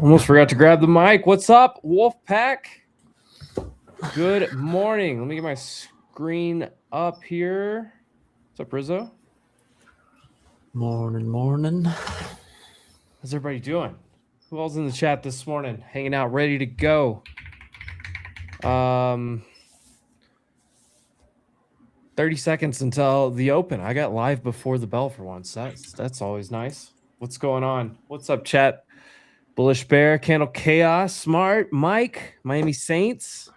Almost forgot to grab the mic. What's up, Wolfpack? Good morning. Let me get my screen up here. What's up, Rizzo? Morning. How's everybody doing? Who all's in the chat this morning? Hanging out, ready to go. 30 seconds until the open. I got live before the bell for once. That's always nice. What's going on? What's up, chat? Bullish Bear, Candle Chaos, Smart, Mike, Miami Saints,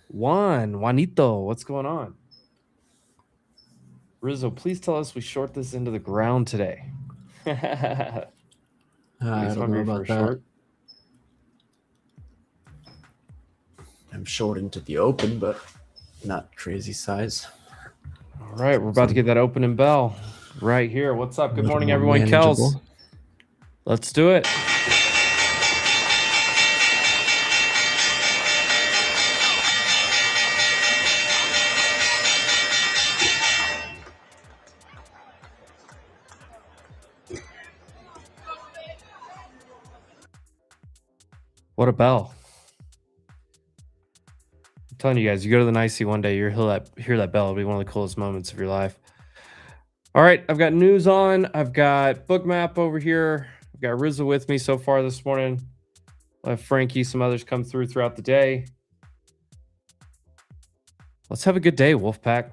Juanito. What's going on? Rizzo, please tell us we short this into the ground today. I don't know about that. Short. I'm short into the open, but not crazy size. All right, we're about to get that opening bell right here. What's up? Good morning, everyone. Kels, let's do it. What a bell. I'm telling you guys, you go to the NYSE one day, you'll hear that bell. It'll be one of the coolest moments of your life. All right, I've got news on. I've got Bookmap over here. I've got Rizzo with me so far this morning. I'll have Frankie, some others come throughout the day. Let's have a good day, Wolfpack.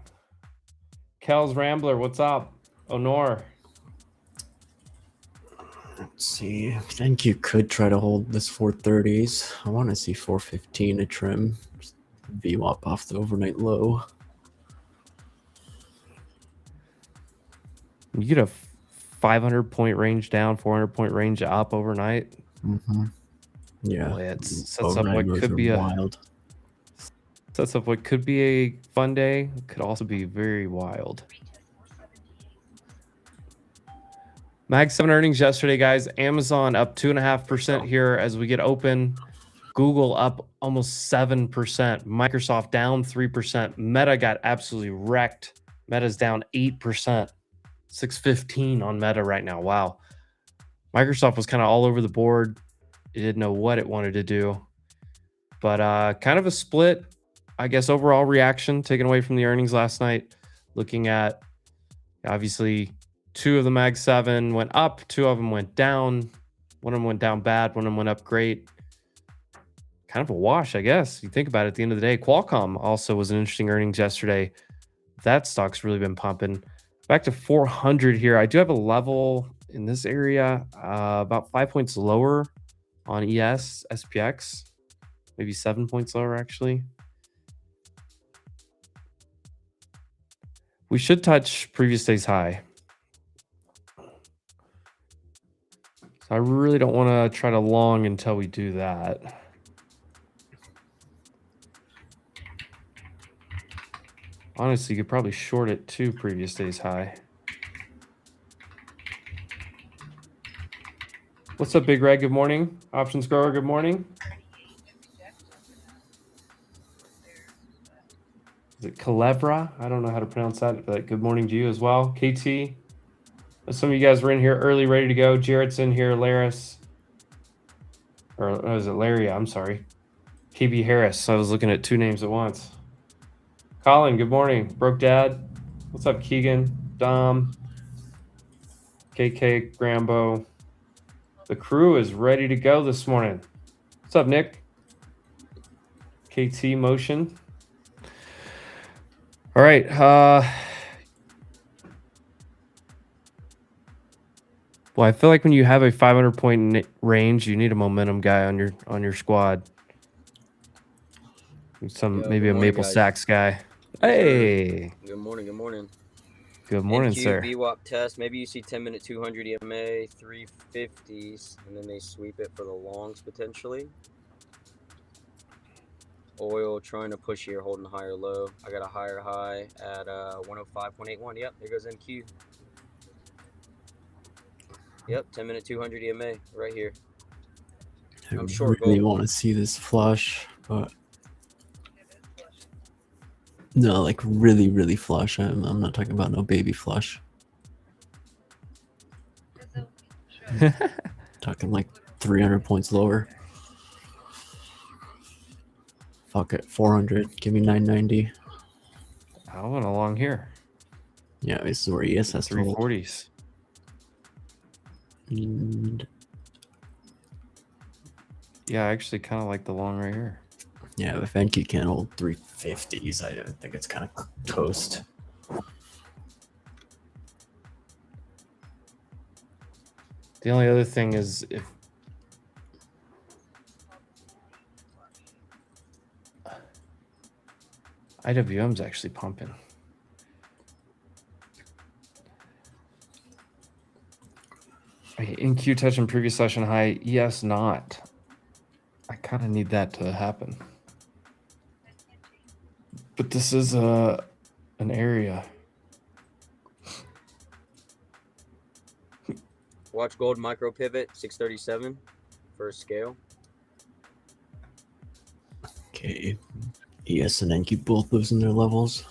Kel's Rambler, what's up? Honor. Let's see. I think you could try to hold this 430s. I want to see 415 to trim. VWAP off the overnight low. You get a 500-point range down, 400-point range up overnight. Mm-hmm. Yeah. Boy, it sets up what could be wild. Sets up what could be a fun day. It could also be very wild. Mag 7 earnings yesterday, guys. Amazon up 2.5% here as we get open. Google up almost 7%. Microsoft down 3%. Meta got absolutely wrecked. Meta's down 8%. 615 on Meta right now. Wow. Microsoft was kind of all over the board. It didn't know what it wanted to do. But kind of a split, I guess, overall reaction taken away from the earnings last night. Looking at, obviously, 2 of the Mag 7 went up, 2 of them went down. One of them went down bad, one of them went up great. Kind of a wash, I guess. You think about it at the end of the day. Qualcomm also was an interesting earnings yesterday. That stock's really been pumping. Back to 400 here. I do have a level in this area, about 5 points lower on ES, SPX. Maybe 7 points lower, actually. We should touch previous day's high. So I really don't want to try to long until we do that. Honestly, you could probably short it to previous day's high. What's up, Big Red? Good morning. Options Grower, good morning. Is it Calebra? I don't know how to pronounce that, but good morning to you as well. KT. Some of you guys were in here early, ready to go. Jarrett's in here. Laris. Or is it Larry? I'm sorry. KB Harris. I was looking at 2 names at once. Colin, good morning. Broke Dad. What's up, Keegan? Dom. KK, Grambo. The crew is ready to go this morning. What's up, Nick? KT Motion. All right. Well, I feel like when you have a 500-point range, you need a momentum guy on your squad. Maybe a morning, maple guys. sacks guy. Yes, Hey. sir. Good morning. Good morning. Good morning, NQ, sir. VWAP test. Maybe you see 10-minute 200 EMA, 350s, and then they sweep it for the longs potentially. Oil trying to push here, holding higher low. I got a higher high at 105.81. Yep, there goes NQ. Yep, 10-minute 200 EMA right here. I'm short really gold. want to see this flush, but no, like really, really flush. I'm not talking about no baby flush. Talking like 300 points lower. Fuck it, 400. Give me 990. I went along here. Yeah, this is where ES has to hold. 340s. And Yeah, I actually kind of like the long right here. yeah, if NQ can't hold 350s, I think it's kind of toast. The only other thing is if IWM's actually pumping. NQ touching previous session high. Yes, not. I kind of need that to happen. But this is an area. Watch gold micro pivot, 637 for a scale. Okay, ES and NQ both losing their levels.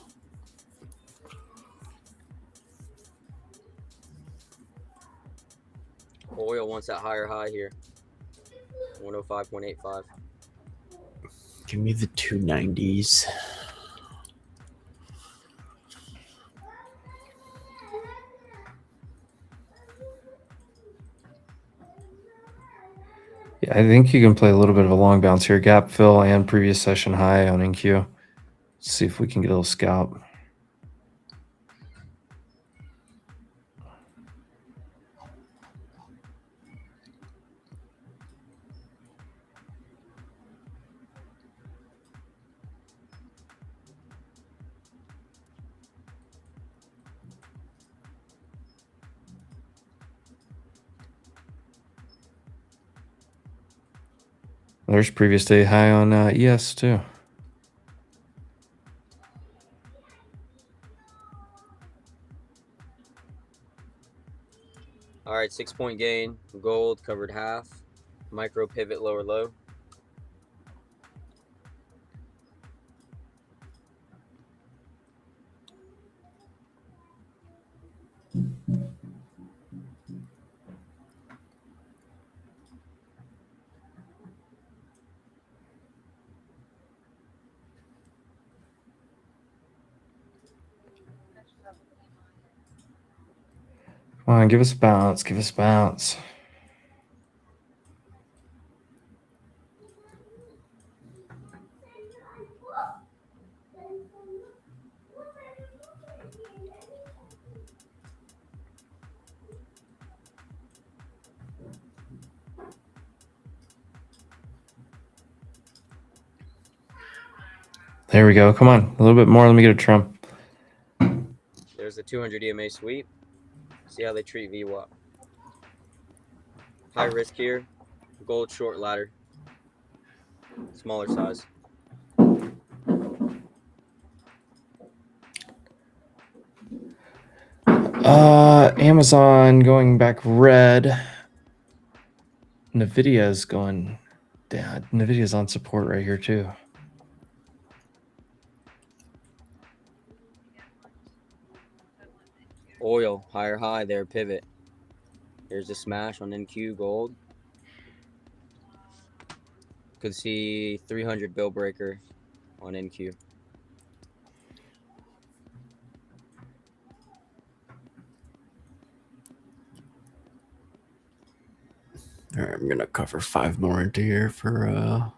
Oil wants that higher high here, 105.85. Give me the 290s. Yeah, I think you can play a little bit of a long bounce here. Gap fill and previous session high on NQ. Let's see if we can get a little scalp. There's previous day high on ES too. All right, 6-point gain. Gold covered half. Micro pivot lower low. Come on, give us a bounce. Give us a bounce. There we go. Come on, a little bit more. Let me get a trim. There's the 200 EMA sweep. See how they treat VWAP. High risk here. Gold short ladder. Smaller size. Amazon going back red. Nvidia's going down. Nvidia's on support right here too. Oil, higher high there, pivot. Here's the smash on NQ gold. Could see 300 bill breaker on NQ. All right, I'm gonna cover 5 more into here for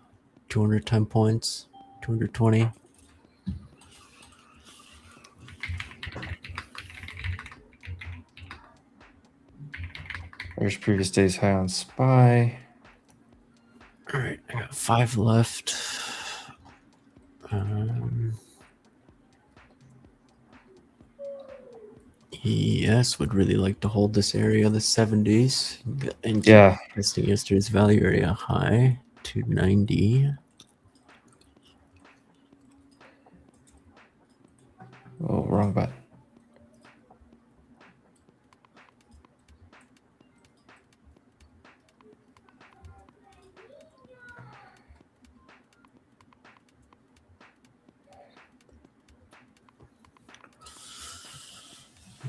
210 points, 220. There's previous day's high on SPY. All right, I got 5 left. Yes, would really like to hold this area, the 70s, and keep Yeah. testing yesterday's value area high, 290. Oh, wrong button.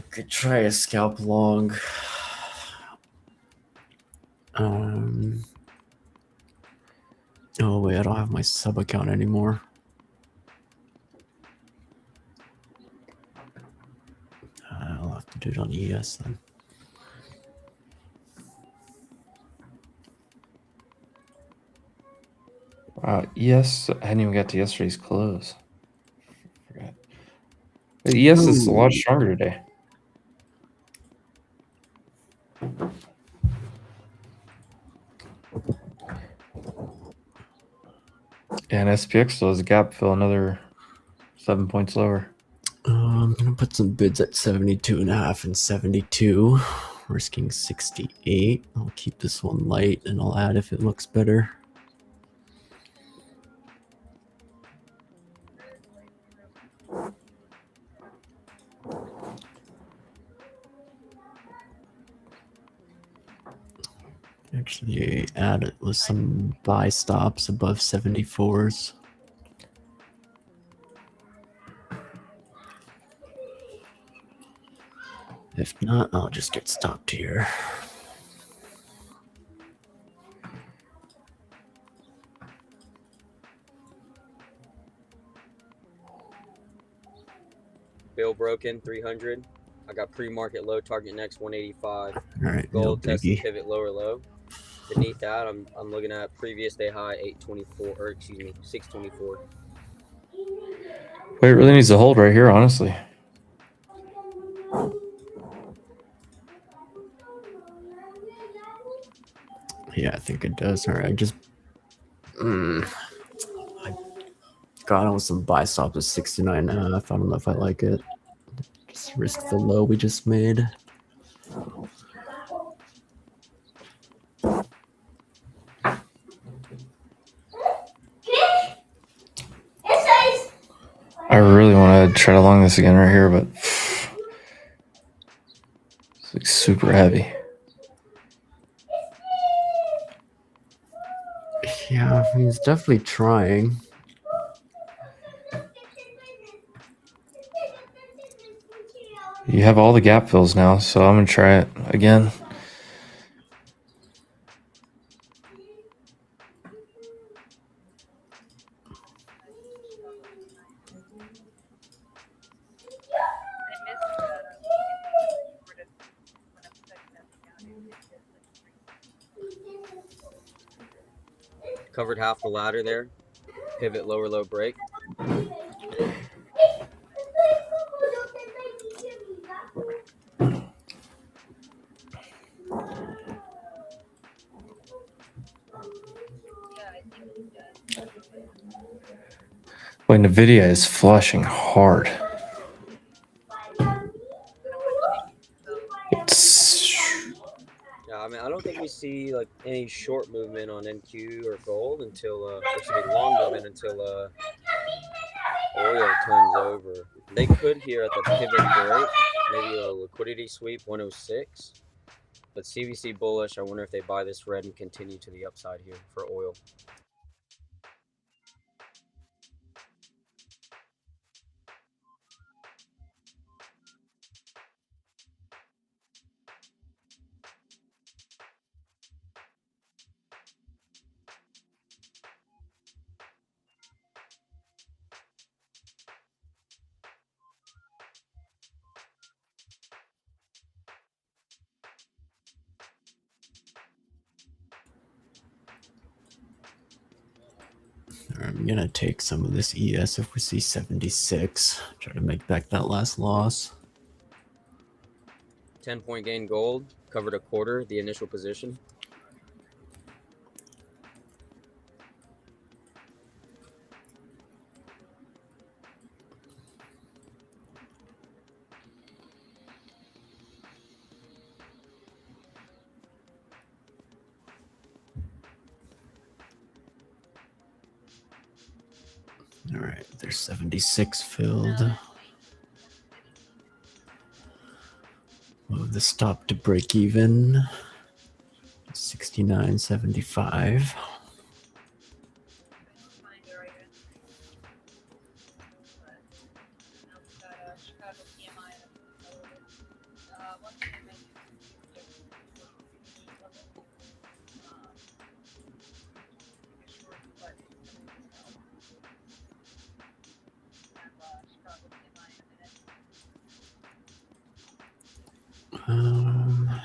Could try a scalp long. Oh wait, I don't have my sub account anymore. I'll have to do it on ES then. ES, I hadn't even got to yesterday's close. Forgot. ES is a lot stronger today. And SPX still has a gap fill, another 7 points lower. I'm gonna put some bids at 72.5 and 72, risking 68. I'll keep this one light and I'll add if it looks better. Actually, add it with some buy stops above 74s. If not, I'll just get stopped here. Bill broken 300. I got pre-market low, target next 185. All right, Gold no testing biggie. pivot lower low. Beneath that, I'm looking at previous day high 824, or excuse me, 624. Wait, it really needs to hold right here, honestly. Yeah, I think it does. All right, just I got on with some buy stops at 69.5. I don't know if I like it. Just risk the low we just made. I really want to try to long this again right here, but it's like super heavy. Yeah, he's definitely trying. You have all the gap fills now, so I'm going to try it again. Covered half the ladder there. Pivot lower low break. Boy, NVIDIA is flushing hard. Yeah, I mean, I don't think we see like any short movement on NQ or gold until, or excuse me, long movement until oil turns over. They could here at the pivot break, maybe a liquidity sweep 106. But CVC bullish. I wonder if they buy this red and continue to the upside here for oil. I'm gonna take some of this ES if we see 76. Try to make back that last loss. 10-point gain gold, covered a quarter, the initial position. All right, there's 76 filled. Move the stop to break even. 69.75.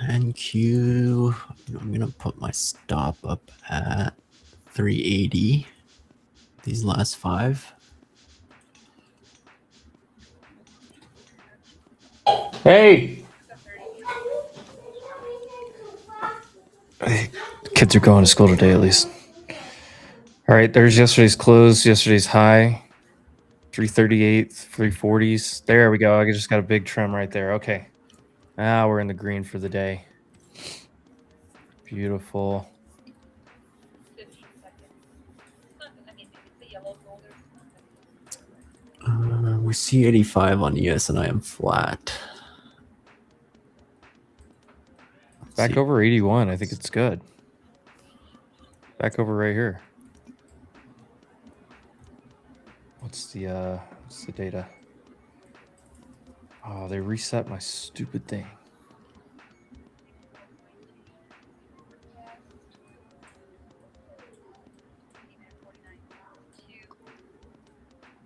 NQ, I'm gonna put my stop up at 380. These last 5. Hey, kids are going to school today at least. All right, there's yesterday's close, yesterday's high, 338, 340s. There we go. I just got a big trim right there. Okay, now we're in the green for the day. Beautiful. We see 85 on ES and I am flat. Back over 81. I think it's good. Back over right here. What's the data? Oh, they reset my stupid thing.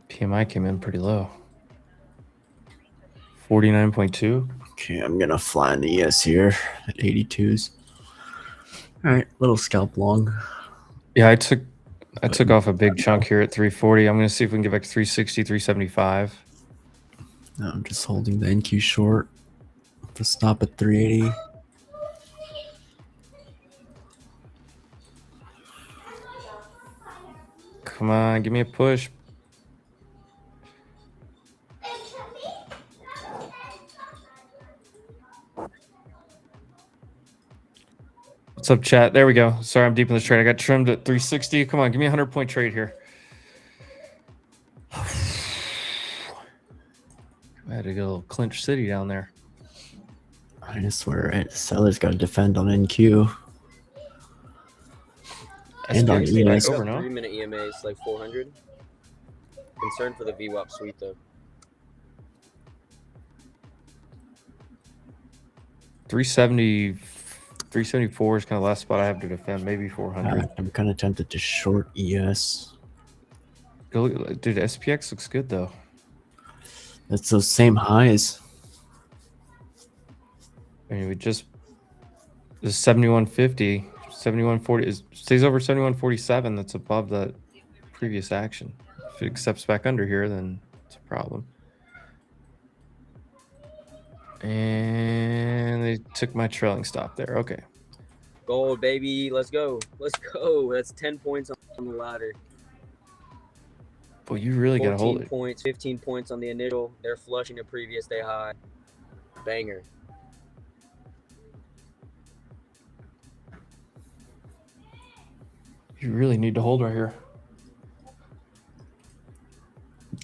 PMI came in pretty low. 49.2. Okay, I'm gonna flatten the ES here at 82s. All right, little scalp long. Yeah, I took off a big chunk here at 340. I'm gonna see if we can get back to 360, 375. No, I'm just holding the NQ short to stop at 380. Come on, give me a push. What's up, chat? There we go. Sorry, I'm deep in this trade. I got trimmed at 360. Come on, give me a 100-point trade here. I had to get a little clinch city down there. I just swear it. Seller's got to defend on NQ. And on ES. Over, no? 3-minute EMA is like 400. Concerned for the VWAP sweep though. 374 is kind of the last spot I have to defend. Maybe 400. I'm kind of tempted to short ES. Go, dude, SPX looks good though. That's those same highs. I mean, we just the 7150, 7140 stays over 7147. That's above that previous action. If it accepts back under here, then it's a problem. And they took my trailing stop there. Okay. Gold, baby. Let's go. Let's go. That's 10 points on the ladder. Well, you really got to hold it. 14 points, 15 points on the initial. They're flushing the previous day high. Banger. You really need to hold right here.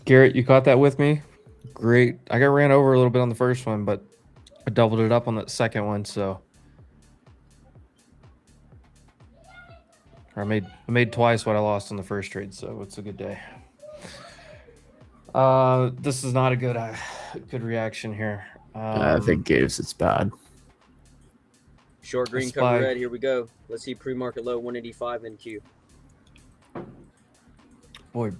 Garrett, you caught that with me? Great. I got ran over a little bit on the first one, but I doubled it up on that second one, so I made twice what I lost on the first trade, so it's a good day. This is not a good reaction here. I think Gabe's it's bad. Short green, cover red. Here we go. Let's see pre-market low 185 NQ. Boy,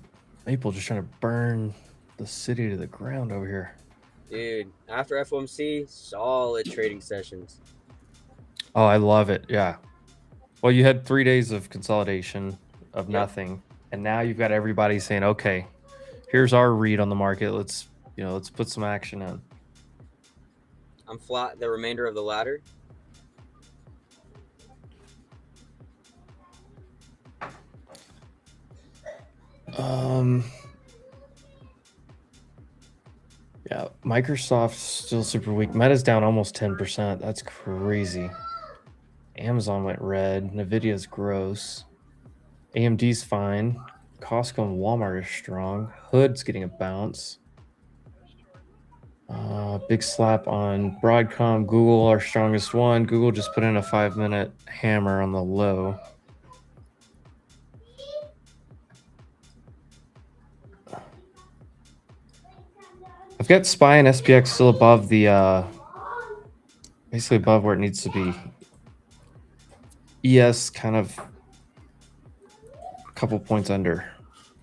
Maple just trying to burn the city to the ground over here. Dude, after FOMC, solid trading sessions. Oh, I love it. Yeah. Well, you had 3 days of consolidation of nothing. And now you've got everybody saying, okay, here's our read on the market. Let's put some action in. I'm flat the remainder of the ladder. Yeah, Microsoft's still super weak. Meta's down almost 10%. That's crazy. Amazon went red. Nvidia's gross. AMD's fine. Costco and Walmart are strong. Hood's getting a bounce. Big slap on Broadcom. Google, our strongest one. Google just put in a 5-minute hammer on the low. I've got SPY and SPX still above the, basically above where it needs to be. ES kind of a couple points under.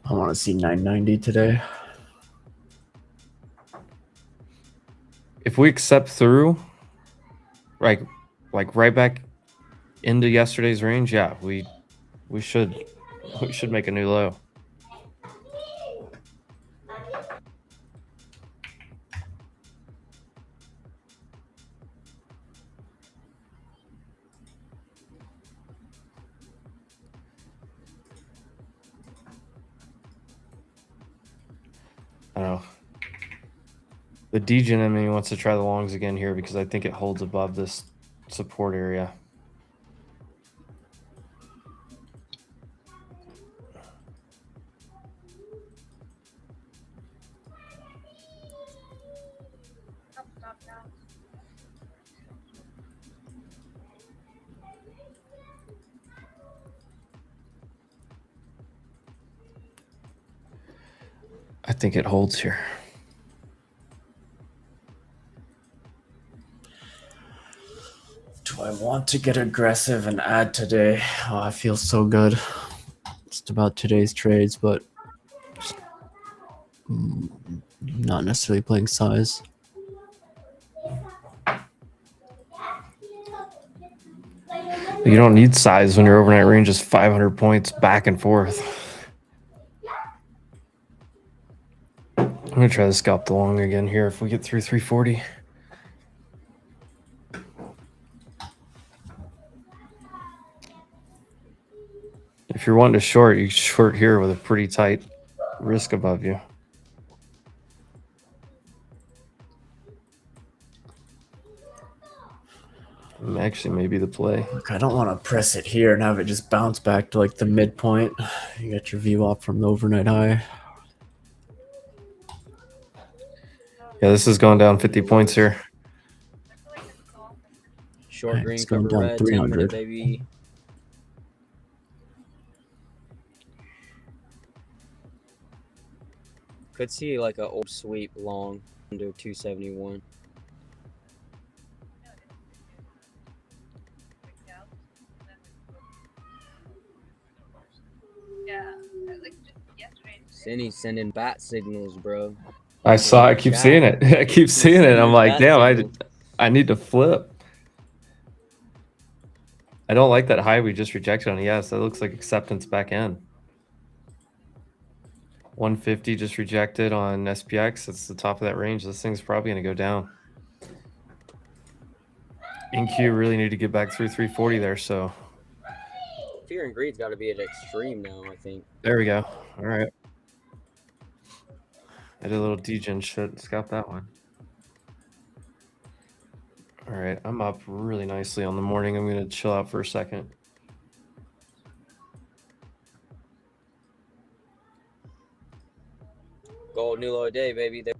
I want to see 990 today. If we accept through, like right back into yesterday's range, yeah, we should make a new low. I don't know. The degen in me wants to try the longs again here because I think it holds above this support area. I think it holds here. Do I want to get aggressive and add today? Oh, I feel so good. Just about today's trades, but just, not necessarily playing size. You don't need size when your overnight range is 500 points back and forth. I'm going to try to scalp the long again here if we get through 340. If you're wanting to short, you short here with a pretty tight risk above you. Actually, maybe the play. Look, I don't want to press it here and have it just bounce back to like the midpoint. You got your view up from the overnight high. Yeah, this is going down 50 points here. Short Right, green, it's going cover down red, 300. 10-minute, baby. Could see like a old sweep long under 271. Cindy sending bat signals, bro. I saw. I keep seeing it. I keep seeing it. I'm like, damn, I need to flip. I don't like that high we just rejected on ES. That looks like acceptance back in. 150 just rejected on SPX. That's the top of that range. This thing's probably going to go down. InQ really need to get back through 340 there. So Fear and greed's got to be at extreme now, I think. there we go. All right. I did a little degen shit. Scalp that one. All right. I'm up really nicely on the morning. I'm going to chill out for a second. Gold new low a day, baby. They're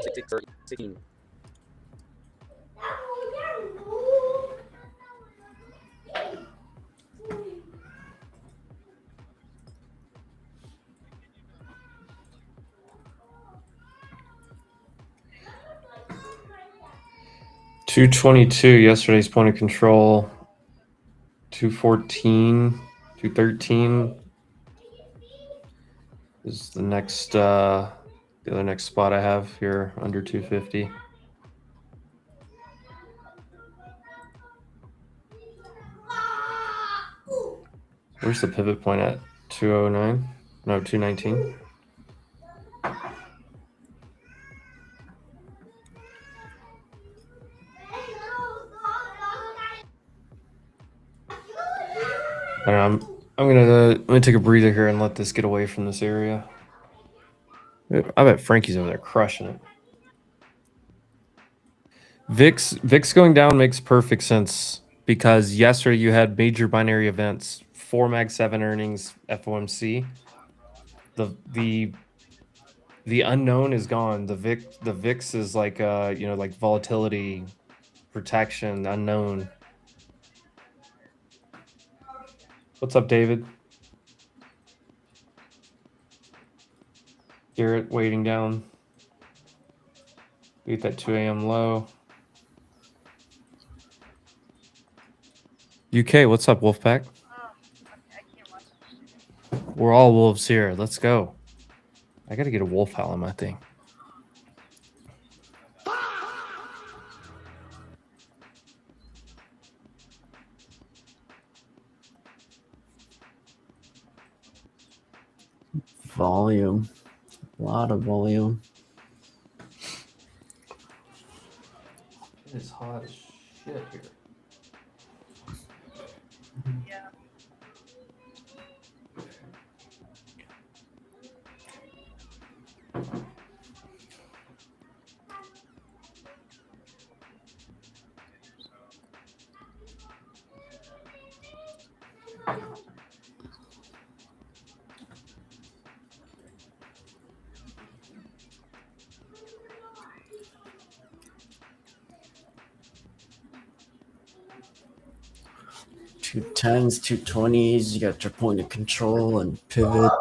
16. $222 yesterday's point of control. 214, 213 is the next the other next spot I have here under 250. Where's the pivot point at? 209? No, 219. I don't know, I'm gonna take a breather here and let this get away from this area. I bet Frankie's over there crushing it. VIX going down makes perfect sense because yesterday you had major binary events, 4 Mag 7 earnings, FOMC. The unknown is gone. The VIX is like like volatility, protection, unknown. What's up, David? Garrett waiting down. Beat that 2 a.m. low. UK, what's up, Wolfpack? We're all wolves here. Let's go. I gotta get a wolf howl on my thing. Volume. A lot of volume. It's hot as shit here. Yeah. Two 10s, 220s. You got your point of control and pivot. All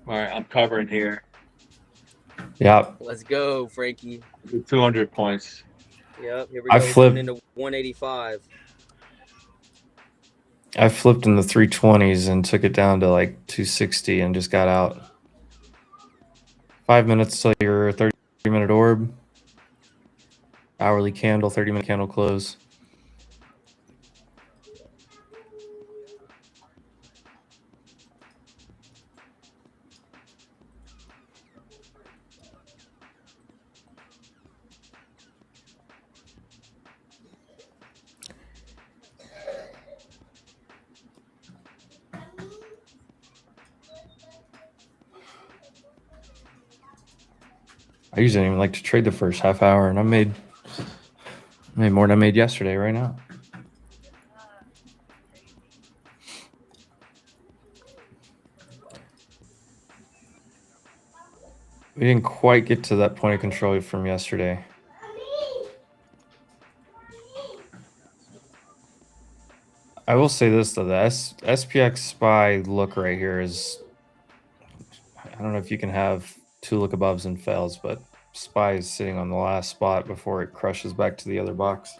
right, I'm covering here. Yeah, Let's go, Frankie. 200 points. Yep, here we I go. flipped. Going into 185. I flipped in the 320s and took it down to like 260 and just got out. 5 minutes till your 30-minute orb. Hourly candle, 30-minute candle close. I usually don't even like to trade the first half hour, and I made more than I made yesterday right now. We didn't quite get to that point of control from yesterday. I will say this though, the SPX SPY look right here is, I don't know if you can have two look above and fails, but SPY is sitting on the last spot before it crushes back to the other box.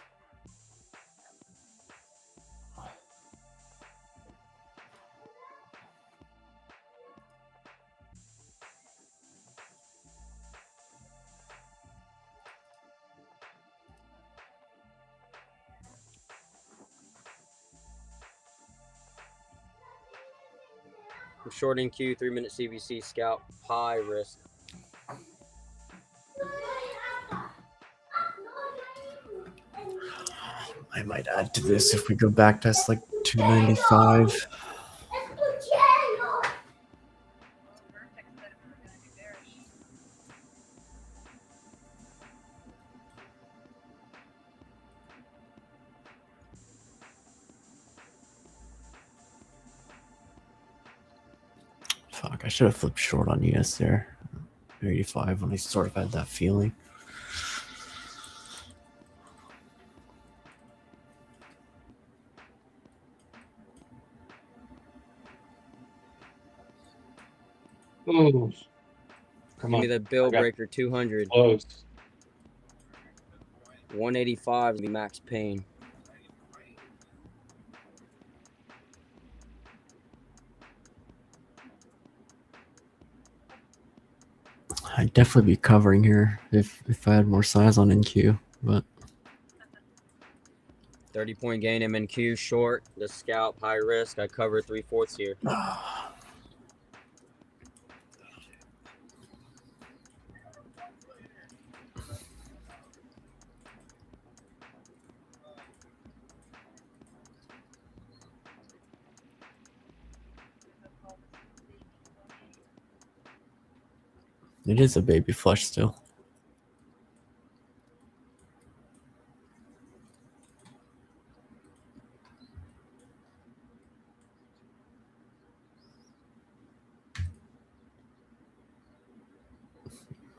I'm shorting Q, 3-minute CVC, scalp, high risk. I might add to this if we go back to like 295. Fuck, I should have flipped short on US there. 85 when I sort of had that feeling. Ooh. Come Give on. me the bill I got breaker, 200. close. 185 the max pain. I'd definitely be covering here if I had more size on NQ, but 30-point gain MNQ short. The scalp high risk. I cover 3/4 here. It is a baby flush still.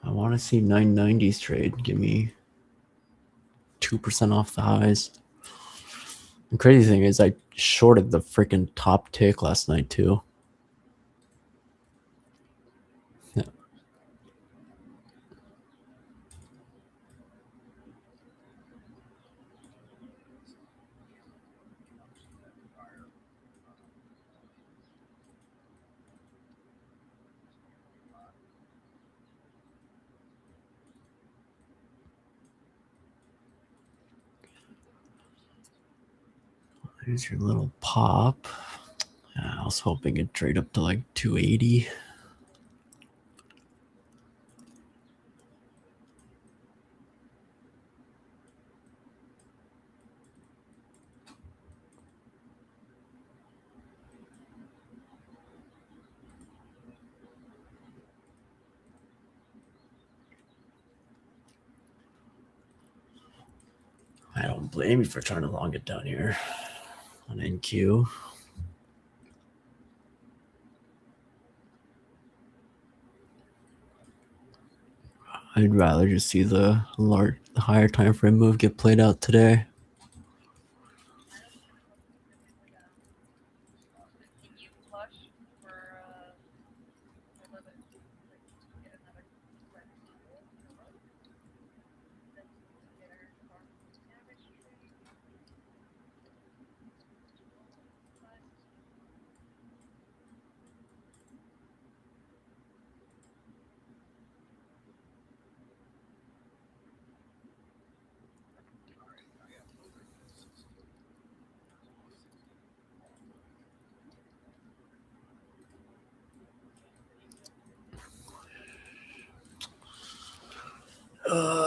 I want to see 990s trade. Give me 2% off the highs. The crazy thing is I shorted the freaking top tick last night too. Yeah. Here's your little pop. I was hoping it'd trade up to like 280. I don't blame you for trying to long it down here on NQ. I'd rather just see the higher time frame move get played out today.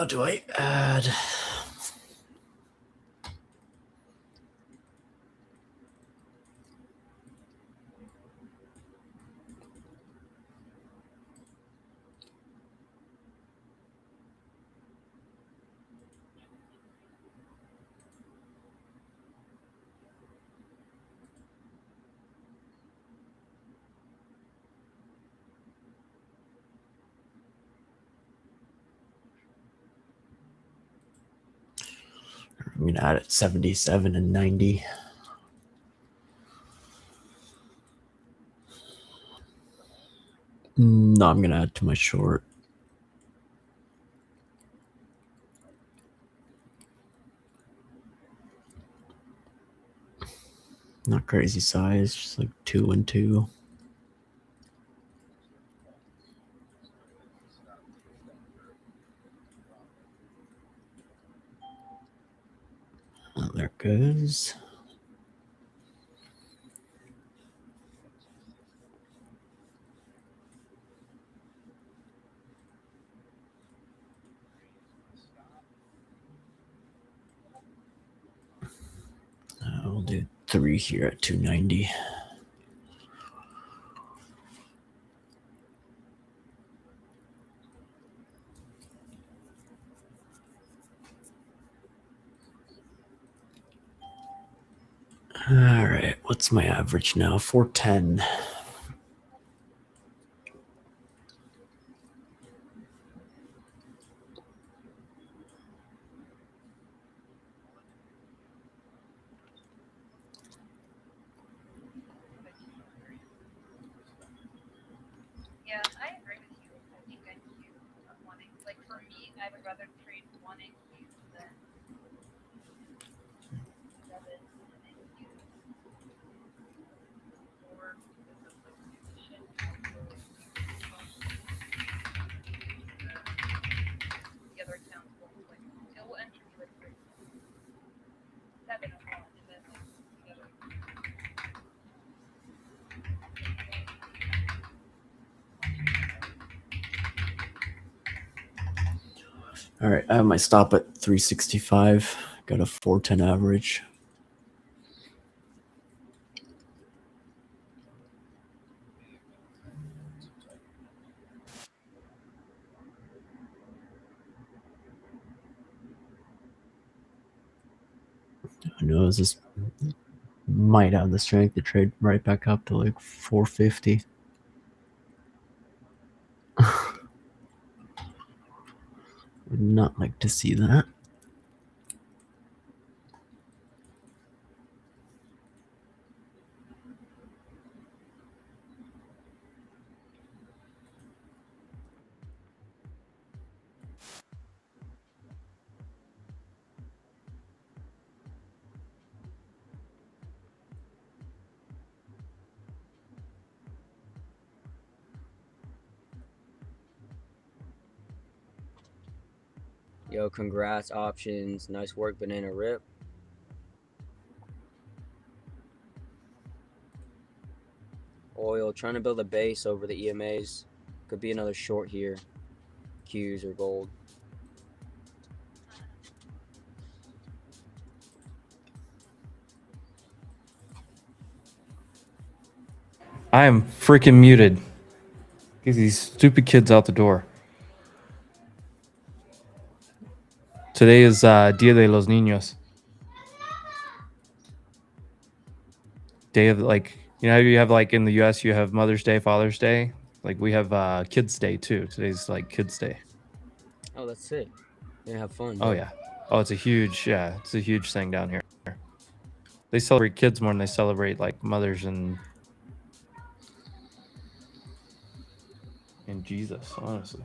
Do I add? I'm gonna add it 77 and 90. No, I'm gonna add to my short. Not crazy size, just like 2 and 2. Oh, there it goes. We'll do 3 here at 290. All right, what's my average now? 410. Yeah, I agree with you. I think NQ wanting, like for me, I would rather trade one NQ than 7 NQ or because of like position. The other accounts will like it will enter you like 7 or All right, I have my stop at 365. Got a 410 average. Who knows? This might have the strength to trade right back up to like 450. Would not like to see that. Yo, congrats, options. Nice work, Banana Rip. Oil, trying to build a base over the EMAs. Could be another short here. Qs or gold. I am freaking muted. Get these stupid kids out the door. Today is Dia de los Niños. Day of, like, you know how you have, like, in the US you have Mother's Day, Father's Day? Like, we have Kids Day too. Today's like Kids Day. Oh, that's sick. You're gonna have fun, Oh bro. yeah. Oh, it's a huge thing down here. They celebrate kids more than they celebrate like mothers and Jesus, honestly.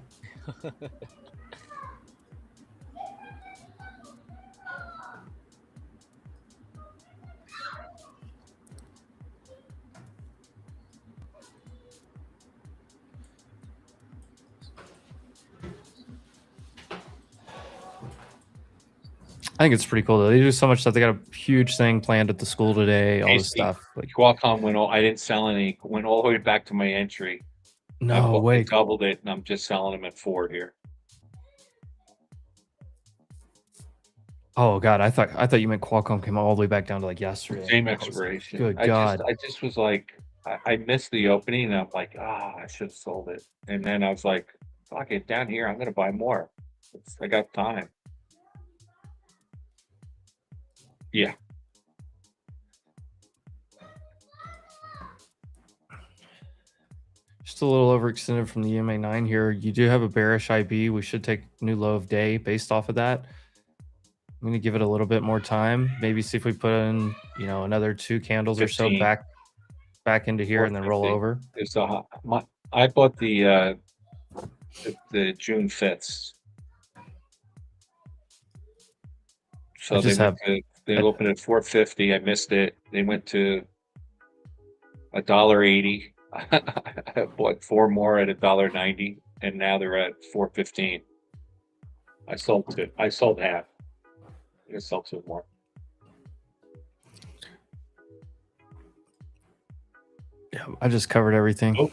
I think it's pretty cool though. They do so much stuff. They got a huge thing planned at the school today. All this stuff. Like, Qualcomm went all. I didn't sell any. Went all the way back to my entry. no way. I doubled it, and I'm just selling them at 4 here. Oh god, I thought you meant Qualcomm came all the way back down to like yesterday. Same expiration. Good God. I just was like, I missed the opening, and I'm like, I should have sold it. And then I was like, fuck it, down here, I'm gonna buy more. I got time. Yeah. Just a little overextended from the EMA 9 here. You do have a bearish IB. We should take new low of day based off of that. I'm going to give it a little bit more time. Maybe see if we put in, you know, another 2 candles 15. or so back into here and then roll over. It's I bought the June 5th. So they opened at 450. I missed it. They went to $1.80. I bought 4 more at $1.90, and now they're at 415. I sold half. I sold 2 more. Yeah, I just covered everything. Oh.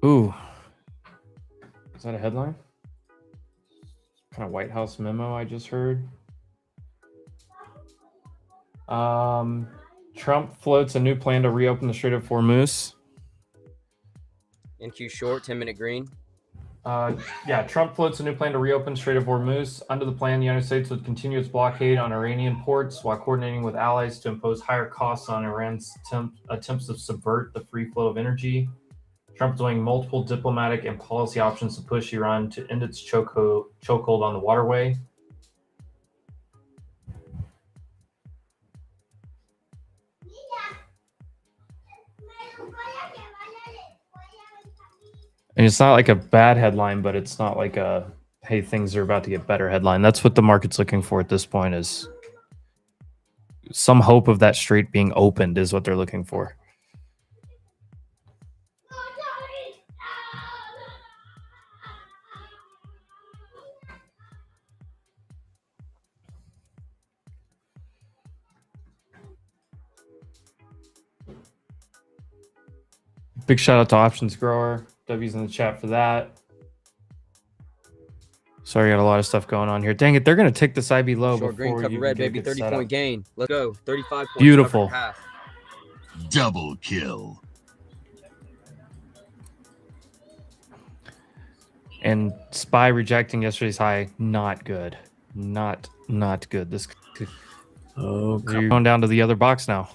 Ooh. Is that a headline? Kind of White House memo I just heard. Trump floats a new plan to reopen the Strait of Hormuz. NQ short, 10-minute green. Yeah, Trump floats a new plan to reopen Strait of Hormuz. Under the plan, the United States would continue its blockade on Iranian ports while coordinating with allies to impose higher costs on Iran's attempts to subvert the free flow of energy. Trump doing multiple diplomatic and policy options to push Iran to end its chokehold on the waterway. And it's not like a bad headline, but it's not like a, hey, things are about to get better headline. That's what the market's looking for at this point, is some hope of that strait being opened is what they're looking for. Big shout out to Options Grower. W's in the chat for that. Sorry, I got a lot of stuff going on here. Dang it, they're going to take this IB low Short green before cover you red, get a baby. good 30 setup. point gain. Let's go. 35 points. Beautiful. Covered half. Double kill. And SPY rejecting yesterday's high, not good. Not good. This Oh, You're going down to the other box now.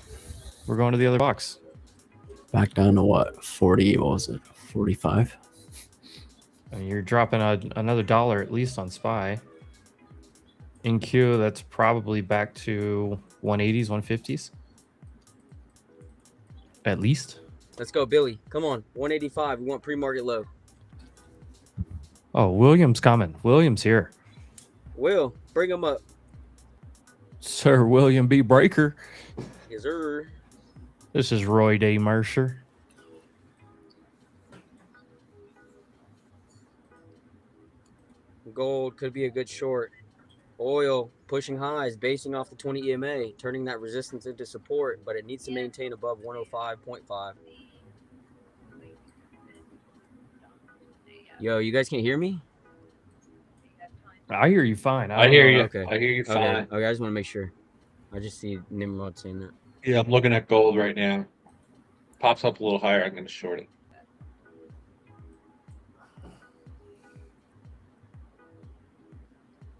We're going to the other box. back down to what? 40? What was it? 45? I mean, you're dropping another dollar at least on SPY. In Q, that's probably back to 180s, 150s. At least. Let's go, Billy. Come on. 185. We want pre-market low. Oh, William's coming. William's here. Will, bring him up. Sir William B. Breaker. Yes, sir. This is Roy Day Mercer. Gold could be a good short. Oil pushing highs, basing off the 20 EMA, turning that resistance into support, but it needs to maintain above 105.5. Yo, you guys can't hear me? I hear you fine. I hear you. Okay. I hear you Okay. fine. Okay, I just want to make sure. I just see Nimrod saying that. Yeah, I'm looking at gold right now. Pops up a little higher. I'm going to short it.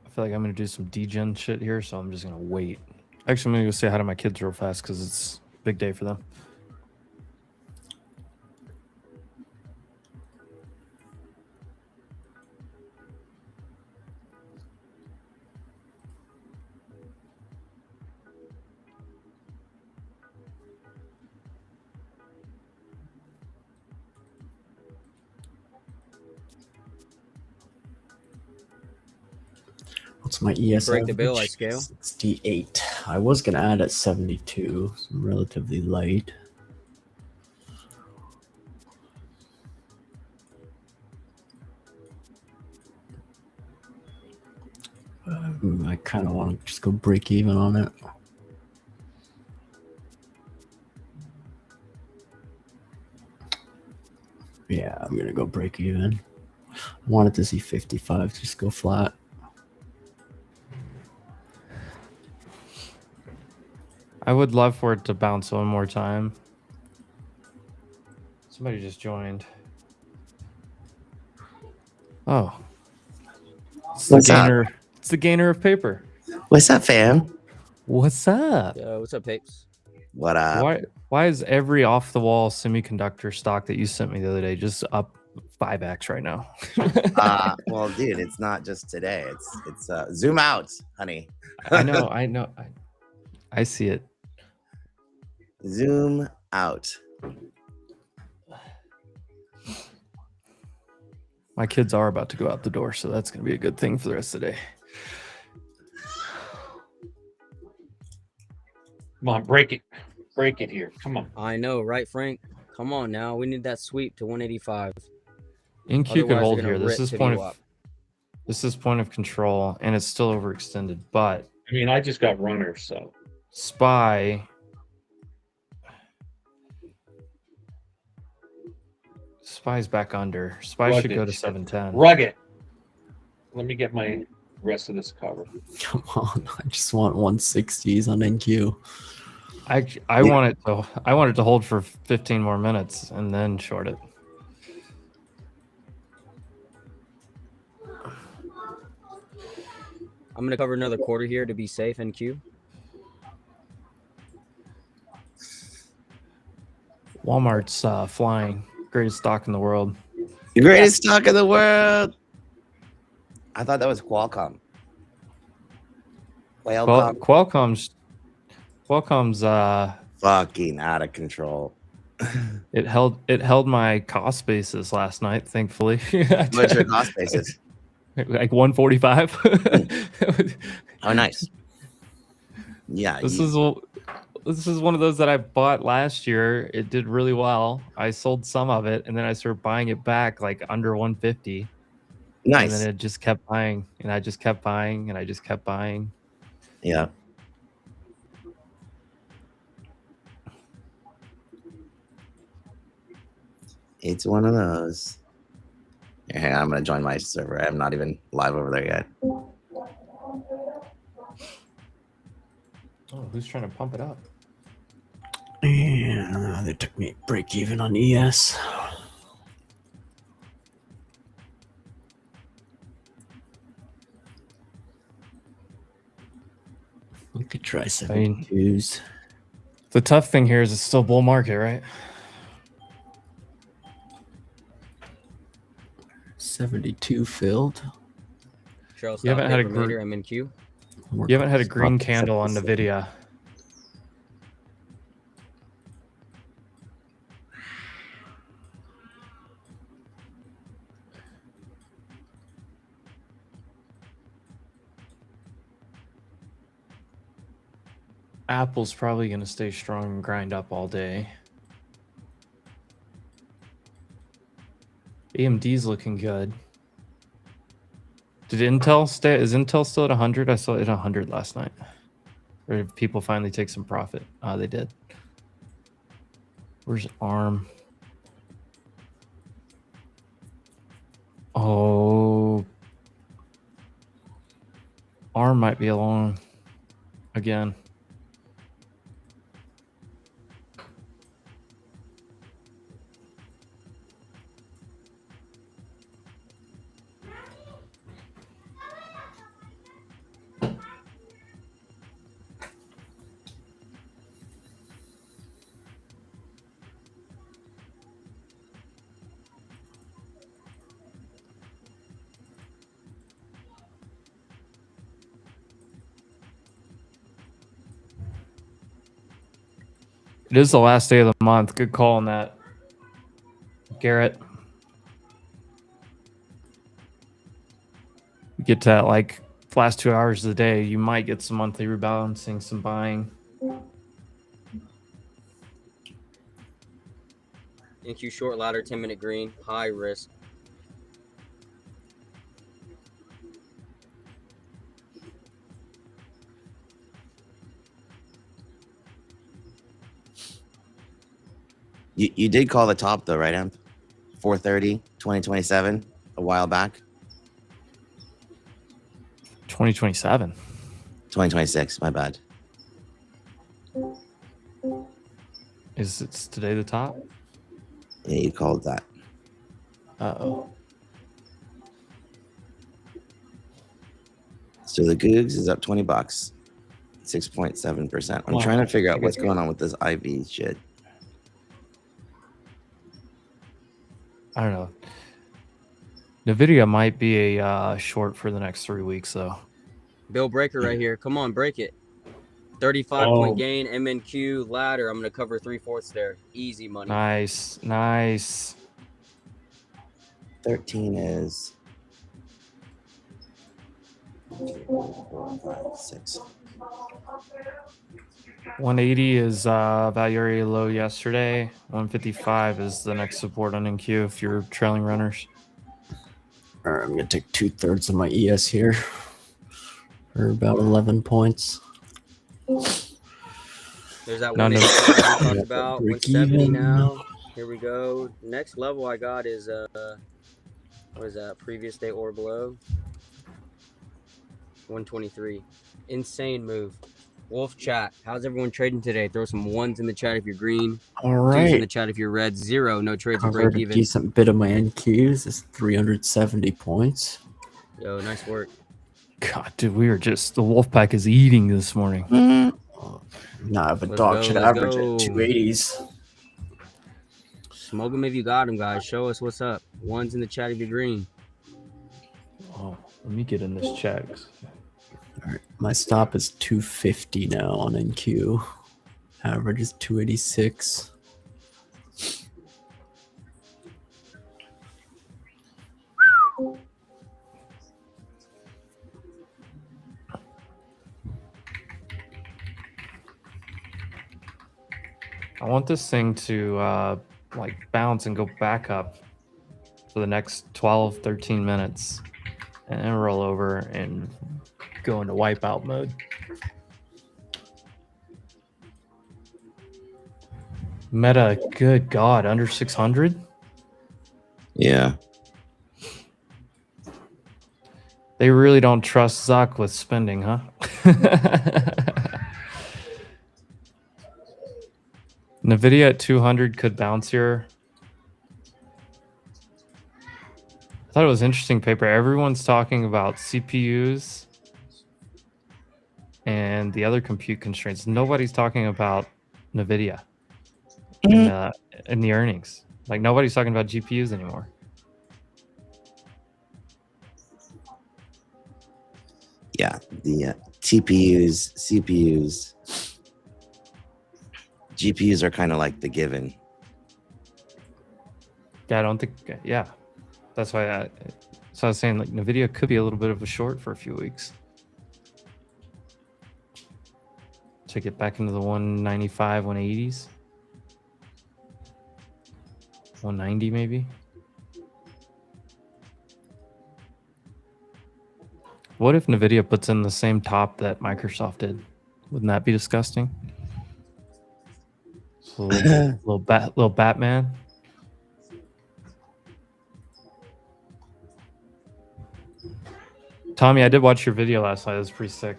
I feel like I'm going to do some degen shit here, so I'm just going to wait. Actually, I'm going to go say hi to my kids real fast because it's a big day for them. What's my ES? Break the bill, I average? scale. 68. I was going to add at 72. So relatively light. I kind of want to just go break even on it. Yeah, I'm going to go break even. I wanted to see 55, just go flat. I would love for it to bounce one more time. Somebody just joined. Oh. It's the What's up? gainer. It's the gainer of paper. What's up, fam? What's up? Yo, what's up, Papes? What up? Why is every off the wall semiconductor stock that you sent me the other day just up 5x right now? Well, dude, it's not just today. It's zoom out, honey. I know. I see it. Zoom out. My kids are about to go out the door, so that's going to be a good thing for the rest of the day. Come on, break it. Break it here. Come on. I know, right, Frank? Come on now. We need that sweep to 185. InQ could Otherwise, hold they're here. gonna This rip is to point VWAP. of this is point of control, and it's still overextended. But I mean, I just got runners, so. SPY's back under. SPY should go to 710. Rugged. Let me get my rest of this cover. Come on, I just want 160s on NQ. I want it to hold for 15 more minutes and then short it. I'm going to cover another quarter here to be safe, NQ. Walmart's flying. Greatest stock in the world. The greatest stock in the world. I thought that was Qualcomm. Qualcomm's Fucking out of control. it held my cost basis last night, thankfully. What's your cost basis? Like 145. Oh, nice. Yeah. This is one of those that I bought last year. It did really well. I sold some of it, and then I started buying it back like under 150. nice. And then it just kept buying, and I just kept buying, and I just kept buying. Yeah. It's one of those. Here, hang on, I'm gonna join my server. I'm not even live over there yet. Oh, who's trying to pump it up? Yeah, they took me break even on ES. We could try 72s. The tough thing here is it's still bull market, right? 72 filled. Trail You stop haven't had a paper later. I'm in queue. We're You haven't had a close green up to candle on 77. NVIDIA. Apple's probably going to stay strong and grind up all day. AMD's looking good. Did Intel stay? Is Intel still at 100? I saw it at 100 last night. Or did people finally take some profit? They did. Where's ARM? Oh. ARM might be along again. It is the last day of the month. Good call on that, Garrett. You get to that, like last 2 hours of the day, you might get some monthly rebalancing, some buying. NQ short ladder, 10-minute green, high risk. You did call the top though, right, Amp? 430, 2027, a while back. 2027. 2026, my bad. Is it today the top? Yeah, you called that. Uh-oh. So the Googs is up 20 bucks, 6.7%. I'm trying to figure out what's going on with this IV shit. I don't know. NVIDIA might be a short for the next 3 weeks, though. Bill breaker right here. Come on, break it. 35-point gain, MNQ, ladder. I'm going to cover 3/4 there. Easy money. Nice. Nice. 13 is 4, 5, 6. 180 is value area low yesterday. 155 is the next support on NQ if you're trailing runners. All right, I'm going to take 2/3 of my ES here for about 11 points. There's that No, 180 no. we talked about. Break 170 even. now. Here we go. Next level I got is what is that? Previous day or below. 123. Insane move. Wolf chat. How's everyone trading today? Throw some ones in the chat if you're green. All Twos in the right. chat if you're red. 0. No trades or Covered break a even. decent bit of my NQs. It's 370 points. Yo, nice work. God, dude, we are just the Wolfpack is eating this morning. Nah, but Let's dog go, should let's average go. at 280s. Smoke them if you got them, guys. Show us what's up. Ones in the chat if you're green. Oh, let me get in this check. All right, my stop is 250 now on NQ. Average is 286. I want this thing to like bounce and go back up for the next 12, 13 minutes and then roll over and go into wipeout mode. Meta, good God, under 600? Yeah. They really don't trust Zuck with spending, huh? Nvidia at 200 could bounce here. I thought it was interesting paper. Everyone's talking about CPUs and the other compute constraints. Nobody's talking about Nvidia in the earnings. Like nobody's talking about GPUs anymore. Yeah, the TPUs, CPUs, GPUs are kind of like the given. Yeah, I don't think. Yeah, that's why. So I was saying like Nvidia could be a little bit of a short for a few weeks to get back into the 195, 180s, 190 maybe. What if Nvidia puts in the same top that Microsoft did? Wouldn't that be disgusting? So little Batman. Tommy, I did watch your video last night. It was pretty sick.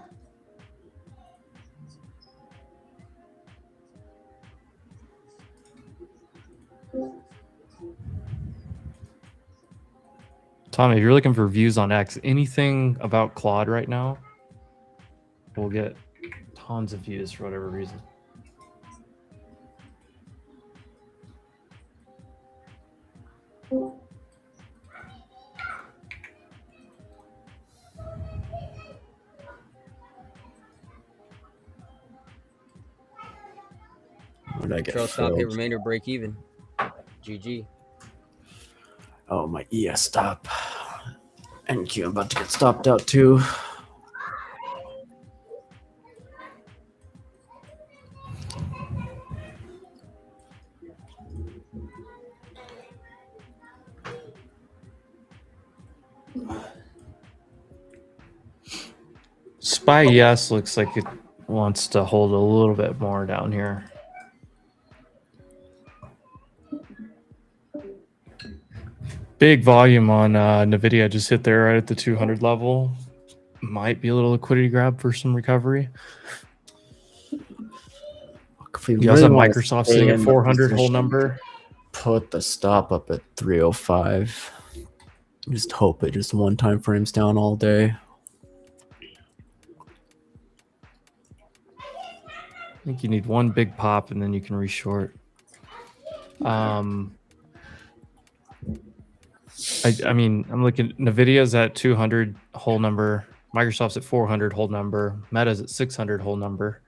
Tommy, if you're looking for views on X, anything about Claude right now, we'll get tons of views for whatever reason. What did I get? Trail stop hit filled? remainder break even. GG. Oh, my ES stop. NQ, I'm about to get stopped out too. SPY yes looks like it wants to hold a little bit more down here. Big volume on Nvidia just hit there right at the 200 level. Might be a little liquidity grab for some recovery. If we You also have wanna Microsoft stay sitting at in the 400 whole position, number. Put the stop up at 305. Just hope it just one time frames down all day. I think you need one big pop and then you can reshort. I mean, I'm looking. Nvidia's at 200 whole number. Microsoft's at 400 whole number. Meta's at 600 whole number.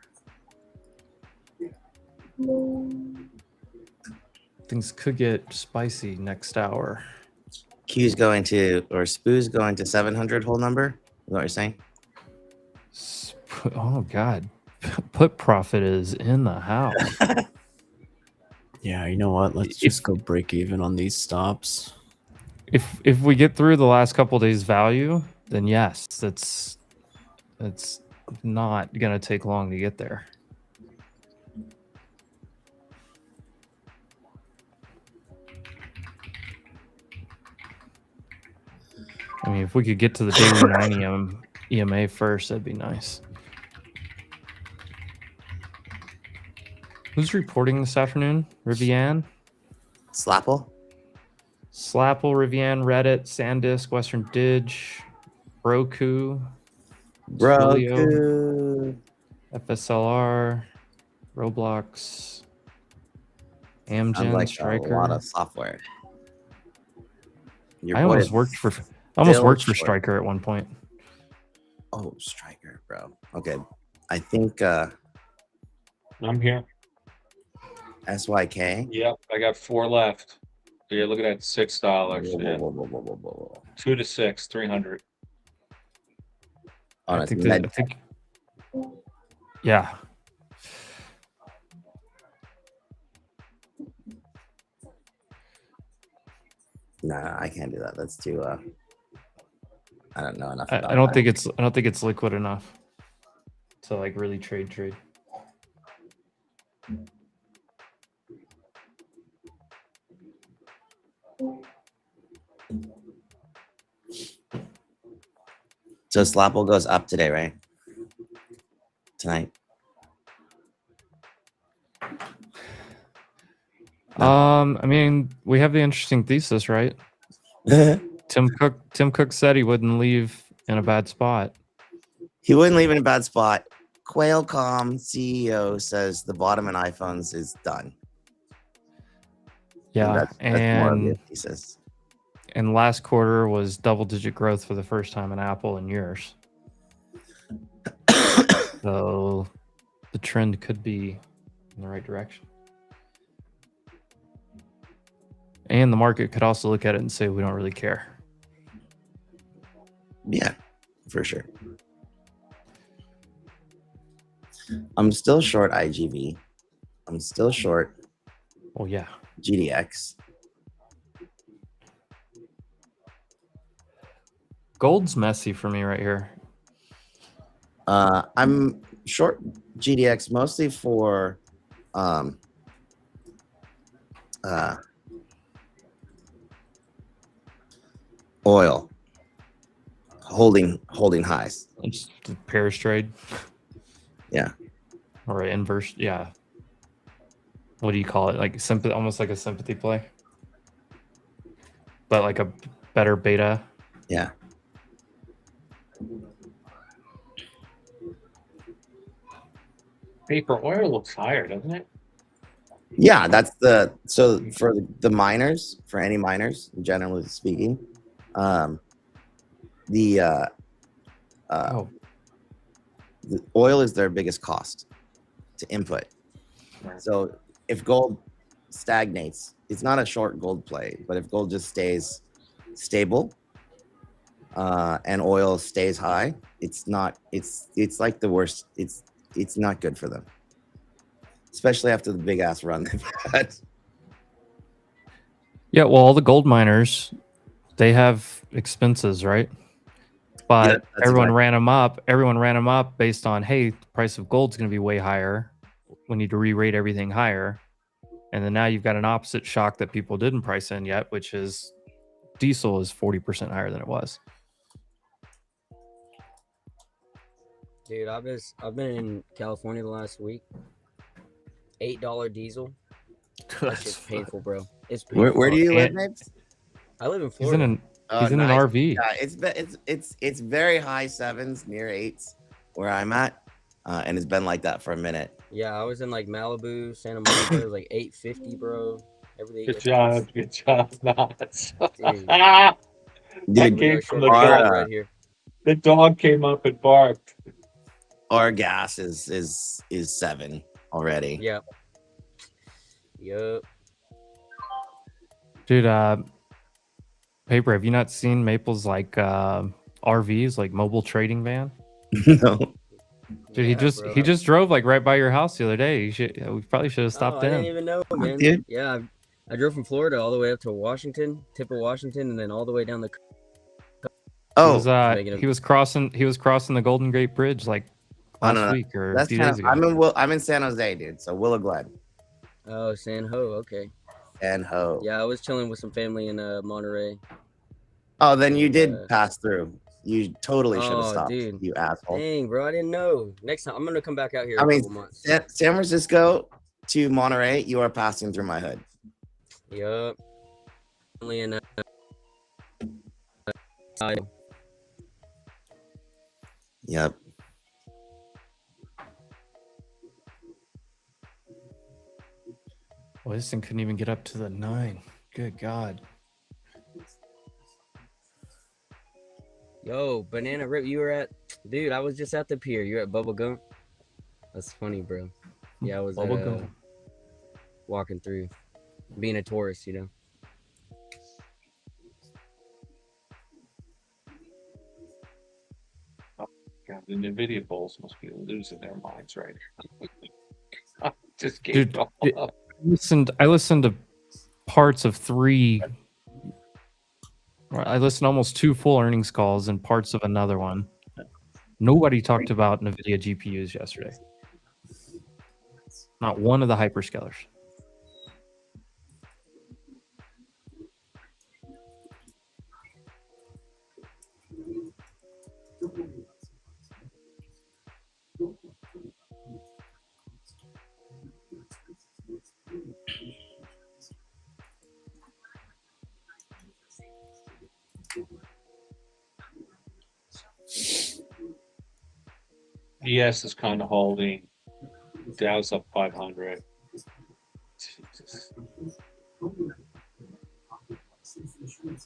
Things could get spicy next hour. Q's going to, or SPOO's going to 700 whole number. Is that what you're saying? Oh God, put profit is in the house. Yeah, you know what? Let's just go break even on these stops. If we get through the last couple days value, then yes, it's not gonna take long to get there. I mean, if we could get to the daily 9 EMA first, that'd be nice. Who's reporting this afternoon? Rivian? Slapple? Slapple, Rivian, Reddit, SanDisk, Western Dig, Roku, Twilio, FSLR, Roblox, Amgen, Sounds like Striker. a lot of software. Your I boy almost is worked for short. Striker at one point. Oh, Striker, bro. Okay. I think I'm here. SYK. Yep, I got 4 left. So you're looking at $6. Yeah. Whoa. 2 to 6, 300. On I a think med that, yeah. Nah, I can't do that. That's too I don't know enough about I don't that. think it's liquid enough to like really trade. So Slapple goes up today, right? Tonight. No. I mean, we have the interesting thesis, right? Tim Cook said he wouldn't leave in a bad spot. He wouldn't leave in a bad spot. Qualcomm CEO says the bottom in iPhones is done. Yeah, That's more of and it, he says. and last quarter was double-digit growth for the first time in Apple in years. So the trend could be in the right direction. And the market could also look at it and say, we don't really care. Yeah, for sure. I'm still short IGV. I'm still short Well, yeah. GDX. Gold's messy for me right here. I'm short GDX mostly for oil holding highs. It's the pairs trade. Yeah. Or inverse. Yeah. What do you call it? Like sympathy, almost like a sympathy play. But like a better beta. Yeah. Paper oil looks higher, doesn't it? Yeah, that's so for the miners, for any miners, generally speaking, the oil is their biggest cost to input. Right. So if gold stagnates, it's not a short gold play, but if gold just stays stable and oil stays high, it's like the worst. It's not good for them, especially after the big ass run they've had. Yeah, well, all the gold miners, they have expenses, right? But Yeah, that's everyone right. ran them up. Everyone ran them up based on, hey, the price of gold's going to be way higher. We need to re-rate everything higher. And then now you've got an opposite shock that people didn't price in yet, which is diesel is 40% higher than it was. Dude, I've been in California the last week. $8 diesel. That's just painful, bro. It's painful. Where do you live, And- Mapes? I live in He's in Florida. an Nice. RV. Yeah, it's very high sevens, near eights, where I'm at, and it's been like that for a minute. Yeah, I was in like Malibu, Santa Monica. It was like $8.50, bro. Everything. Good job, Knots. Dude. I Dude, came Go from short the our, gold dog. right here. The dog came up and barked. our gas is 7 already. Yeah. Yup. Dude, Paper, have you not seen Maple's like RVs, like mobile trading van? No. Dude, Yeah, he just drove like right by your house the other day. We probably should have stopped I in. didn't even know, man. Dude. Yeah, I drove from Florida all the way up to Washington, tip of Washington, and then all the way down the. Oh, He was crossing the Golden Gate Bridge like I last don't know. week or a that's few kind days of. ago. I'm in San Jose, dude. So Willow Glen Oh, San Ho. Okay. and Ho. Yeah, I was chilling with some family in Monterey. Oh, then you did pass through. You totally should have Oh, stopped, dude. you asshole. Dang, bro, I didn't know. Next time, I'm gonna come back out here I in a mean, couple months. San Francisco to Monterey, you are passing through my hood. Yup. Only in Yep. Well, this thing couldn't even get up to the 9. Good God. Yo, Banana Rip, you were at, dude, I was just at the pier. You're at Bubble Gum? That's funny, bro. Yeah, I was Bubble gum. walking through, being a tourist, you know. God, the NVIDIA bulls must be losing their minds right now. Just gave Dude, it all it- up. I listened to parts of 3. I listened to almost 2 full earnings calls and parts of another one. Nobody talked about NVIDIA GPUs yesterday. Not one of the hyperscalers. ES is kind of holding. Dow's up 500. Jesus.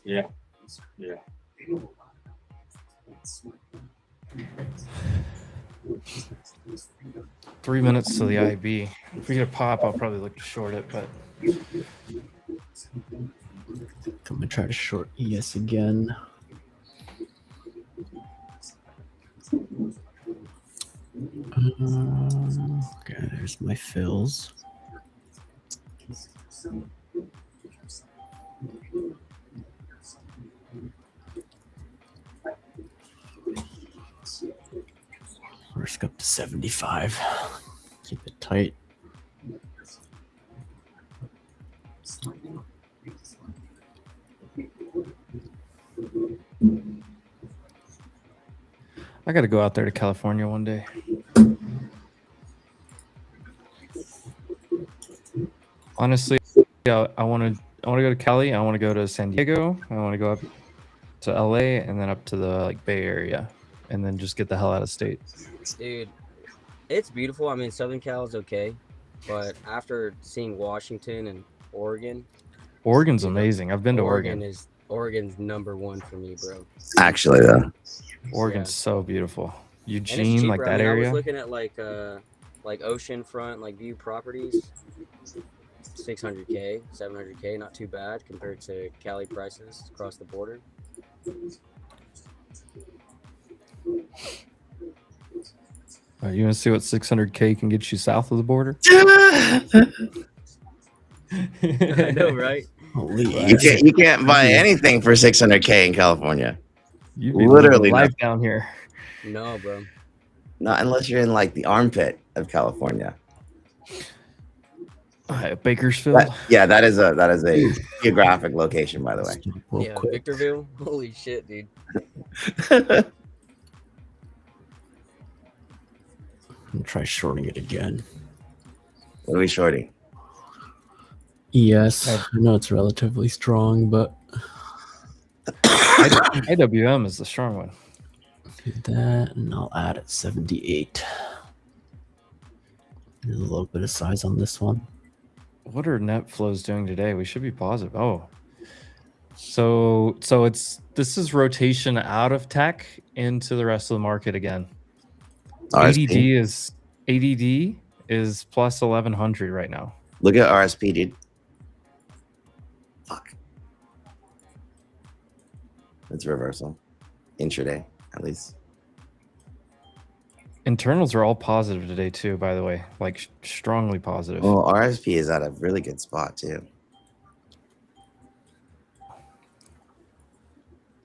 Yeah. Yeah. 3 minutes to the IB. If we get a pop, I'll probably look to short it, but I'm gonna try to short ES again. Okay, there's my fills. Risk up to 75. Keep it tight. I got to go out there to California one day. Honestly, yeah, I want to go to Cali. I want to go to San Diego. I want to go up to LA and then up to the like Bay Area, and then just get the hell out of state. Dude, it's beautiful. I mean, Southern Cal is okay, but after seeing Washington and Oregon, Oregon's you know, amazing. I've been to Oregon. Oregon's #1 for me, bro. Actually, though. Oregon's so beautiful. And it's Eugene, like cheaper. that I mean, I area. was looking at like oceanfront, like view properties, 600K, 700K, not too bad compared to Cali prices across the border. You want to see what 600K can get you south of the border? I know, right? Holy You can't buy anything for 600K in California. You'd be Literally living life down here. No, bro. Not unless you're in like the armpit of California. Bakersfield. Yeah, that is a geographic location, by the way. Yeah, Victorville. Holy shit, dude. I'm try shorting it again. What are we shorting? ES. I know it's relatively strong, but AWM is the strong one. do that, and I'll add at 78. There's a little bit of size on this one. What are net flows doing today? We should be positive. Oh, so this is rotation out of tech into the rest of the market again. RSP. ADD is plus 1100 right now. Look at RSP, dude. Fuck. It's reversal. Intraday, at least. Internals are all positive today too, by the way, like strongly positive. Well, RSP is at a really good spot too.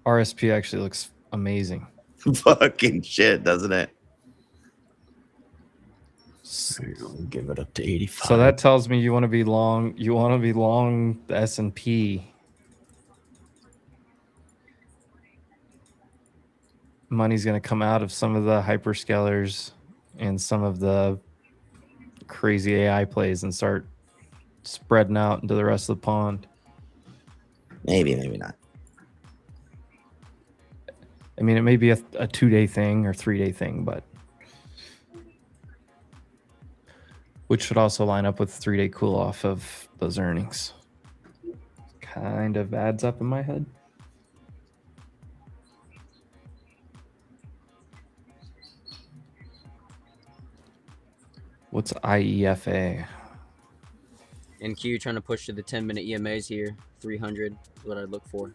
RSP actually looks amazing. Fucking shit, doesn't it? I'll give it up to 85. So that tells me you want to be long. You want to be long the S&P. Money's going to come out of some of the hyperscalers and some of the crazy AI plays and start spreading out into the rest of the pond. Maybe not. I mean, it may be a 2-day thing or 3-day thing, but which should also line up with 3-day cool off of those earnings. Kind of adds up in my head. What's IEFA? NQ trying to push to the 10-minute EMAs here. 300 is what I'd look for.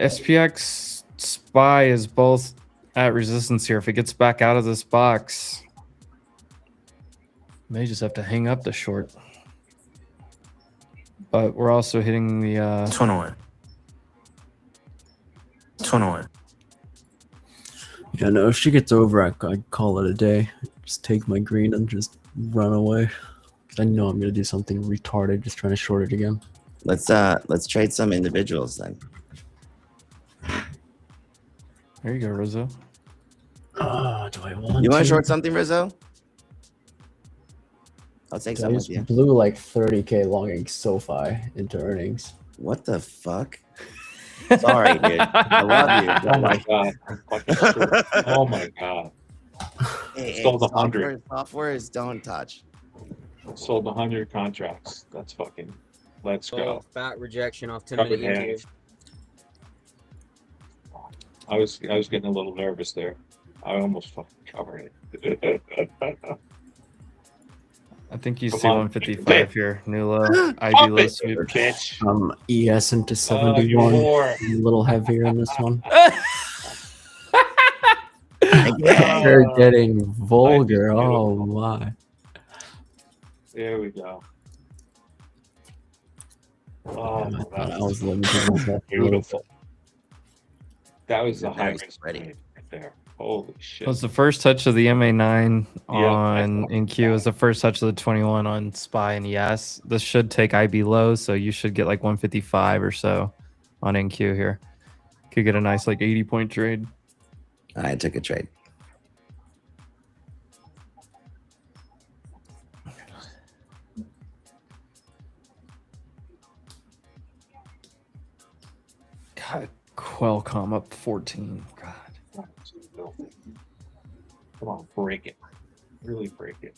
SPX SPY is both at resistance here. If it gets back out of this box, may just have to hang up the short. But we're also hitting the 21. Yeah, no, if she gets over, I'd call it a day. Just take my green and just run away. 'Cause I know I'm gonna do something retarded, just trying to short it again. Let's trade some individuals then. There you go, Rizzo. Do I want You want to? to short something, Rizzo? I'll take I some with just you. blew like 30K longing SoFi into earnings. What the fuck? Sorry, dude. I love you. Oh my god. Fucking shit. Oh my god. Hey, Sold 100. softwares don't touch. Sold 100 contracts. That's fucking. Let's Oh, go. fat rejection off 10 Covered minute EQ. half. I was getting a little nervous there. I almost fucking covered it. I think you Come see on. 155 here. New low. IB Pump low it, sweep. bitch. ES into Oh, 71. you whore. A little heavier in this one. Again. They're getting I vulgar. just- Oh my. There we go. Oh, Damn, I thought that I was limiting myself a little bit. beautiful. That was the You're high very risk spready. trade right there. Holy shit. It was the first touch of the MA9 Yeah, on NQ. It was the first touch of the 21 on SPY and ES. This should take IB low, so you should get like 155 or so on NQ here. Could get a nice like 80-point trade. I took a trade. God, Qualcomm up 14. God. Come on, break it. Really break it.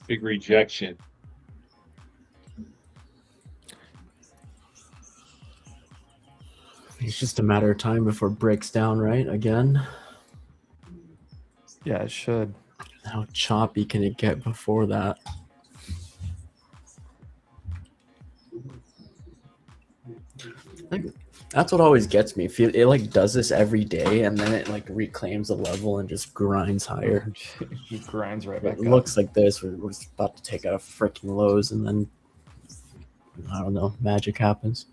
Big rejection. It's just a matter of time before it breaks down, right? Again. Yeah, it should. How choppy can it get before that? Like, that's what always gets me. It like does this every day, and then it like reclaims the level and just grinds higher. He grinds right back It up. looks like this. We're about to take out freaking lows, and then I don't know, magic happens.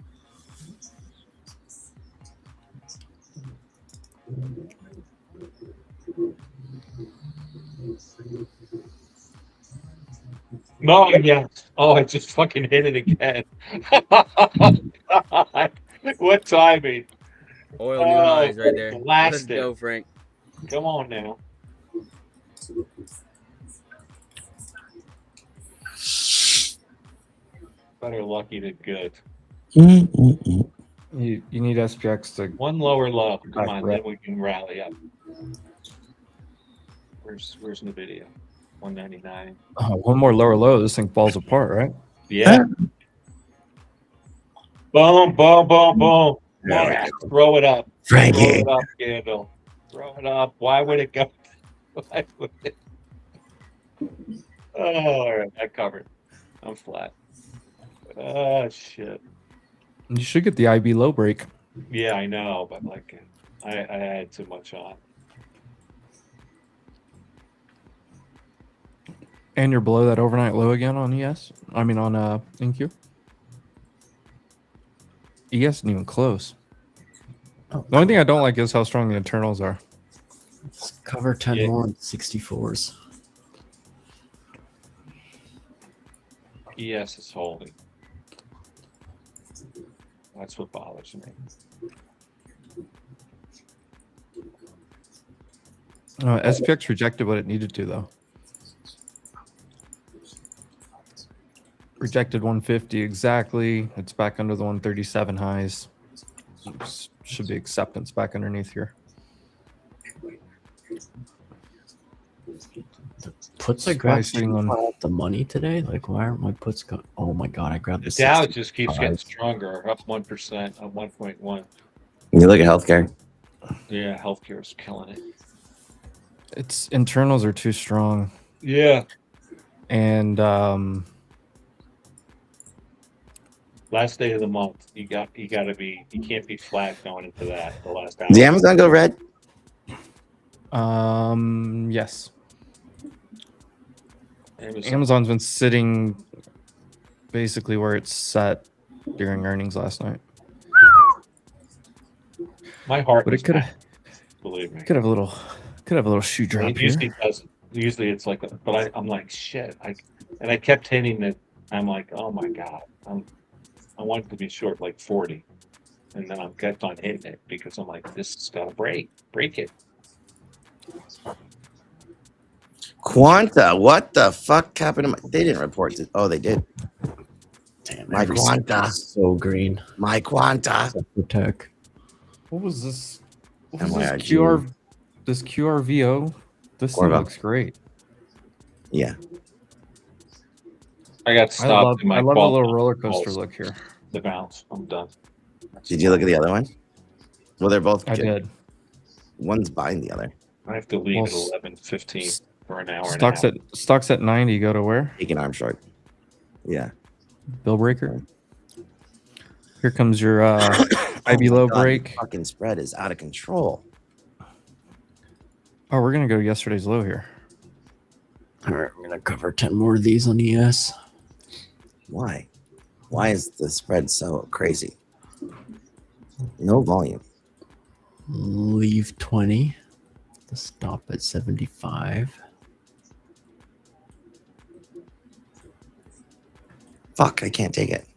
No, yeah. Oh, I just fucking hit it again. What timing? Oil new highs right there. Let's Blasted. go, Frank. Come on now. Better lucky than good. You need SPX to. One lower low. Come Back on, right. then we can rally up. Where's Nvidia? 199. Oh, one more lower low. This thing falls apart, right? Yeah. Boom, boom, boom, boom. Yeah. Throw it up. Frankie. Throw it up, Candle. Throw it up. Why would it go? Why would it? Oh, all right. I covered. I'm flat. Oh, shit. You should get the IB low break. Yeah, I know, but like, I had too much on. And you're below that overnight low again on ES. I mean on NQ. ES isn't even close. Oh, The only thing I don't like is how strong the internals are. let's cover 10 Yeah. more 64s. ES is holding. That's what bothers me. SPX rejected what it needed to, though. Rejected 150 exactly. It's back under the 137 highs. Should be acceptance back underneath here. Puts like Guy sitting on. the money today. Like, why aren't my puts going? Oh my god, I grabbed The the Dow 60. just keeps getting stronger, up 1%, up 1.1. You look at healthcare. Yeah, healthcare is killing it. Its internals are too strong, Yeah. and Last day of the month, you can't be flat going into that. The last hour. Did Amazon go red? yes. Amazon. Amazon's been sitting basically where it's set during earnings last night. My heart But was it could bad, have believe me. could have Could have a little shoe It drop here. usually doesn't. Usually it's like, but I'm like, shit. I kept hitting it. I'm like, oh my God. I wanted to be short like 40. And then I kept on hitting it because I'm like, this is gonna break it. Quanta, what the fuck happened to my? They didn't report it. Oh, they did. Damn, My every Quanta. so green. My Quanta. Except for tech. What was this? What was MYRG. this QR? This QRVO? This thing Corvo. looks great. Yeah. I got I stopped love in my the qual- little roller coaster calls. look here. The bounce. I'm done. Did you look at the other one? Well, they're both I good. did. One's buying the other. I have to leave Well, at 11:15 for an hour Stocks and a half. stocks at 90. Go to where? Take an arm short. Yeah. Bill breaker. Here comes your IB my low God, the break. fucking spread is out of control. Oh, we're gonna go yesterday's low here. All right, I'm gonna cover 10 more of these on ES. Why? Why is the spread so crazy? No volume. Leave 20. The stop at 75. Fuck, I can't take it.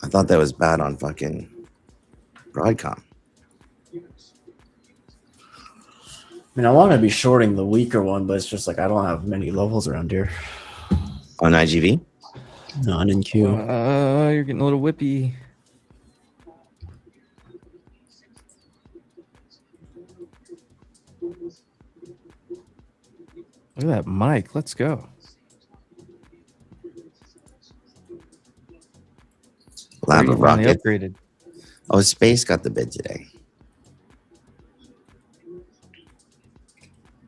I thought that was bad on fucking Broadcom. I mean, I want to be shorting the weaker one, but it's just like I don't have many levels around here. On IGV? Not in Q. You're getting a little whippy. Look at that mic. Let's go. Lava Brady finally Rocket. upgraded. Oh, Space got the bid today.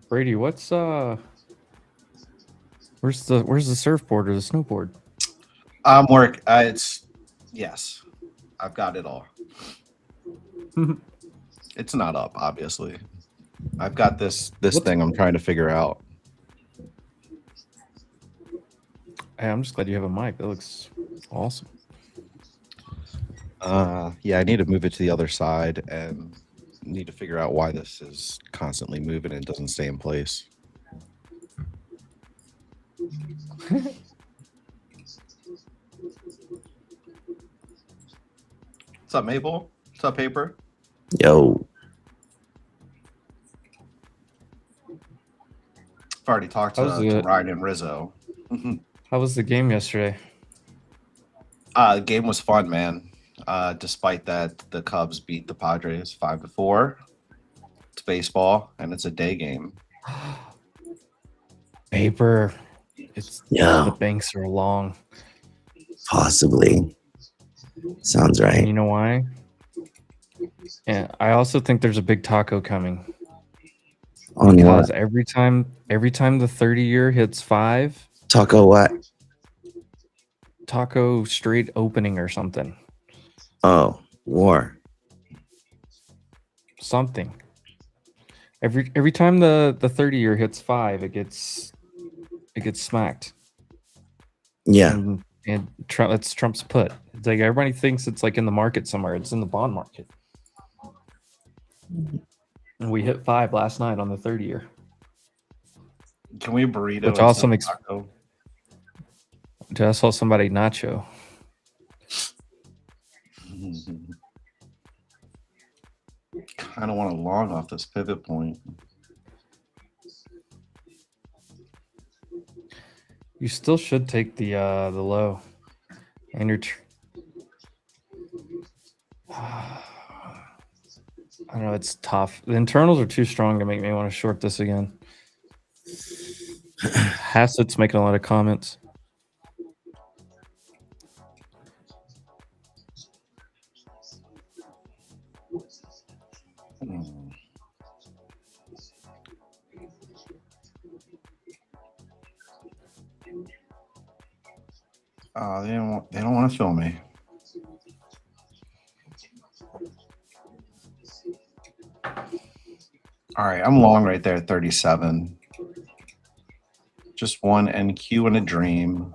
Brady, what's where's the surfboard or the snowboard? It's yes, I've got it all. It's not up, obviously. I've got this thing I'm trying to figure out. Hey, I'm just glad you have a mic. That looks awesome. Yeah, I need to move it to the other side and need to figure out why this is constantly moving and doesn't stay in place. What's up, Maple? What's up, Paper? Yo. I've already talked to Ryan and Rizzo. How was the game yesterday? The game was fun, man. Despite that, the Cubs beat the Padres 5-4. It's baseball, and it's a day game. Paper. It's Yeah. The banks are long. Possibly. Sounds And right. you know why? Yeah, I also think there's a big taco coming. On Because what? every time the 30-year hits 5, Taco what? taco straight opening or something. Oh, war. Something. Every time the 30-year hits 5, it gets smacked. Yeah. And Trump, that's Trump's put. It's like everybody thinks it's like in the market somewhere. It's in the bond market. And we hit 5 last night on the 30-year. Can we burrito? Which also makes taco? Dude, I saw somebody nacho. Kind of want to long off this pivot point. You still should take the low, and your. I don't know. It's tough. The internals are too strong to make me want to short this again. Hassett's making a lot of comments. They don't want to film me. All right, I'm long right there at 37. Just one NQ and a dream.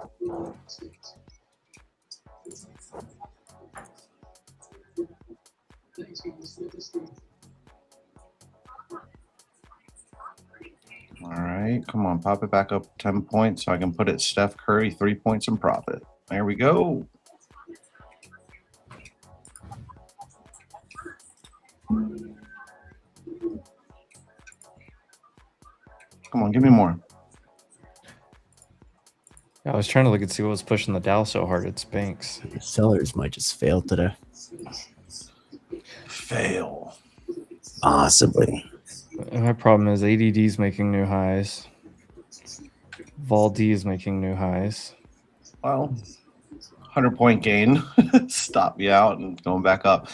All right, come on, pop it back up 10 points so I can put it Steph Curry 3 points in profit. There we go. Come on, give me more. I was trying to look and see what was pushing the Dow so hard. It's banks. The sellers might just fail today. Fail. Possibly. And my problem is ADD is making new highs. Vol D is making new highs. Well, 100-point gain. Stop me out and going back up.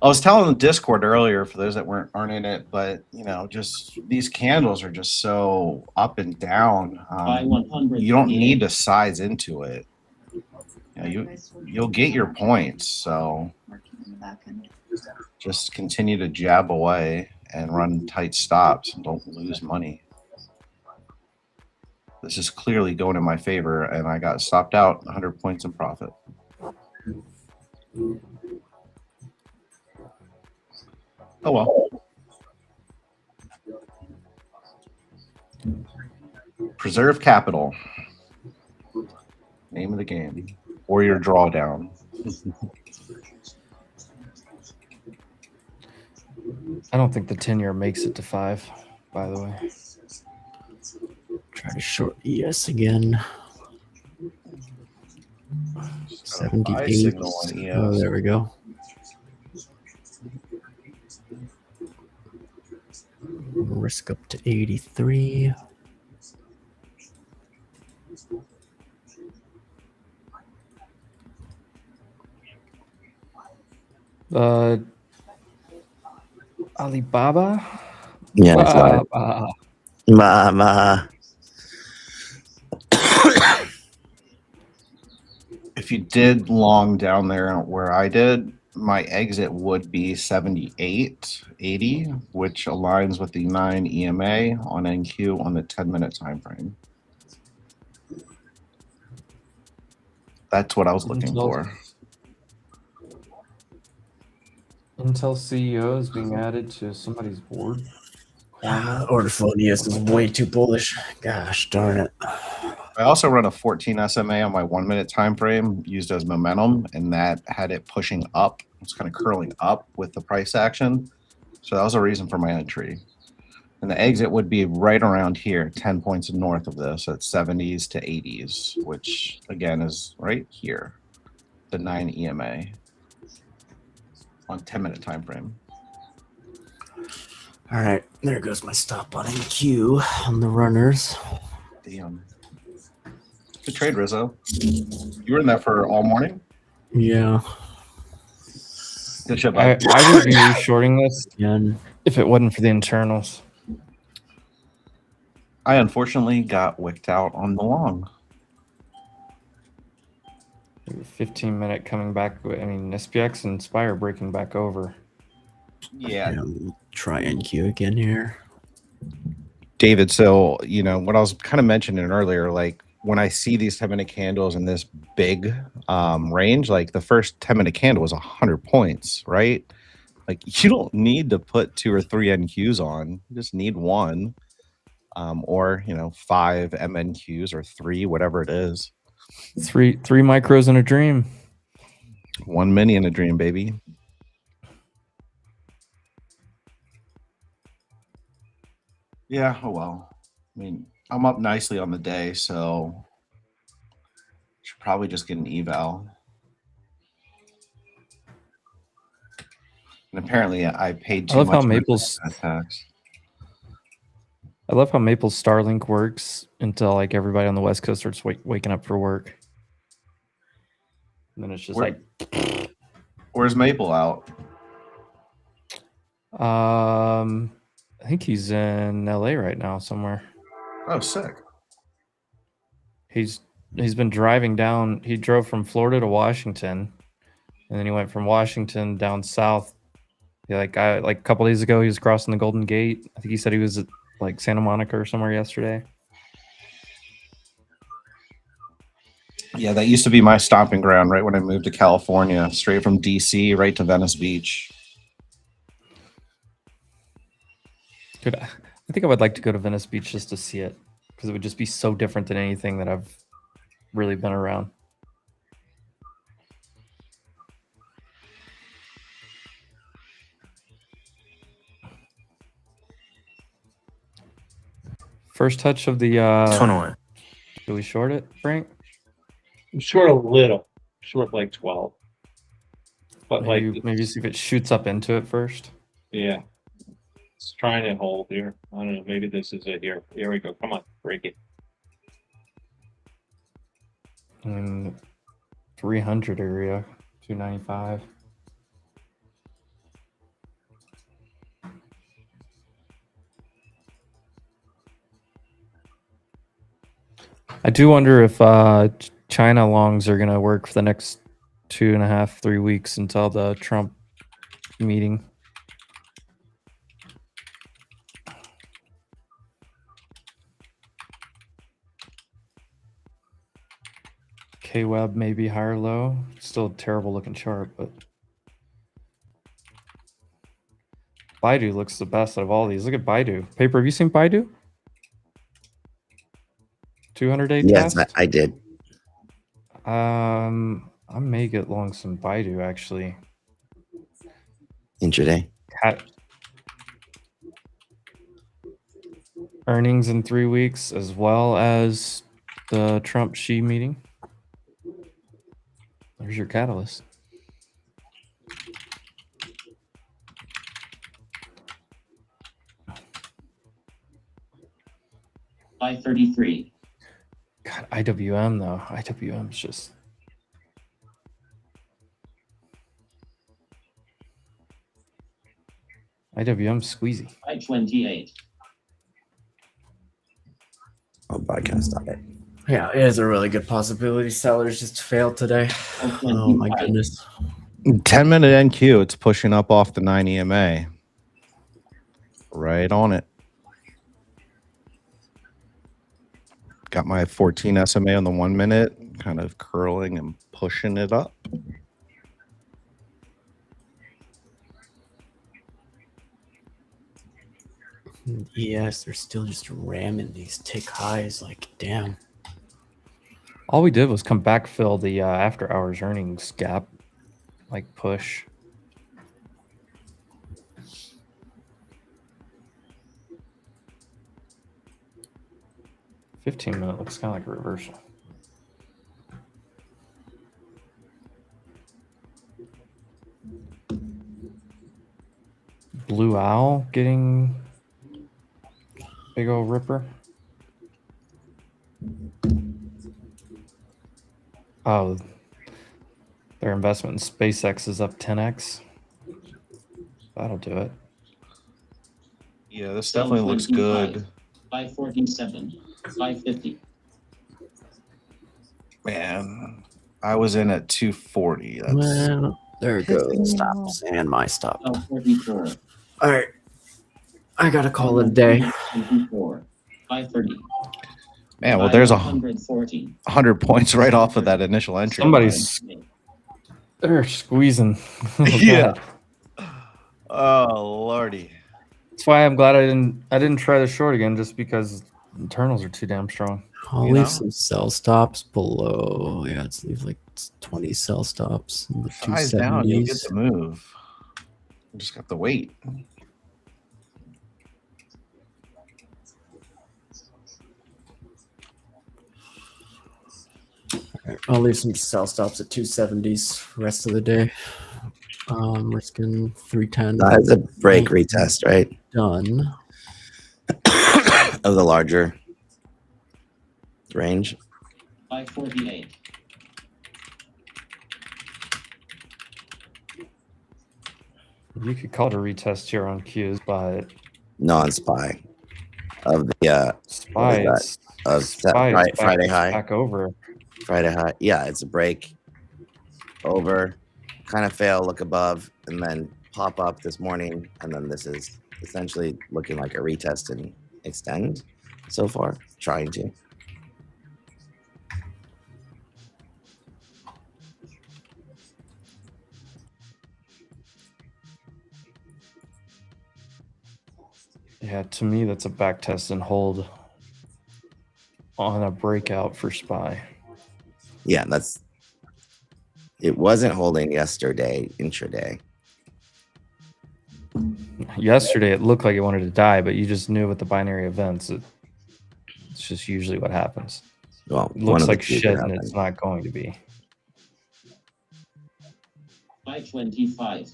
I was telling the Discord earlier for those that aren't in it, but you know, just these candles are just so up and down. You don't need to size into it. You know, you'll get your points. So just continue to jab away and run tight stops and don't lose money. This is clearly going in my favor, and I got stopped out 100 points in profit. Oh well. Preserve capital. Name of the game. Or your drawdown. I don't think the 10-year makes it to 5, by the way. Try to short ES again. 78. Signal on ES. Oh, there we go. Risk up to 83. Alibaba? Yeah, it's live. Mama. If you did long down there where I did, my exit would be 78.80, which aligns with the 9 EMA on NQ on the 10-minute time frame. That's what I was looking for. Intel CEO is being added to somebody's board. Order flow ES is way too bullish. Gosh darn it. I also run a 14 SMA on my 1-minute time frame used as momentum, and that had it pushing up. It's kind of curling up with the price action. So that was a reason for my entry. And the exit would be right around here, 10 points north of this at 70s to 80s, which again is right here, the 9 EMA on 10-minute time frame. All right, there goes my stop on NQ on the runners. Damn. Good trade, Rizzo. You were in that for all morning? Yeah. Good shit, I bud. would be shorting this Again. if it wasn't for the internals. I unfortunately got wicked out on the long. 15-minute coming back. I mean, SPX and Spire breaking back over. Yeah. Try NQ again here. David, so, you know, what I was kind of mentioning earlier, like when I see these 10-minute candles in this big range, like the first 10-minute candle was 100 points, right? Like you don't need to put 2 or 3 NQs on. You just need 1 or, you know, 5 MNQs or 3, whatever it is. Three micros in a dream. 1 mini in a dream, baby. Yeah, oh well. I mean, I'm up nicely on the day, so should probably just get an eval. And apparently, I paid too I love much how Maple's tax. I love how Maple's Starlink works until like everybody on the West Coast starts waking up for work. And then it's just Where's Maple out? I think he's in LA right now somewhere. Oh, sick. He's been driving down. He drove from Florida to Washington, and then he went from Washington down south. Yeah, like a couple days ago, he was crossing the Golden Gate. I think he said he was at like Santa Monica or somewhere yesterday. Yeah, that used to be my stomping ground right when I moved to California, straight from DC right to Venice Beach. Dude, I think I would like to go to Venice Beach just to see it because it would just be so different than anything that I've really been around. First touch of the do we short it, Frank? I'm short a little, short like 12. But Maybe see if it shoots up into it first. yeah, it's trying to hold here. I don't know. Maybe this is it here. Here we go. Come on, break it. And 300 area, 295. I do wonder if China longs are going to work for the next 2.5, 3 weeks until the Trump meeting. K-Web maybe higher low. Still a terrible looking chart, but Baidu looks the best out of all these. Look at Baidu. Paper, have you seen Baidu? 200-day Yes, test? I did. I may get long some Baidu actually. Intraday. Earnings in 3 weeks, as well as the Trump Xi meeting. There's your catalyst. $5.33. God, IWM though. IWM's just. IWM's squeezy. $5.28. I'll broadcast on it. Yeah, it is a really good possibility. Sellers just failed today. Oh my goodness. 10-minute NQ, it's pushing up off the 9 EMA. Right on it. Got my 14 SMA on the 1 minute, kind of curling and pushing it up. Yes, they're still just ramming these tick highs. Like, damn. All we did was come back, fill the after hours earnings gap, like push. $15-minute looks kind of like a reversal. Blue Owl getting big old ripper. Oh, their investment in SpaceX is up 10x. That'll do it. Yeah, this definitely looks good. 547, 550. Man, I was in at 240. That's Well, there it goes. Stops and my stop. 44. All right. I got to call it a day. 530. man. Well, there's 140. 100 points right off of that initial entry. They're squeezing. Oh, Yeah. God. Oh lordy. That's why I'm glad I didn't try the short again, just because internals are too damn strong. I'll leave some sell stops below. Yeah, let's leave like 20 sell stops in the Size down, you'll get 270s. the move. You just got to wait. I'll leave some sell stops at 270s rest of the day. Risking 310. That's a break retest, right? Done. Of the larger range. 548. You could call it a retest here on Qs, but Non-spy of the Spies of Friday high. back over. Friday high. Yeah, it's a break over, kind of fail, look above, and then pop up this morning. And then this is essentially looking like a retest and extend so far, trying to. Yeah, to me, that's a back test and hold on a breakout for SPY. Yeah, that's. It wasn't holding yesterday intraday. Yesterday, it looked like it wanted to die, but you just knew with the binary events, it's just usually what happens. Well, It one looks of the like two shit, that and it's happened. not going to be. 525.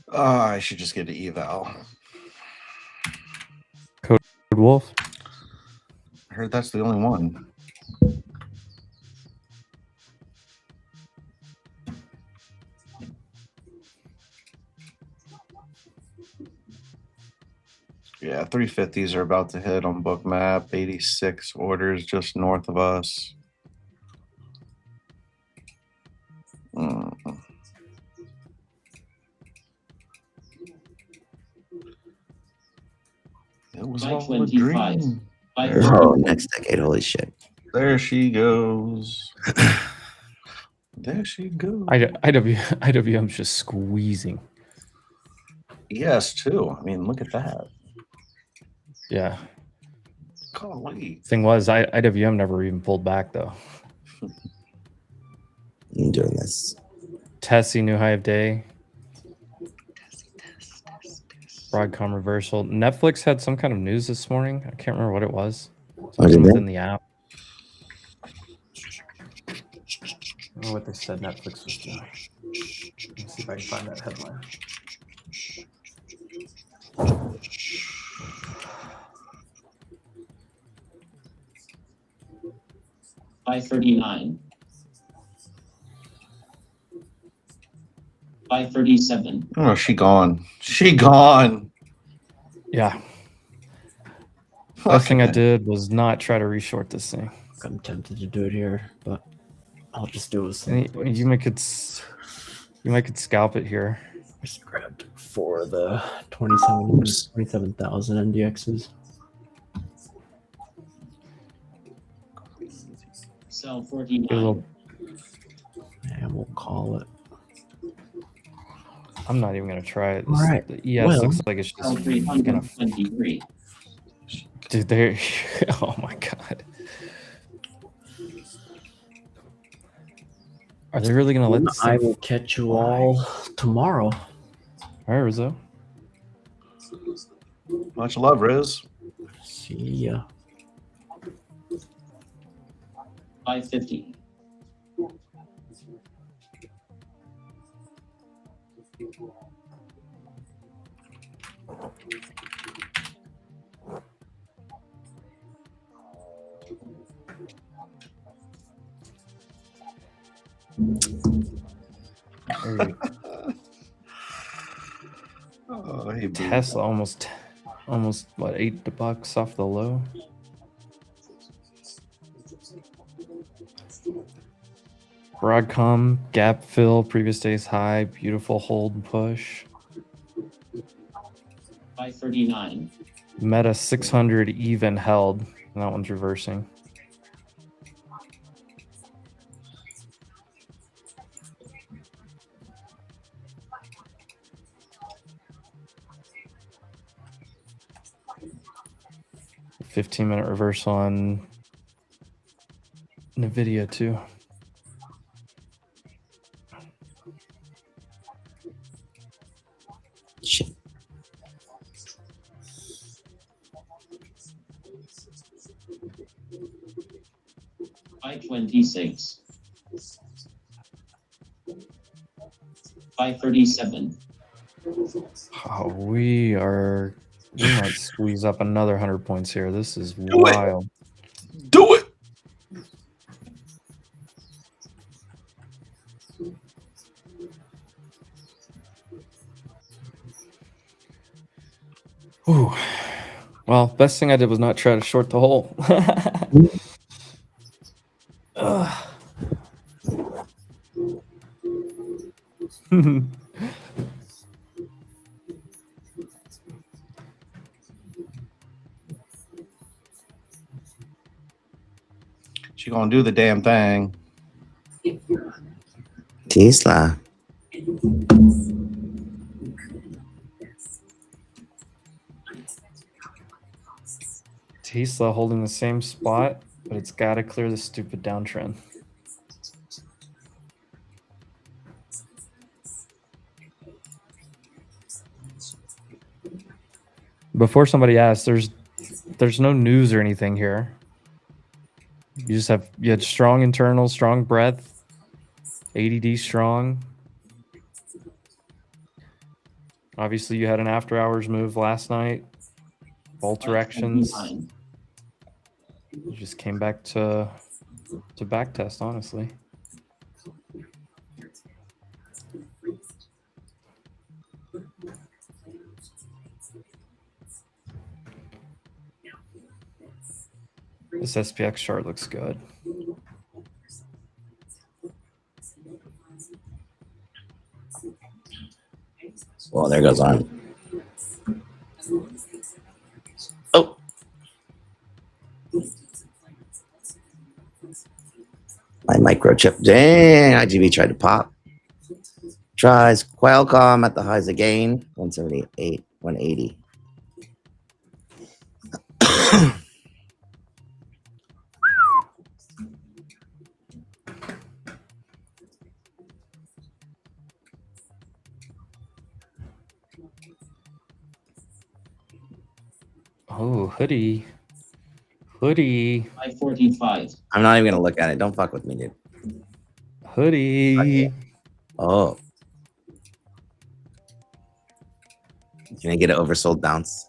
I should just get an eval. Code Wolf. I heard that's the only one. Yeah, 350s are about to hit on book map. 86 orders just north of us. It was all a 525. dream. Oh, next decade. Holy shit. There she goes. There she goes. IWM's just squeezing. Yes, too. I mean, look at that. Yeah. Golly. Thing was, IWM never even pulled back, though. I'm doing this. Tessie, new high of day. Broadcom reversal. Netflix had some kind of news this morning. I can't remember what it was. Something within the app. I don't know what they said Netflix was doing. Let's see if I can find that headline. $539. 537. Oh, she gone. She gone. Yeah. Last thing I did was not try to reshort this thing. I'm tempted to do it here, but I'll just do it. You might could scalp it here. Just grabbed 4 of the 27,000 NDXs. Sell 49. And we'll call it. I'm not even gonna try it. All right. Yeah, it looks like it's just Sell 323. Dude, there. Oh my god. Are they really gonna let this I thing will catch you all tomorrow. All right, Rizzo. Much love, Riz. See ya. 550. Oh, hey, Tesla almost what, $8 off the low. Broadcom gap fill, previous day's high, beautiful hold and push. 539. Meta 600 even held, and that one's reversing. A 15-minute reversal on NVIDIA too. Shit. $526. 537. Oh, we might squeeze up another 100 points here. This is wild. Do it. Ooh. Well, best thing I did was not try to short the hole. She gonna do the damn thing. Tesla. Tesla holding the same spot, but it's got to clear the stupid downtrend. Before somebody asks, there's no news or anything here. You had strong internals, strong breadth, ADD strong. Obviously, you had an after hours move last night. Both directions. 529. You just came back to back test, honestly. This SPX chart looks good. Well, there goes on. Oh. My microchip. Dang, IGB tried to pop. Tries Qualcomm at the highs again. 178, 180. Oh, hoodie. Hoodie. 545. I'm not even gonna look at it. Don't fuck with me, dude. Hoodie. Oh. Can I get an oversold bounce?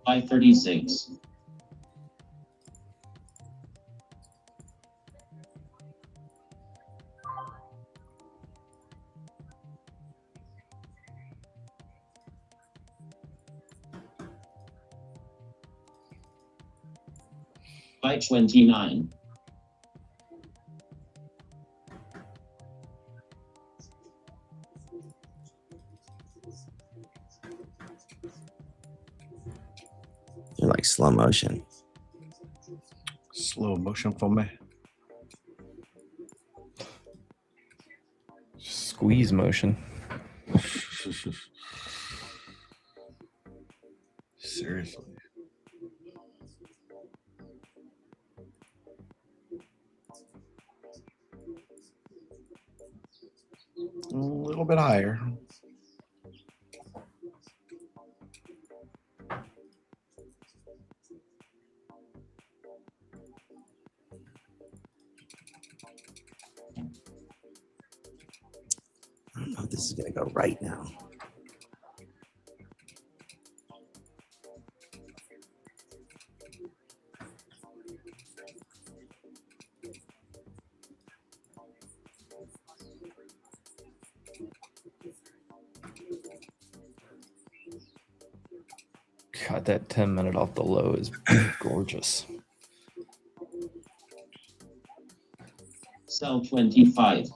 $536. $529. You're like slow motion. Slow motion for me. Squeeze motion. Seriously. A little bit higher. I don't know if this is gonna go right now. God, that 10-minute off the low is gorgeous. Sell 25.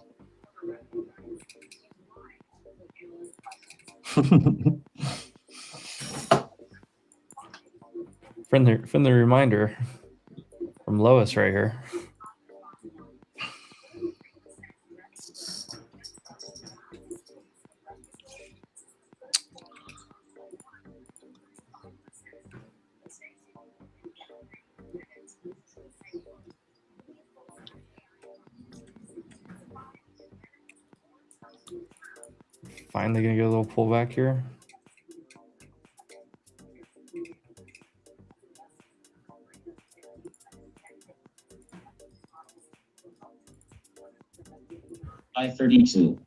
Friendly reminder from Lois right here. Finally gonna get a little pullback here. $532.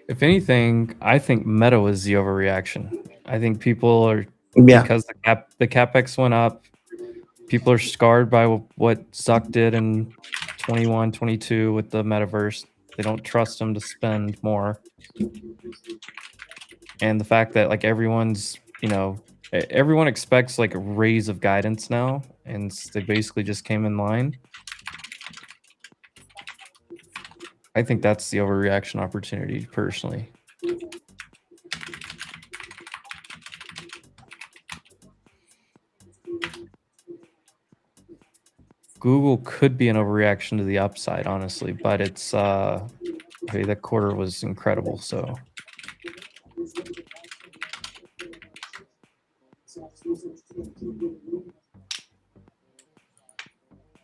If anything, I think Meta was the overreaction. I think people are Yeah. because the capex went up. People are scarred by what Zuck did in 21, 22 with the metaverse. They don't trust them to spend more. And the fact that like everyone's, everyone expects like a raise of guidance now, and they basically just came in line. I think that's the overreaction opportunity, personally. Google could be an overreaction to the upside, honestly, but it's hey, that quarter was incredible, so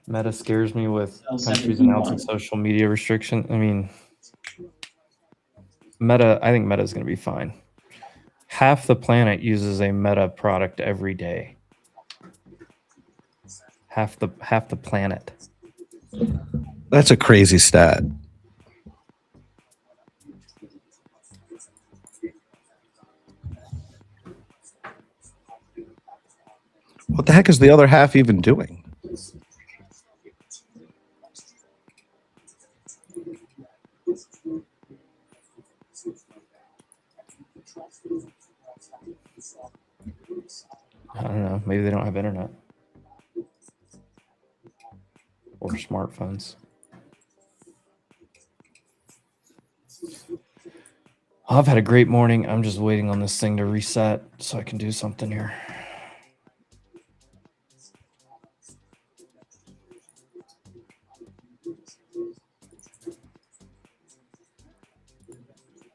Meta scares me with countries announcing social media restriction. I mean, I think Meta is going to be fine. Half the planet uses a Meta product every day. Half the planet. That's a crazy stat. What the heck is the other half even doing? I don't know. Maybe they don't have internet or smartphones. I've had a great morning. I'm just waiting on this thing to reset so I can do something here.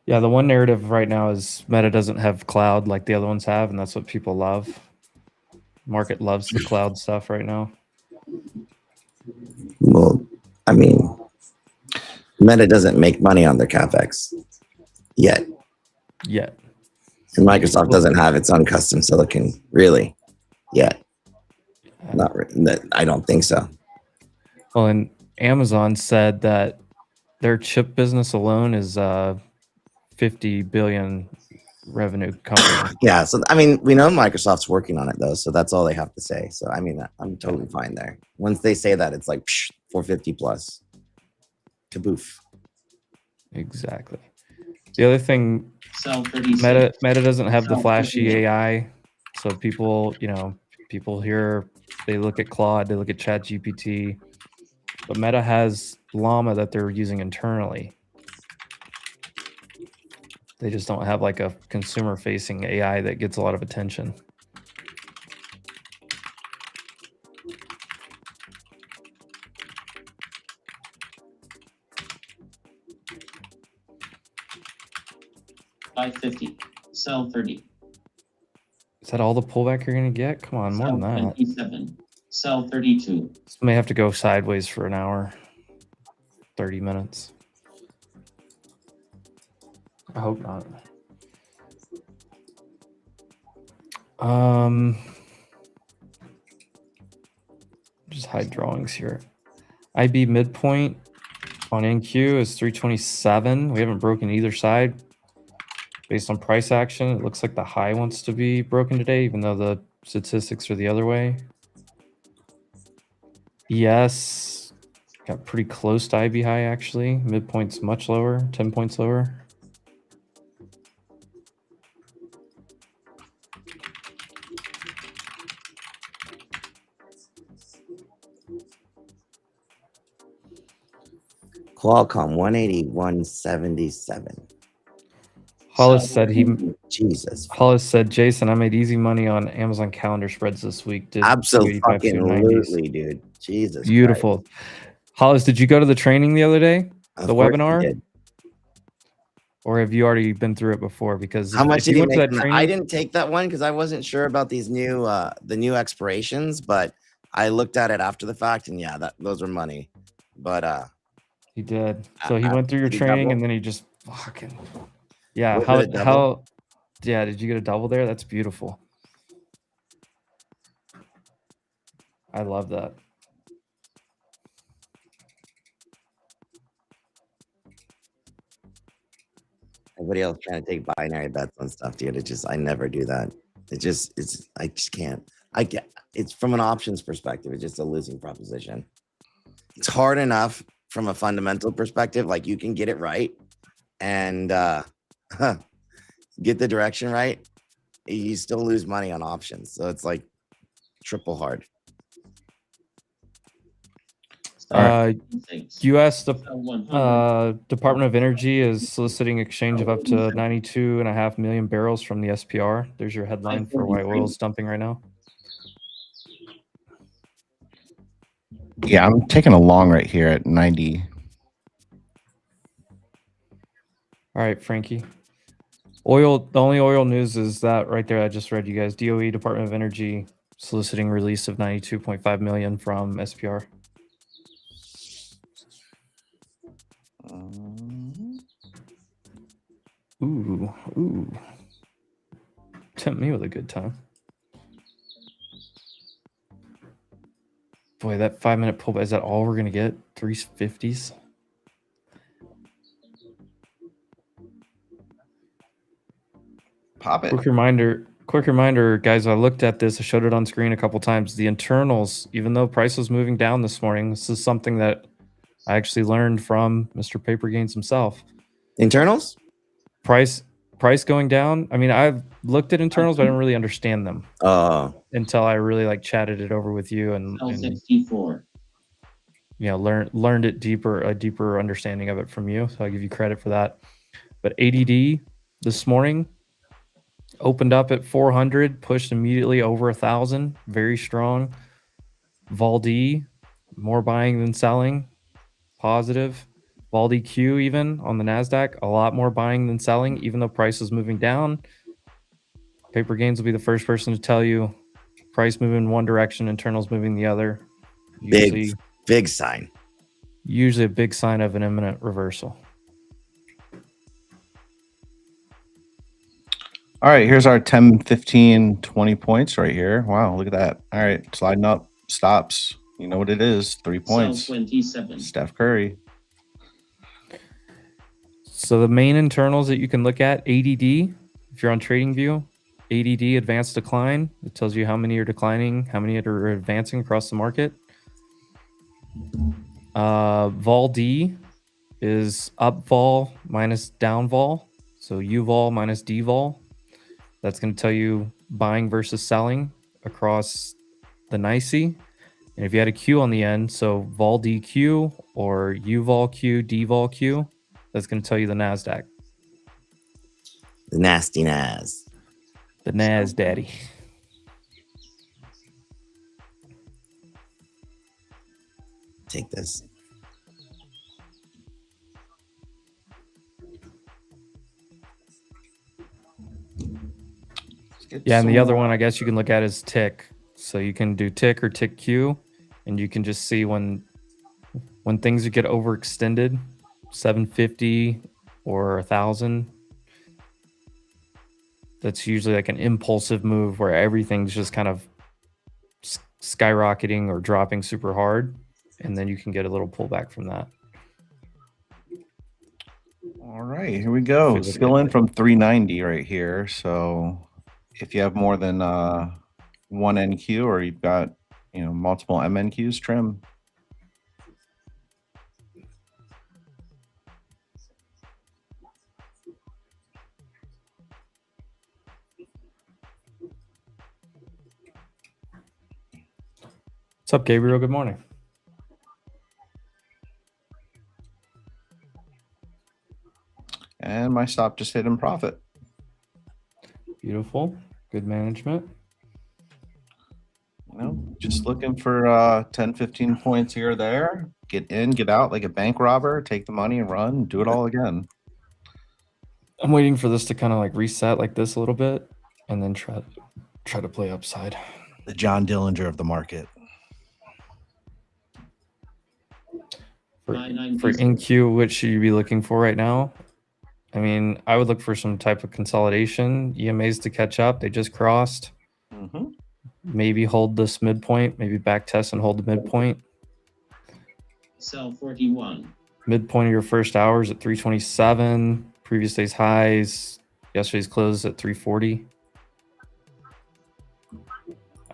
Yeah, the one narrative right now is Meta doesn't have cloud like the other ones have, and that's what people love. Market loves the cloud stuff right now. Well, I mean, Meta doesn't make money on their CapEx yet. Yet. And Microsoft doesn't have its own custom silicon, really, yet. Not, I don't think so. Well, and Amazon said that their chip business alone is 50 billion revenue company. Yeah, so I mean, we know Microsoft's working on it though, so that's all they have to say. So I mean, I'm totally fine there. Once they say that, it's like 450 plus. Kaboof. Exactly. The other thing, Meta doesn't have the flashy AI, so people, people here, they look at Claude, they look at ChatGPT, but Meta has Llama that they're using internally. They just don't have like a consumer-facing AI that gets a lot of attention. $5.50. Sell 30. Is that all the pullback you're going to get? Come on, more Sell than that. 27. Sell 32. This may have to go sideways for an hour, 30 minutes. I hope not. Just hide drawings here. IB midpoint on NQ is 327. We haven't broken either side. Based on price action, it looks like the high wants to be broken today, even though the statistics are the other way. ES got pretty close to IB high, actually. Midpoint's much lower, 10 points lower. Qualcomm 181.77. Hollis said Jesus. Hollis said, Jason, I made easy money on Amazon calendar spreads this week. Did Absolutely, dude. Jesus. Beautiful. Christ. Hollis, did you go to the training the other day? The webinar? Did. Or have you already been through it before? Because how much did you make? I didn't take that one because I wasn't sure about these new the new expirations, but I looked at it after the fact, and yeah, those were money. But he did. So he went through your training, and then he just fucking yeah. Yeah, did you get a double there? That's beautiful. I love that. Everybody else trying to take binary bets on stuff, dude. I never do that. I just can't. It's from an options perspective. It's just a losing proposition. It's hard enough from a fundamental perspective. Like you can get it right and get the direction right. you still lose money on options. So it's like triple hard. U.S. Sell 100. Department of Energy is soliciting exchange of up to 92.5 million barrels from the SPR. There's your headline for why oil is dumping right now. Yeah, I'm taking a long right here at 90. All right, Frankie. Oil. The only oil news is that right there I just read you guys. DOE, Department of Energy, soliciting release of 92.5 million from SPR. Ooh. Tempt me with a good time. Boy, that 5-minute pullback, is that all we're gonna get? 350s? Pop it. Quick reminder, guys, I looked at this, I showed it on screen a couple times. The internals, even though price was moving down this morning, this is something that I actually learned from Mr. Paper Gains himself. Internals? Price going down. I mean, I've looked at internals, but I didn't really understand them until I really like chatted it over with you and 64. You know, learned it a deeper understanding of it from you. So I give you credit for that. But ADD this morning opened up at 400, pushed immediately over 1,000, very strong. Valdi, more buying than selling, positive. Valdi Q even on the NASDAQ, a lot more buying than selling, even though price is moving down. Paper Gains will be the first person to tell you price moving one direction, internals moving the other. Big sign. Usually a big sign of an imminent reversal. All right, here's our 10, 15, 20 points right here. Wow, look at that. All right, sliding up, stops. You know what it is, 3 points. Sell 27. Steph Curry. So the main internals that you can look at, ADD, if you're on TradingView, ADD, advanced decline. It tells you how many are declining, how many are advancing across the market. Vol D is up vol minus down vol. So U vol minus D vol. That's going to tell you buying versus selling across the NYSE. And if you had a Q on the end, so vol DQ or U vol Q, D vol Q, that's going to tell you the NASDAQ. The nasty Nas. The Nas Daddy. Take this. Yeah, and the other one I guess you can look at is tick. So you can do tick or tick Q, and you can just see when things get overextended, 750 or 1,000. That's usually like an impulsive move where everything's just kind of skyrocketing or dropping super hard, and then you can get a little pullback from that. All right, here we go. Still in from 390 right here. So if you have more than one NQ or you've got, you know, multiple MNQs, trim. What's up, Gabriel? Good morning. And my stop just hit in profit. Beautiful. Good management. You know, just looking for 10, 15 points here or there. Get in, get out like a bank robber, take the money and run, do it all again. I'm waiting for this to kind of like reset like this a little bit and then try to play upside. The John Dillinger of the market. For NQ, what should you be looking for right now? I mean, I would look for some type of consolidation, EMAs to catch up. They just crossed. Maybe hold this midpoint, maybe back test and hold the midpoint. Sell 41. Midpoint of your first hours at 327. Previous day's highs, yesterday's close at 340.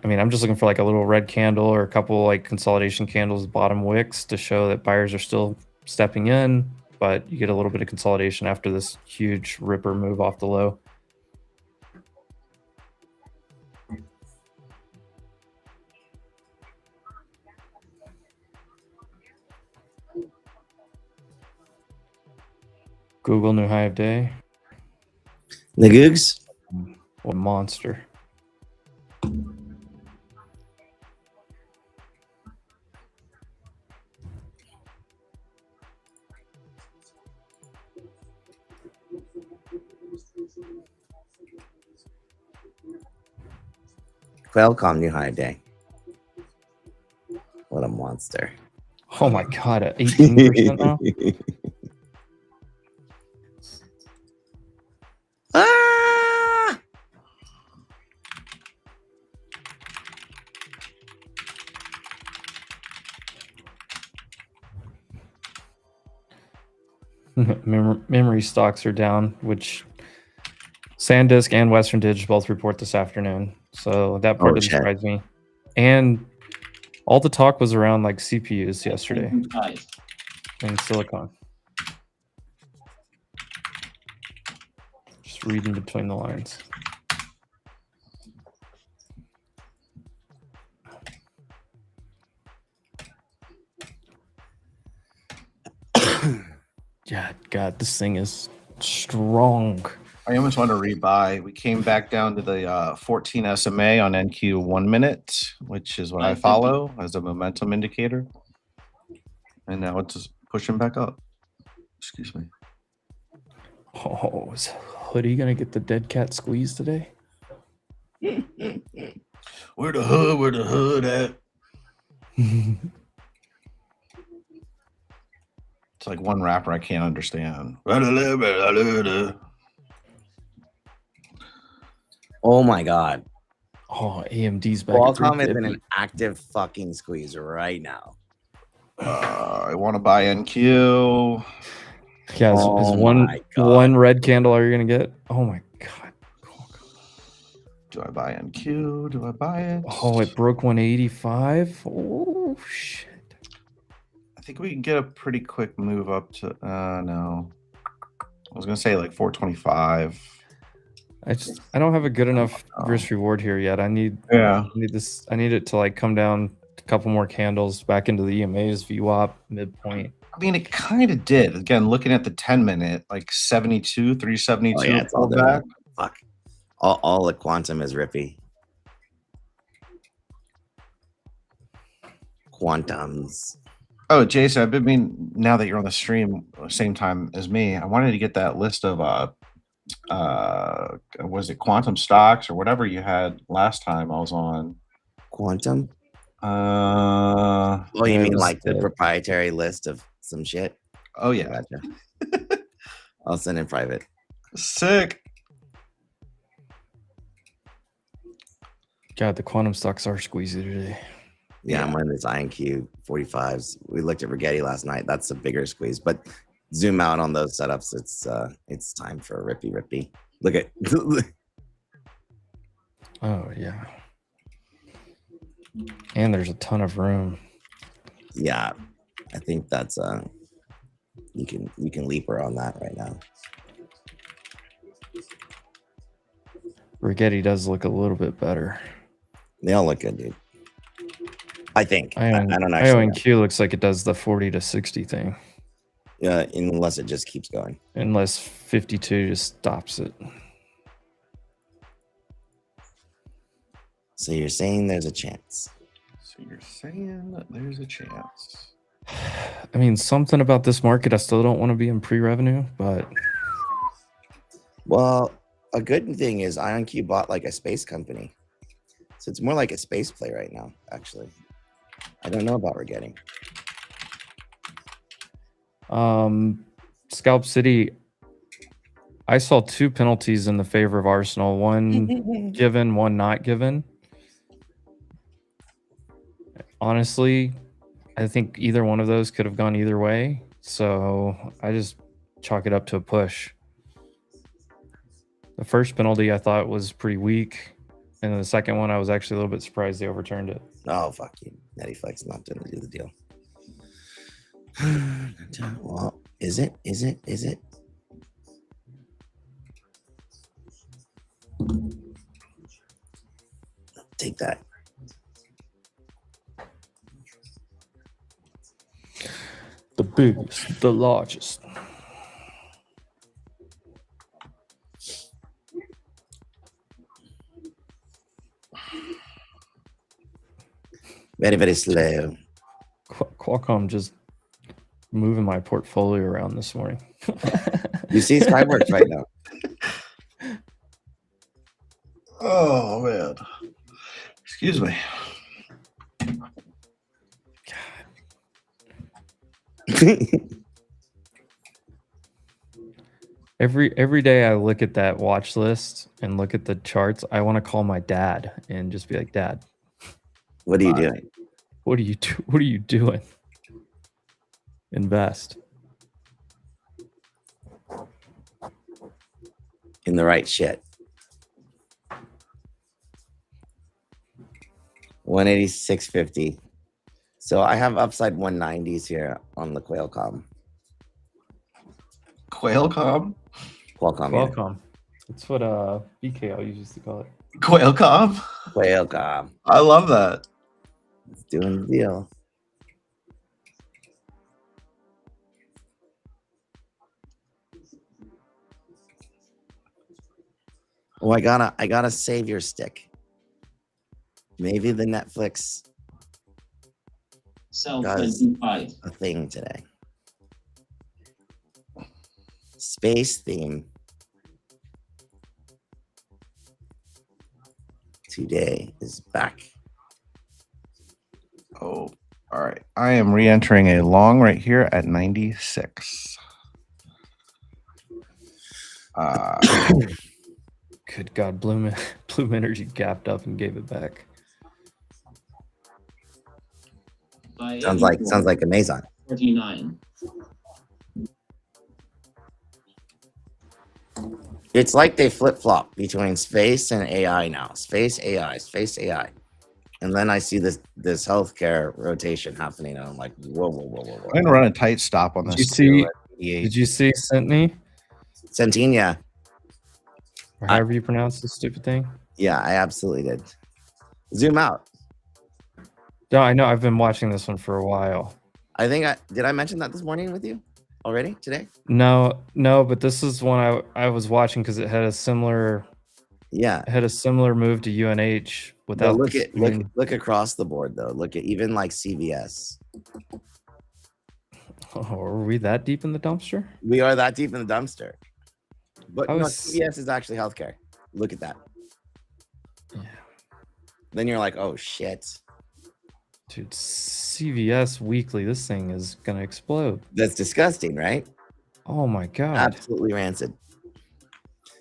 I mean, I'm just looking for like a little red candle or a couple like consolidation candles, bottom wicks to show that buyers are still stepping in, but you get a little bit of consolidation after this huge ripper move off the low. Google new high of day. The Googs. What monster. Qualcomm new high day. What a monster. Oh my god, at 18% now? Ah! Memory stocks are down, which SanDisk and Western Digital both report this afternoon. So that part doesn't shit. surprise me. And all the talk was around like CPUs yesterday 5. in Silicon. Just reading between the lines. Yeah, God, this thing is strong. I almost want to rebuy. We came back down to the 14 SMA on NQ 1 minute, which is what I 550. follow as a momentum indicator. And now it's just pushing back up. Excuse me. Oh, is Hoodie gonna get the dead cat squeeze today? Where the hood at? It's like one rapper I can't understand. Oh my god. Oh, AMD's back. Qualcomm at is in 350. an active fucking squeeze right now. I want to buy NQ. Yeah, is Oh one my God. one red candle are you gonna get? Oh my god. Do I buy NQ? Do I buy it? Oh, it broke 185. Oh shit. I think we can get a pretty quick move up to no. I was gonna say like 425. I don't have a good enough risk reward here yet. I need this. I need it to like come down a couple more candles back into the EMA's VWAP midpoint. I mean, it kind of did. Again, looking at the 10-minute, like 72, 372 Oh yeah, it's all pulled back. different. Fuck. All the quantum is rippy. Quantums. Oh, Jason, I've been now that you're on the stream same time as me, I wanted to get that list of was it quantum stocks or whatever you had last time I was on. Quantum? Oh, you yeah, mean it was like the the- proprietary list of some shit? Oh yeah. Gotcha. I'll send in private. Sick. God, the quantum stocks are squeezy today. Yeah, I'm on this INQ 45s. We looked at Rigetti last night. That's a bigger squeeze, but zoom out on those setups. It's time for a rippy. Look at Oh yeah. And there's a ton of room. yeah. I think that's you can leap around that right now. Rigetti does look a little bit better. They all look good, dude. I think. I don't actually know. IONQ looks like it does the 40 to 60 thing. Yeah, unless it just keeps going. Unless 52 just stops it. So you're saying there's a chance. So you're saying that there's a chance. I mean, something about this market, I still don't want to be in pre-revenue, but Well, a good thing is IonQ bought like a space company. So it's more like a space play right now, actually. I don't know about Rigetti. Scalp City, I saw two penalties in the favor of Arsenal. One given, one not given. Honestly, I think either one of those could have gone either way. So I just chalk it up to a push. The first penalty I thought was pretty weak. And then the second one, I was actually a little bit surprised they overturned it. Oh, fuck you. Nettyflex not going to do the deal. Well, is it? Take that. The biggest, the largest. Very, very slow. Qualcomm just moving my portfolio around this morning. You see Skyworks right now. Oh man. Excuse me. Every day I look at that watch list and look at the charts, I want to call my dad and just be like, Dad, What are you doing? what are you doing? Invest. In the right shit. 186.50. So I have upside 190s here on the Qualcomm. Qualcomm? Qualcomm. Yeah. Qualcomm. That's what BKL used to call it. Qualcomm? Qualcomm. I love that. It's doing the deal. Oh, I gotta save your stick. Maybe the Netflix Sell does 25. a thing today. Space theme today is back. Oh, all right. I am re-entering a long right here at 96. Good God, Bloom Energy gapped up and gave it back. By Sounds like Amazon. 49. It's like they flip-flop between space and AI now. Space AI, space AI. And then I see this healthcare rotation happening, and I'm like, whoa. I'm gonna run a tight stop on this. Did you see Centini? Centenia. Or however you pronounce this stupid thing? Yeah, I absolutely did. Zoom out. No, I know. I've been watching this one for a while. I think did I mention that this morning with you already today? No, but this is one I was watching because it had a similar move to UNH without. But look across the board though. Look at even like CVS. Oh, are we that deep in the dumpster? We are that deep in the dumpster. But no, was- CVS is actually healthcare. Look at that. Yeah. Then you're like, oh shit. Dude, CVS weekly, this thing is gonna explode. That's disgusting, right? Oh my God. Absolutely rancid.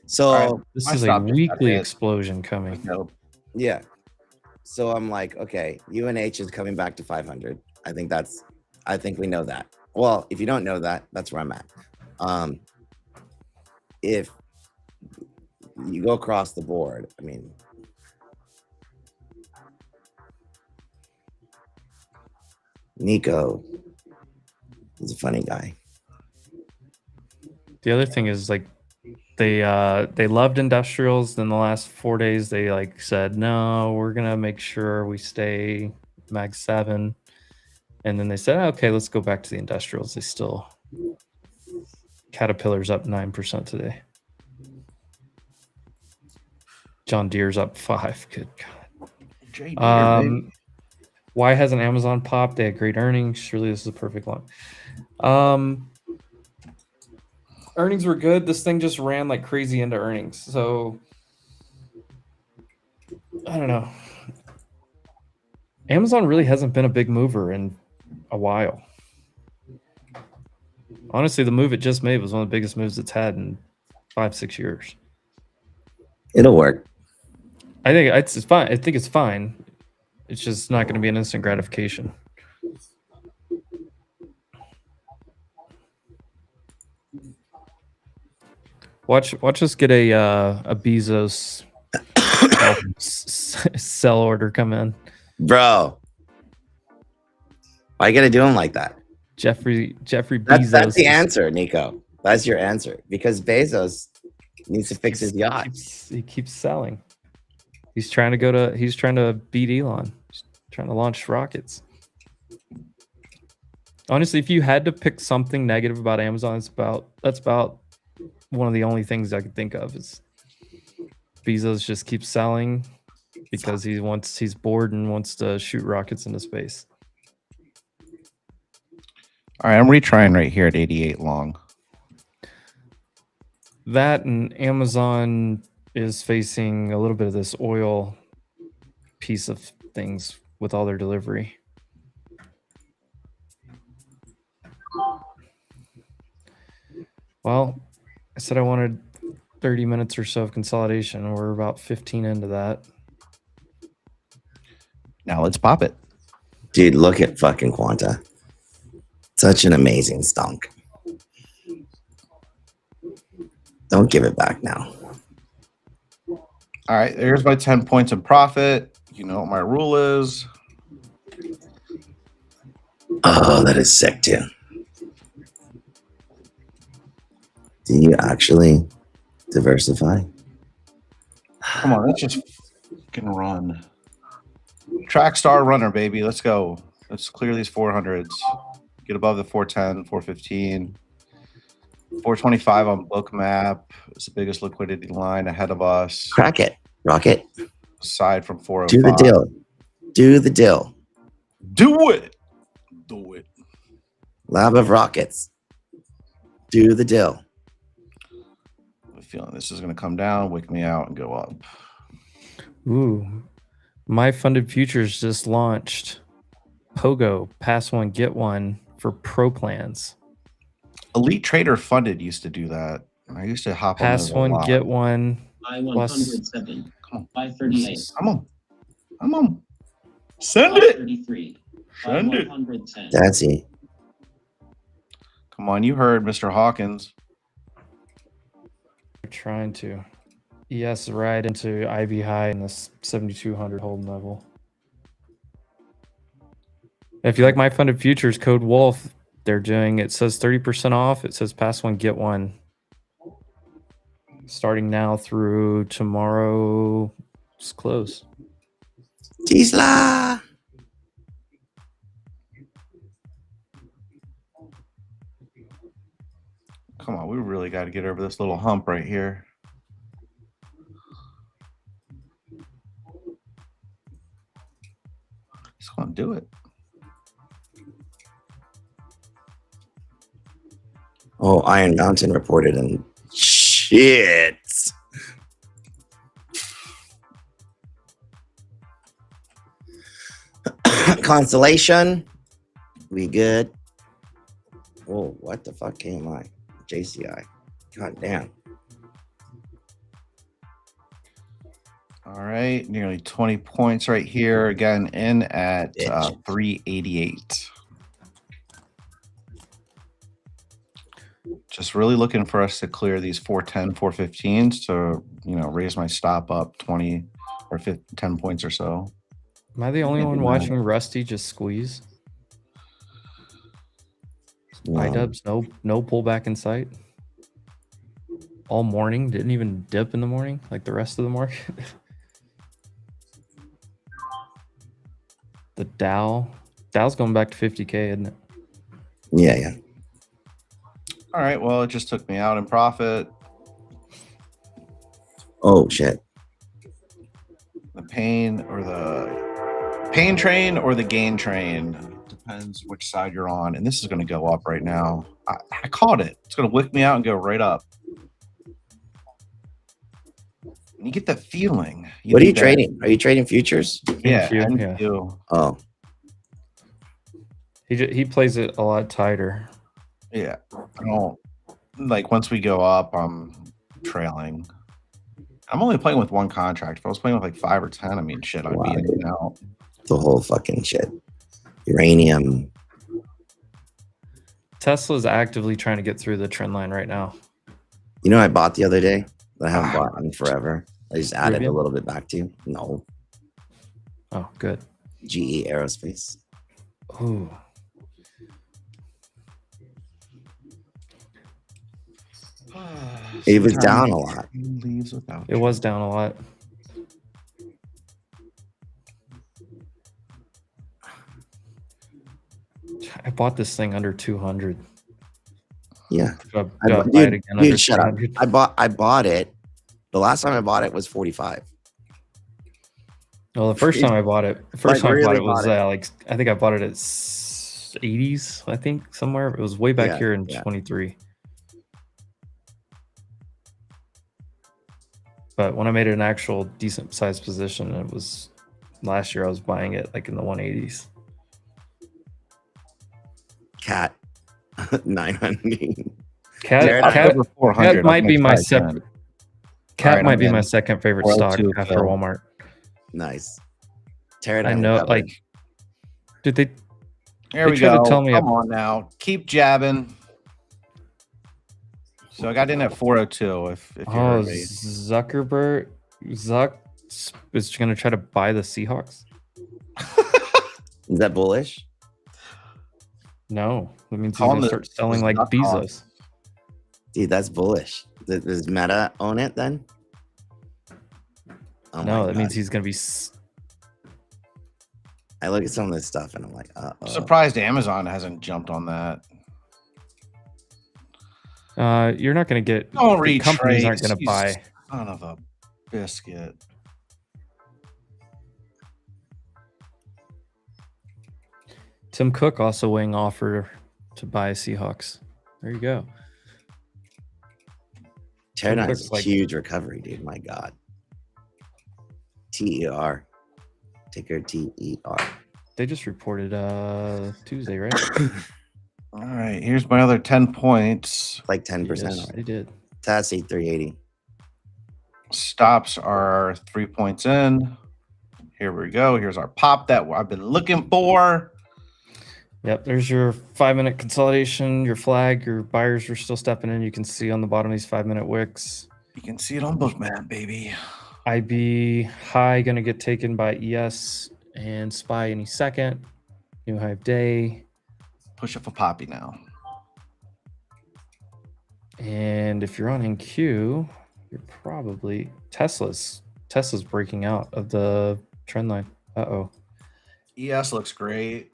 So All right. This My is a stop just got weekly hit. explosion coming. Nope. yeah. So I'm like, okay, UNH is coming back to 500. I think we know that. Well, if you don't know that, that's where I'm at. If you go across the board, I mean, Nico is a funny guy. The other thing is like they loved industrials. Then the last 4 days they like said, no, we're gonna make sure we stay Mag 7. And then they said, okay, let's go back to the industrials. They still Caterpillar's up 9% today. John Deere's up 5%. Good God. JD, Why hasn't Amazon popped? They had great earnings. Surely this is a perfect one. Earnings were good. This thing just ran like crazy into earnings. So I don't know. Amazon really hasn't been a big mover in a while. Honestly, the move it just made was one of the biggest moves it's had in 5-6 years. It'll work. I think it's fine. I think it's fine. It's just not going to be an instant gratification. Watch us get a Bezos sell order come in. Bro. Why you gotta do him like that? Jeffrey Bezos. That's the answer, Nico. That's your answer. Because Bezos needs to fix his yacht. He keeps selling. He's trying to beat Elon. He's trying to launch rockets. Honestly, if you had to pick something negative about Amazon, that's about one of the only things I could think of is Bezos just keeps selling because he's bored and wants to shoot rockets into space. All right, I'm retrying right here at 88 long. That and Amazon is facing a little bit of this oil piece of things with all their delivery. Well, I said I wanted 30 minutes or so of consolidation. We're about 15 into that. Now let's pop it. Dude, look at fucking Quanta. Such an amazing stunk. Don't give it back now. All right, there's my 10 points of profit. You know what my rule is. Oh, that is sick too. Do you actually diversify? Come on, let's just fucking run. Track star runner, baby. Let's go. Let's clear these 400s. Get above the 410, 415. 425 on book map. It's the biggest liquidity line ahead of us. Crack it. Rocket. Aside from 405. Do the deal. Do the deal. Do it. Do it. Lab of rockets. Do the deal. I'm feeling this is going to come down, wick me out, and go up. Ooh. My funded futures just launched. Pogo, pass one, get one for pro plans. Elite Trader Funded used to do that. I used to hop on Pass those a one, lot. get one. Buy Plus- 107. Come on. 538. Come on. Come on. Send it. 533. Send it. 110. That's it. Come on. You heard Mr. Hawkins. We're trying to. Yes, right into Ivy High in this 7,200 holding level. If you like my funded futures, code Wolf. They're doing, it says 30% off. It says pass one, get one. Starting now through tomorrow's close. Tisla. Come on. We really got to get over this little hump right here. Just going to do it. Oh, Iron Mountain reported and shit. Consolation. We good. Oh, what the fuck came I? JCI. God damn. All right. Nearly 20 points right here. Again, in at 388. Just really looking for us to clear these 410, 415s to, raise my stop up 20 or 10 points or so. Am I the only Maybe one not. watching Rusty just squeeze? iDubbbz, no pullback in sight. All morning, didn't even dip in the morning like the rest of the market. The Dow's going back to 50K, isn't it? Yeah. All right. Well, it just took me out in profit. Oh shit. The pain train or the gain train. Depends which side you're on. And this is going to go up right now. I caught it. It's going to wick me out and go right up. And you get that feeling. What are you need that- trading? Are you trading futures? Yeah. NQ, NQ. Oh, He plays it a lot tighter. Yeah. I don't like once we go up, I'm trailing. I'm only playing with one contract. If I was playing with like 5 or 10, I mean, shit, I'd be in and out. the whole fucking shit. Uranium. Tesla's actively trying to get through the trend line right now. You know, I bought the other day. I haven't bought in forever. I just added Rivian? a little bit back to you. No, Oh, good. GE Aerospace. Ooh. It was down a lot. Leaves without It was down a lot. I bought this thing under 200. Yeah. Got I buy bu- it again under dude, shut up. 300. I bought it. The last time I bought it was 45. Well, the first time I bought it, Like, really was bought it. like I think I bought it at 80s. I think somewhere it was way back Yeah, here in yeah. 23. But when I made it an actual decent sized position, it was last year I was buying it like in the 180s. Cat 900. Cat, Jared, cat, Over 400. cat might be my separate. Cat Alright, might I'm be my in. second favorite stock 402 after kill. Walmart. Nice. Tear I down know, cover. like, did they? There They we tried to go. tell me Come on now. Keep jabbing. So I got in at 402 if you Oh, heard me. Zuck is going to try to buy the Seahawks. Is that bullish? No, that means he's Calling going to the- start selling the like Zuck off. Bezos. Dude, that's bullish. Does Meta own it then? Oh No, my that God. means he's going to be. I look at some of this stuff and I'm like, I'm surprised Amazon hasn't jumped on that. You're not going to get. Don't The companies aren't retrace, going to you buy. Son of a biscuit. Tim Cook also weighing offer to buy Seahawks. There you go. tear Tim down Cook's is like- huge recovery, dude. My God. TER. Ticker TER. They just reported Tuesday, right? All right, here's my other 10 points. Like 10% Yes, already. they did. Tassie 380. Stops are 3 points in. Here we go. Here's our pop that I've been looking for. Yep, there's your 5-minute consolidation, your flag, your buyers are still stepping in. You can see on the bottom of these 5-minute wicks. You can see it on both map, baby. IB high going to get taken by ES and SPY any second. New high of day. Push it for Poppy now. And if you're on NQ, you're probably Tesla's breaking out of the trend line. Uh-oh. ES looks great.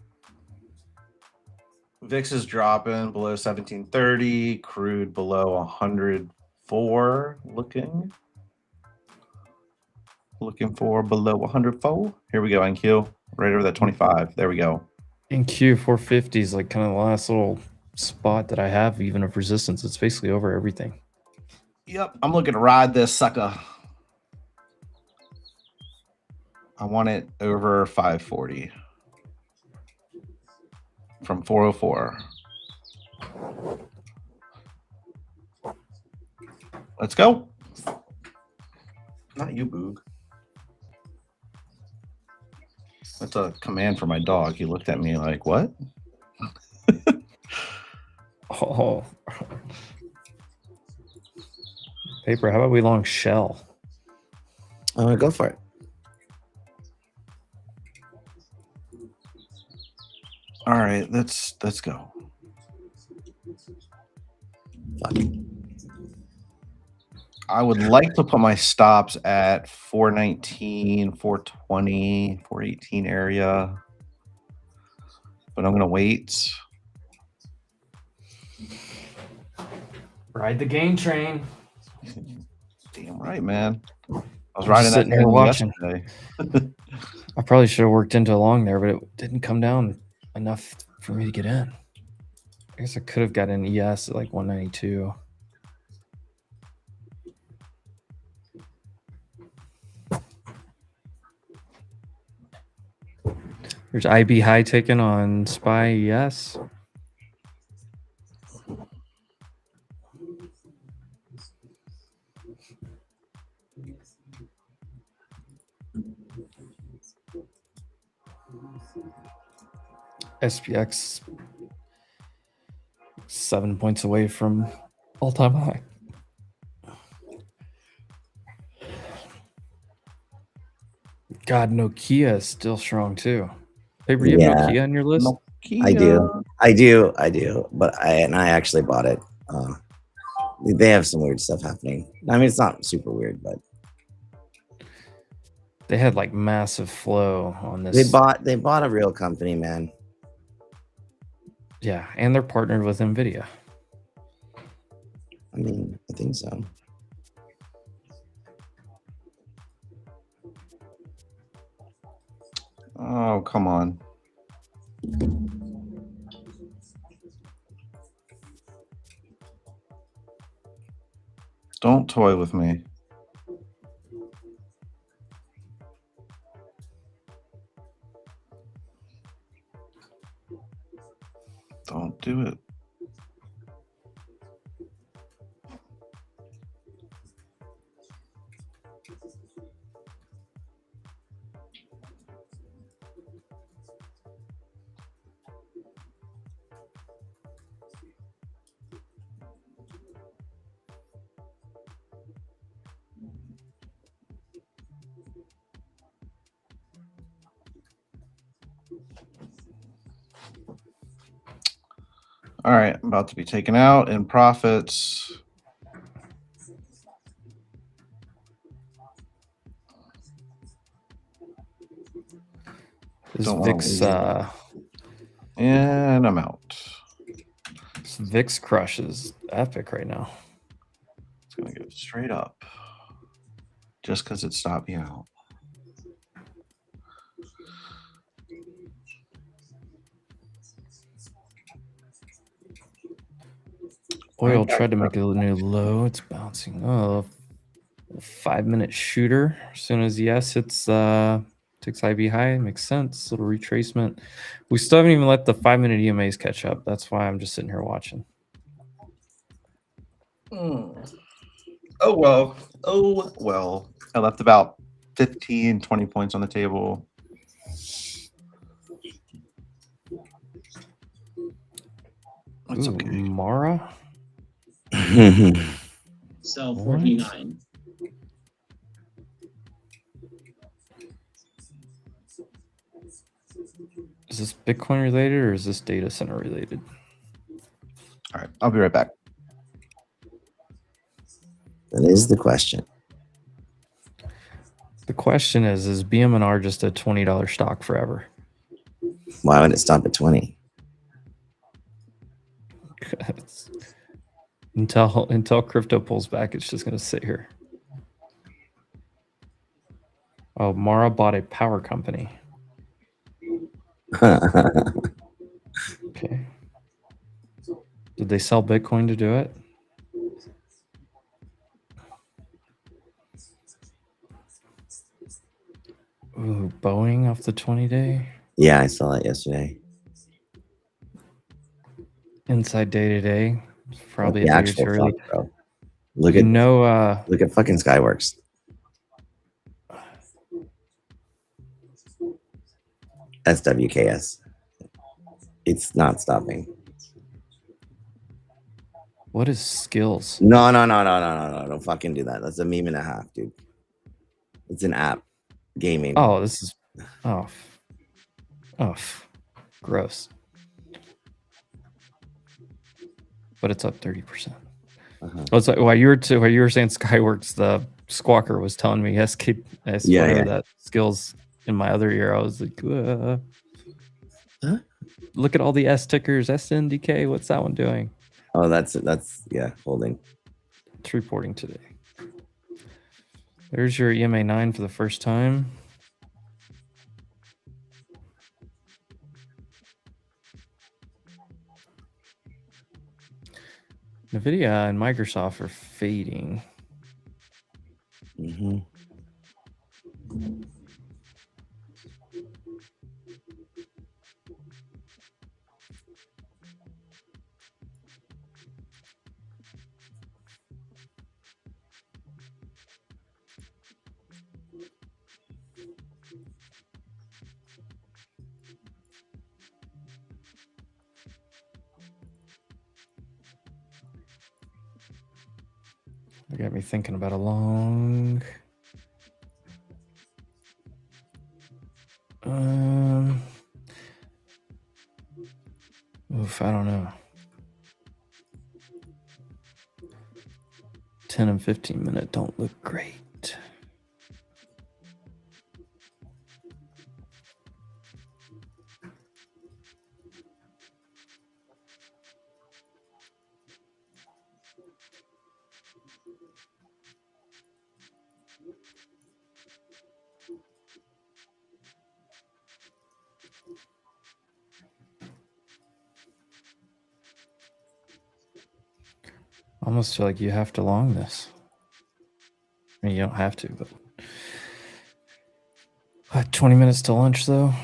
VIX is dropping below 1730. Crude below 104. Looking for below 104. Here we go, NQ. Right over that 25. There we go. NQ 450 is like kind of the last little spot that I have even of resistance. It's basically over everything. Yep, I'm looking to ride this sucker. I want it over 540 from 404. Let's go. Not you, Boog. That's a command for my dog. He looked at me like, what? Oh. Paper, how about we long shell? Oh, go for it. All right, let's go. Fuck. I would like to put my stops at 419, 420, 418 area, but I'm going to wait. Ride the gain train. Damn right, man. I was riding that sitting here thing watching. yesterday. I probably should have worked into a long there, but it didn't come down enough for me to get in. I guess I could have got an ES at like 192. There's IB high taken on SPY ES. SPX 7 points away from all-time high. God, Nokia is still strong too. Paper, you have Yeah. Nokia on your list? Nokia. I do. But I actually bought it. They have some weird stuff happening. I mean, it's not super weird, but They had like massive flow on this. they bought a real company, man. Yeah, and they're partnered with NVIDIA. I mean, I think so. Oh, come on. Don't toy with me. Don't do it. All right, I'm about to be taken out in profits. This Don't wanna VIX, lose it. And I'm out. this VIX crush is epic right now. It's gonna go straight up. Just because it stopped me out. Oil tried to make a new low. It's bouncing. Oh, 5-minute shooter. As soon as yes, it's ticks IV high. Makes sense. Little retracement. We still haven't even let the 5-minute EMAs catch up. That's why I'm just sitting here watching. Oh well. Oh well. I left about 15, 20 points on the table. It's Ooh, okay. Mara. Sell What? 49. Is this Bitcoin related or is this data center related? All right, I'll be right back. That is the question. The question is BM&R just a $20 stock forever? Why would it stop at 20? Until crypto pulls back, it's just going to sit here. Oh, Mara bought a power company. Okay. Did they sell Bitcoin to do it? Ooh, Boeing off the 20-day. Yeah, I saw that yesterday. Inside day to day. Probably The a day or actual two early. fuck, bro. Look You at know, look at fucking Skyworks. SWKS. It's not stopping. what is skills? No. Don't fucking do that. That's a meme and a half, dude. It's an app. Gaming. Oh, this is gross. But it's up 30%. Uh-huh. Oh, it's like while you were saying Skyworks, the squawker was telling me SKS, Yeah, whatever yeah. that skills in my other ear. I was like, Huh? Look at all the S tickers, SNDK. What's that one doing? Oh, that's yeah, holding. It's reporting today. There's your EMA 9 for the first time. NVIDIA and Microsoft are fading. Mm-hmm. They got me thinking about a long. I don't know. 10 and 15 minute don't look great. almost feel like you have to long this. I mean, you don't have to, but 20 minutes to lunch though.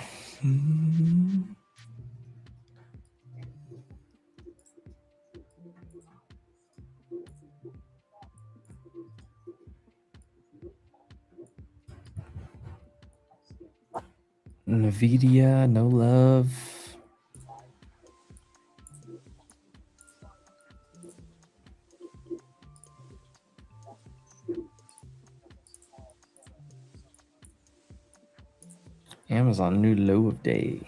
Nvidia, no love. Amazon, new low of day.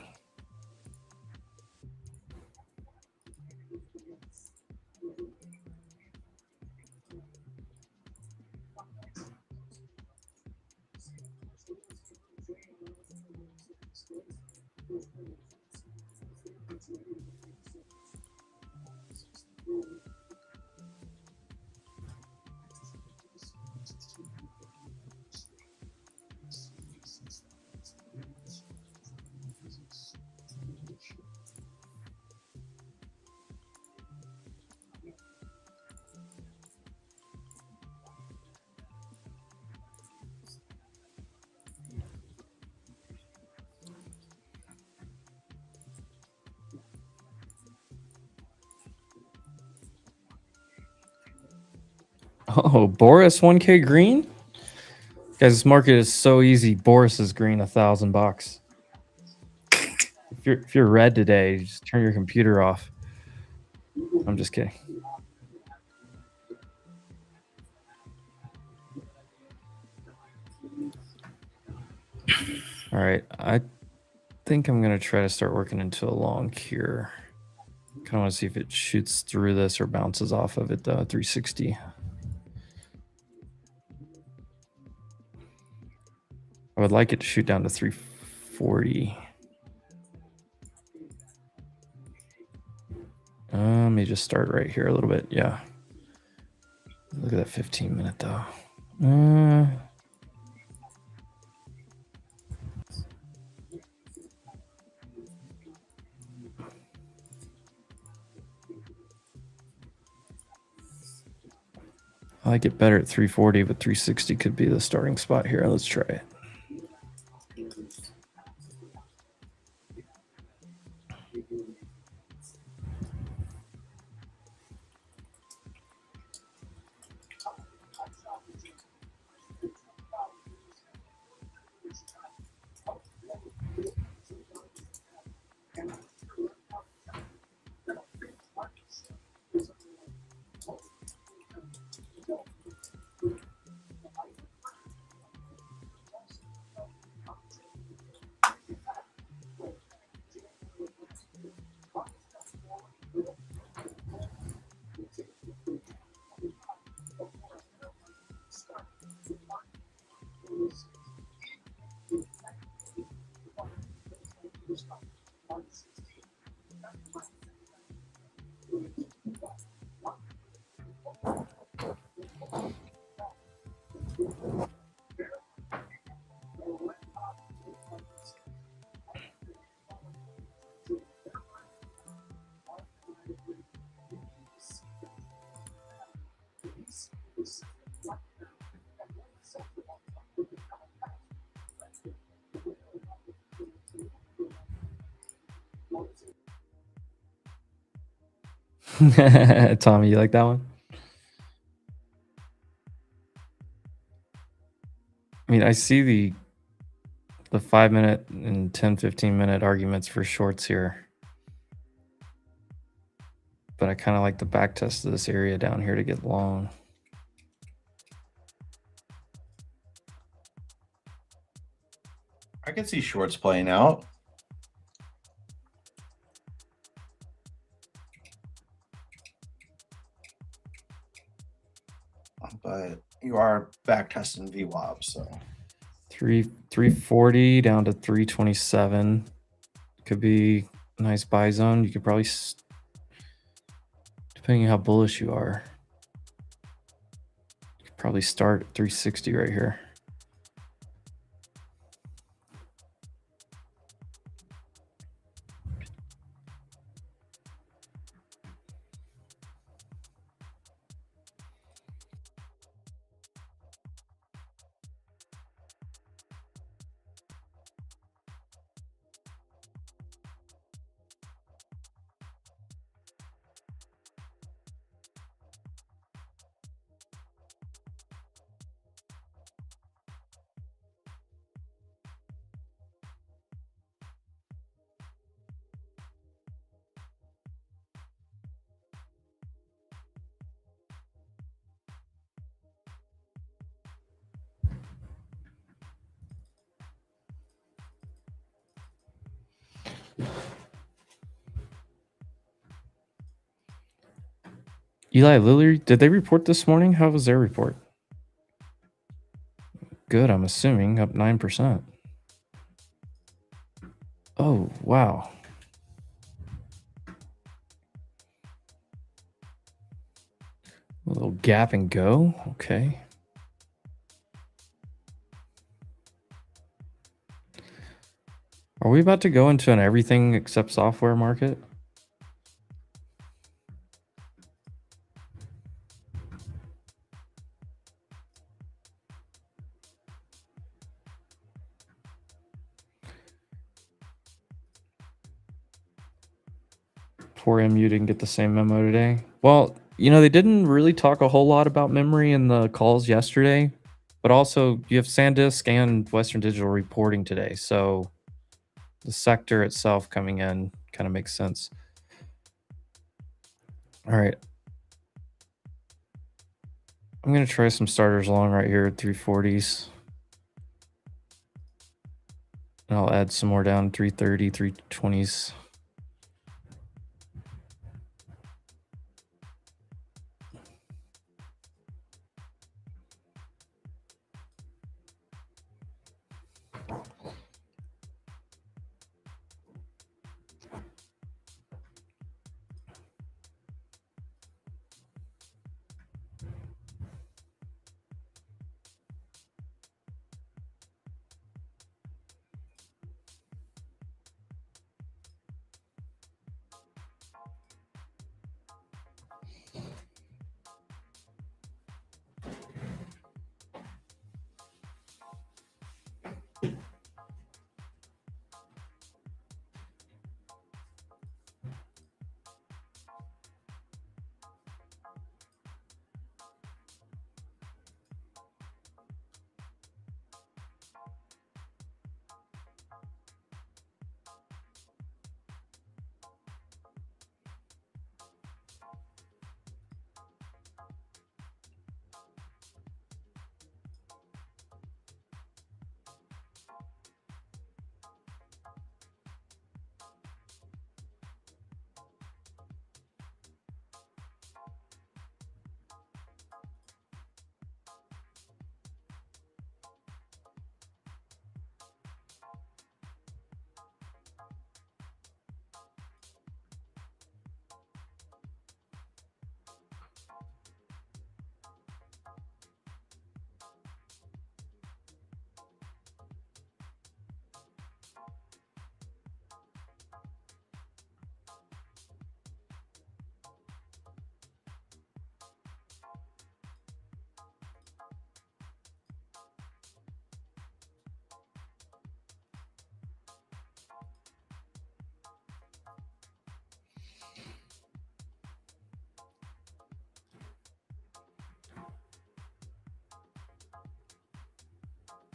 Oh, Boris 1K green? Guys, this market is so easy. Boris is green $1,000. If you're red today, just turn your computer off. I'm just kidding. All right, I think I'm gonna try to start working into a long here. Kind of want to see if it shoots through this or bounces off of it. 360. I would like it to shoot down to 340. Let me just start right here a little bit. Yeah. Look at that 15-minute though. I like it better at 340, but 360 could be the starting spot here. Let's try it. Tommy, you like that one? I mean, I see the 5-minute and 10-15-minute arguments for shorts here. But I kind of like the back test of this area down here to get long. I can see shorts playing out. But you are back testing VWAP, so 340 down to 327 could be a nice buy zone. You could probably, depending on how bullish you are, you could probably start at 360 right here. Eli Lilly, did they report this morning? How was their report? Good, I'm assuming, up 9%. Oh, wow. A little gap and go. Okay. Are we about to go into an everything except software market? Poor MU didn't get the same memo today. Well, you know, they didn't really talk a whole lot about memory in the calls yesterday, but also you have SanDisk and Western Digital reporting today. So the sector itself coming in kind of makes sense. All right. I'm going to try some starters long right here at 340s. And I'll add some more down 330, 320s.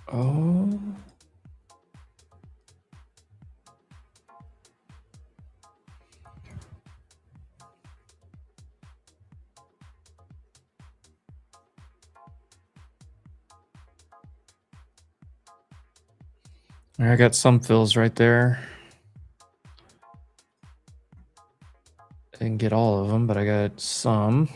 Oh. I got some fills right there. I didn't get all of them, but I got some.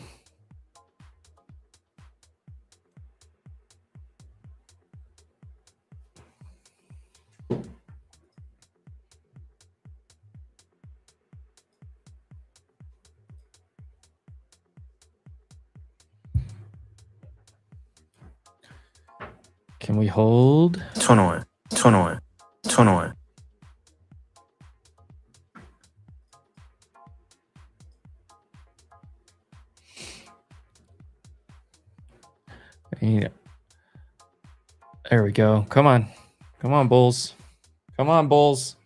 Can we hold? Tunnel it. Yeah. There we go. Come on. Come on, Bulls. Come on, Bulls.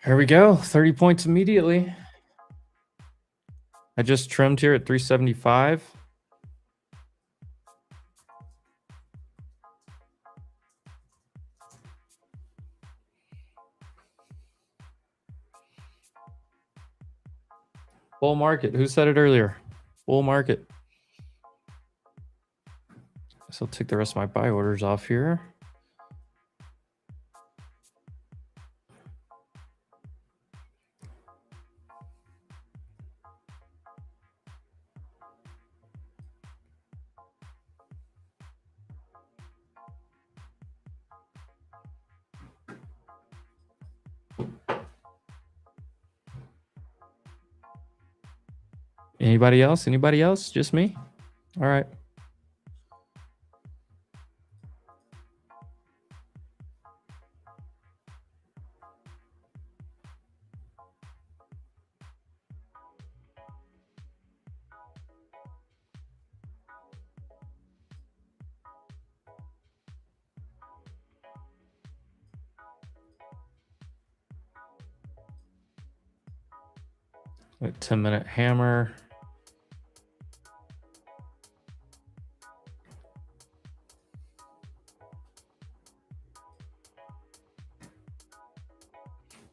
Here we go. 30 points immediately. I just trimmed here at 375. Bull market. Who said it earlier? Bull market. So I'll take the rest of my buy orders off here. Anybody else? Anybody else? Just me? All right. A 10-minute hammer.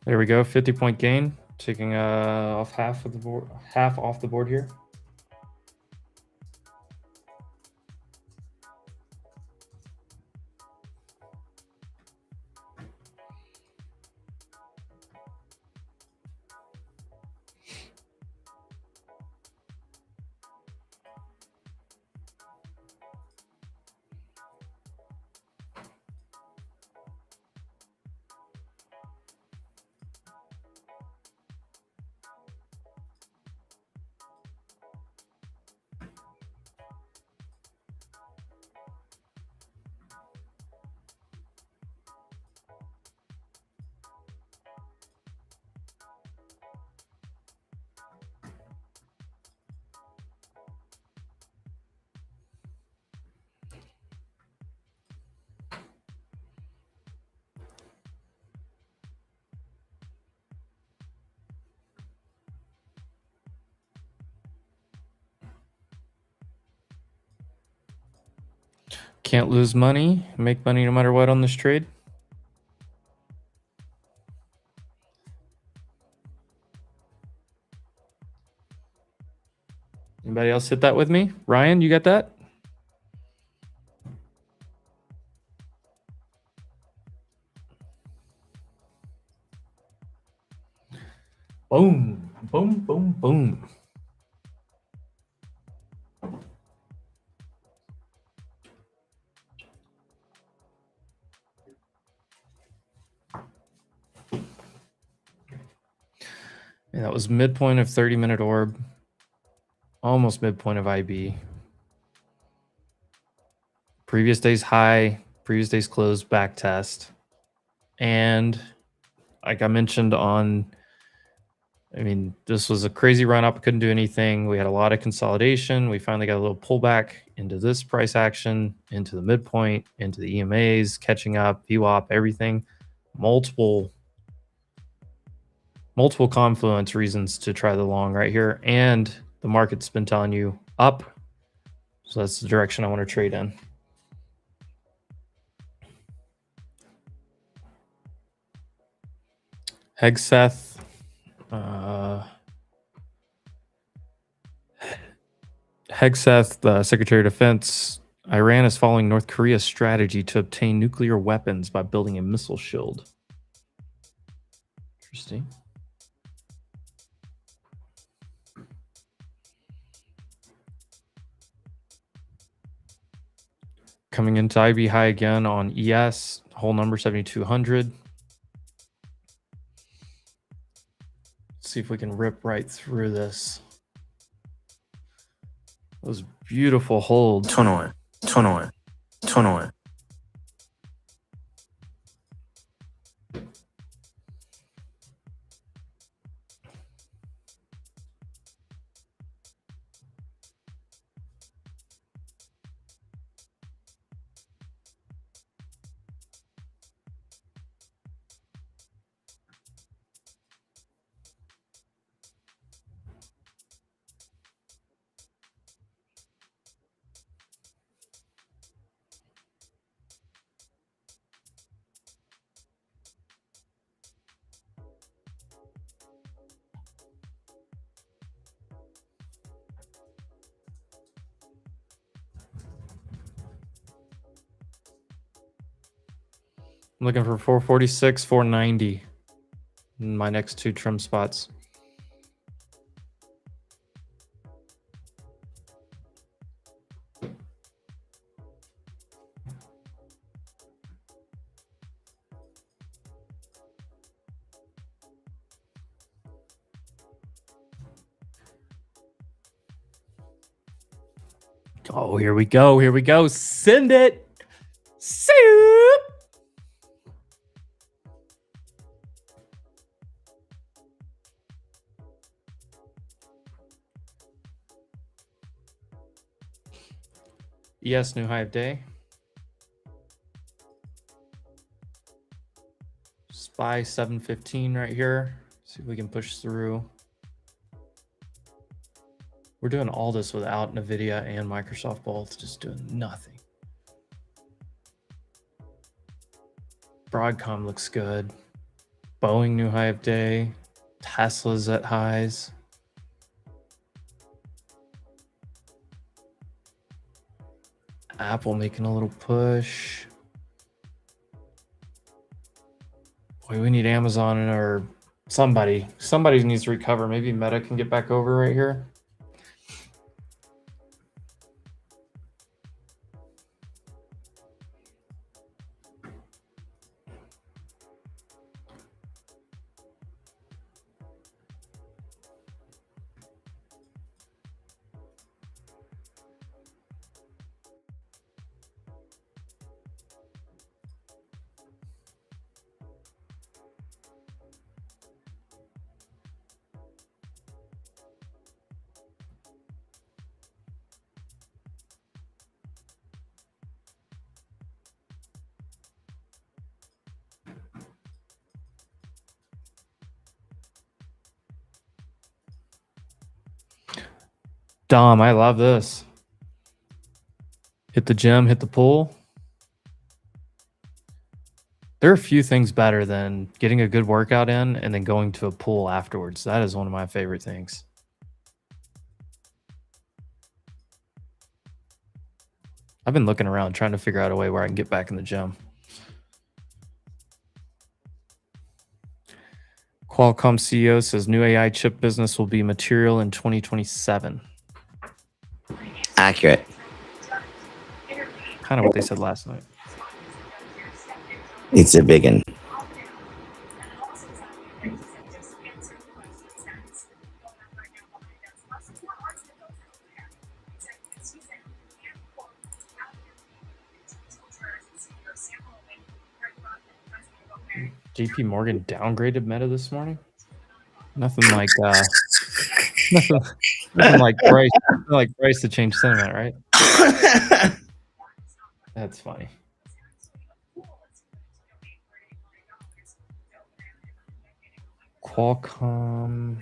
There we go. 50-point gain. Taking off half of the board, half off the board here. Can't lose money. Make money no matter what on this trade. Anybody else hit that with me? Ryan, you got that? Boom, boom, boom, boom. And that was midpoint of 30-minute orb. Almost midpoint of IB. Previous day's high, previous day's close, back test. And like I mentioned this was a crazy run up. Couldn't do anything. We had a lot of consolidation. We finally got a little pullback into this price action, into the midpoint, into the EMAs, catching up, VWAP, everything. Multiple confluence reasons to try the long right here. And the market's been telling you up. So that's the direction I want to trade in. Hegseth. Hegseth, the Secretary of Defense. Iran is following North Korea's strategy to obtain nuclear weapons by building a missile shield. Interesting. Coming into IB high again on ES, whole number 7,200. See if we can rip right through this. Those beautiful holds. 10원, 1000원, 1000원. I'm looking for 446, 490 in my next two trim spots. Oh, here we go. Here we go. Send it. Soup. Yes, new high of day. SPY 715 right here. See if we can push through. We're doing all this without NVIDIA and Microsoft both, just doing nothing. Broadcom looks good. Boeing new high of day. Tesla's at highs. Apple making a little push. Boy, we need Amazon or somebody. Somebody needs to recover. Maybe Meta can get back over right here. Dom, I love this. Hit the gym, hit the pool. There are a few things better than getting a good workout in and then going to a pool afterwards. That is one of my favorite things. I've been looking around trying to figure out a way where I can get back in the gym. Qualcomm CEO says new AI chip business will be material in 2027. Accurate. Kind of what they said last night. It's a big one. JP Morgan downgraded Meta this morning. Nothing like nothing like price to change sentiment, right? That's funny. Qualcomm.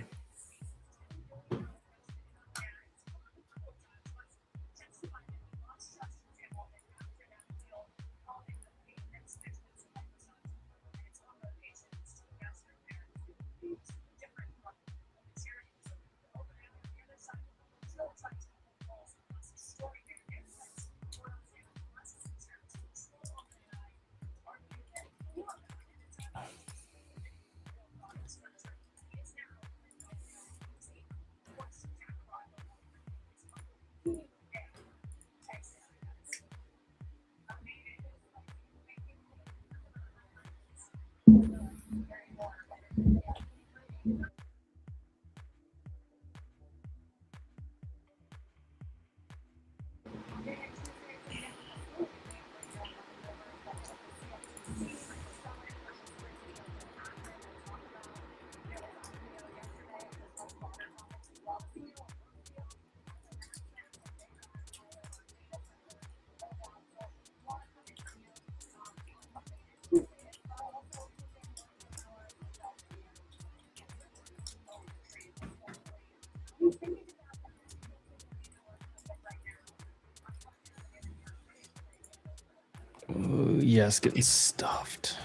Ooh, yes, getting stuffed.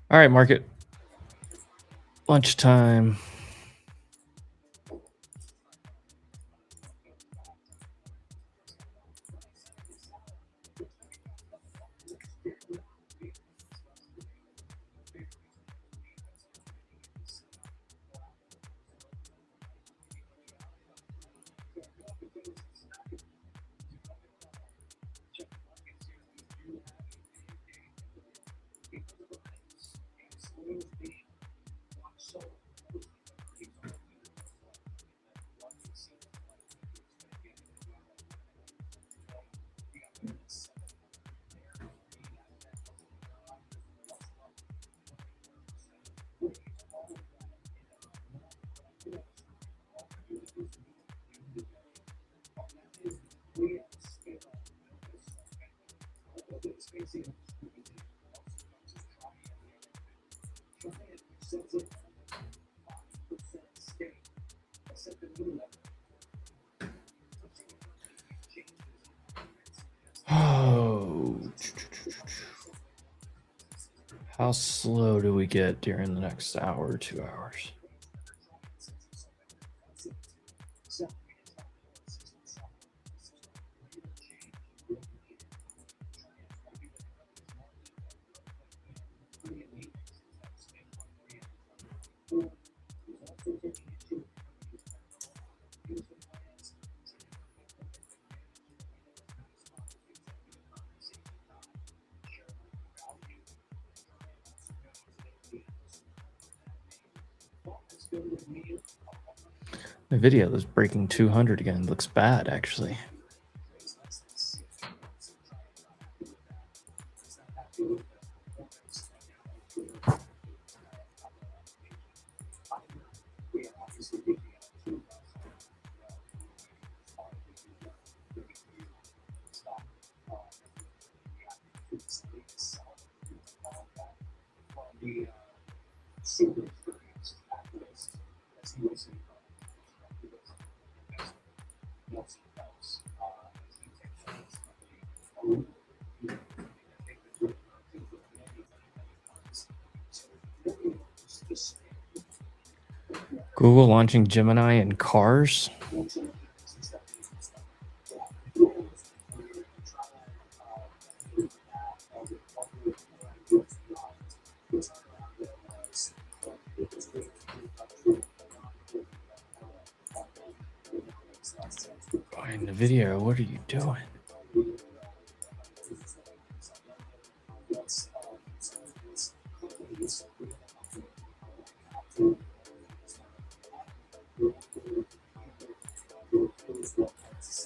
All right, market. Lunchtime. Oh, how slow do we get during the next hour, 2 hours? The video is breaking 200 again. Looks bad, actually. Google launching Gemini in cars. Find the video. What are you doing?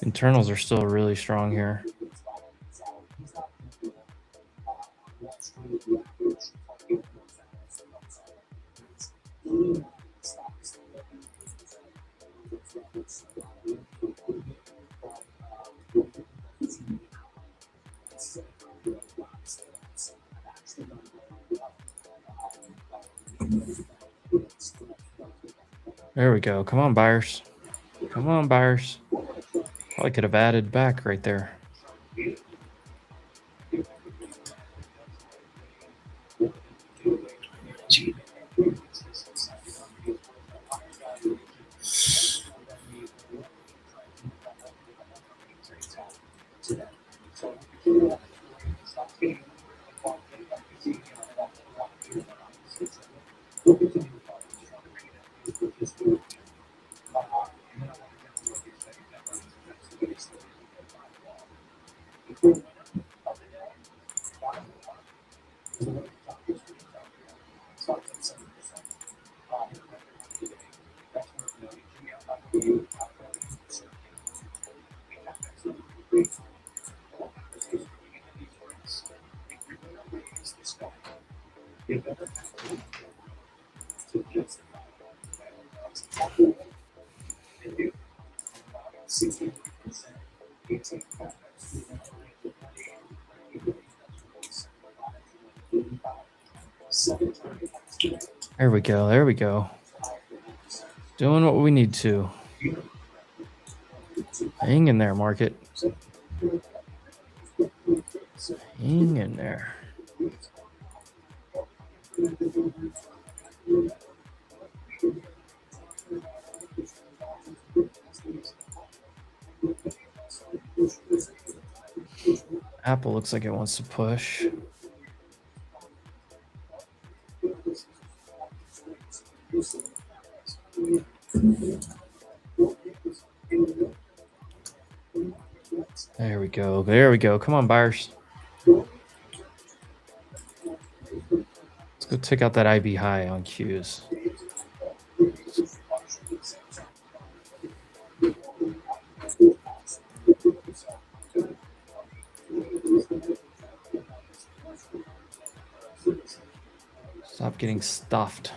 Internals are still really strong here. There we go. Come on, buyers. Come on, buyers. Probably could have added back right there. There we go. There we go. Doing what we need to. Hang in there, market. Hang in there. Apple looks like it wants to push. There we go. There we go. Come on, buyers. Let's go check out that IB high on Qs. Stop getting stuffed.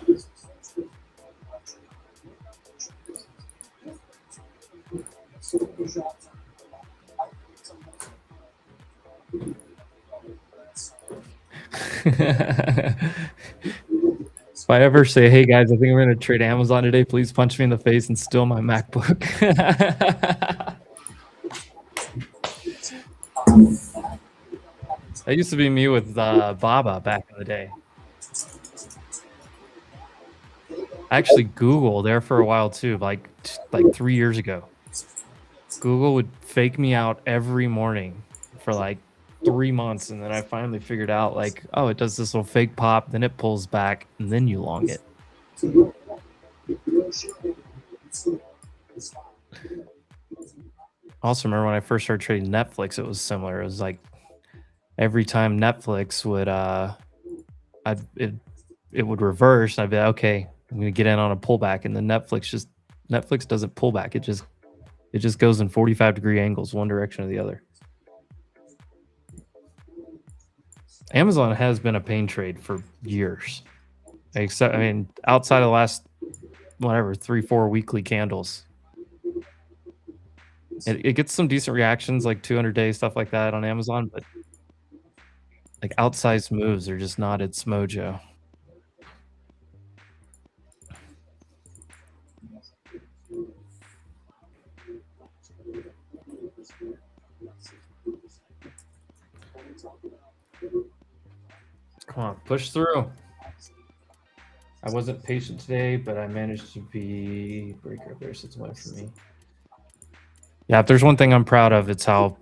If I ever say, hey guys, I think I'm going to trade Amazon today, please punch me in the face and steal my MacBook. That used to be me with Baba back in the day. Actually, Google there for a while too, like 3 years ago. Google would fake me out every morning for like 3 months, and then I finally figured out, like, oh, it does this little fake pop, then it pulls back, and then you long it. Also, remember when I first started trading Netflix, it was similar. It was like every time Netflix would it would reverse, and I'd be like, okay, I'm gonna get in on a pullback, and then Netflix doesn't pull back. It just goes in 45-degree angles, one direction or the other. Amazon has been a pain trade for years, except, I mean, outside of the last, whatever, 3-4 weekly candles. It gets some decent reactions, like 200-day stuff like that on Amazon, but like outsized moves are just not its mojo. Come on, push through. I wasn't patient today, but I managed to be breaker up there, so it's away from me. Yeah, if there's one thing I'm proud of, it's how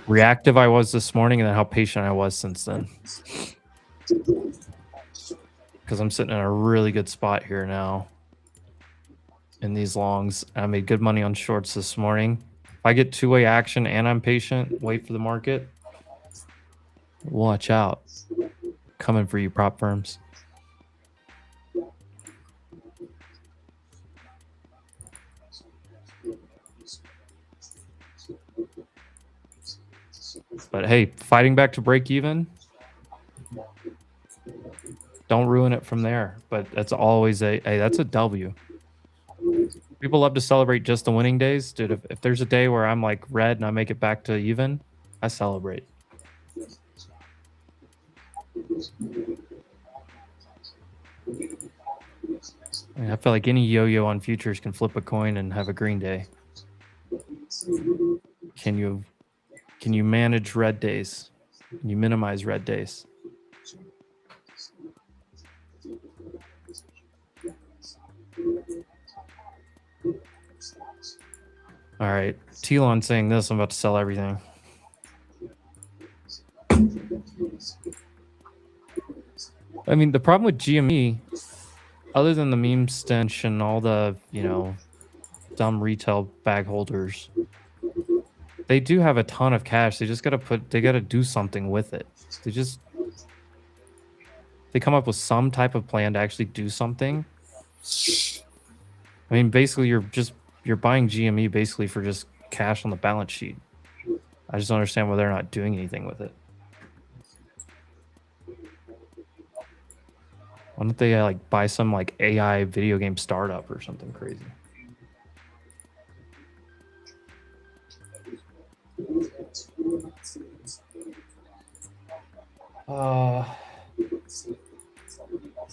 reactive I was this morning and then how patient I was since then. Because I'm sitting in a really good spot here now in these longs. I made good money on shorts this morning. If I get two-way action and I'm patient, wait for the market, watch out. Coming for you, prop firms. But hey, fighting back to break even, don't ruin it from there. But that's always that's a W. People love to celebrate just the winning days. Dude, if there's a day where I'm like red and I make it back to even, I celebrate. I feel like any yo-yo on futures can flip a coin and have a green day. Can you manage red days? Can you minimize red days? All right, Telon saying this, I'm about to sell everything. I mean, the problem with GME, other than the meme stench and all the, you know, dumb retail bag holders, they do have a ton of cash. They just they gotta do something with it. They come up with some type of plan to actually do something. I mean, basically you're buying GME basically for just cash on the balance sheet. I just don't understand why they're not doing anything with it. Why don't they like buy some like AI video game startup or something crazy?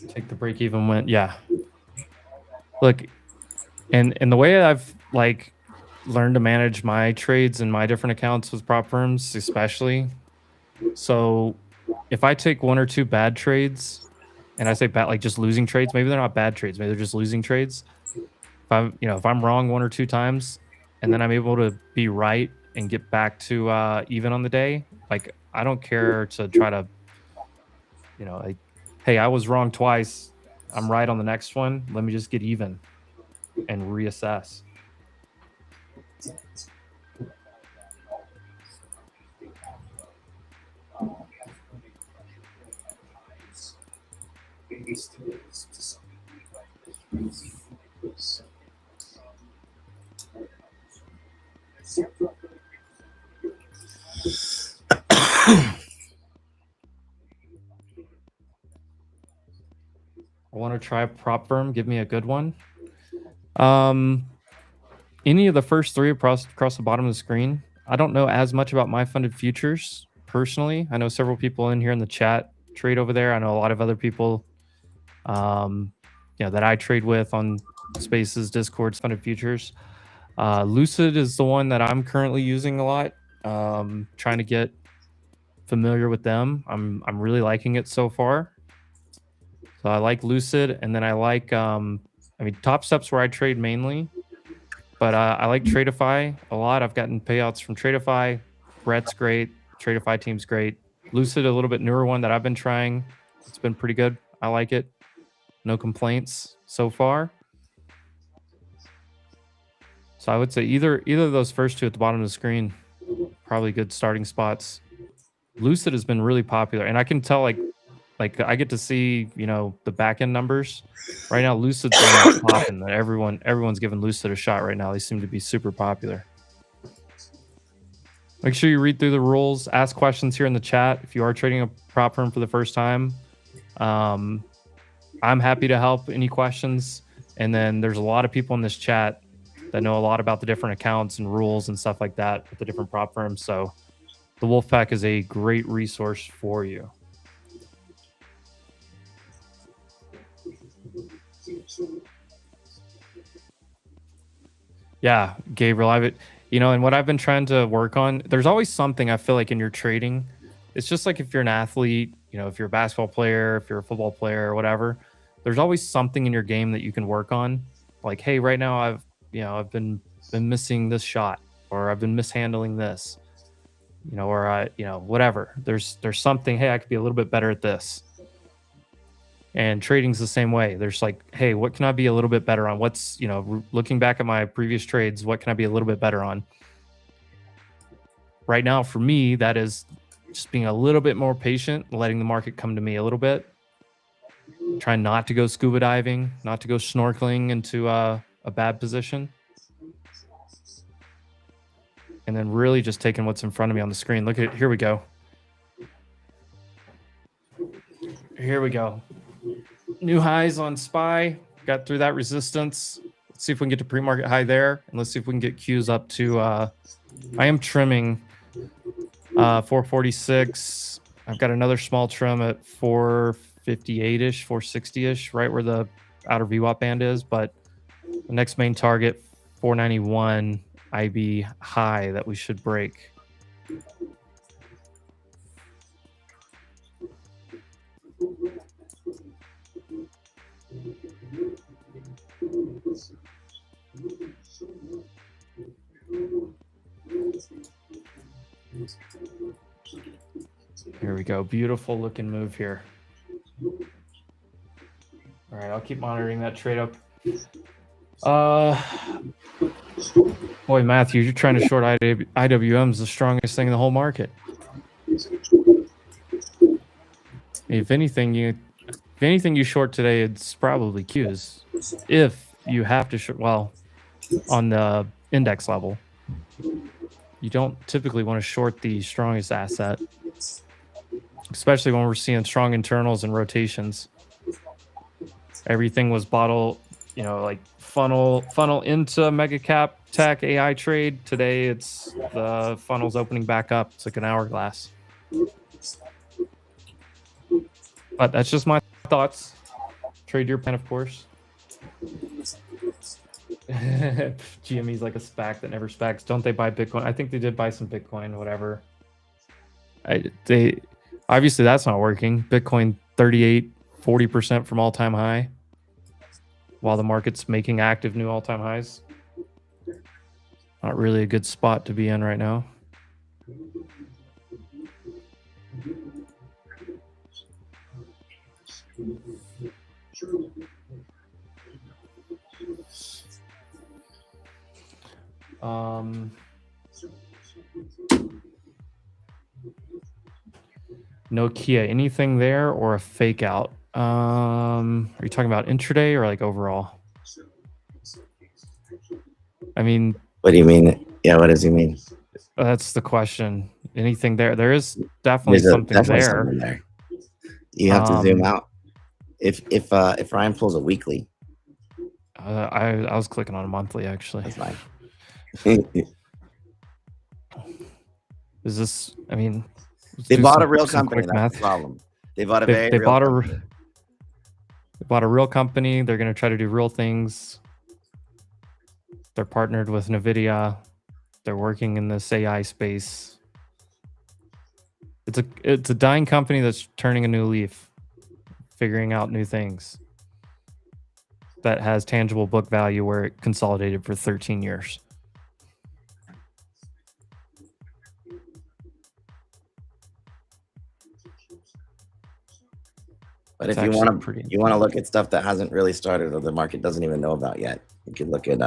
Take the break even went, yeah. Look, and the way I've like learned to manage my trades and my different accounts with prop firms, especially So if I take 1 or 2 bad trades, and I say bad, like just losing trades, maybe they're not bad trades, maybe they're just losing trades. If I'm wrong 1 or 2 times, and then I'm able to be right and get back to even on the day, like I don't care to try to, like, hey, I was wrong twice, I'm right on the next one. Let me just get even and reassess. I want to try prop firm. Give me a good one. Any of the first 3 across the bottom of the screen. I don't know as much about my funded futures personally. I know several people in here in the chat trade over there. I know a lot of other people, that I trade with on Spaces, Discords, funded futures. Lucid is the one that I'm currently using a lot. Trying to get familiar with them. I'm really liking it so far. So I like Lucid, and then I like Top Step's where I trade mainly, but I like Tradify a lot. I've gotten payouts from Tradify. Brett's great. Tradify team's great. Lucid, a little bit newer one that I've been trying. It's been pretty good. I like it. No complaints so far. So I would say either of those first 2 at the bottom of the screen, probably good starting spots. Lucid has been really popular, and I can tell like I get to see, the back end numbers right now. Lucid's popping. Everyone's giving Lucid a shot right now. They seem to be super popular. Make sure you read through the rules, ask questions here in the chat. If you are trading a prop firm for the first time, I'm happy to help any questions. And then there's a lot of people in this chat that know a lot about the different accounts and rules and stuff like that with the different prop firms. So the Wolfpack is a great resource for you. Yeah, Gabriel, and what I've been trying to work on, there's always something I feel like in your trading. It's just like if you're an athlete, if you're a basketball player, if you're a football player or whatever, there's always something in your game that you can work on. Like, hey, right now I've been missing this shot, or I've been mishandling this, or whatever. There's something, hey, I could be a little bit better at this. And trading's the same way. There's like, hey, what can I be a little bit better on? What's, looking back at my previous trades, what can I be a little bit better on? Right now, for me, that is just being a little bit more patient, letting the market come to me a little bit. Trying not to go scuba diving, not to go snorkeling into a bad position. And then really just taking what's in front of me on the screen. Look at it. Here we go. Here we go. New highs on SPY. Got through that resistance. Let's see if we can get to pre-market high there. And let's see if we can get Qs up to... I am trimming 446. I've got another small trim at 458-ish, 460-ish, right where the outer VWAP band is. But the next main target, 491 IB high that we should break. Here we go. Beautiful looking move here. All right, I'll keep monitoring that trade up. Boy, Matthew, you're trying to short IWM's the strongest thing in the whole market. If anything you short today, it's probably Qs. If you have to short, well, on the index level, you don't typically want to short the strongest asset, especially when we're seeing strong internals and rotations. Everything was bottle, like funnel into mega cap tech AI trade. Today, it's the funnel's opening back up. It's like an hourglass. But that's just my thoughts. Trade your pen, of course. GME's like a SPAC that never SPACs. Don't they buy Bitcoin? I think they did buy some Bitcoin, whatever. They obviously that's not working. Bitcoin 40% from all-time high, while the market's making active new all-time highs. Not really a good spot to be in right now. Nokia, anything there or a fake out? Are you talking about intraday or like overall? I mean, What do you mean? Yeah, what does he mean? that's the question. Anything there? There is definitely something there. You have to zoom out. If Ryan pulls a weekly, I was clicking on a monthly actually. that's fine. Is this? I mean, They bought a real company. That's the problem. They bought a they bought a real company. They're going to try to do real things. They're partnered with NVIDIA. They're working in this AI space. It's a dying company that's turning a new leaf, figuring out new things. That has tangible book value where it consolidated for 13 years. But if you want to look at stuff that hasn't really started or the market doesn't even know about yet, you can look at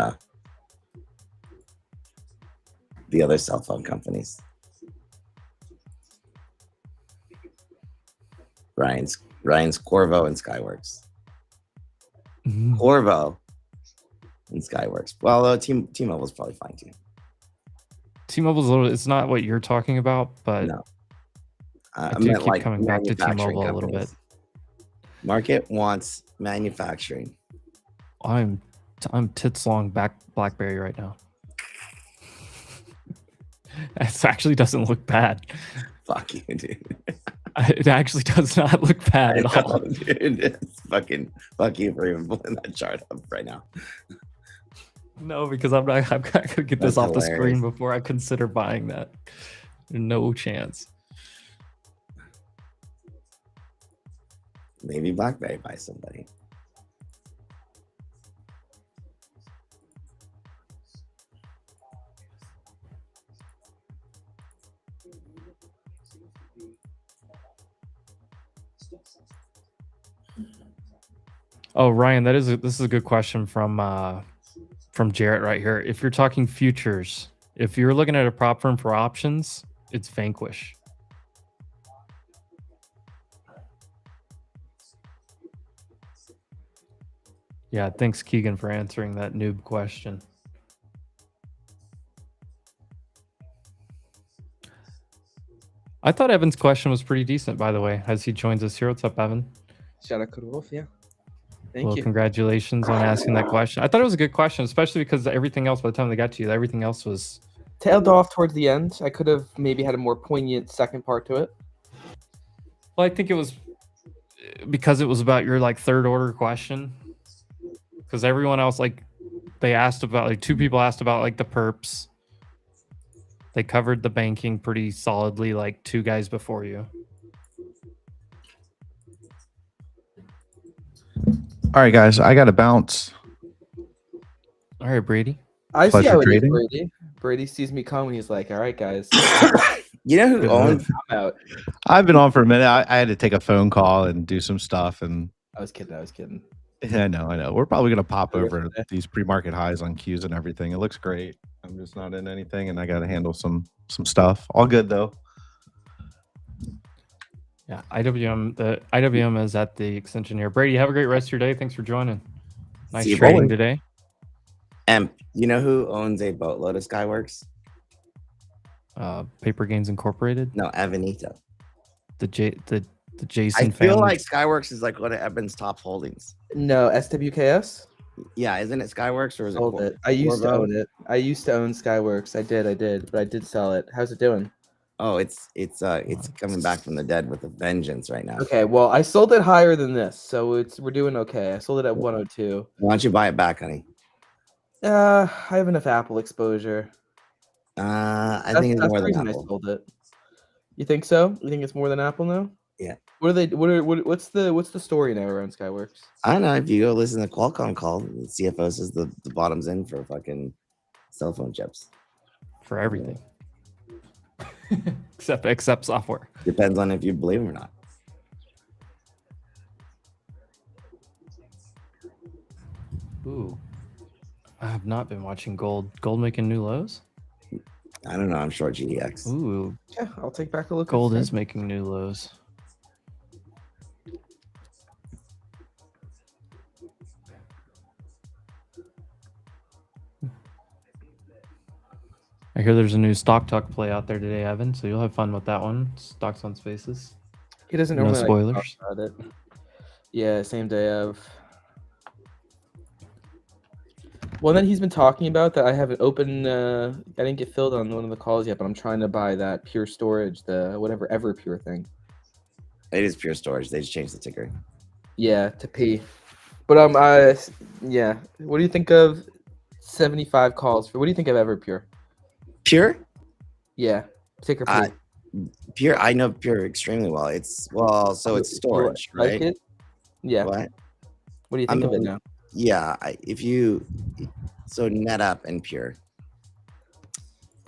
the other cell phone companies. Ryan's Corvo and Skyworks. Corvo and Skyworks. Well, T-Mobile's probably fine too. T-Mobile's a little. It's not what you're talking about, but no. I do keep coming back to T-Mobile a little bit. Market wants manufacturing. I'm tits long BlackBerry right now. It actually doesn't look bad. Fuck you, dude. It actually does not look bad at all. Dude, it's fuck you for even pulling that chart up right now. No, because I'm gonna get this off the screen before I consider buying that. No chance. Maybe BlackBerry buys somebody. Oh, Ryan, this is a good question from Jarrett right here. If you're talking futures, if you're looking at a prop firm for options, it's Vanquish. Yeah, thanks Keegan for answering that noob question. I thought Evan's question was pretty decent, by the way, as he joins us here. What's up, Evan? Shout out Wolf, yeah. Thank you. Congratulations on asking that question. I thought it was a good question, especially because everything else, by the time they got to you, everything else was tailed off towards the end. I could have maybe had a more poignant second part to it. Well, I think it was because it was about your like third order question. Because everyone else, like, they asked about, like, two people asked about like the perps. They covered the banking pretty solidly, like two guys before you. All right, guys, I got to bounce. All right, Brady. I see how it is, Brady. Brady sees me coming. He's like, all right, guys. You know who owns? Out. I've been on for a minute. I had to take a phone call and do some stuff. And I was kidding. Yeah, I know. We're probably going to pop over these pre-market highs on Qs and everything. It looks great. I'm just not in anything, and I got to handle some stuff. All good, though. Yeah, the IWM is at the extension here. Brady, have a great rest of your day. Thanks for joining. Nice trading today. You know who owns a boatload of Skyworks? Paper Gains Incorporated. No, Avenito. The Jason. I feel like Skyworks is like one of Eben's top holdings. No, SWKS. Yeah, isn't it Skyworks or is it? I used to own it. I used to own Skyworks. I did, but I did sell it. How's it doing? Oh, it's coming back from the dead with a vengeance right now. Okay, well, I sold it higher than this, so we're doing okay. I sold it at 102. Why don't you buy it back, honey? I have enough Apple exposure. I think it's more than Apple. I sold it. You think so? You think it's more than Apple now? Yeah. What are they? What's the story now around Skyworks? I don't know. If you go listen to Qualcomm call, the CFO says the bottom's in for fucking cell phone chips. For everything. except software. Depends on if you believe him or not. Ooh. I have not been watching gold. Gold making new lows? I don't know. I'm short GDX. Ooh. Yeah, I'll take back a look. Gold at is making new lows. I hear there's a new stock talk play out there today, Evan. So you'll have fun with that one. Stocks on Spaces. He doesn't No normally spoilers. like to talk about it. Yeah, same day of. Well, then he's been talking about that I haven't opened. I didn't get filled on one of the calls yet, but I'm trying to buy that Pure Storage, the whatever Everpure thing. It is Pure Storage. They just changed the ticker. Yeah, to P. But yeah. What do you think of 75 calls for? What do you think of Everpure? Pure? Yeah, ticker P. Pure. I know Pure extremely well. It's it's storage, Like right? it? Yeah. What? What do you think of it now? Yeah, so NetApp and Pure,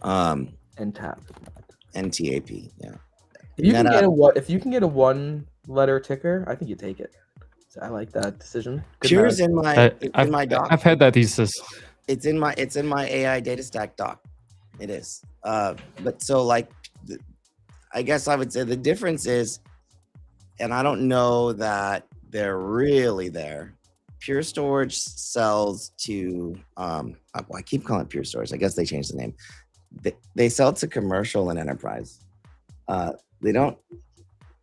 And tap. NTAP, yeah. If you can NetApp, get a one-letter ticker, I think you take it. So I like that decision. Good Pure's match. in my doc. I've had that thesis. It's in my AI data stack doc. It is. But so like, I guess I would say the difference is, and I don't know that they're really there. Pure Storage sells to I keep calling it Pure Storage. I guess they changed the name. They sell to commercial and enterprise. They don't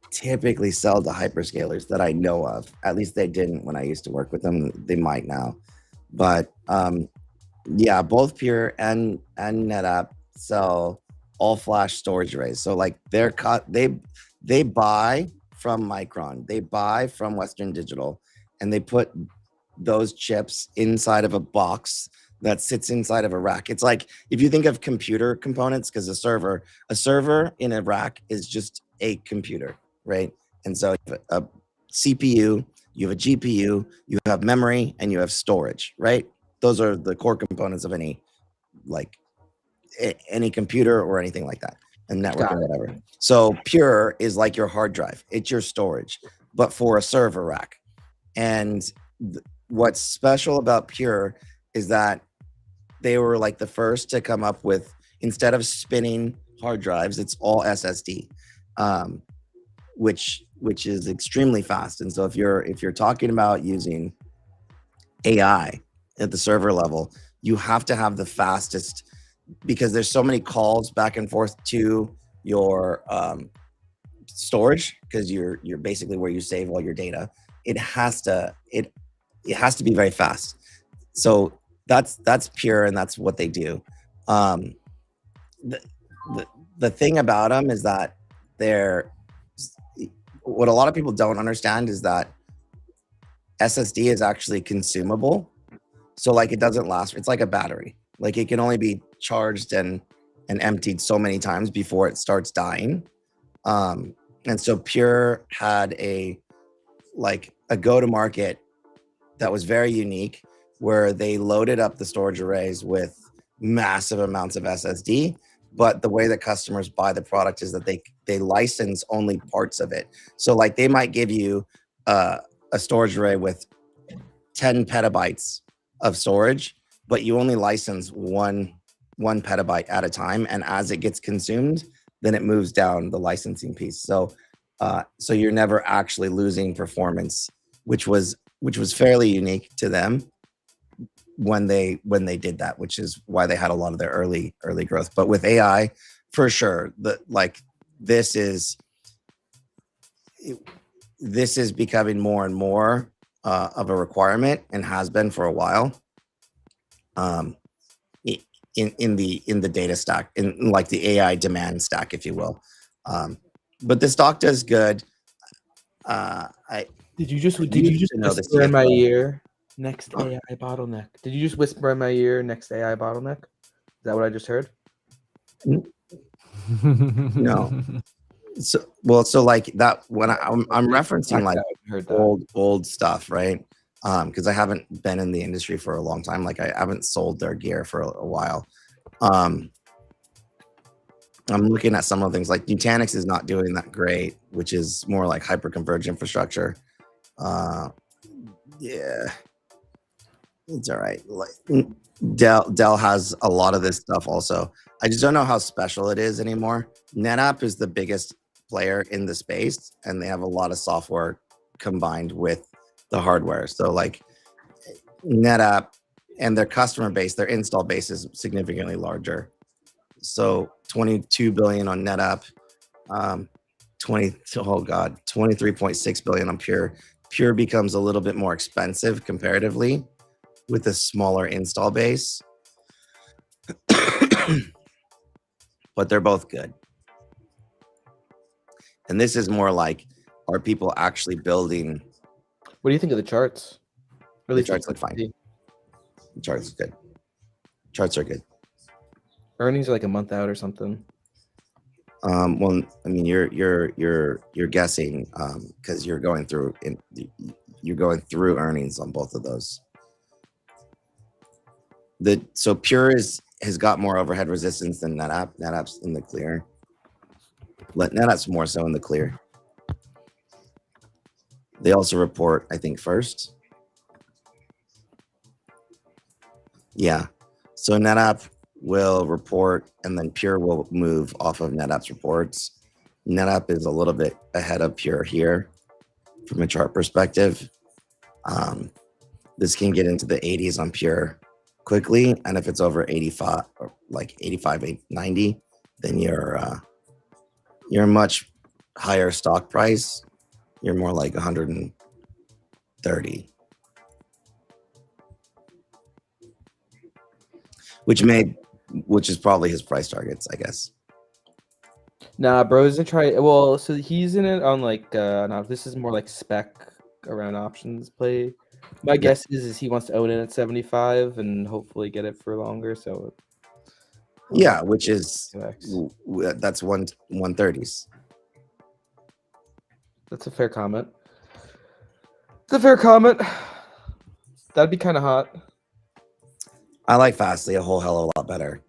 typically sell to hyperscalers that I know of. At least they didn't when I used to work with them. They might now. But yeah, both Pure and NetApp sell all flash storage arrays. So like they buy from Micron, they buy from Western Digital, and they put those chips inside of a box that sits inside of a rack. It's like if you think of computer components, because a server in a rack is just a computer, right? And so you have a CPU, you have a GPU, you have memory, and you have storage, right? Those are the core components of any computer or anything like that, and network and whatever. So Pure is like your hard drive. It's your storage, but for a server rack. And what's special about Pure is that they were like the first to come up with, instead of spinning hard drives, it's all SSD, which is extremely fast. And so if you're talking about using AI at the server level, you have to have the fastest, because there's so many calls back and forth to your storage, because you're basically where you save all your data. It has to be very fast. So that's Pure, and that's what they do. The thing about them is that what a lot of people don't understand is that SSD is actually consumable. So like it doesn't last. It's like a battery. Like it can only be charged and emptied so many times before it starts dying. And so Pure had a go-to-market that was very unique, where they loaded up the storage arrays with massive amounts of SSD. But the way that customers buy the product is that they license only parts of it. So like they might give you a storage array with 10 petabytes of storage, but you only license one petabyte at a time. And as it gets consumed, then it moves down the licensing piece. So you're never actually losing performance, which was fairly unique to them when they did that, which is why they had a lot of their early growth. But with AI, for sure, this is becoming more and more of a requirement, and has been for a while. In the data stack, in like the AI demand stack, if you will. But the stock does good. Did you just whisper in my ear? Next AI bottleneck. Did you just whisper in my ear? Next AI bottleneck. Is that what I just heard? No. So like that when I'm referencing like Heard that. old stuff, right? Because I haven't been in the industry for a long time. Like I haven't sold their gear for a while. I'm looking at some of the things like Nutanix is not doing that great, which is more like hyperconverged infrastructure. Yeah, it's all right. Like Dell has a lot of this stuff also. I just don't know how special it is anymore. NetApp is the biggest player in the space, and they have a lot of software combined with the hardware. So like NetApp and their customer base, their install base is significantly larger. So 22 billion on NetApp, 23.6 billion on Pure. Pure becomes a little bit more expensive comparatively with a smaller install base. But they're both good. And this is more like, are people actually building? What do you think of the charts? The charts look fine. The charts are good. Charts are good. Earnings are like a month out or something. Well, I mean, you're guessing because you're going through earnings on both of those. So Pure has got more overhead resistance than NetApp. NetApp's in the clear. NetApp's more so in the clear. They also report, I think, first. Yeah. So NetApp will report, and then Pure will move off of NetApp's reports. NetApp is a little bit ahead of Pure here from a chart perspective. This can get into the 80s on Pure quickly, and if it's over 85, or like 85, 90, then you're a much higher stock price. You're more like 130, which is probably his price targets, I guess. Nah, bro, is it try? Well, so he's in it on like no, this is more like spec around options play. My guess is he wants to own it at 75 and hopefully get it for longer. So yeah, which is that's 130s. That's a fair comment. It's a fair comment. That'd be kind of hot. I like Fastly a whole hell of a lot better.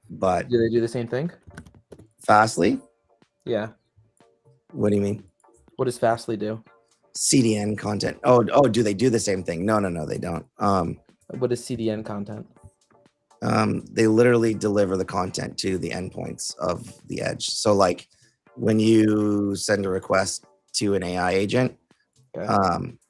But do they do the same thing? Fastly? Yeah. What do you mean? What does Fastly do? CDN content. Oh, do they do the same thing? No, they don't. What is CDN content? They literally deliver the content to the endpoints of the edge. So like when you send a request to an AI agent,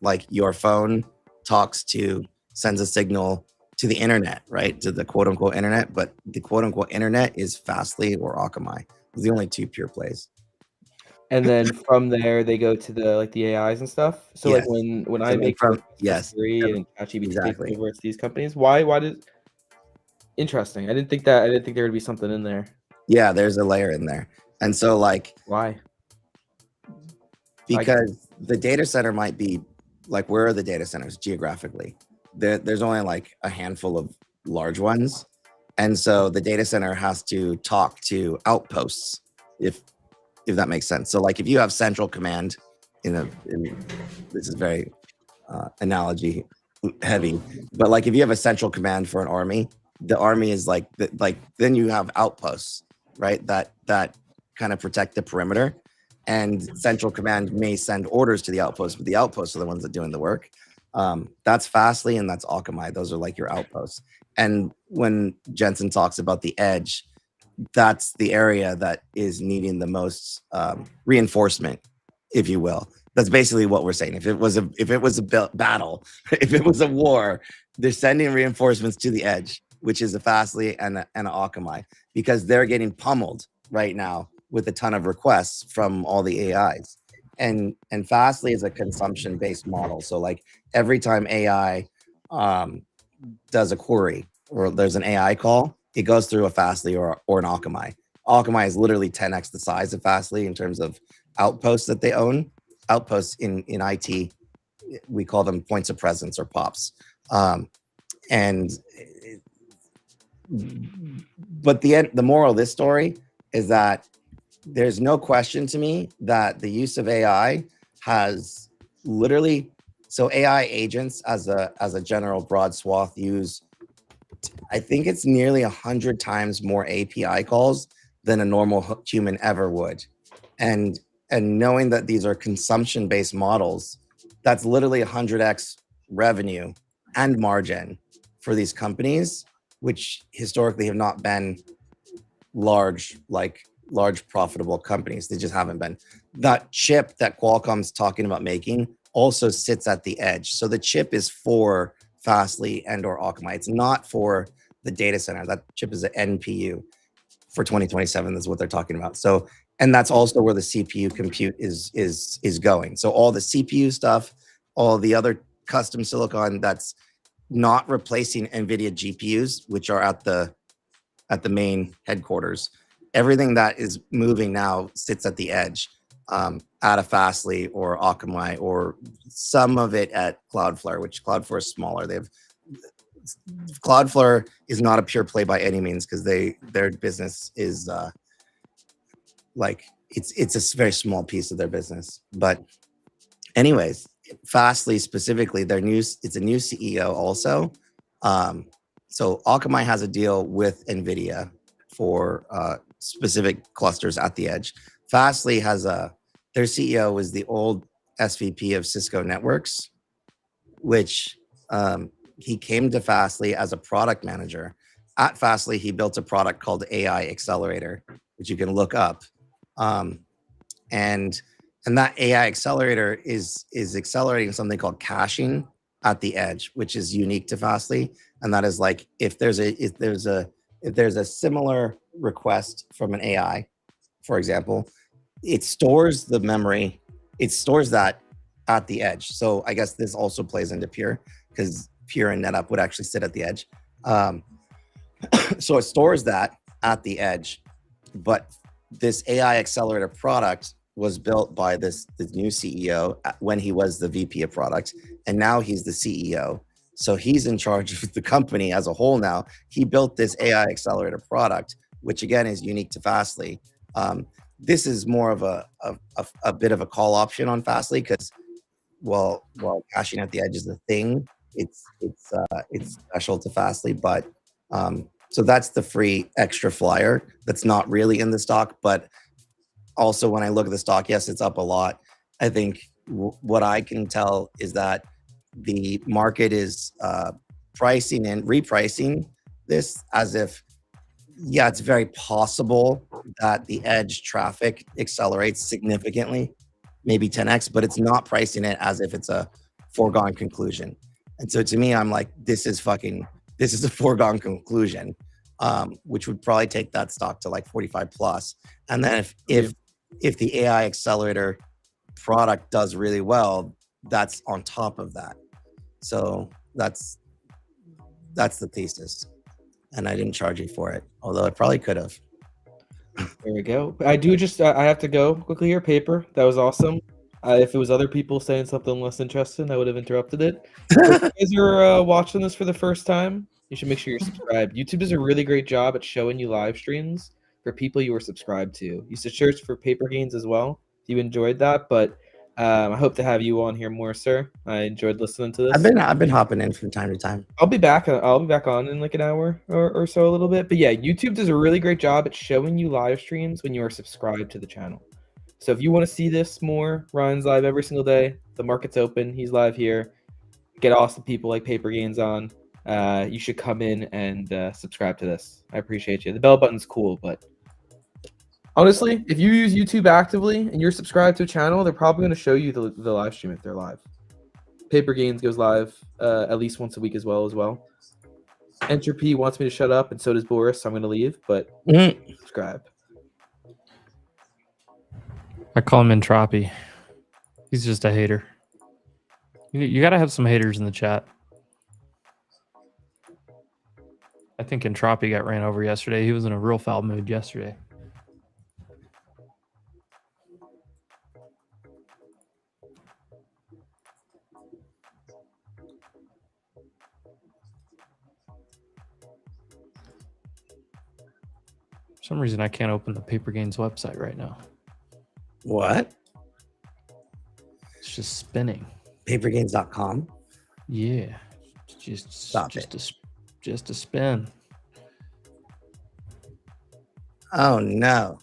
like your phone sends a signal to the internet, right? To the quote unquote internet, but the quote unquote internet is Fastly or Akamai. It's the only two pure plays. And then from there they go to the AIs and stuff. So like when I make from Siri and ChatGPT takes over, it's these companies. Why did? Interesting. I didn't think there would be something in there. Yeah, there's a layer in there. And so like why? Because the data center might be like, where are the data centers geographically? There's only like a handful of large ones. And so the data center has to talk to outposts, if that makes sense. So like if you have central command this is very analogy heavy, but like if you have a central command for an army, the army is like then you have outposts, right? That kind of protect the perimeter, and central command may send orders to the outposts, but the outposts are the ones that are doing the work. That's Fastly and that's Akamai. Those are like your outposts. And when Jensen talks about the edge, that's the area that is needing the most reinforcement, if you will. That's basically what we're saying. If it was a battle, if it was a war, they're sending reinforcements to the edge, which is a Fastly and an Akamai, because they're getting pummeled right now with a ton of requests from all the AIs. And Fastly is a consumption-based model. So like every time AI does a query or there's an AI call, it goes through a Fastly or an Akamai. Akamai is literally 10x the size of Fastly in terms of outposts that they own. Outposts in IT, we call them points of presence or POPs. But the moral of this story is that there's no question to me that the use of AI has literally, so AI agents as a general broad swath use, I think it's nearly 100 times more API calls than a normal human ever would. And knowing that these are consumption-based models, that's literally 100x revenue and margin for these companies, which historically have not been large profitable companies. They just haven't been. That chip that Qualcomm's talking about making also sits at the edge. So the chip is for Fastly and or Akamai. It's not for the data center. That chip is an NPU for 2027. That's what they're talking about. So, and that's also where the CPU compute is going. So all the CPU stuff, all the other custom silicon that's not replacing NVIDIA GPUs, which are at the main headquarters. Everything that is moving now sits at the edge, at a Fastly or Akamai, or some of it at Cloudflare, which Cloudflare is smaller. Cloudflare is not a pure play by any means, because their business is like it's a very small piece of their business. But anyways, Fastly specifically, it's a new CEO also. So Akamai has a deal with NVIDIA for specific clusters at the edge. Fastly has their CEO was the old SVP of Cisco Networks, which he came to Fastly as a product manager. At Fastly, he built a product called AI Accelerator, which you can look up. And that AI Accelerator is accelerating something called caching at the edge, which is unique to Fastly. And that is like, if there's a similar request from an AI, for example, it stores the memory, it stores that at the edge. So I guess this also plays into Pure, because Pure and NetApp would actually sit at the edge. So it stores that at the edge, but this AI Accelerator product was built by the new CEO when he was the VP of product, and now he's the CEO. So he's in charge of the company as a whole now. He built this AI Accelerator product, which again is unique to Fastly. This is more of a bit of a call option on Fastly, because while caching at the edge is a thing, it's special to Fastly. But so that's the free extra flyer that's not really in the stock. But also, when I look at the stock, yes, it's up a lot. I think what I can tell is that the market is pricing and repricing this as if, yeah, it's very possible that the edge traffic accelerates significantly, maybe 10x, but it's not pricing it as if it's a foregone conclusion. And so to me, I'm like, this is a foregone conclusion, which would probably take that stock to like 45 plus. And then if the AI Accelerator product does really well, that's on top of that. So that's the thesis. And I didn't charge you for it, although I probably could have. There we go. I have to go quickly here. Paper, that was awesome. If it was other people saying something less interesting, I would have interrupted it. If you guys are watching this for the first time, you should make sure you're subscribed. YouTube does a really great job at showing you live streams for people you are subscribed to. You should search for Paper Gains as well. You enjoyed that, but I hope to have you on here more, sir. I enjoyed listening to this. I've been hopping in from time to time. I'll be back on in like an hour or so, a little bit. But yeah, YouTube does a really great job at showing you live streams when you are subscribed to the channel. So if you want to see this more, Ryan's live every single day. The market's open. He's live here. Get awesome people like Paper Gains on. You should come in and subscribe to this. I appreciate you. The bell button's cool, but honestly, if you use YouTube actively and you're subscribed to a channel, they're probably going to show you the live stream if they're live. Paper Gains goes live at least once a week as well. Entropy wants me to shut up, and so does Boris. So I'm going to leave, but subscribe. I call him Entropy. He's just a hater. You got to have some haters in the chat. I think Entropy got ran over yesterday. He was in a real foul mood yesterday. some reason I can't open the Paper Gains website right now. What? It's just spinning. Papergains.com. Yeah, it's just a spin. Oh no.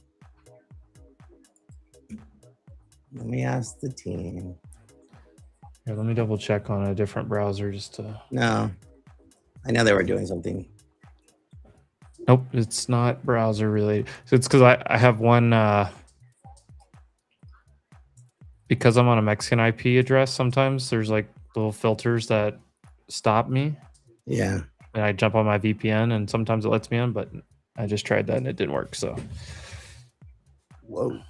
Let me ask the team. Here, let me double check on a different browser just to. No, I know they were doing something. Nope, it's not browser related. So it's because I have one. Because I'm on a Mexican IP address, sometimes there's like little filters that stop me. Yeah. And I jump on my VPN and sometimes it lets me in, but I just tried that and it didn't work. So. Whoa.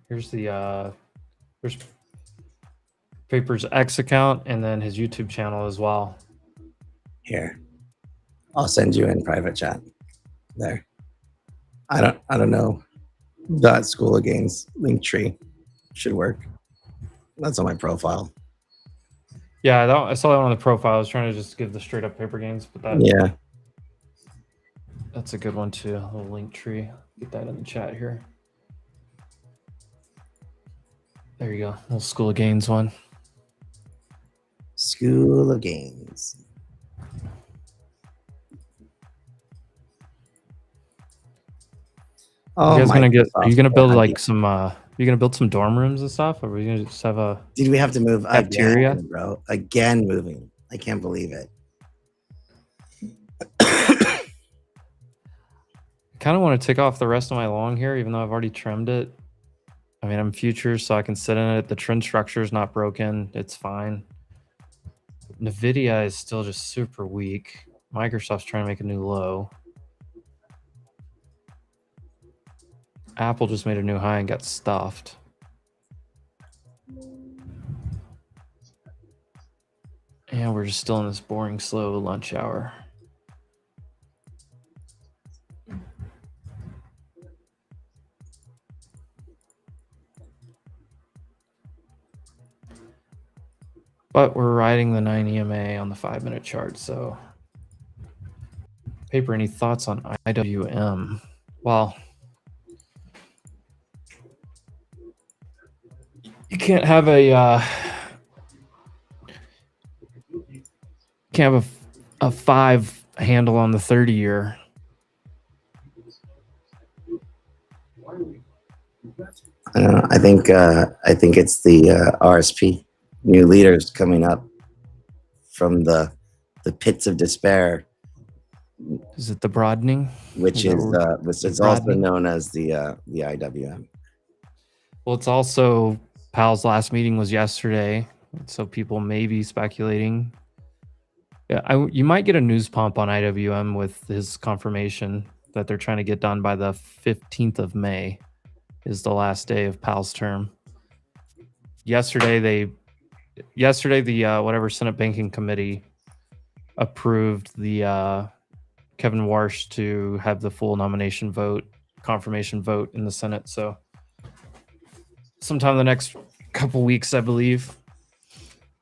Here's the there's Paper's X account and then his YouTube channel as well. Here, I'll send you in private chat. There. I don't know. That School of Gains link tree should work. That's on my profile. Yeah, I saw that one on the profile. I was trying to just give the straight up Paper Gains, but that Yeah. That's a good one too. A little link tree. Get that in the chat here. There you go. Little School of Gains one. School of Gains. Oh, you guys gonna get? Are you gonna build like Microsoft. some? You gonna build some dorm rooms and stuff, or are we gonna just have a? Did we have to move cafeteria, again, bro? Again, moving. I can't believe it. Kind of want to take off the rest of my long here, even though I've already trimmed it. I mean, I'm futures, so I can sit in it. The trend structure is not broken. It's fine. NVIDIA is still just super weak. Microsoft's trying to make a new low. Apple just made a new high and got stuffed. And we're just still in this boring, slow lunch hour. But we're riding the 9 EMA on the 5-minute chart. So, Paper, any thoughts on IWM? Well, you can't have a a 5 handle on the 30-year. I think it's the RSP. New leaders coming up from the pits of despair. Is it the broadening? Which is also known as the IWM. Well, it's also Powell's last meeting was yesterday, so people may be speculating. Yeah, you might get a news pump on IWM with his confirmation that they're trying to get done by the 15th of May is the last day of Powell's term. Yesterday, the whatever Senate Banking Committee approved the Kevin Warsh to have the full nomination vote, confirmation vote in the Senate. So sometime in the next couple weeks, I believe,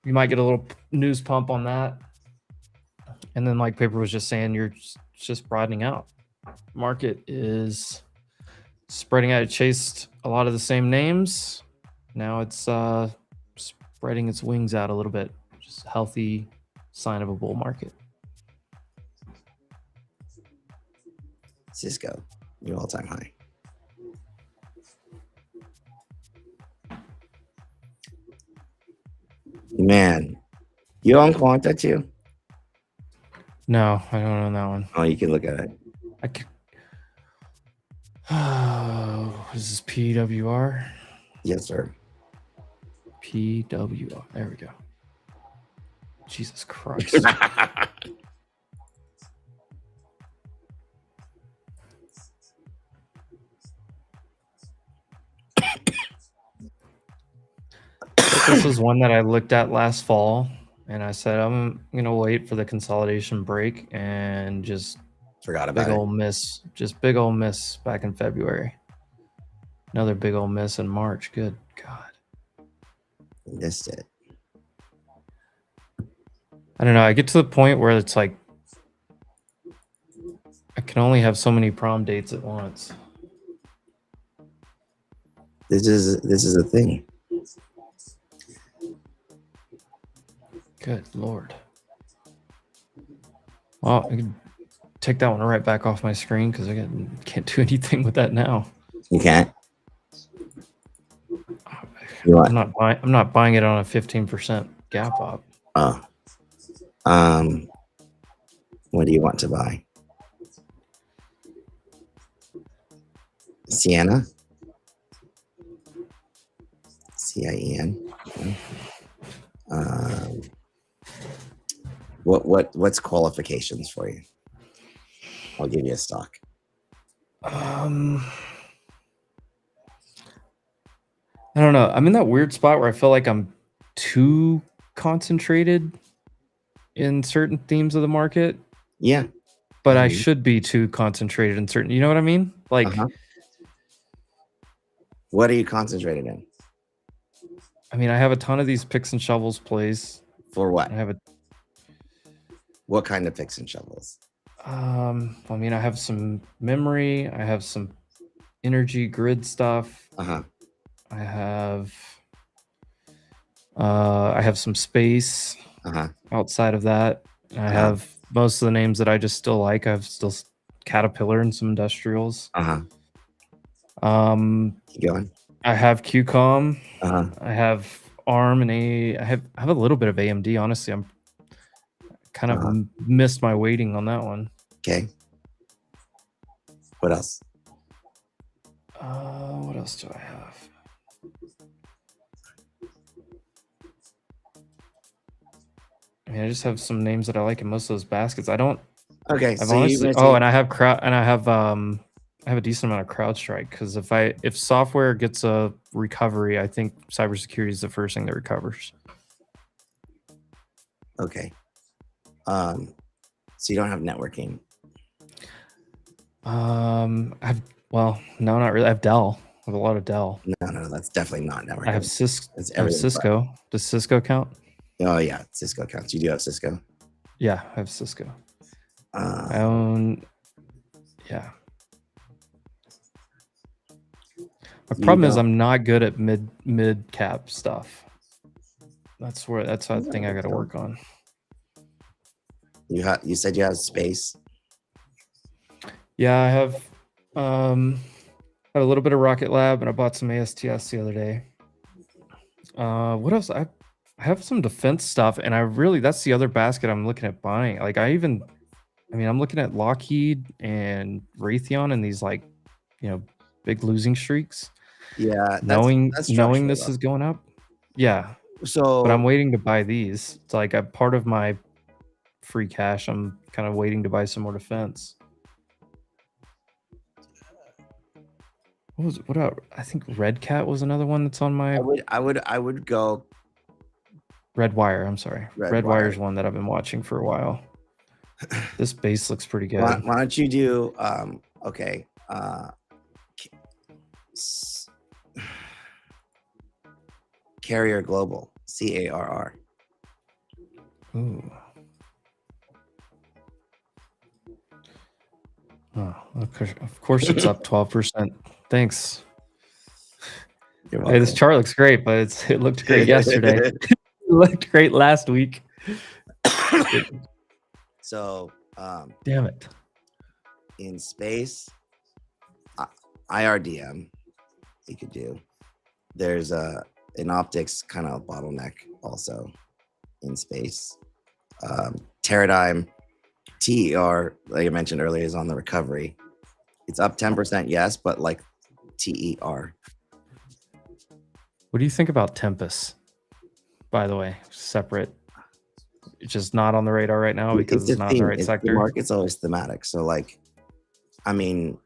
you might get a little news pump on that. And then, like Paper was just saying, you're just broadening out. Market is spreading out. It chased a lot of the same names. Now it's spreading its wings out a little bit. Just a healthy sign of a bull market. Cisco, new all-time high. Man, you own Quanta too? No, I don't own that one. Oh, you can look at it. I can... Oh, is this PWR? Yes, sir. PWR. There we go. Jesus Christ. This was one that I looked at last fall and I said I'm gonna wait for the consolidation break, and just Forgot big about it. old miss, just big old miss back in February. Another big old miss in March. Good God. Missed it. I don't know. I get to the point where it's like I can only have so many prom dates at once. This is a thing. Good Lord. Well, I can take that one right back off my screen because I can't do anything with that now. You can't. You want? I'm not buying it on a 15% gap up. Oh. What do you want to buy? Sienna? CIEN. What's qualifications for you? I'll give you a stock. I don't know. I'm in that weird spot where I feel like I'm too concentrated in certain themes of the market. Yeah. But I should be too concentrated in certain, you know what I mean? Like, what are you concentrated in? I mean, I have a ton of these picks and shovels plays. For what? I have what kind of picks and shovels? I mean, I have some memory, I have some energy grid stuff. I have some space outside of that. I have most of the names that I just still like. I have still Caterpillar and some industrials. Keep going. I have QCOM. I have ARM and I have a little bit of AMD. Honestly, I'm kind of missed my weighting on that one. Okay. What else? What else do I have? I mean, I just have some names that I like in most of those baskets. I don't. Okay. I've honestly, and I have I have a decent amount of CrowdStrike because if software gets a recovery, I think cybersecurity is the first thing that recovers. Okay. So you don't have networking. No, not really. I have Dell. I have a lot of Dell. No, that's definitely not networking. I have Cisco. Does Cisco count? Oh yeah, Cisco counts. You do have Cisco. Yeah, I have Cisco. I own. Yeah. My problem is I'm not good at mid cap stuff. That's a thing I got to work on. You said you have space. Yeah, I have a little bit of Rocket Lab, and I bought some ASTS the other day. What else? I have some defense stuff, and that's the other basket I'm looking at buying. Like I'm looking at Lockheed and Raytheon and these big losing streaks. Yeah, knowing this is going up. Yeah. So, but I'm waiting to buy these. It's like a part of my free cash. I'm kind of waiting to buy some more defense. I think Red Cat was another one that's on my. I would go. Red Wire. I'm sorry. Red Wire is one that I've been watching for a while. This base looks pretty good. Why don't you do? Okay. Carrier Global. CARR. Ooh. Oh, of course it's up 12%. Thanks. Hey, this chart looks great, but it looked great yesterday. It looked great last week. So, damn it. In space, IRDM, you could do. There's an optics kind of bottleneck also in space. Teradyne, TER, like I mentioned earlier, is on the recovery. It's up 10%, yes, but like TER. What do you think about Tempest, by the way? Separate. It's just not on the radar right now because it's not in the right sector. The market's always thematic. So, like, I mean,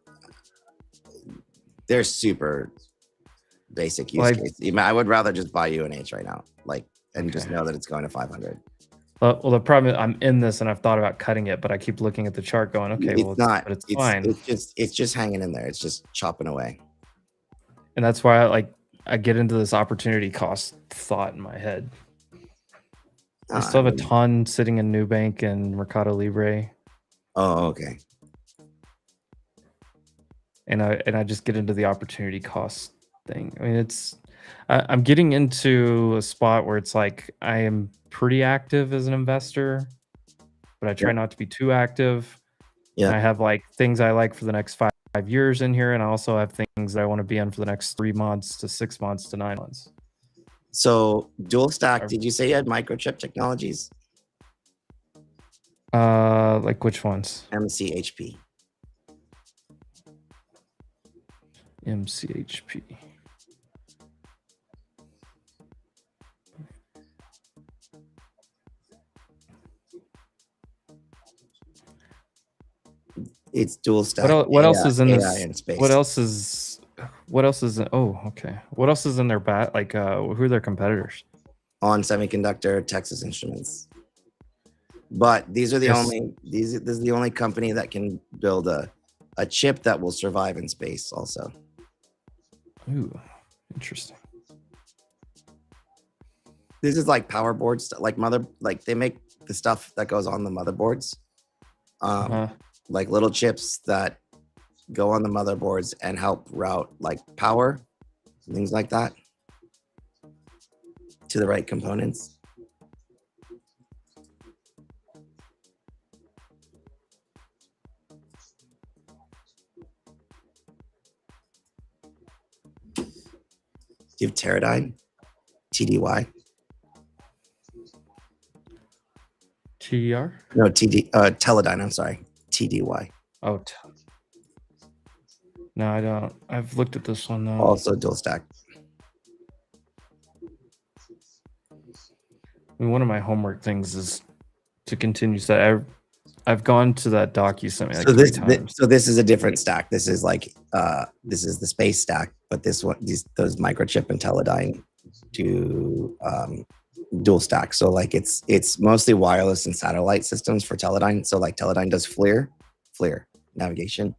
they're super basic use case. I would rather just buy UNH right now. Like, and just know that it's going to 500. Well, the problem is I'm in this and I've thought about cutting it, but I keep looking at the chart going, okay, It's well, not. but it's fine. It's just hanging in there. It's just chopping away. And that's why I get into this opportunity cost thought in my head. I still have a ton sitting in Nubank and Mercado Libre. Oh, okay. And I just get into the opportunity cost thing. I mean, I'm getting into a spot where it's like I am pretty active as an investor, but I try not to be too active. Yeah. And I have like things I like for the next 5 years in here, and I also have things that I want to be on for the next 3 months to 6 months to 9 months. So dual stack, did you say you had microchip technologies? Like which ones? MCHP. MCHP. It's dual stack. What else is in AI this? in space. What else is in, oh, okay. What else is in their bat? Like, who are their competitors? On Semiconductor, Texas Instruments. But these are the this is the only company that can build a chip that will survive in space also. Ooh, interesting. This is like power boards, like they make the stuff that goes on the motherboards. Like little chips that go on the motherboards and help route like power, things like that, to the right components. Do you have Teradyne? TDY? TDR? No, Teledyne, I'm sorry. TDY. Oh, no, I don't. I've looked at this one though. Also dual stack. I mean, one of my homework things is to continue that. I've gone to that doc you sent me like 3 times. So this is a different stack. This is like this is the space stack, but this one, those microchip and Teledyne do dual stack. So like it's mostly wireless and satellite systems for Teledyne. So like Teledyne does FLIR navigation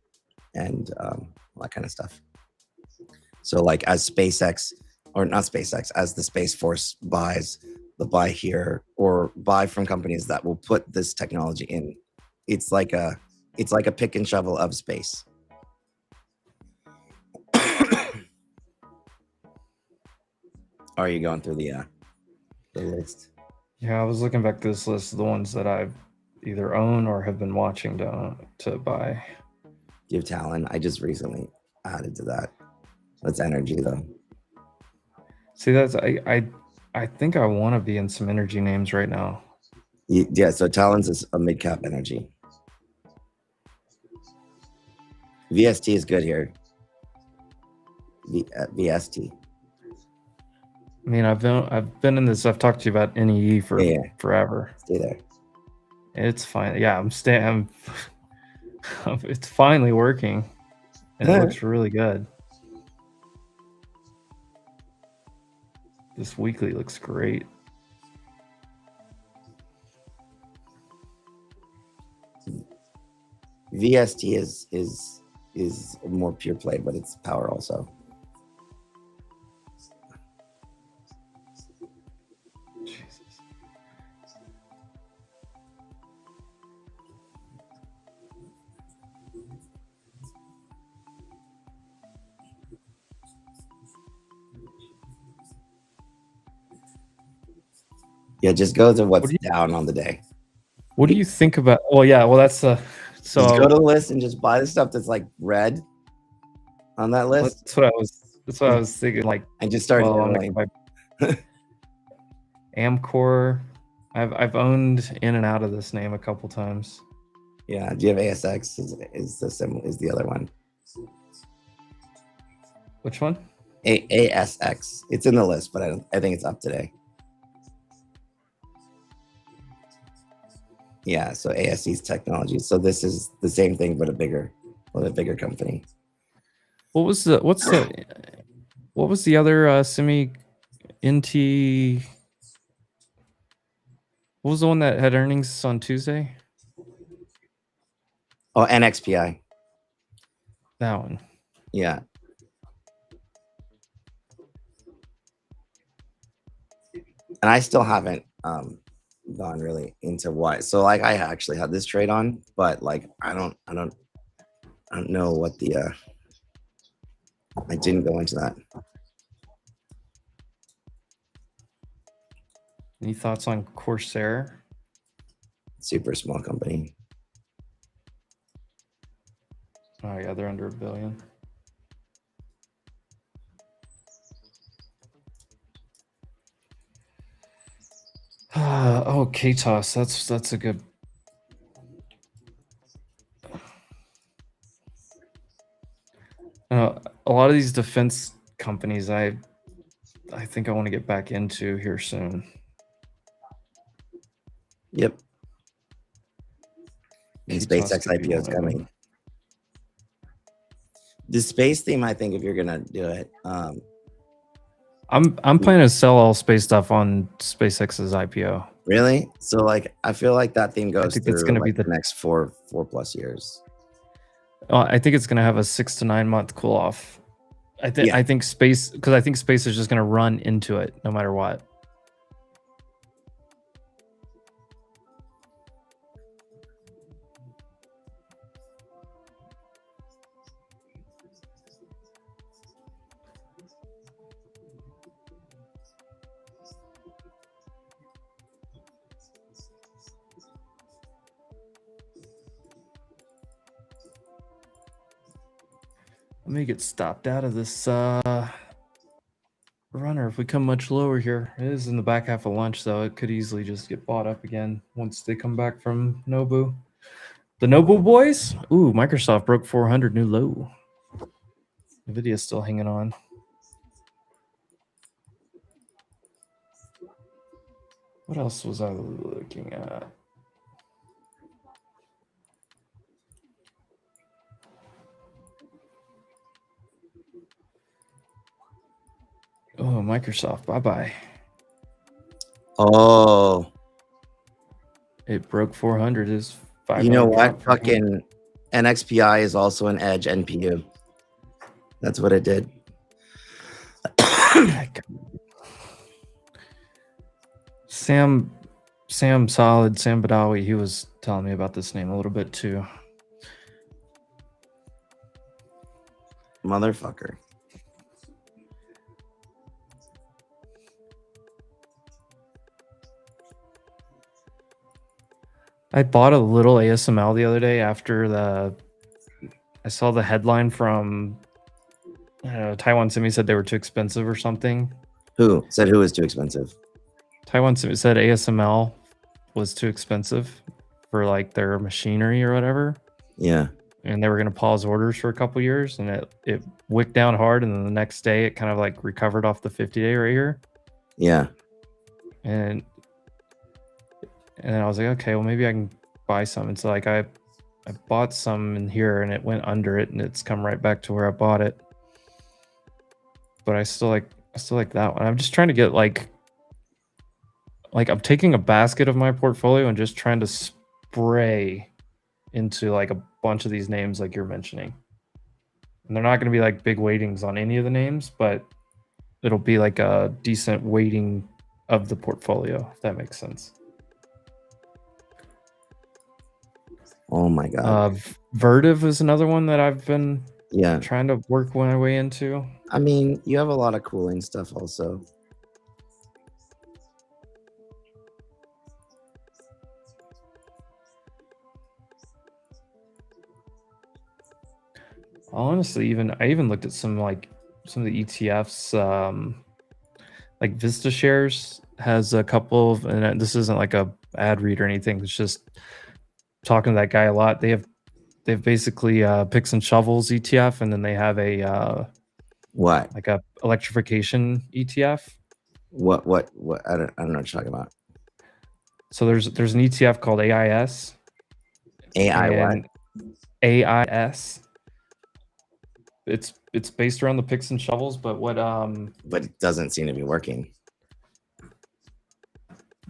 and all that kind of stuff. So like as SpaceX, or not SpaceX, as the Space Force buys, they'll buy here or buy from companies that will put this technology in. It's like a pick and shovel of space. Are you going through the list? Yeah, I was looking back to this list of the ones that I've either own or have been watching to buy. Do you have Talon? I just recently added to that. That's energy though. See, that's I think I want to be in some energy names right now. Yeah, so Talon's is a mid-cap energy. VST is good here. VST. I mean, I've been in this. I've talked to you about NEE for forever. Stay there. It's fine. Yeah, I'm staying. It's finally working, and it looks really good. This weekly looks great. VST is more pure play, but it's power also. Jesus. Yeah, just go to what's down on the day. What do you think about? Well, yeah, well that's so. Just go to the list and just buy the stuff that's like red on that list. That's what I was thinking. Like, and just start. Amcor, I've owned in and out of this name a couple times. Yeah. Do you have ASX? Is the other one? Which one? ASX. It's in the list, but I think it's up today. Yeah, so ASC's technology. So this is the same thing, but a bigger company. What was the other semi NT What was the one that had earnings on Tuesday? Oh, NXPI. That one. Yeah. And I still haven't gone really into what. So like I actually had this trade on, but like I don't know what the I didn't go into that. Any thoughts on Corsair? Super small company. Oh yeah, they're under $1 billion. Oh, KTOS. That's a good. A lot of these defense companies, I think I want to get back into here soon. Yep. And SpaceX could be IPO is one of them. coming. The space theme, I think, if you're gonna do it, I'm planning to sell all space stuff on SpaceX's IPO. really. So like, I feel like that theme goes think through it's gonna like be the next four plus years. I think it's going to have a 6 to 9 month cool off. I think space, because I think space is just going to run into it no matter what. Let me get stopped out of this runner if we come much lower here. It is in the back half of lunch, though. It could easily just get bought up again once they come back from Nobu. The Nobu boys? Ooh, Microsoft broke 400, new low. Nvidia's still hanging on. What else was I looking at? Oh, Microsoft, bye-bye. Oh, It broke 400. Is $5. you know what? drop for me. Fucking NXPI is also an Edge NPU. That's what it did. Sam Solid, Sam Badawi, he was telling me about this name a little bit too. Motherfucker. I bought a little ASML the other day after I saw the headline from Taiwan Semi said they were too expensive or something. Who said who was too expensive? Taiwan Semi said ASML was too expensive for like their machinery or whatever. Yeah. And they were going to pause orders for a couple years, and it wicked down hard, and then the next day it kind of like recovered off the 50-day right here. Yeah. And then I was like, okay, well maybe I can buy some. And so like I bought some in here, and it went under it, and it's come right back to where I bought it. But I still like that one. I'm just trying to get like I'm taking a basket of my portfolio and just trying to spray into like a bunch of these names like you're mentioning. And they're not going to be like big weightings on any of the names, but it'll be like a decent weighting of the portfolio, if that makes sense. Oh my god. Vertiv is another one that I've been Yeah. trying to work my way into. I mean, you have a lot of cooling stuff also. Honestly, I even looked at some of the ETFs. Like Vista Shares has a couple of, and this isn't like a ad read or anything. It's just talking to that guy a lot. They have basically picks and shovels ETF, and then they have a What? like a electrification ETF. What? I don't know what you're talking about. So there's an ETF called AIS. AI what? AIS. It's based around the picks and shovels, but But it doesn't seem to be working.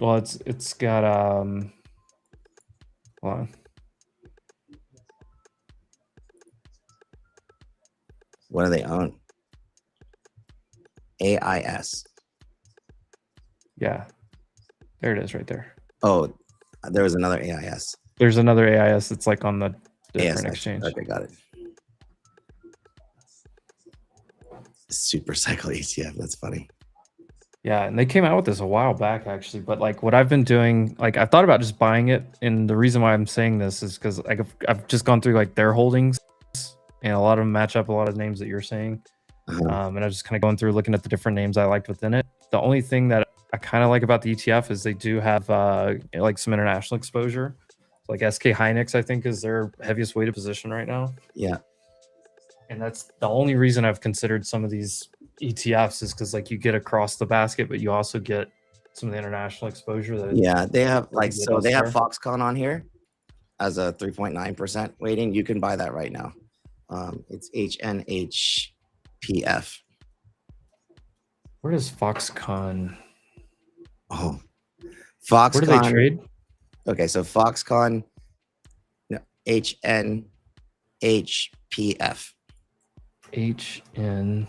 Well, it's got hold on. What do they own? AIS. Yeah. There it is right there. Oh, there was another AIS. There's another AIS that's like on the different ASX. exchange. Okay, got it. Super cycle ETF. That's funny. Yeah, and they came out with this a while back actually, but like what I've been doing, like I thought about just buying it, and the reason why I'm saying this is because like I've just gone through like their holdings, and a lot of them match up a lot of names that you're saying, and I was just kind of going through looking at the different names I liked within it. The only thing that I kind of like about the ETF is they do have like some international exposure. Like SK Hynix, I think, is their heaviest weighted position right now. Yeah. And that's the only reason I've considered some of these ETFs is because like you get across the basket, but you also get some of the international exposure. That Yeah, they have like, so they have elsewhere. Foxconn on here as a 3.9% weighting. You can buy that right now. It's HNHPF. Where does Foxconn? Oh, Foxconn. Where do they trade? Okay, so Foxconn, no, HNHPF. HNHPF.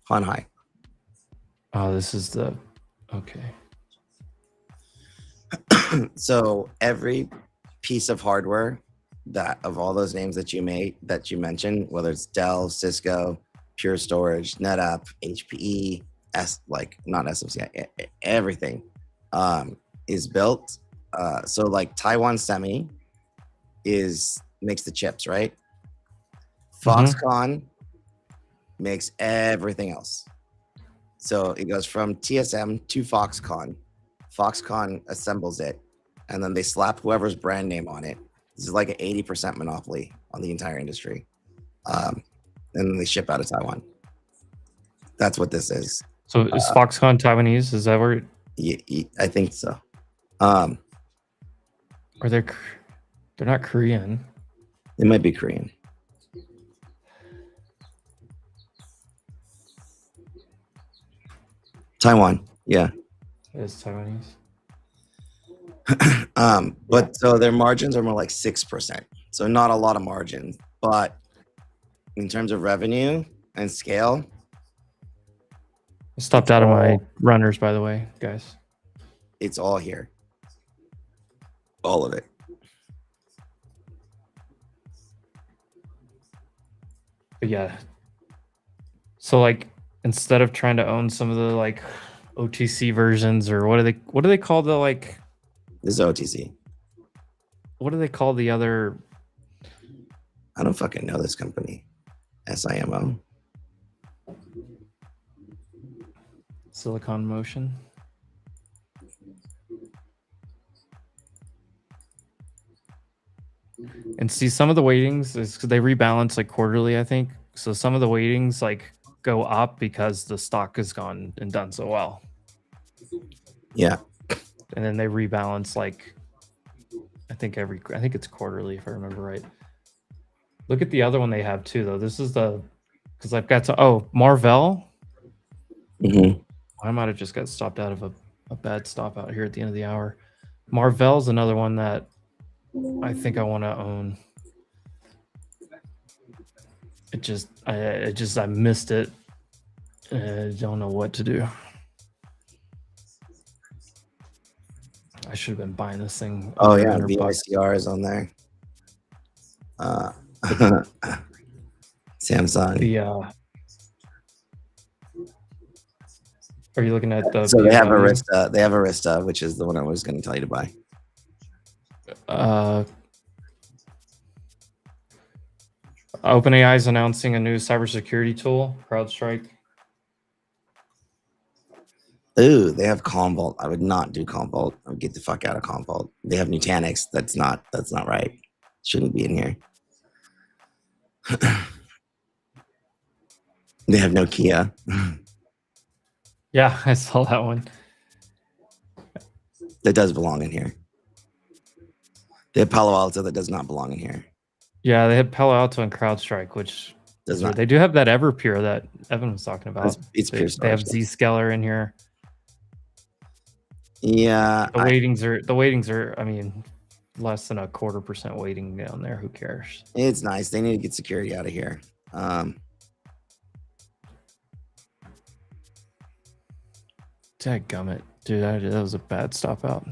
On high. Oh, this is the okay. So every piece of hardware that of all those names that you mentioned, whether it's Dell, Cisco, Pure Storage, NetApp, HPE, like not SMC, everything is built. So like Taiwan Semi makes the chips, right? Foxconn makes everything else. So it goes from TSM to Foxconn. Foxconn assembles it, and then they slap whoever's brand name on it. This is like an 80% monopoly on the entire industry. And then they ship out of Taiwan. That's what this is. So is Foxconn Taiwanese? Is that where? I think so. Or they're not Korean. They might be Korean. Taiwan, yeah. It is Taiwanese. But so their margins are more like 6%. So not a lot of margin, but in terms of revenue and scale. I stopped out of my runners, by the way, guys. It's all here. All of it. But yeah. So like instead of trying to own some of the like OTC versions, or what do they call the like this is OTC. What do they call the other? I don't fucking know this company. SIMO. Silicon Motion. And see, some of the weightings is because they rebalance like quarterly, I think. So some of the weightings like go up because the stock has gone and done so well. Yeah. And then they rebalance like I think it's quarterly if I remember right. Look at the other one they have too, though. This is because I've got Marvell. I might have just got stopped out of a bad stop out here at the end of the hour. Marvell's another one that I think I want to own. I missed it. I don't know what to do. I should have been buying this thing. Oh yeah, VICR is on there. Samsung. Are you looking at the? So they have Arista. They have Arista, which is the one I was going to tell you to buy. OpenAI is announcing a new cybersecurity tool, CrowdStrike. Ooh, they have Commvault. I would not do Commvault. I would get the fuck out of Commvault. They have Nutanix. That's not right. Shouldn't be in here. They have Nokia. Yeah, I saw that one. That does belong in here. They have Palo Alto that does not belong in here. Yeah, they had Palo Alto and CrowdStrike, which Does Yeah, not. they do have that Everpure that Evan was talking about. It's pure They have storage. Zscaler in here. Yeah, The weightings are. I mean, less than 0.25% weighting down there. Who cares? it's nice. They need to get security out of here. Dadgummit, dude, that was a bad stop out.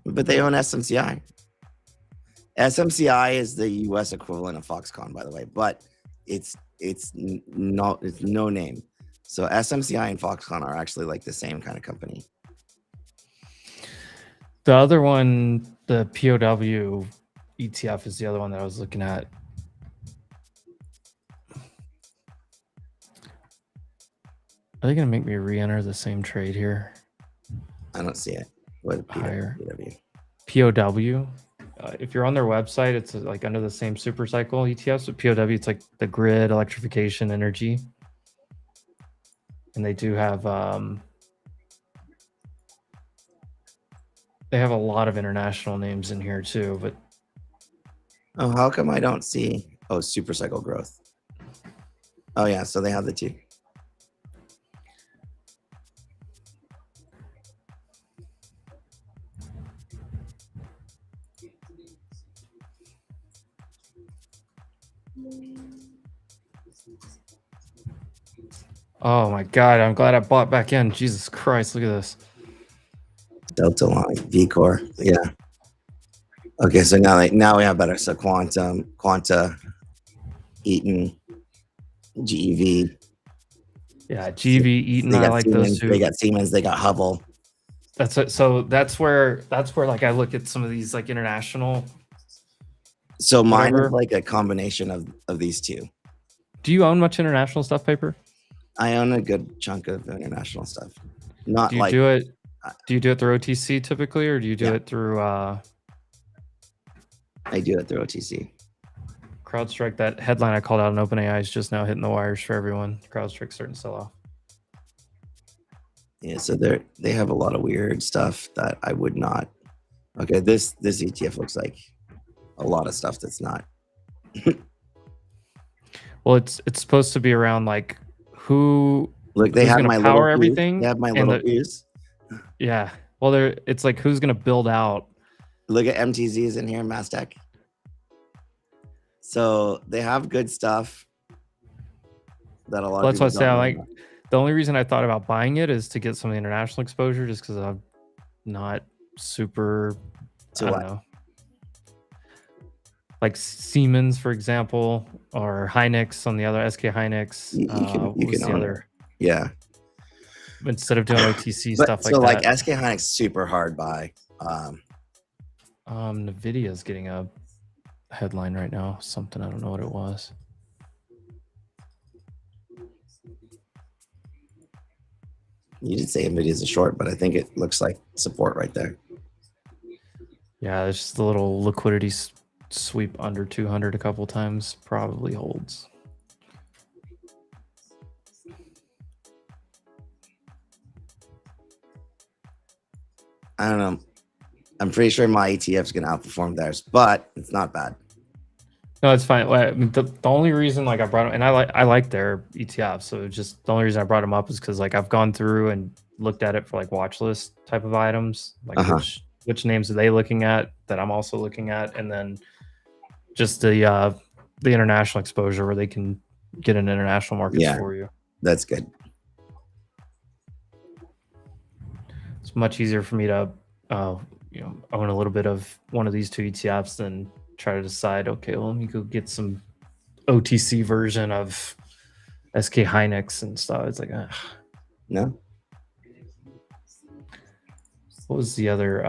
But they own SMCI. SMCI is the US equivalent of Foxconn, by the way, but it's no name. So SMCI and Foxconn are actually like the same kind of company. The other one, the POW ETF, is the other one that I was looking at. Are they going to make me re-enter the same trade here? I don't see it. What higher? POW. If you're on their website, it's like under the same super cycle ETFs. But POW, it's like the grid, electrification, energy. And they do have they have a lot of international names in here too. But oh, how come I don't see? Oh, super cycle growth. Oh yeah, so they have the two. oh my god, I'm glad I bought back in. Jesus Christ, look at this. Delta Line, V-Core, yeah. Okay, so now we have better. So Quanta, Eaton, GEV. Yeah, GV, Eaton, I like Siemens, those two. They got Siemens, they got Hubble. That's it. So that's where like I look at some of these like international. So mine whatever. is like a combination of these two. Do you own much international stuff, Paper? I own a good chunk of international stuff. Not Do you like do it? Do you do it through OTC typically, or do you do Yeah. it through I do it through OTC. CrowdStrike? That headline I called out on OpenAI is just now hitting the wires for everyone. CrowdStrike's starting to sell off. Yeah, so they have a lot of weird stuff that I would not. Okay, this ETF looks like a lot of stuff that's not. Well, it's supposed to be around like who. Look, they who's have gonna my power little everything. Views. They have my and little the- views. Yeah. Well, it's like who's gonna build out. Look at MTZs in here, Mastec. So they have good stuff that a lot Well, of that's people what I say. don't I know like. about. The only reason I thought about buying it is to get some of the international exposure, just because I'm not super. To I what? don't know. Like Siemens, for example, or Hynix on the other SK Hynix. You can own it. Yeah. Instead of doing OTC But, stuff like so that. like SK Hynix super hard buy. Nvidia's getting a headline right now. Something, I don't know what it was. You did say Nvidia's a short, but I think it looks like support right there. Yeah, there's just a little liquidity sweep under 200 a couple times. Probably holds. I don't know. I'm pretty sure my ETF is going to outperform theirs, but it's not bad. No, it's fine. I mean, the only reason like I brought them, and I like their ETF, so just the only reason I brought them up is because like I've gone through and looked at it for like watch list type of items, like which names are they looking at that I'm also looking at, and then just the international exposure where they can get in international markets for you. That's good. It's much easier for me to own a little bit of one of these two ETFs than try to decide, okay, well, let me go get some OTC version of SK Hynix and stuff. It's like, no. What was the other?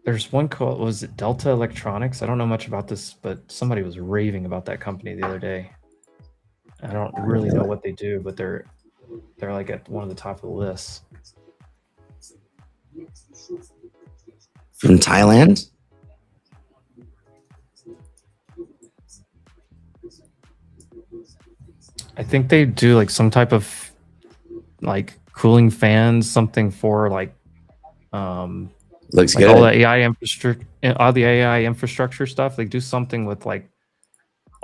There's one called, was it Delta Electronics? I don't know much about this, but somebody was raving about that company the other day. I don't really know what they do, but they're like at one of the top of the lists. From Thailand? I think they do like some type of like cooling fans, something for like looks like good. all the AI infrastructure stuff. They do something with like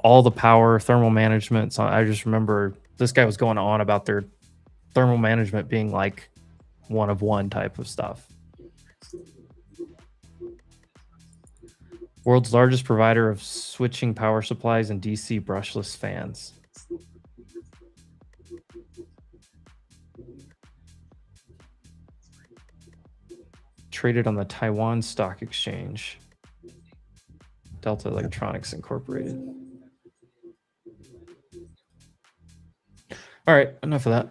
all the power, thermal management. So I just remember this guy was going on about their thermal management being like one of one type of stuff. World's largest provider of switching power supplies and DC brushless fans. Traded on the Taiwan Stock Exchange. Delta Electronics Incorporated. All right, enough of that.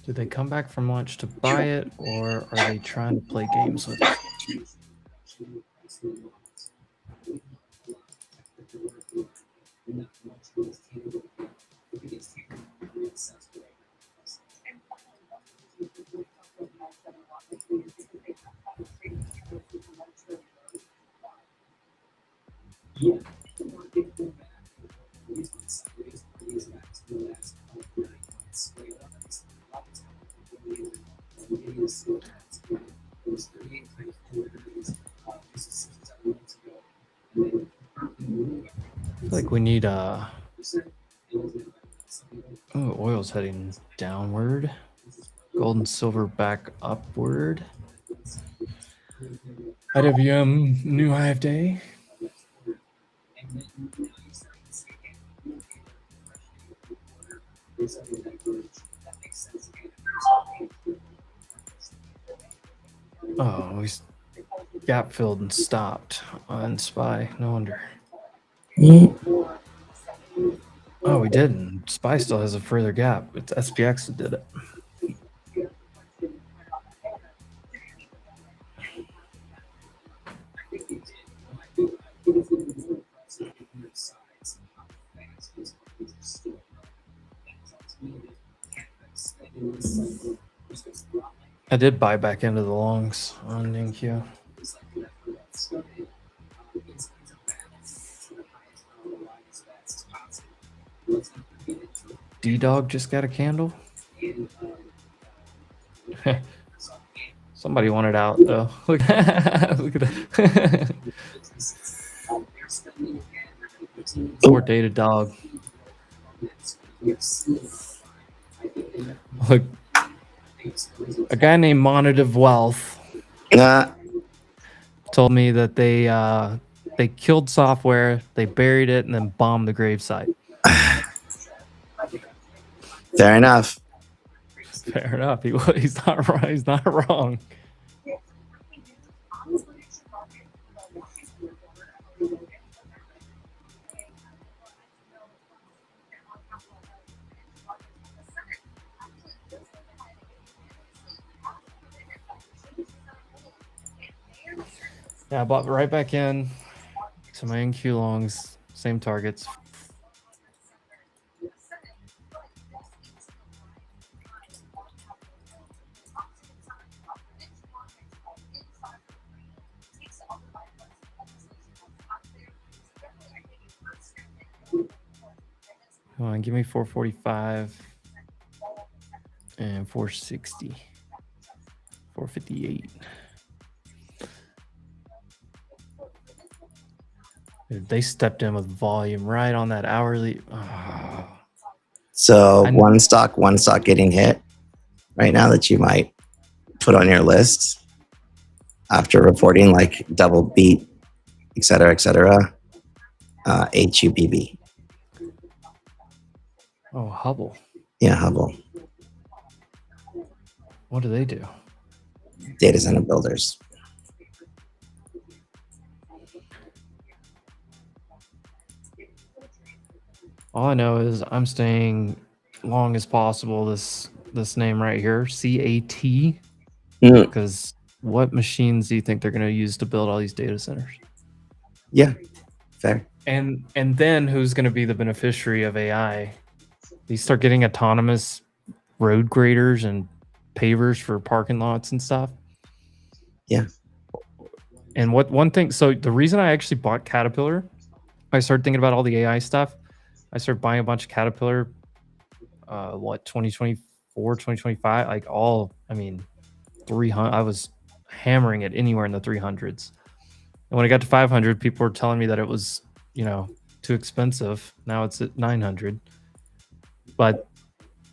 Did they come back from lunch to buy it, or are they trying to play games with it? Like we need oh, oil's heading downward. Gold and silver back upward. IWM new high of day. Oh, he's gap filled and stopped on SPY. No wonder. Oh, we didn't. SPY still has a further gap. It's SPX that did it. I did buy back into the longs on NQ. D-Dog just got a candle. Somebody wanted out though. Look, look at that. Poor data dog. Look, a guy named Monative Wealth told me that they killed software, they buried it, and then bombed the gravesite. Fair enough. Fair enough. He's not wrong. He's not wrong. Yeah, I bought right back in to my NQ longs, same targets. Come on, give me 445 and 460, 458. Dude, they stepped in with volume right on that hourly. Oh. So one stock getting hit right now that you might put on your list after reporting, like double beat, et cetera, HUBB. Oh, Hubble. Yeah, Hubble. What do they do? Data center builders. All I know is I'm staying long as possible. This name right here, CAT, because what machines do you think they're going to use to build all these data centers? Yeah, fair. And then who's going to be the beneficiary of AI? You start getting autonomous road graders and pavers for parking lots and stuff. Yeah. And one thing, so the reason I actually bought Caterpillar, I started thinking about all the AI stuff. I started buying a bunch of Caterpillar, 2024, 2025, like all, I mean, 300. I was hammering it anywhere in the 300s. And when I got to 500, people were telling me that it was, too expensive. Now it's at 900. But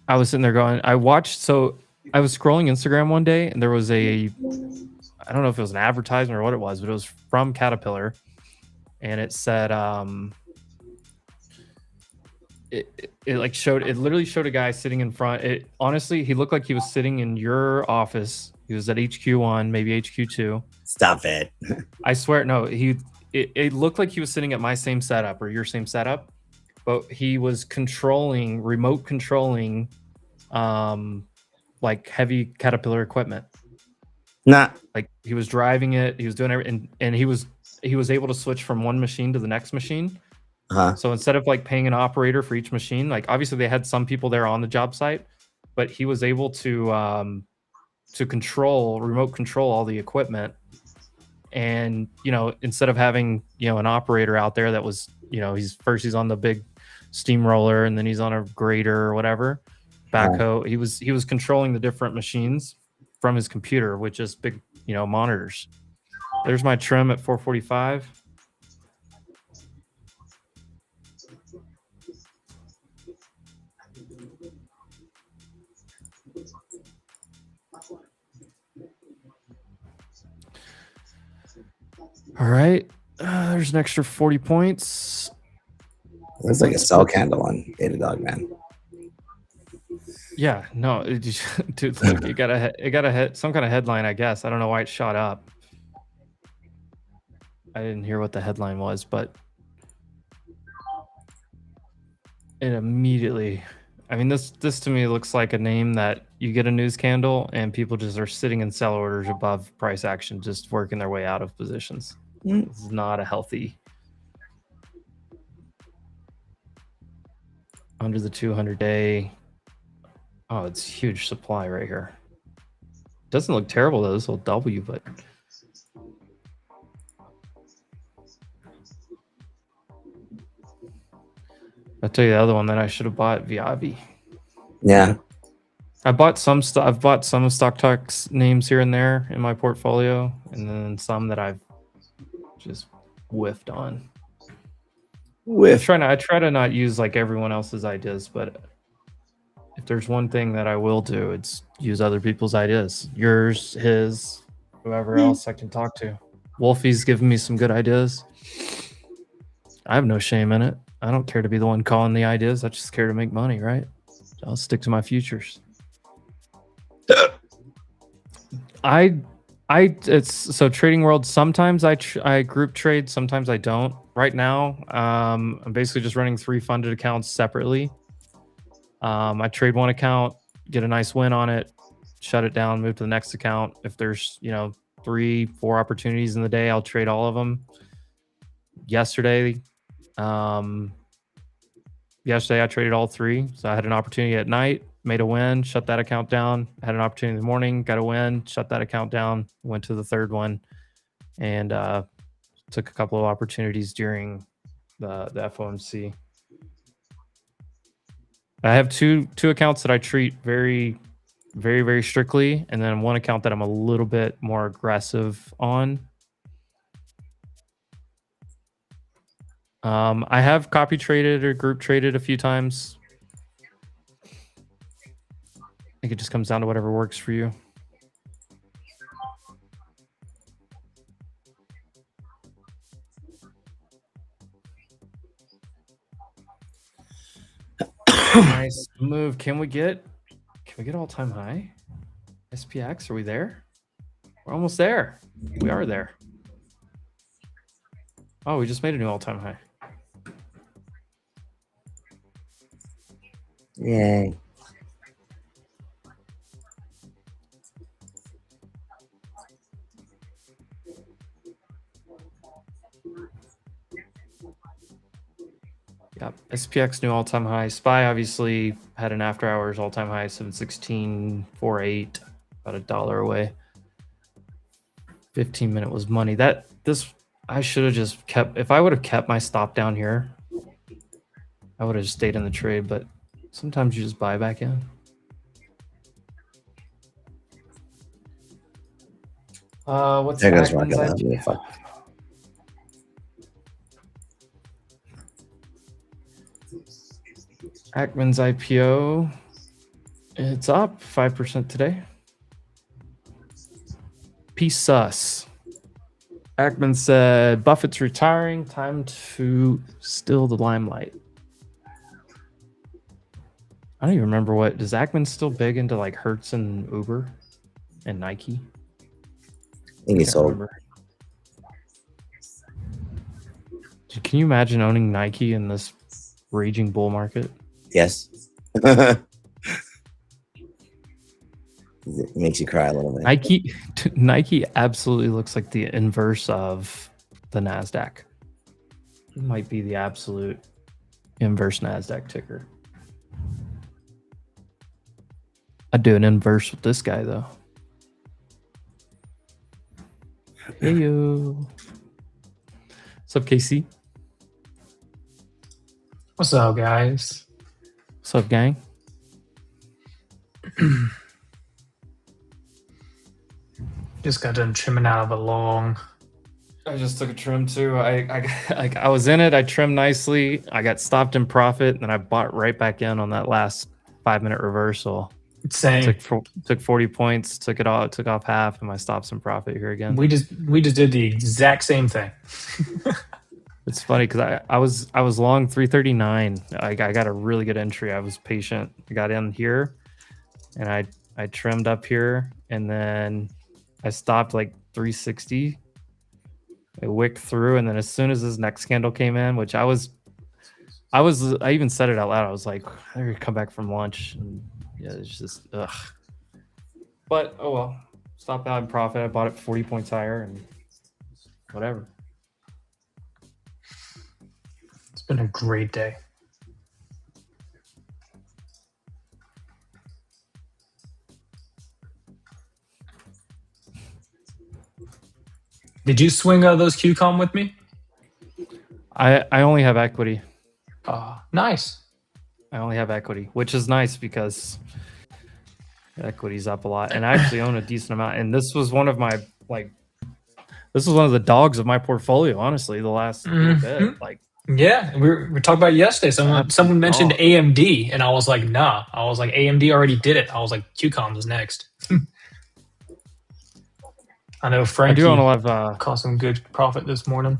I was sitting there going, I was scrolling Instagram one day and there was I don't know if it was an advertisement or what it was, but it was from Caterpillar. And it said, it literally showed a guy sitting in front. Honestly, he looked like he was sitting in your office. He was at HQ1, maybe HQ2. Stop it. I swear, no, it looked like he was sitting at my same setup or your same setup, but he was remote controlling, like heavy Caterpillar equipment. Nah. Like he was driving it, he was doing everything, and he was able to switch from one machine to the next machine. So instead of like paying an operator for each machine, like obviously they had some people there on the job site, but he was able to remote control all the equipment. And instead of having an operator out there that was he's on the big steamroller and then he's on a grader or whatever backhoe, he was controlling the different machines from his computer with just big monitors. There's my trim at 445. All right, there's an extra 40 points. There's like a sell candle on Datadog, man. Yeah, no, dude, look, it got a hit some kind of headline, I guess. I don't know why it shot up. I didn't hear what the headline was, but it immediately. I mean, this to me looks like a name that you get a news candle and people just are sitting in sell orders above price action, just working their way out of positions. This is not a healthy. Under the 200-day. Oh, it's huge supply right here. Doesn't look terrible though, this little W, but I'll tell you the other one that I should have bought, Viavi. Yeah. I've bought some Stock Talks names here and there in my portfolio, and then some that I've just whiffed on. I try to not use like everyone else's ideas, but if there's one thing that I will do, it's use other people's ideas. Yours, his, whoever else I can talk to. Wolfie's giving me some good ideas. I have no shame in it. I don't care to be the one calling the ideas. I just care to make money, right? So I'll stick to my futures. It's so Trading World. Sometimes I group trade, sometimes I don't. Right now, I'm basically just running 3 funded accounts separately. I trade one account, get a nice win on it, shut it down, move to the next account. If there's 3-4 opportunities in the day, I'll trade all of them. Yesterday I traded all 3. So I had an opportunity at night, made a win, shut that account down. Had an opportunity in the morning, got a win, shut that account down, went to the third one, and took a couple of opportunities during the FOMC. I have two accounts that I treat very, very, very strictly, and then one account that I'm a little bit more aggressive on. I have copy traded or group traded a few times. I think it just comes down to whatever works for you. Nice move. Can we get all-time high? SPX, are we there? We're almost there. We are there. Oh, we just made a new all-time high. Yay. SPX new all-time high. SPY obviously had an after hours all-time high, 716.48, about $1 away. 15-minute was money. I should have just kept. If I would have kept my stop down here, I would have just stayed in the trade. But sometimes you just buy back in. What's There goes Ackman's Rocket Lab. IPO? Fuck. Ackman's IPO. It's up 5% today. Peace sus. Ackman said Buffett's retiring. Time to steal the limelight. I don't even remember what. Is Ackman still big into like Hertz and Uber and Nike? I think he Can't sold. remember. Can you imagine owning Nike in this raging bull market? Yes. It makes you cry a little bit. Nike absolutely looks like the inverse of the NASDAQ. It might be the absolute inverse NASDAQ ticker. I'd do an inverse with this guy though. Hey yo. What's up, KC? What's up, guys? What's up, gang? Just got done trimming out of a long. I just took a trim too. I was in it. I trimmed nicely. I got stopped in profit, and then I bought right back in on that last 5-minute reversal. Same. Took 40 points. Took it all. Took off half, and my stops in profit here again. We just did the exact same thing. It's funny because I was long 339. I got a really good entry. I was patient. I got in here, and I trimmed up here, and then I stopped like 360. I wicked through, and then as soon as this next candle came in, which I even said it out loud. I was like, I gotta come back from lunch, and yeah, it's just ugh. But oh well, stopped out in profit. I bought it 40 points higher, and whatever. It's been a great day. Did you swing those QCOM with me? I only have equity. Nice. I only have equity, which is nice because equity's up a lot, and I actually own a decent amount. And this was one of my this was one of the dogs of my portfolio. Honestly, the last little bit, Yeah, we were talking about it yesterday. Someone mentioned AMD, and I was like, nah. I was like, AMD already did it. I was like, QCOM is next. I know Frankie I do own a lot of caught some good profit this morning.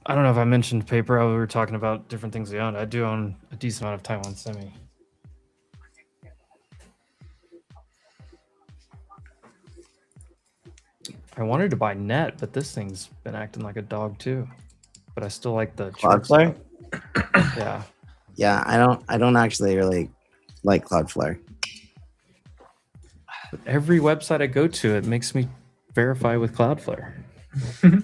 I don't know if I mentioned paper. We were talking about different things we own. I do own a decent amount of Taiwan Semi. I wanted to buy net, but this thing's been acting like a dog too. But I still like the Cloudflare. Yeah. Yeah, I don't actually really like Cloudflare. But every website I go to, it makes me verify with Cloudflare.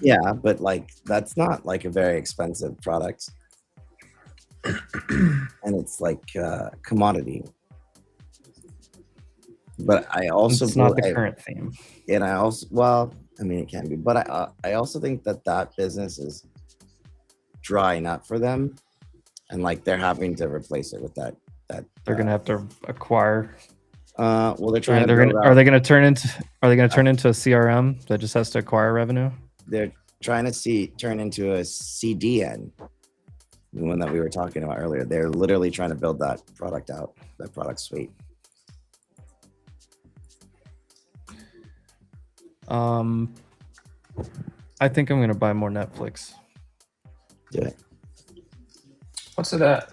Yeah, but like that's not like a very expensive product, and it's like commodity. But I also It's not the current theme. And I also, well, I mean it can be, but I also think that business is drying up for them, and like they're having to replace it with that. They're gonna have to acquire. Well, they're trying. Are they going to turn into a CRM that just has to acquire revenue? They're trying to turn into a CDN, the one that we were talking about earlier. They're literally trying to build that product out, that product suite. I think I'm going to buy more Netflix. Do it. What's it at?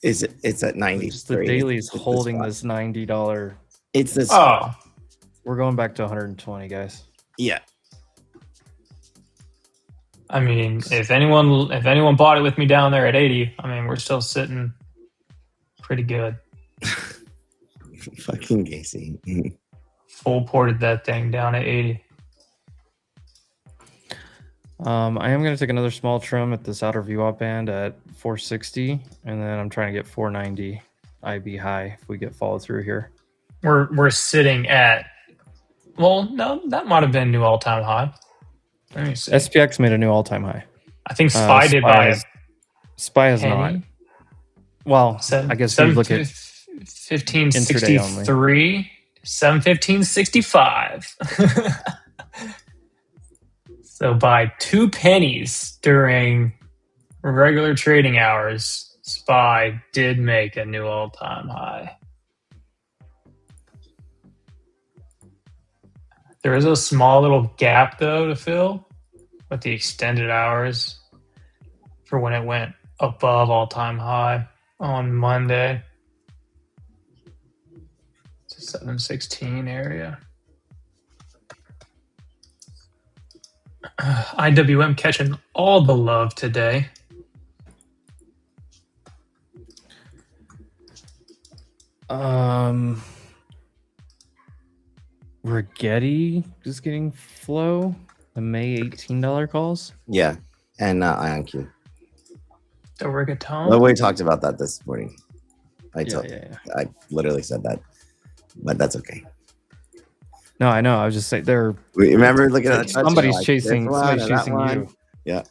It's at 90. Just the daily is holding this $90. It's this. Oh, we're going back to 120, guys. Yeah. I mean, if anyone bought it with me down there at 80, I mean, we're still sitting pretty good. Fucking Gacy. Full ported that thing down at 80. I am going to take another small trim at this outer VWAP band at 460, and then I'm trying to get 490 IB high if we get follow through here. We're sitting at, well, no, that might have been new all-time high. Let me see. SPX made a new all-time high. I think SPY did by SPY has not. penny. Well, I guess you look at 1563, 715.65. So by 2 pennies during regular trading hours, SPY did make a new all-time high. There is a small little gap though to fill with the extended hours for when it went above all-time high on Monday. It's a 716 area. IWM catching all the love today. Rigetti is getting flow. The May $18 calls. Yeah, and IonQ. The rigatone. Well, we talked about that this morning. I Yeah. literally said that, but that's okay. No, I know. I was just saying they're. Remember looking at somebody's like chasing. Somebody's chasing you. Yeah.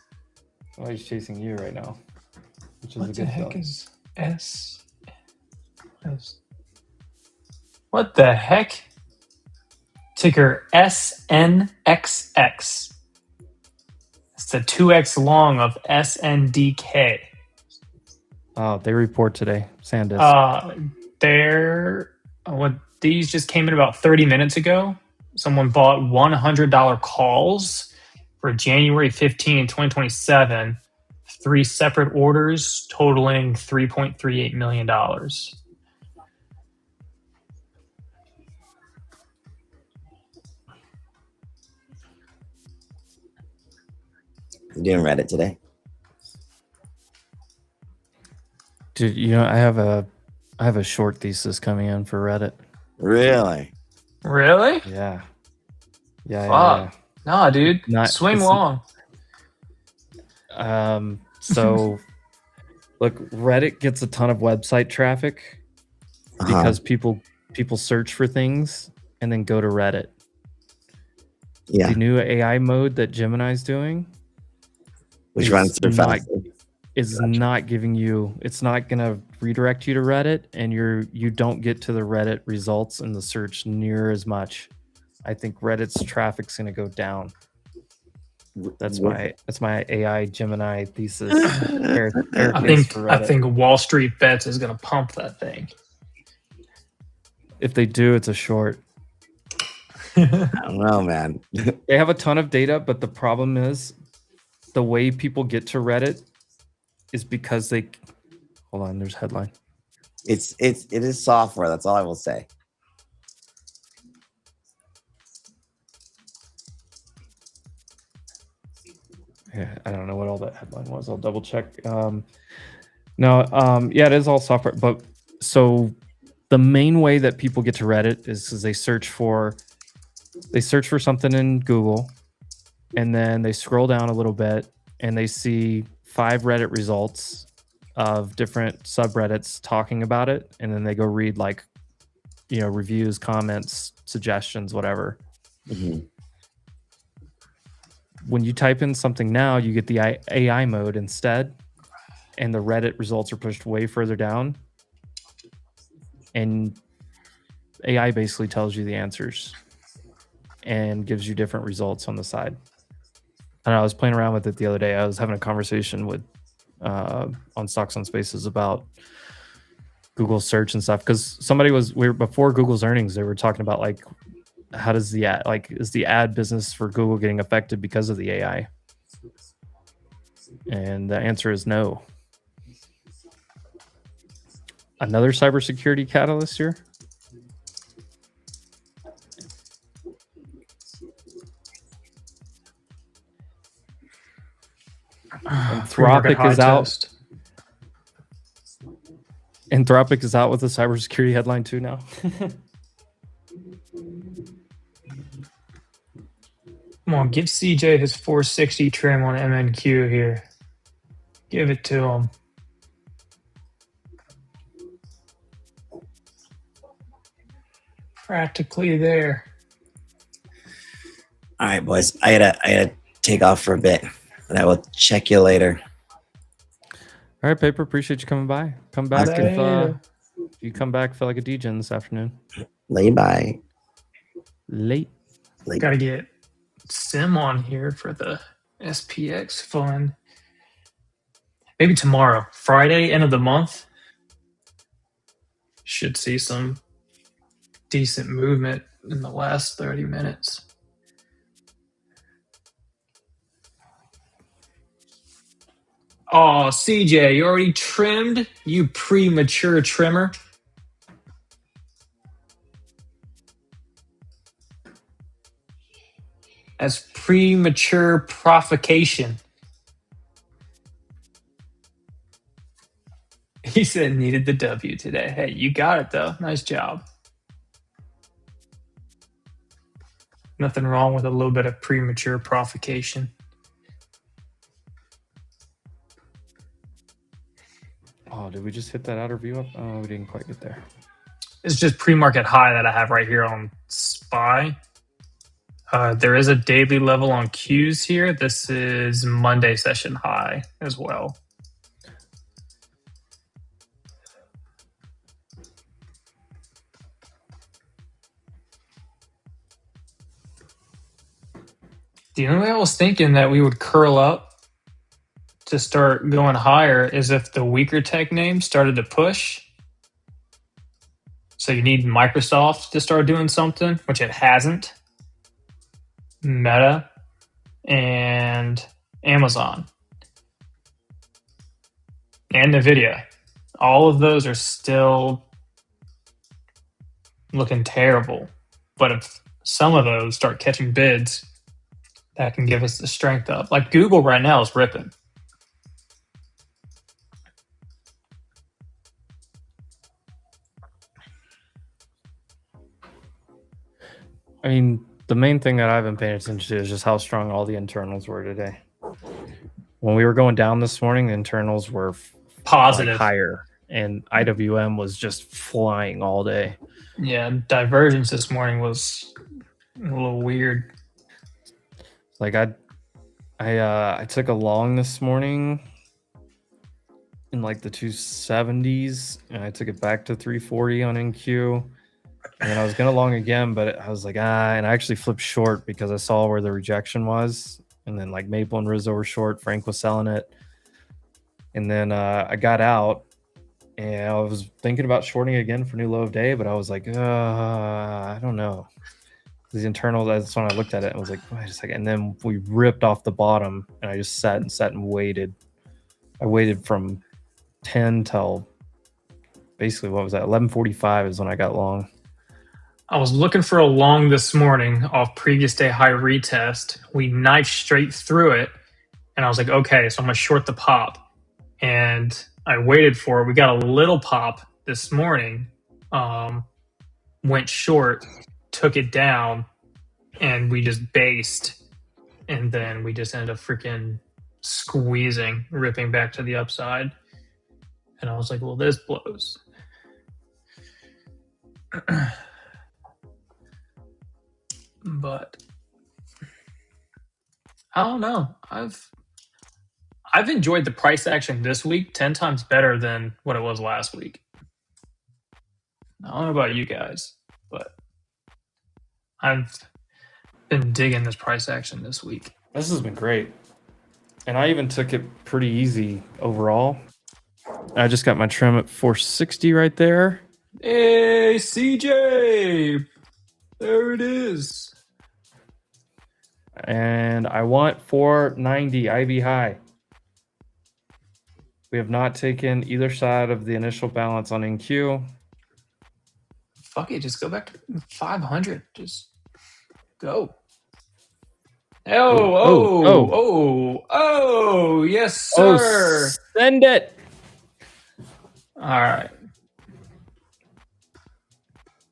Somebody's chasing you right now, which is What a the good heck feeling. is S? What the heck? Ticker SNXX. It's the 2x long of SNDK. Oh, they report today. SanDisk. These just came in about 30 minutes ago. Someone bought $100 calls for January 15, 2027. 3 separate orders totaling $3.38 million. You doing Reddit today? Dude, you know, I have a short thesis coming in for Reddit. Really? Really? Yeah. Yeah. Fuck. Nah, dude. Not- Swing it's- long. So look, Reddit gets a ton of website traffic because people search for things and then go to Reddit. Yeah. The new AI mode that Gemini's doing, Which runs through fast. is not giving you. It's not gonna redirect you to Reddit, and you don't get to the Reddit results in the search near as much. I think Reddit's traffic's gonna go down. That's my AI Gemini thesis. I think Wall Street Bets is gonna pump that thing. If they do, it's a short. I don't know, man. They have a ton of data, but the problem is the way people get to Reddit is because they. Hold on, there's a headline. It is software. That's all I will say. Yeah, I don't know what all that headline was. I'll double check. Yeah, it is all software. But so the main way that people get to Reddit is because they search for something in Google, and then they scroll down a little bit and they see 5 Reddit results of different subreddits talking about it, and then they go read reviews, comments, suggestions, whatever. Mm-hmm. When you type in something now, you get the AI mode instead, and the Reddit results are pushed way further down, and AI basically tells you the answers and gives you different results on the side. And I was playing around with it the other day. I was having a conversation with on Stocks on Spaces about Google search and stuff, because before Google's earnings, they were talking about how does is the ad business for Google getting affected because of the AI? And the answer is no. Another cybersecurity catalyst here. Anthropic is out. Anthropic is out with a cybersecurity headline too now. Come on, give CJ his 460 trim on MNQ here. Give it to him. Practically there. All right, boys. I gotta take off for a bit, and I will check you later. All right, Paper. Appreciate you coming by. Come back Later. if you come back. Feel like a DJ this afternoon. Lay bye. Late. Gotta get Sim on here for the SPX fun. Maybe tomorrow, Friday, end of the month. Should see some decent movement in the last 30 minutes. Oh, CJ, you already trimmed? You premature trimmer. That's premature provocation. He said needed the W today. Hey, you got it though. Nice job. Nothing wrong with a little bit of premature provocation. Oh, did we just hit that outer view up? Oh, we didn't quite get there. It's just pre-market high that I have right here on SPY. There is a daily level on Qs here. This is Monday session high as well. The only way I was thinking that we would curl up to start going higher is if the weaker tech names started to push. So you need Microsoft to start doing something, which it hasn't. Meta and Amazon and NVIDIA. All of those are still looking terrible. But if some of those start catching bids, that can give us the strength up. Like Google right now is ripping. I mean, the main thing that I've been paying attention to is just how strong all the internals were today. When we were going down this morning, the internals were Positive. higher, and IWM was just flying all day. Yeah, divergence this morning was a little weird. Like I took a long this morning in like the 270s, and I took it back to 340 on NQ. And then I was gonna long again, but I was like, and I actually flipped short because I saw where the rejection was. And then like Maple and Rizzo were short, Frank was selling it. And then I got out and I was thinking about shorting again for new low of day, but I was like, I don't know. These internals, that's when I looked at it and was like, wait a second. And then we ripped off the bottom and I just sat and waited. I waited from 10 till basically, what was that? 11:45 is when I got long. I was looking for a long this morning off previous day high retest. We knifed straight through it. And I was like, okay, so I'm going to short the pop. And I waited for it. We got a little pop this morning. Went short, took it down, and we just based. And then we just ended up freaking squeezing, ripping back to the upside. And I was like, well, this blows. But I don't know. I've enjoyed the price action this week 10 times better than what it was last week. I don't know about you guys, but I've been digging this price action this week. This has been great. And I even took it pretty easy overall. I just got my trim at 460 right there. Hey, CJ! There it is. And I want 490 IB high. We have not taken either side of the initial balance on NQ. Fuck it, just go back to 500. Just go. Oh, yes, sir. Send it. All right.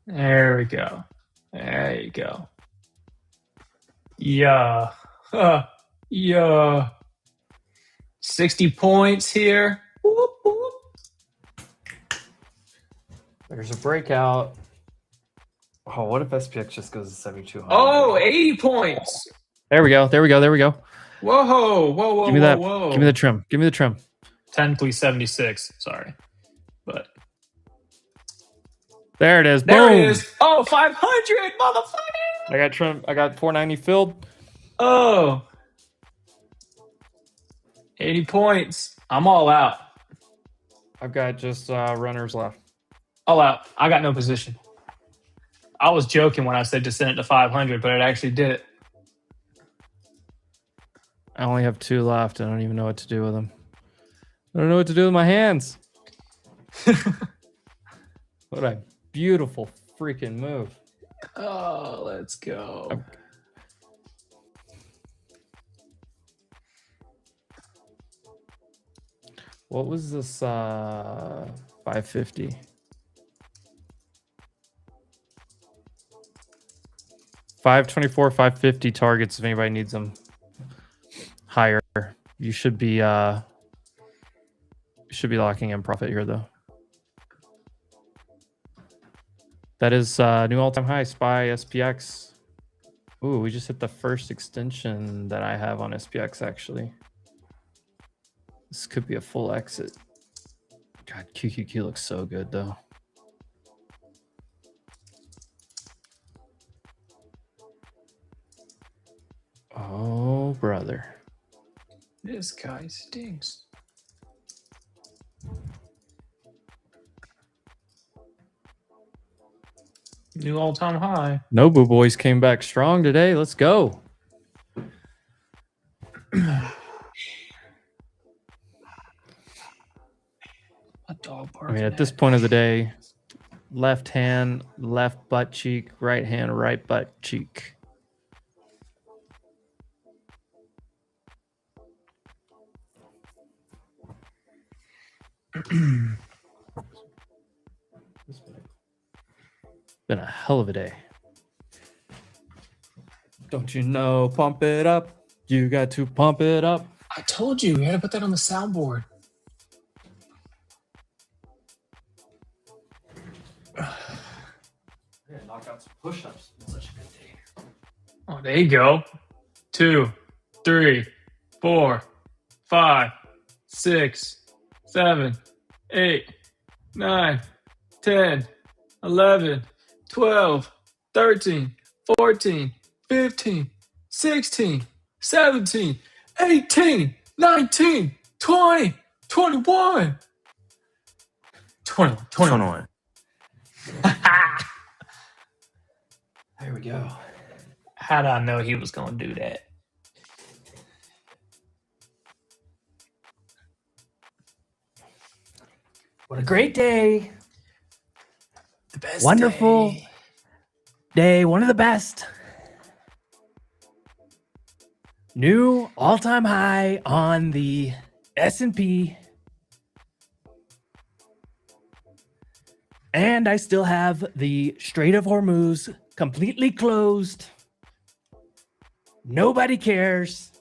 There we go. There you go. Yeah. Yeah. 60 points here. Whoop, whoop. There's a breakout. Oh, what if SPX just goes to 7,200? Oh, 80 points. There we go. There we go. There we go. Whoa, whoa, whoa, Give me whoa, that. whoa. Give me the trim. Give me the trim. Technically 76. Sorry. But there it is. there Boom. it is. Oh, 500, motherfucker. I got trim. I got 490 filled. Oh. 80 points. I'm all out. I've got just runners left. All out. I got no position. I was joking when I said to send it to 500, but it actually did it. I only have 2 left. I don't even know what to do with them. I don't know what to do with my hands. What a beautiful freaking move. Oh, let's go. Okay. What was this 550? 524, 550 targets if anybody needs them higher. You should be locking in profit here though. That is new all-time high, SPY SPX. Ooh, we just hit the first extension that I have on SPX actually. This could be a full exit. God, QQQ looks so good though. Oh, brother. This guy stinks. New all-time high. Nobu boys came back strong today. Let's go. A dog I mean, at this point of the day, left hand, left butt cheek, right hand, right butt cheek. Been a hell of a day. Don't you know? Pump it up. You got to pump it up. I told you, we had to put that on the soundboard. Knock out some push-ups. Such a good day. Oh, there you go. 2, 3, 4, 5, 6, 7, 8, 9, 10, 11, 12, 13, 14, 15, 16, 17, 18, 19, 20, 21. 21. There we go. How did I know he was going to do that? What a great day. The best Wonderful day. One of the best. New all-time high on the S&P. And I still have the Strait of Hormuz completely closed. Nobody cares.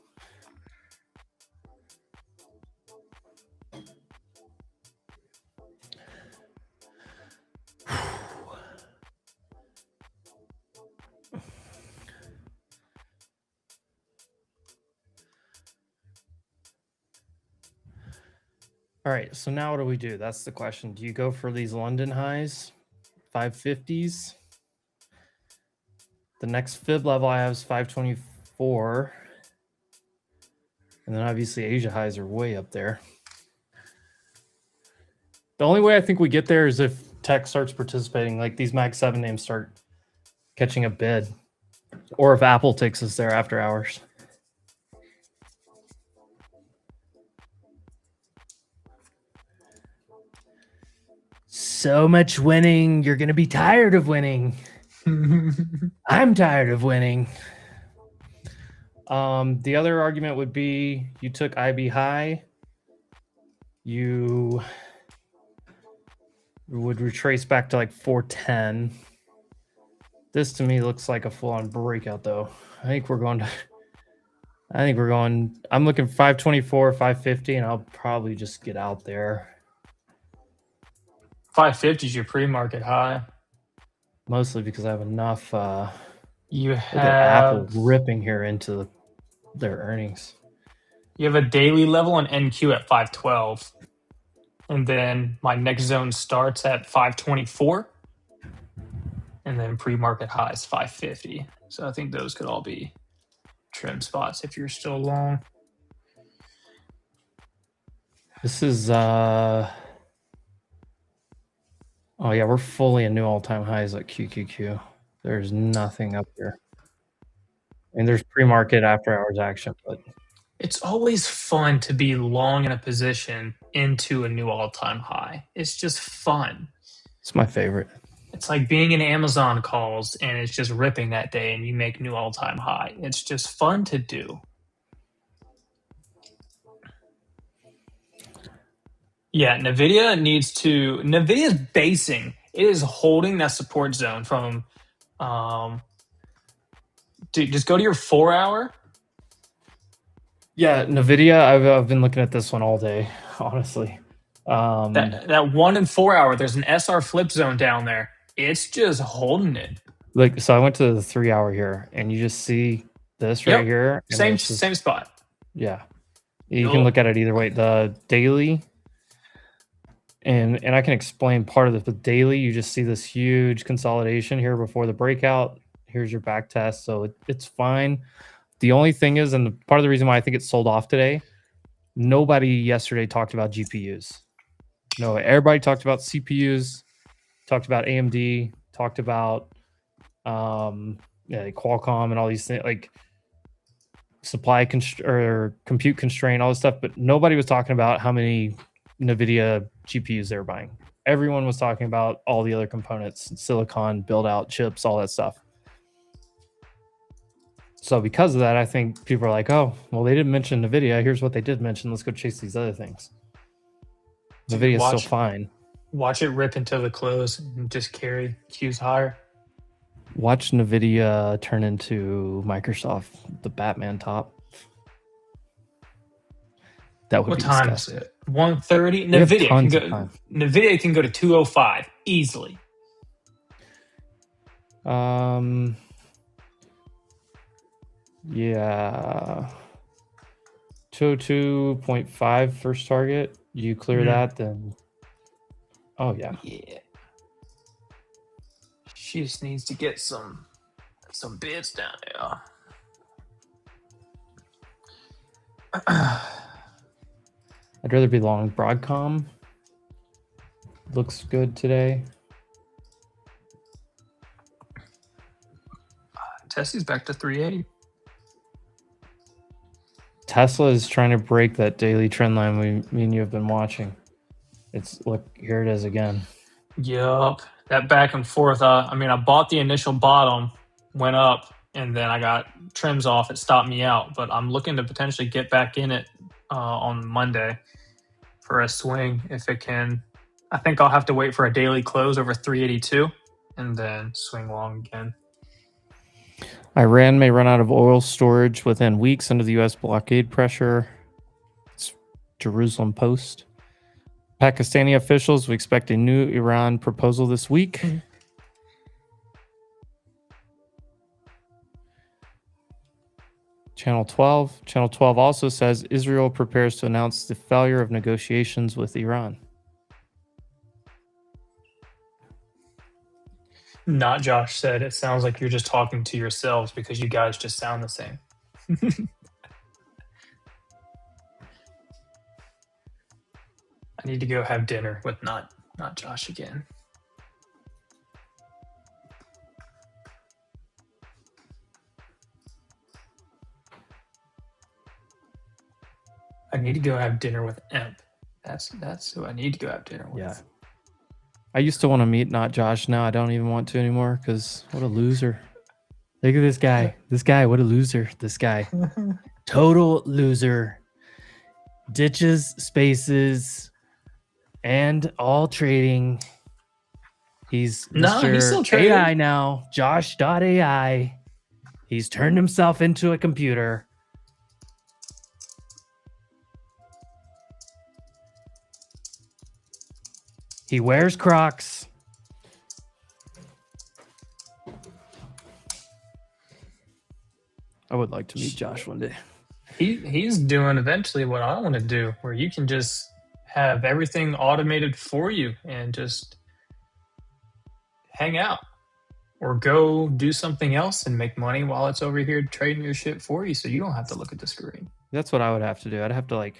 All right, so now what do we do? That's the question. Do you go for these London highs, 550s? The next fib level I have is 524. And then obviously Asia highs are way up there. The only way I think we get there is if tech starts participating, like these Mag 7 names start catching a bid. Or if Apple takes us there after hours. So much winning. You're going to be tired of winning. I'm tired of winning. The other argument would be you took IB high. You would retrace back to like 410. This to me looks like a full-on breakout, though. I think we're going. I'm looking 524, 550, and I'll probably just get out there. 550 is your pre-market high. Mostly because I have enough. You Look at Apple have ripping here into their earnings. you have a daily level and NQ at 512, and then my next zone starts at 524, and then pre-market high is 550. So I think those could all be trim spots if you're still long. This is oh yeah, we're fully in new all-time highs at QQQ. There's nothing up here. And there's pre-market after hours action, but It's always fun to be long in a position into a new all-time high. It's just fun. it's my favorite. It's like being in Amazon calls and it's just ripping that day and you make new all-time high. It's just fun to do. Yeah, NVIDIA's basing. It is holding that support zone from just go to your 4 hour. Yeah, NVIDIA, I've been looking at this one all day, honestly. That 1 and 4 hour, there's an SR flip zone down there. It's just holding it. Like, so I went to the 3 hour here, and you just see this right here. and Same spot. Yeah. You can look at it either way. The daily, and I can explain part of this, but daily, you just see this huge consolidation here before the breakout. Here's your back test. So it's fine. The only thing is, and part of the reason why I think it's sold off today, nobody yesterday talked about GPUs. No, everybody talked about CPUs, talked about AMD, talked about Qualcomm and all these things, like supply or compute constraint, all this stuff, but nobody was talking about how many NVIDIA GPUs they were buying. Everyone was talking about all the other components, silicon, build out, chips, all that stuff. So because of that, I think people are like, oh, well, they didn't mention NVIDIA. Here's what they did mention. Let's go chase these other things. NVIDIA's still fine. Watch it rip until the close and just carry Qs higher. Watch NVIDIA turn into Microsoft, the Batman top. That would What be time disgusting. is it? 1:30. NVIDIA can go to 205 easily. Yeah. 202.5 first target. You clear that, then oh yeah. Yeah. She just needs to get some bids down there. I'd rather be long Broadcom. Looks good today. Tesla's back to 380. Tesla is trying to break that daily trend line me and you have been watching. It's look, here it is again. Yup. That back and forth. I bought the initial bottom, went up, and then I got trims off. It stopped me out. But I'm looking to potentially get back in it on Monday for a swing if it can. I think I'll have to wait for a daily close over 382 and then swing long again. Iran may run out of oil storage within weeks under the U.S. blockade pressure. It's Jerusalem Post. Pakistani officials, we expect a new Iran proposal this week. Channel 12. Channel 12 also says Israel prepares to announce the failure of negotiations with Iran. Not Josh said, it sounds like you're just talking to yourselves because you guys just sound the same. I need to go have dinner with not Josh again. I need to go have dinner with Emp. That's who I need to go have dinner with. Yeah. I used to want to meet not Josh. Now I don't even want to anymore because what a loser. Look at this guy. This guy, what a loser. This guy. Total loser. Ditches, spaces, and all trading. He's No, he's still Mr. trading. AI now. Josh.ai. He's turned himself into a computer. He wears Crocs. I would like to meet Josh one day. He's doing eventually what I want to do, where you can just have everything automated for you and just hang out or go do something else and make money while it's over here trading your shit for you, so you don't have to look at the screen. That's what I would have to do. I'd have to like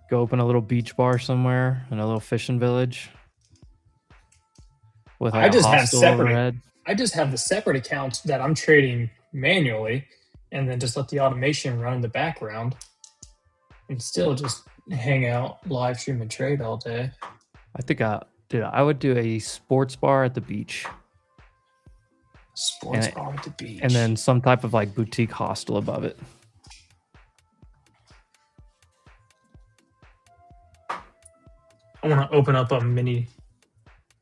go open a little beach bar somewhere in a little fishing village with like I just a have hostel separate. overhead. I just have the separate accounts that I'm trading manually, and then just let the automation run in the background, and still just hang out, live stream, and trade all day. I think I would do a sports bar at the beach. Sports bar at the beach. And then some type of like boutique hostel above it. I want to open up a mini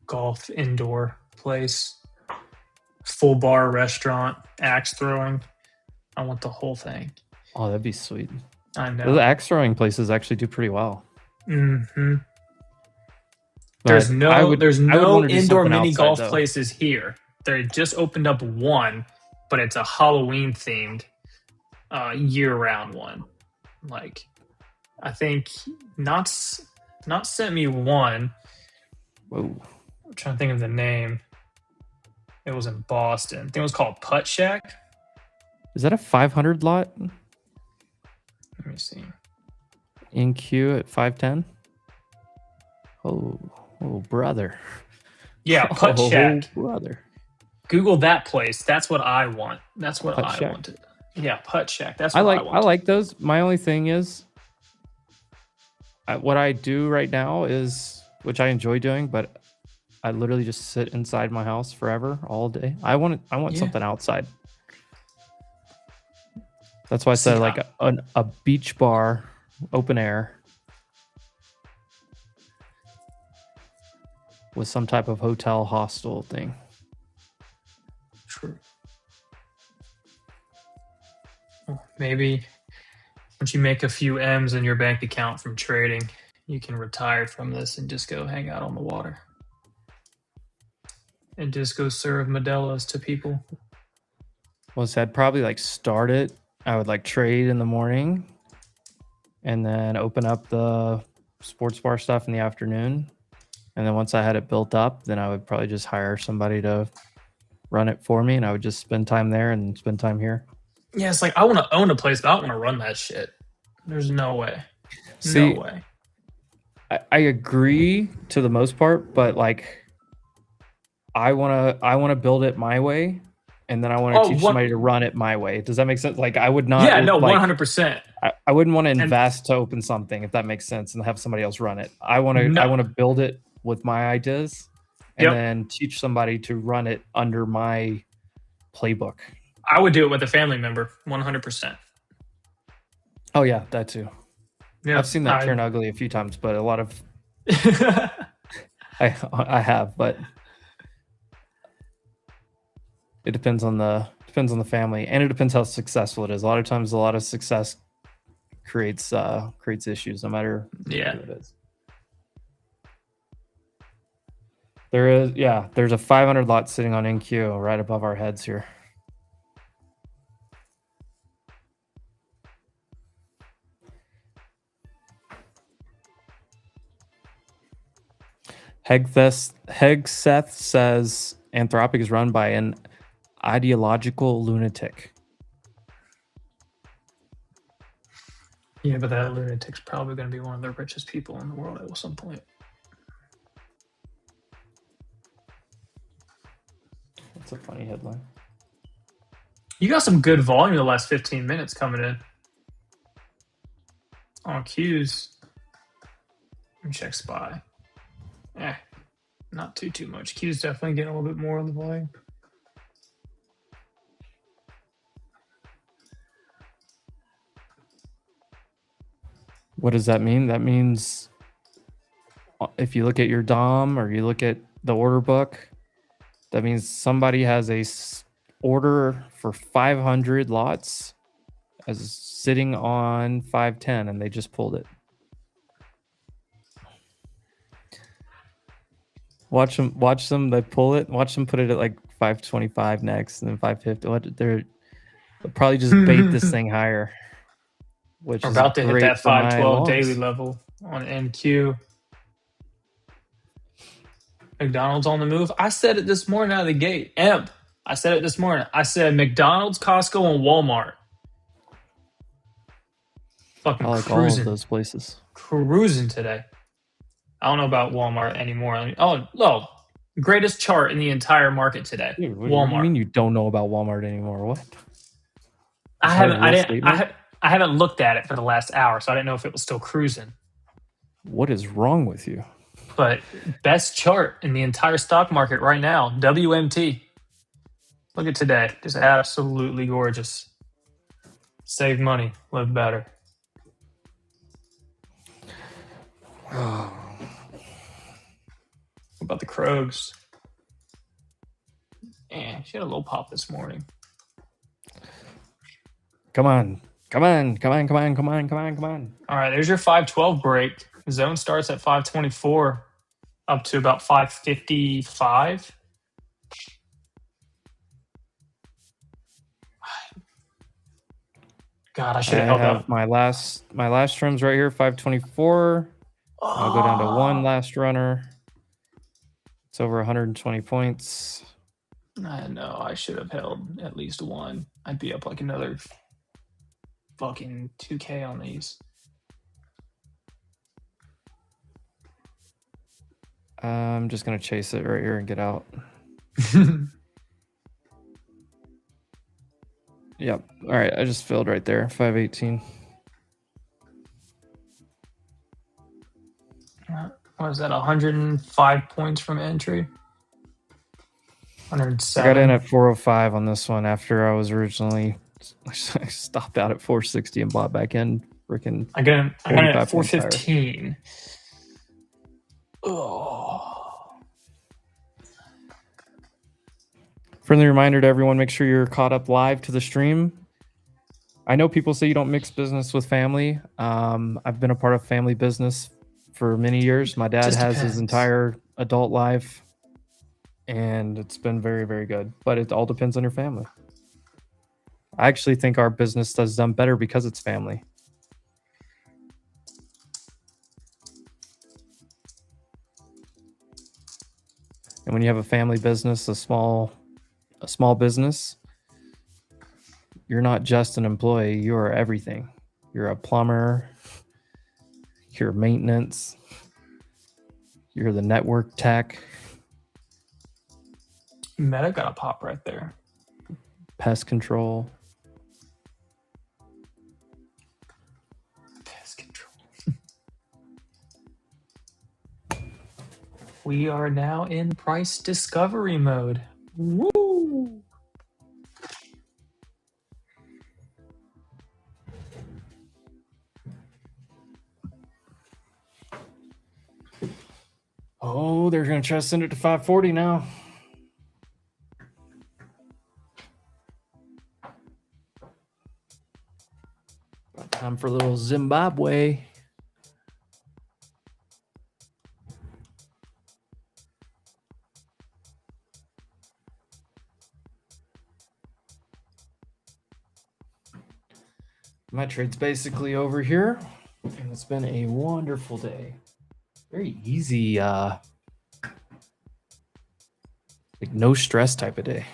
golf indoor place, full bar restaurant, axe throwing. I want the whole thing. Oh, that'd be sweet. I know. Those axe throwing places actually do pretty well. Mm-hmm. But There's no I would wanna do indoor something mini outside, golf though. places here. They just opened up one, but it's a Halloween themed year-round one. Like, I think not sent me one. Whoa. I'm trying to think of the name. It was in Boston. I think it was called Putt Shack. Is that a 500 lot Let me see. in queue at 510? Oh, brother. Yeah, Putt Oh, Shack. brother. Google that place. That's what I want. That's what Putt I Shack. wanted. Yeah, Putt Shack. That's I what I like want. those. My only thing is what I do right now is, which I enjoy doing, but I literally just sit inside my house forever all day. I want Yeah. something outside. That's why I See, said like a beach bar, open air, with some type of hotel hostel thing. True. Well, maybe once you make a few M's in your bank account from trading, you can retire from this and just go hang out on the water. And just go serve Modelo's to people. Well, so I'd probably like start it. I would like trade in the morning and then open up the sports bar stuff in the afternoon. And then once I had it built up, then I would probably just hire somebody to run it for me, and I would just spend time there and spend time here. Yeah, it's like I want to own a place, but I don't want to run that shit. There's no way. See, no way. I agree to the most part, but like I wanna build it my way, and then I want to teach somebody to run it my way. Does that make sense? Like I would not. Yeah, no, like, 100%. I wouldn't want to invest to open something, if that makes sense, and have somebody else run it. I want to build it with my ideas, and then teach somebody to run it under my playbook. I would do it with a family member, 100%. Oh yeah, that too. Yeah, I've seen that turn ugly a few times, but a lot of I have, but it depends on the family, and it depends how successful it is. A lot of times, a lot of success creates issues, no matter who it is. There's a 500 lot sitting on NQ right above our heads here. Hegseth says Anthropic is run by an ideological lunatic. Yeah, but that lunatic's probably going to be one of the richest people in the world at some point. That's a funny headline. You got some good volume the last 15 minutes coming in. On Qs. Let me check SPY. Not too much. Q's definitely getting a little bit more on the volume. What does that mean? That means if you look at your DOM or you look at the order book, that means somebody has a order for 500 lots as sitting on 510 and they just pulled it. Watch them. They pull it. Watch them put it at like 525 next, and then 550. They'll probably just bait this thing higher, which We're is about to hit great that for my 512 daily longs. level on NQ. McDonald's on the move. I said it this morning out of the gate. I said it this morning. I said McDonald's, Costco, and Walmart. Fucking I like cruising. all of those places. Cruising today. I don't know about Walmart anymore. Oh, no. Greatest chart in the entire market today. Dude, what Walmart. do you mean you don't know about Walmart anymore? What? I haven't looked at it for the last hour, so I didn't know if it was still cruising. What is wrong with you? But best chart in the entire stock market right now, WMT. Look at today. Just absolutely gorgeous. Save money, live better. What about the Krogs? Man, she had a little pop this morning. Come on. All right, there's your 512 break. Zone starts at 524 up to about 555. God, I should have held up. My last trims right here, 524. I'll go down to one last runner. It's over 120 points. I know. I should have held at least one. I'd be up like another fucking 2K on these. I'm just going to chase it right here and get out. Yep. All right. I just filled right there. 518. What is that? 105 points from entry? 107. I got in at 405 on this one after I was originally I stopped out at 460 and bought back in. Freaking I got in at 415. Oh. Friendly reminder to everyone, make sure you're caught up live to the stream. I know people say you don't mix business with family. I've been a part of family business for many years. My dad has his entire adult life, and it's been very, very good. But it all depends on your family. I actually think our business does done better because it's family. And when you have a family business, a small business, you're not just an employee, you are everything. You're a plumber, you're maintenance, you're the network tech. Meta got a pop right there. Pest control. Pest control. We are now in price discovery mode. Woo! Oh, they're going to try to send it to 540 now. Time for a little Zimbabwe. My trade's basically over here, and it's been a wonderful day. Very easy, like no stress type of day.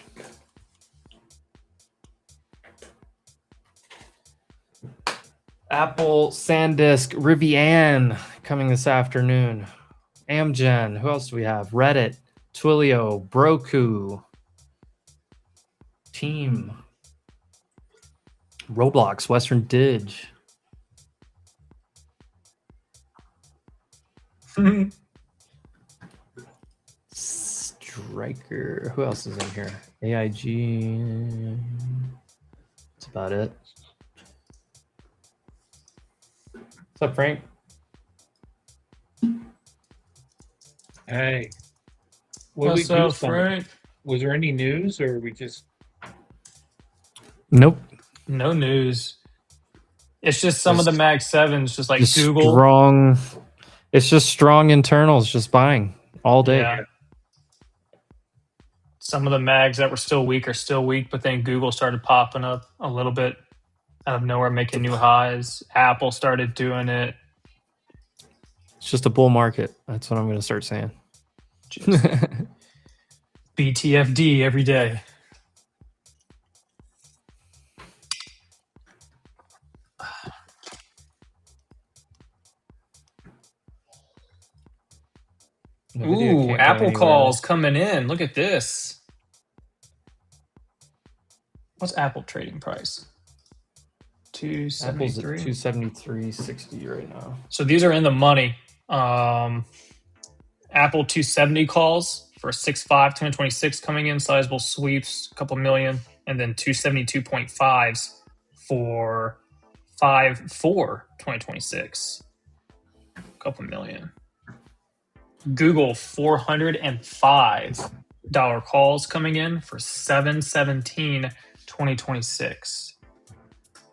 Apple, SanDisk, Rivian coming this afternoon. Amgen, who else do we have? Reddit, Twilio, Broku, Team, Roblox, Western Dig. Striker. Who else is in here? AIG. That's about it. What's up, Frank? Hey. What What's did we do up, Frank? Was there any news, or we just? Nope. No news. It's just some of the Mag 7s, just like Just Google. strong. It's just strong internals, just buying all day. Yeah. Some of the mags that were still weak are still weak, but then Google started popping up a little bit out of nowhere, making new highs. Apple started doing it. It's just a bull market. That's what I'm going to start saying. Just BTFD every day. Nvidia Ooh, can't go Apple anywhere. calls coming in. Look at this. What's Apple trading price? Apple's at 273. 273.60 right now. So these are in the money. Apple 270 calls for 6.5 2026 coming in, sizable sweeps, a couple million, and then 272.5s for 5.4 2026, a couple million. Google $405 calls coming in for 7/17 2026.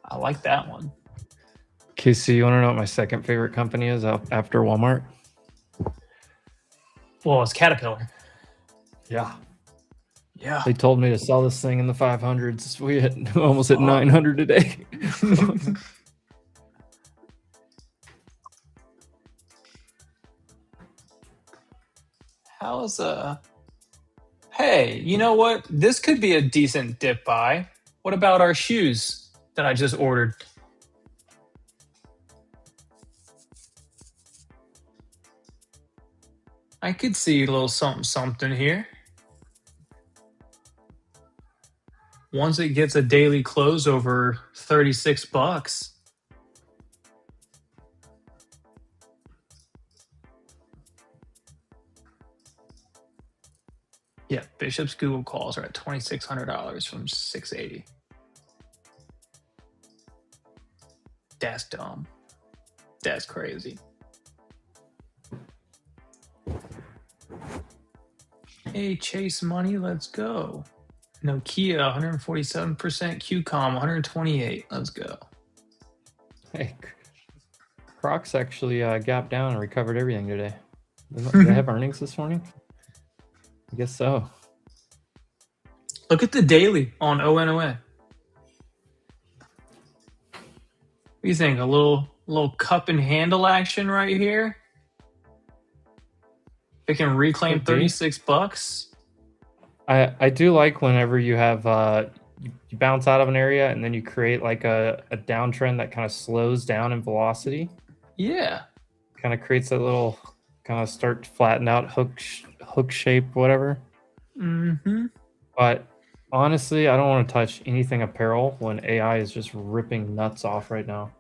I like that one. Casey, you want to know what my second favorite company is after Walmart? Well, it's Caterpillar. Yeah. Yeah. They told me to sell this thing in the 500s. We almost hit 900 today. How's Hey, you know what? This could be a decent dip buy. What about our shoes that I just ordered? I could see a little something here. Once it gets a daily close over $36. Yeah, Bishop's Google calls are at $2,600 from $680. That's dumb. That's crazy. Hey, Chase Money, let's go. Nokia, 147%. QCOM, 128. Let's go. Hey, Crocs actually gapped down and recovered everything today. Did they have earnings this morning? I guess so. Look at the daily on ONOA. What do you think? A little cup and handle action right here? It can reclaim $36. I do like whenever you have you bounce out of an area and then you create like a downtrend that kind of slows down in velocity. Yeah. Kind of creates that little kind of start to flatten out hook shape, whatever. Mm-hmm. But honestly, I don't want to touch anything apparel when AI is just ripping nuts off right now.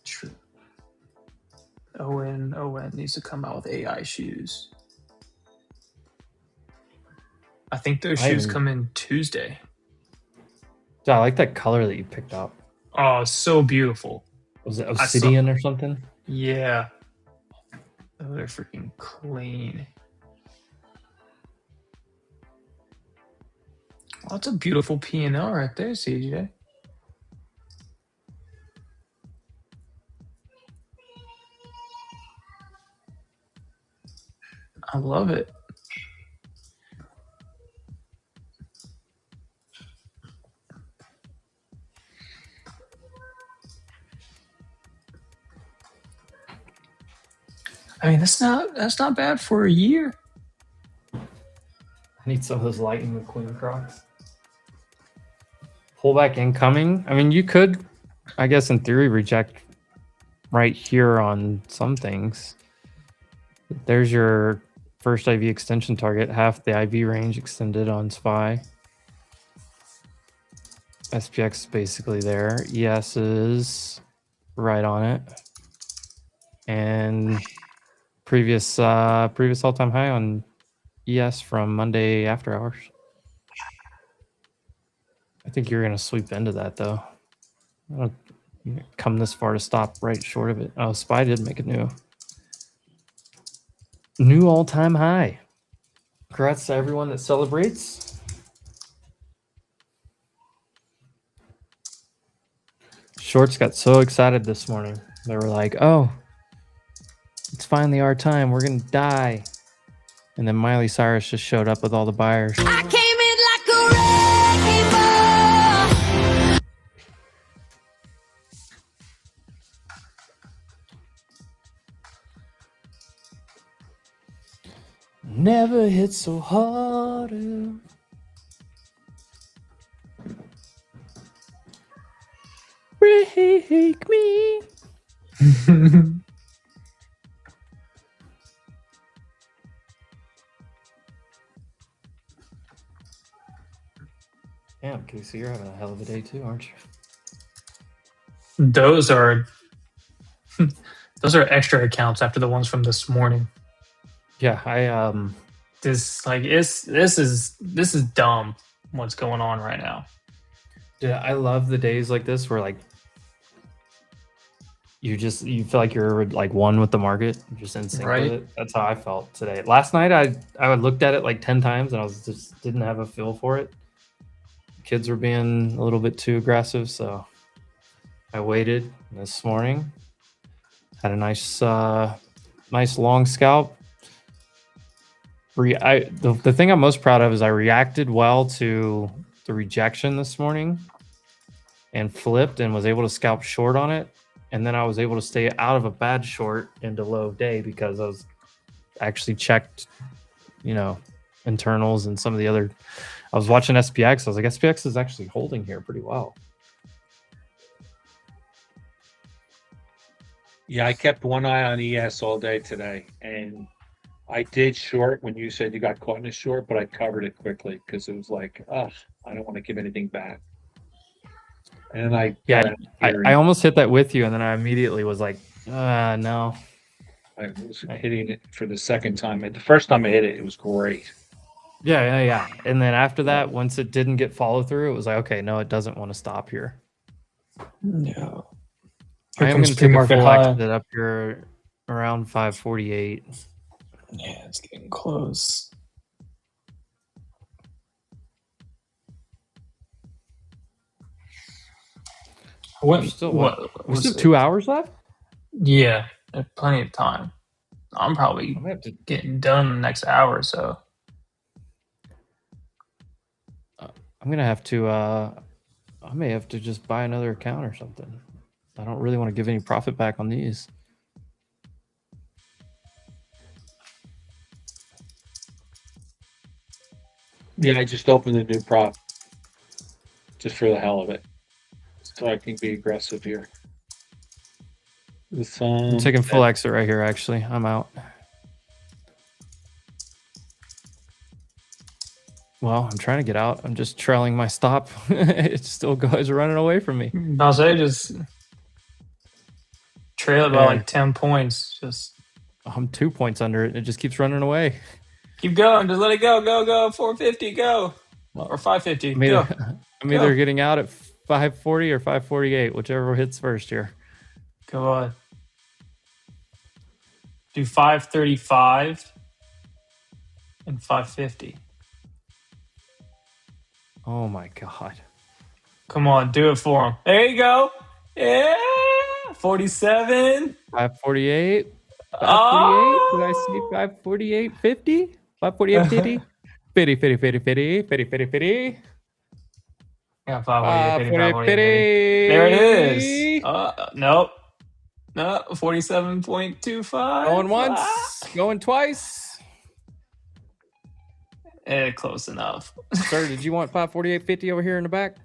True. ON needs to come out with AI shoes. I think those shoes come in Tuesday. Yeah, I like that color that you picked up. Oh, so beautiful. Was it obsidian or something? Yeah. Oh, they're freaking clean. Oh, that's a beautiful P&L right there, CJ. I love it. I mean, that's not bad for a year. I need some of those Lightning McQueen Crocs. Pullback incoming. I mean, you could, I guess, in theory, reject right here on some things. There's your first IV extension target, half the IV range extended on SPY. SPX is basically there. ES is right on it. And previous all-time high on ES from Monday after hours. I think you're going to sweep into that, though. I don't come this far to stop right short of it. Oh, SPY did make a new all-time high. Congrats to everyone that celebrates. Shorts got so excited this morning. They were like, oh, it's finally our time. We're going to die. And then Miley Cyrus just showed up with all the buyers. I came in like a wrecking ball. Never hit so hard. Break me. Damn, Casey, you're having a hell of a day too, aren't you? Those are extra accounts after the ones from this morning. Yeah, I This is dumb what's going on right now. yeah, I love the days like this where like you feel like you're like one with the market, you're just in sync Right. with it. That's how I felt today. Last night I looked at it like 10 times and I was just didn't have a feel for it. Kids were being a little bit too aggressive, so I waited. This morning had a nice long scalp. The thing I'm most proud of is I reacted well to the rejection this morning and flipped and was able to scalp short on it. And then I was able to stay out of a bad short into low day because I was actually checked, internals and some of the other. I was watching SPX. I was like, SPX is actually holding here pretty well. Yeah, I kept one eye on ES all day today, and I did short when you said you got caught in a short, but I covered it quickly because it was like, I don't want to give anything back. And then I almost hit that with you, and then I immediately was like, no. I was hitting it for the second time. And the first time I hit it, it was great. Yeah. And then after that, once it didn't get follow through, it was like, okay, no, it doesn't want to stop here. No. I am going to take a full exit up here around 548. Yeah, it's getting close. We still have 2 hours left? Yeah, there's plenty of time. I'm probably getting done in the next hour or so. I'm going to have to, I may have to just buy another account or something. I don't really want to give any profit back on these. Yeah, I just opened a new prop just for the hell of it, so I can be aggressive here. I'm taking full exit right here, actually. I'm out. Well, I'm trying to get out. I'm just trailing my stop. It still goes running away from me. I'll say just trail it by like 10 points. I'm 2 points under it. It just keeps running away. Keep going. Just let it go. Go. 450. Go. Or 550. Go. I'm either getting out at 540 or 548, whichever hits first here. Go on. Do 535 and 550. Oh my God. Come on, do it for him. There you go. Yeah. 47. 548. 548. Did I see 548? 50? 548, 50? 50, 50, 50, 50, 50, 50, 50. Yeah, 548, 50. There it is. Nope. No, 47.25. Going once, going twice. Close enough. Sir, did you want 548.50 over here in the back?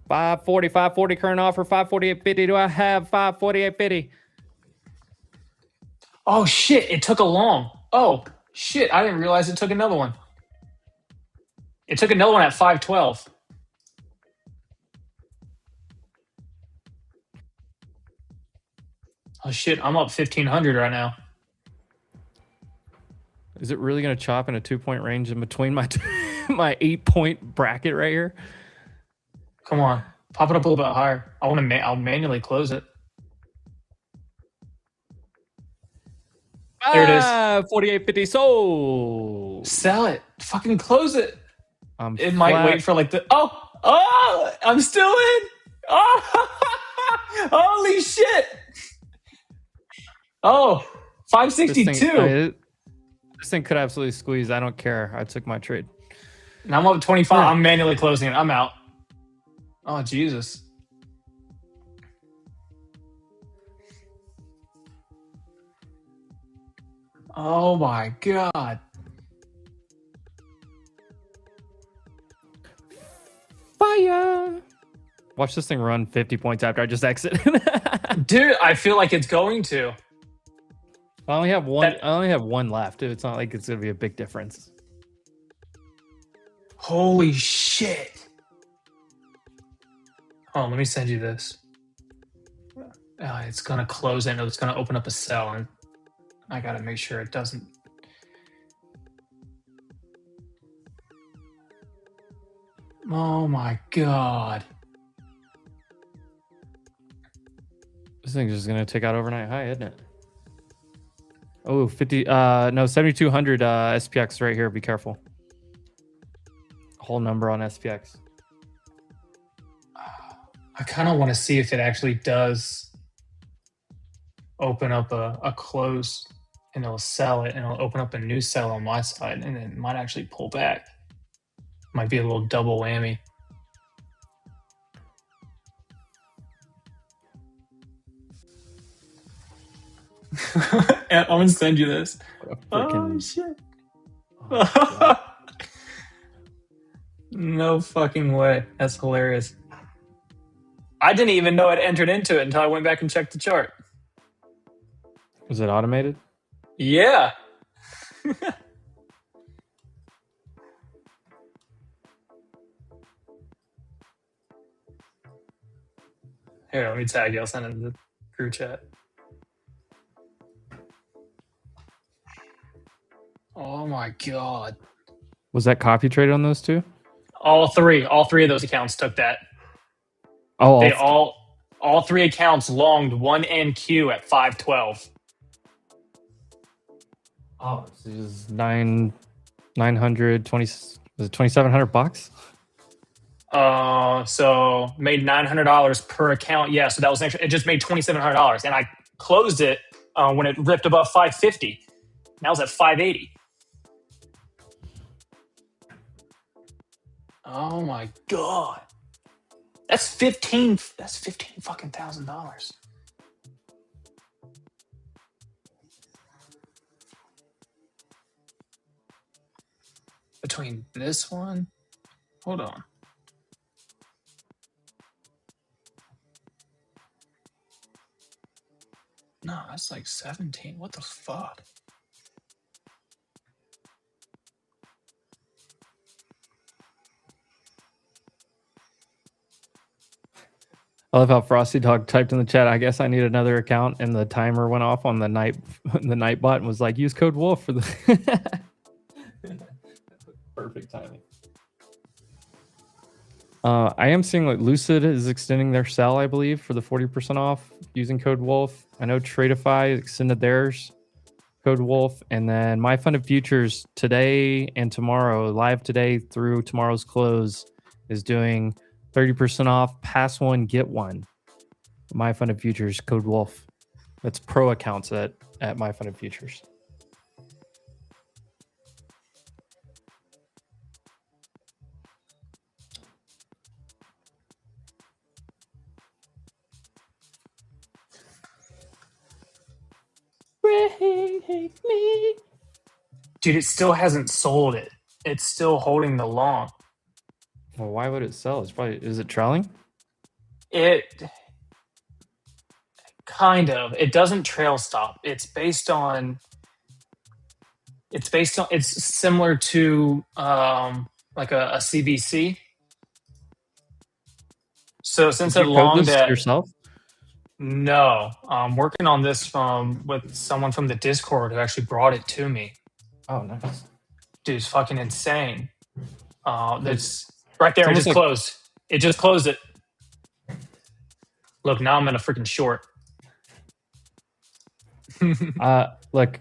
540 current offer, 548.50. Do I have 548.50? Oh shit, it took a long. Oh shit, I didn't realize it took another one. It took another one at 512. Oh shit, I'm up 1,500 right now. Is it really going to chop in a 2-point range in between my my 8-point bracket right here? Come on, pop it up a little bit higher. I'll manually close it. There it is. 48.50 sold. Sell it. Fucking close it. It Flat. might wait for like the. Oh! I'm still in. Oh! Holy shit! Oh, 562. This thing could absolutely squeeze. I don't care. I took my trade. Now I'm up 25. I'm manually closing it. I'm out. Oh, Jesus. Oh, my God. Fire. Watch this thing run 50 points after I just exit. Dude, I feel like it's going to. I only have one left. It's not like it's going to be a big difference. Holy shit. Oh, let me send you this. It's going to close in. It's going to open up a cell, and I got to make sure it doesn't. Oh my God. This thing's just going to take out overnight high, isn't it? Oh, 7,200 SPX right here. Be careful. Whole number on SPX. I kind of want to see if it actually does open up a close, and it'll sell it, and it'll open up a new sell on my side, and it might actually pull back. Might be a little double whammy. I'm gonna send you this. Oh shit! No fucking way. That's hilarious. I didn't even know it entered into it until I went back and checked the chart. Was it automated? Yeah. Here, let me tag you. I'll send it to the group chat. Oh my God. Was that copy trade on those two? All three of those accounts took that. Oh, They all three accounts longed one NQ at 512. Oh, this is 920. Was it $2,700? So made $900 per account. Yeah, so that was extra. It just made $2,700, and I closed it when it ripped above 550. Now it's at 580. Oh my God. That's 15 fucking $1,000. Between this one, hold on. No, that's like 17. What the fuck? I love how Frosty Dog typed in the chat. I guess I need another account, and the timer went off on the night bot and was like, use code Wolf for the perfect timing. I am seeing like Lucid is extending their sell, I believe, for the 40% off using code Wolf. I know Tradify extended theirs, code Wolf, and then My Funded Futures today and tomorrow, live today through tomorrow's close, is doing 30% off, pass one, get one. My Funded Futures, code Wolf. That's pro accounts at My Funded Futures. Dude, it still hasn't sold it. It's still holding the long. Well, why would it sell? Is it trailing? It kind of. It doesn't trail stop. It's similar to like a CBC. So since it longed at yourself? No, I'm working on this with someone from the Discord who actually brought it to me. Oh, nice. Dude, it's fucking insane. That's right there. It It's just almost closed. It just closed it. Look, now I'm in a freaking short. Look,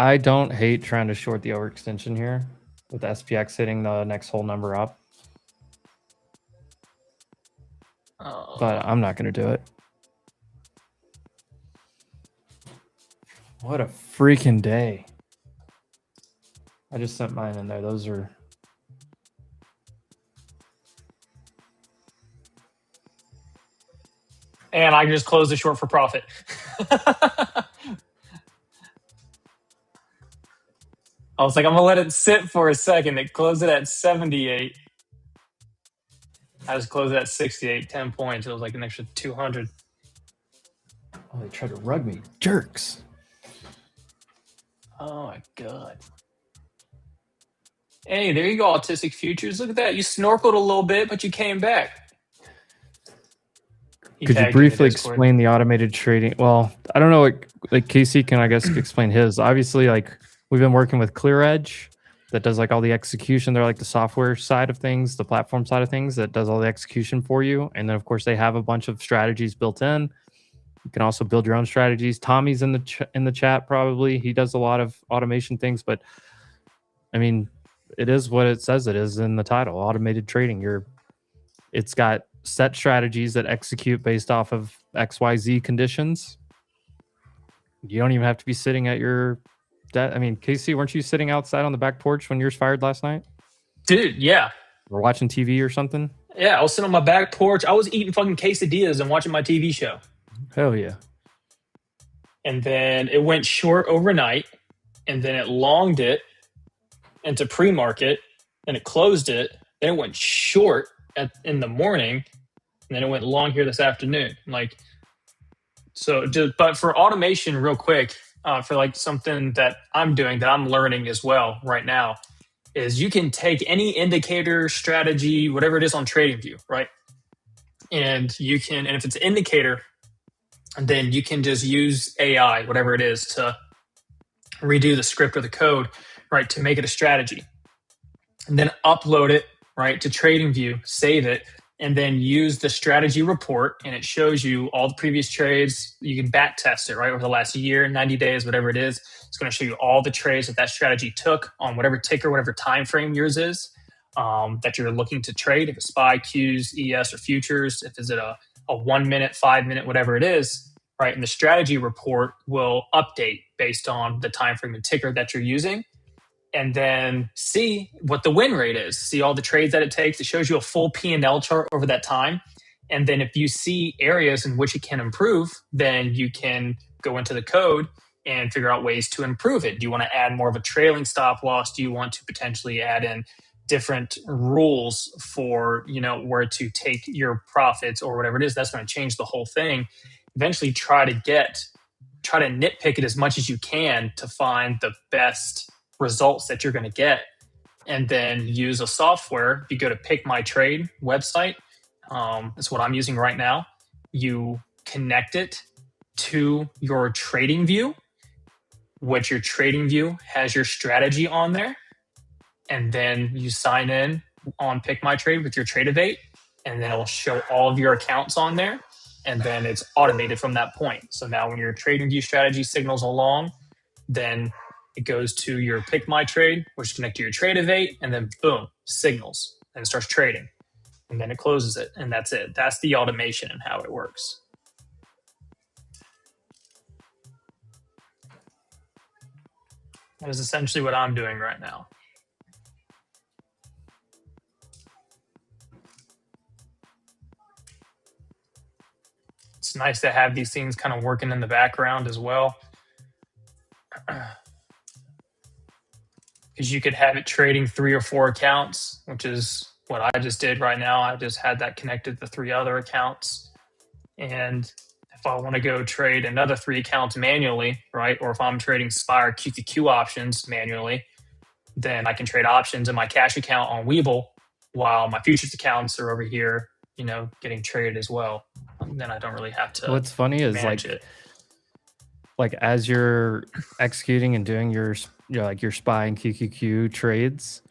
I don't hate trying to short the overextension here with SPX hitting the next whole number up, but I'm not going to do it. What a freaking day. I just sent mine in there. Those are... And I just closed the short for profit. I was like, I'm going to let it sit for a second. It closed it at 78. I just closed it at 68, 10 points. It was like an extra 200. Oh, they tried to rug me. Jerks. Oh, my God. Hey, there you go, Autistic Futures. Look at that. You snorkeled a little bit, but you came back. Could you briefly explain the automated trading? Well, I don't know what, like, Casey can, I guess, explain his. Obviously, like, we've been working with ClearEdge that does like all the execution. They're like the software side of things, the platform side of things that does all the execution for you. And then, of course, they have a bunch of strategies built in. You can also build your own strategies. Tommy's in the chat probably. He does a lot of automation things, but I mean, it is what it says it is in the title, automated trading. It's got set strategies that execute based off of XYZ conditions. You don't even have to be sitting at your I mean, Casey, weren't you sitting outside on the back porch when yours fired last night? Dude, yeah. Or watching TV or something? Yeah, I was sitting on my back porch. I was eating fucking quesadillas and watching my TV show. Hell yeah. And then it went short overnight, and then it longed it into pre-market, and it closed it. Then it went short in the morning, and then it went long here this afternoon. Like, so, but for automation, real quick, for like something that I'm doing that I'm learning as well right now, is you can take any indicator, strategy, whatever it is on TradingView, right? And you can, and if it's an indicator, then you can just use AI, whatever it is, to redo the script or the code, right, to make it a strategy. And then upload it, right, to TradingView, save it, and then use the strategy report, and it shows you all the previous trades. You can back test it, right, over the last year, 90 days, whatever it is. It's going to show you all the trades that strategy took on whatever ticker, whatever time frame yours is that you're looking to trade. If it's SPY, Qs, ES, or futures, if it's a 1 minute, 5 minute, whatever it is, right? And the strategy report will update based on the time frame and ticker that you're using. And then see what the win rate is. See all the trades that it takes. It shows you a full P&L chart over that time. And then if you see areas in which it can improve, then you can go into the code and figure out ways to improve it. Do you want to add more of a trailing stop loss? Do you want to potentially add in different rules for, where to take your profits or whatever it is? That's going to change the whole thing. Eventually try to nitpick it as much as you can to find the best results that you're going to get, and then use a software. If you go to Pick My Trade website, that's what I'm using right now. You connect it to your TradingView, which your TradingView has your strategy on there, and then you sign in on Pick My Trade with your Tradify, and then it'll show all of your accounts on there, and then it's automated from that point. So now when your TradingView strategy signals along, then it goes to your Pick My Trade, which is connected to your Tradify, and then boom, signals, and it starts trading. And then it closes it, and that's it. That's the automation and how it works. That is essentially what I'm doing right now. It's nice to have these things kind of working in the background as well. Because you could have it trading 3 or 4 accounts, which is what I just did right now. I just had that connected to 3 other accounts. And if I want to go trade another 3 accounts manually, right, or if I'm trading SPY or QQQ options manually, then I can trade options in my cash account on Webull while my futures accounts are over here, getting traded as well. And then I don't really have to. What's funny is like as you're executing and doing your SPY and QQQ trades,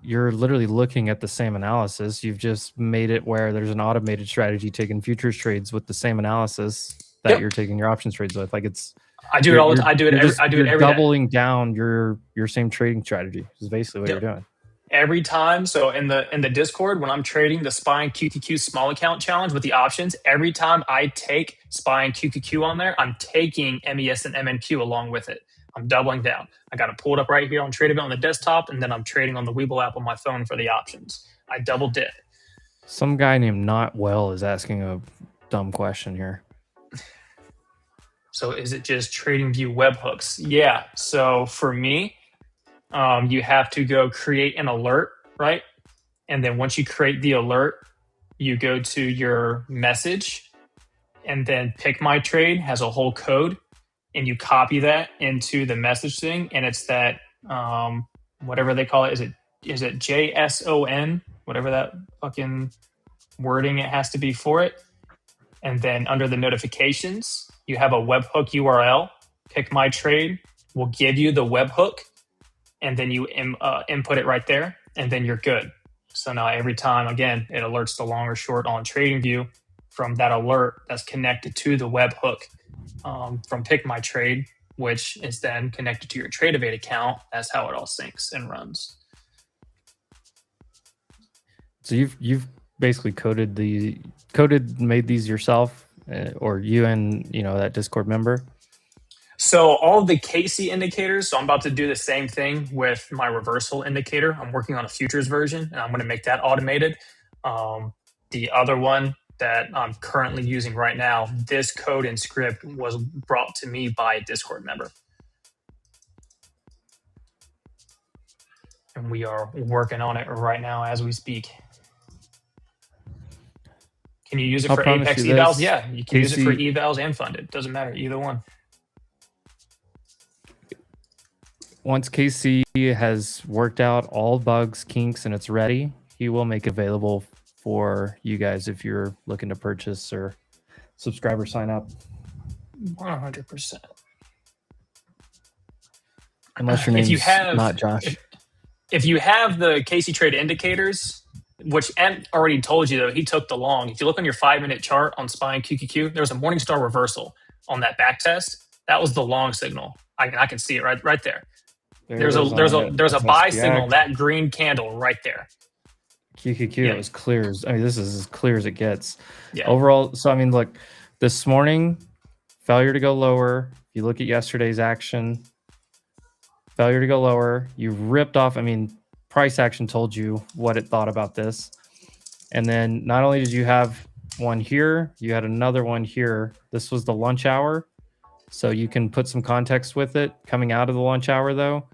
you're literally looking at the same analysis. You've just made it where there's an automated strategy taking futures trades with the same analysis that you're taking your options trades with. Like it's I do it all. I do it. I do it you're every day. doubling down your same trading strategy. Is basically what Yep. you're doing. Every time. So in the Discord, when I'm trading the SPY and QQQ small account challenge with the options, every time I take SPY and QQQ on there, I'm taking MES and MNQ along with it. I'm doubling down. I got it pulled up right here on Tradify on the desktop, and then I'm trading on the Webull app on my phone for the options. I double dip. Some guy named Not Well is asking a dumb question here. So is it just TradingView webhooks? Yeah. So for me, you have to go create an alert, right? And then once you create the alert, you go to your message, and then Pick My Trade has a whole code, and you copy that into the message thing, and it's that whatever they call it. Is it JSON? Whatever that fucking wording it has to be for it. And then under the notifications, you have a webhook URL. Pick My Trade will give you the webhook, and then you input it right there, and then you're good. So now every time, again, it alerts the long or short on TradingView from that alert that's connected to the webhook from Pick My Trade, which is then connected to your Tradivate account. That's how it all syncs and runs. So you've basically made these yourself, or you and that Discord member. So all of the KC indicators, so I'm about to do the same thing with my reversal indicator. I'm working on a futures version, and I'm going to make that automated. The other one that I'm currently using right now, this code and script was brought to me by a Discord member. And we are working on it right now as we speak. Can you use it for Apex evals? Yeah, you can use it for evals and funded. Doesn't matter, either one. Once KC has worked out all bugs, kinks, and it's ready, he will make it available for you guys if you're looking to purchase or subscribe or sign up. 100%. Unless your name's not Josh. If you have the KC trade indicators, which Ant already told you, though, he took the long. If you look on your 5-minute chart on SPY and QQQ, there's a Morningstar reversal on that back test. That was the long signal. I can see it right there. There's a buy signal, that green candle right there. QQQ is clear as, this is as clear as it gets. Yeah. Overall, so look, this morning, failure to go lower. If you look at yesterday's action, failure to go lower. You ripped off, price action told you what it thought about this. And then not only did you have one here, you had another one here. This was the lunch hour. So you can put some context with it. Coming out of the lunch hour, though,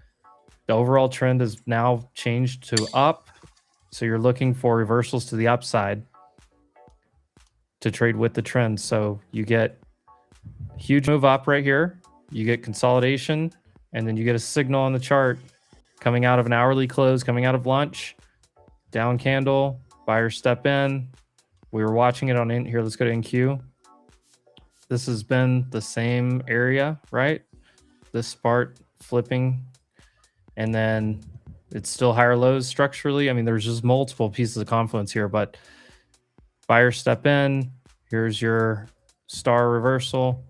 the overall trend is now changed to up. So you're looking for reversals to the upside to trade with the trend. So you get a huge move up right here. You get consolidation, and then you get a signal on the chart coming out of an hourly close, coming out of lunch, down candle, buyer step in. We were watching it on in here. Let's go to NQ. This has been the same area, right? This part flipping, and then it's still higher lows structurally. There's just multiple pieces of confluence here, but buyer step in. Here's your star reversal.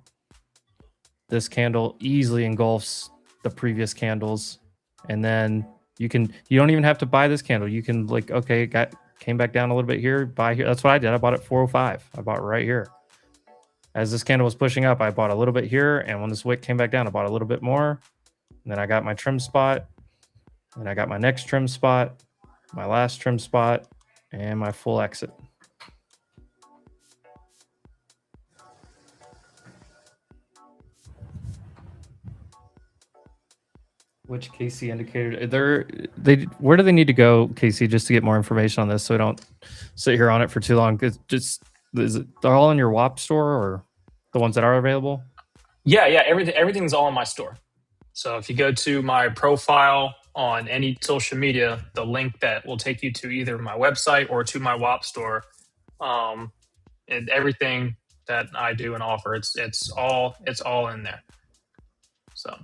This candle easily engulfs the previous candles, and then you don't even have to buy this candle. You can came back down a little bit here, buy here. That's what I did. I bought at 405. I bought right here. As this candle was pushing up, I bought a little bit here, and when this wick came back down, I bought a little bit more. And then I got my trim spot, and I got my next trim spot, my last trim spot, and my full exit. Which KC indicator? Where do they need to go, KC, just to get more information on this, so we don't sit here on it for too long? They're all in your WAP store, or the ones that are available? Yeah, everything's all in my store. So if you go to my profile on any social media, the link that will take you to either my website or to my WAP store, and everything that I do and offer, it's all in there. So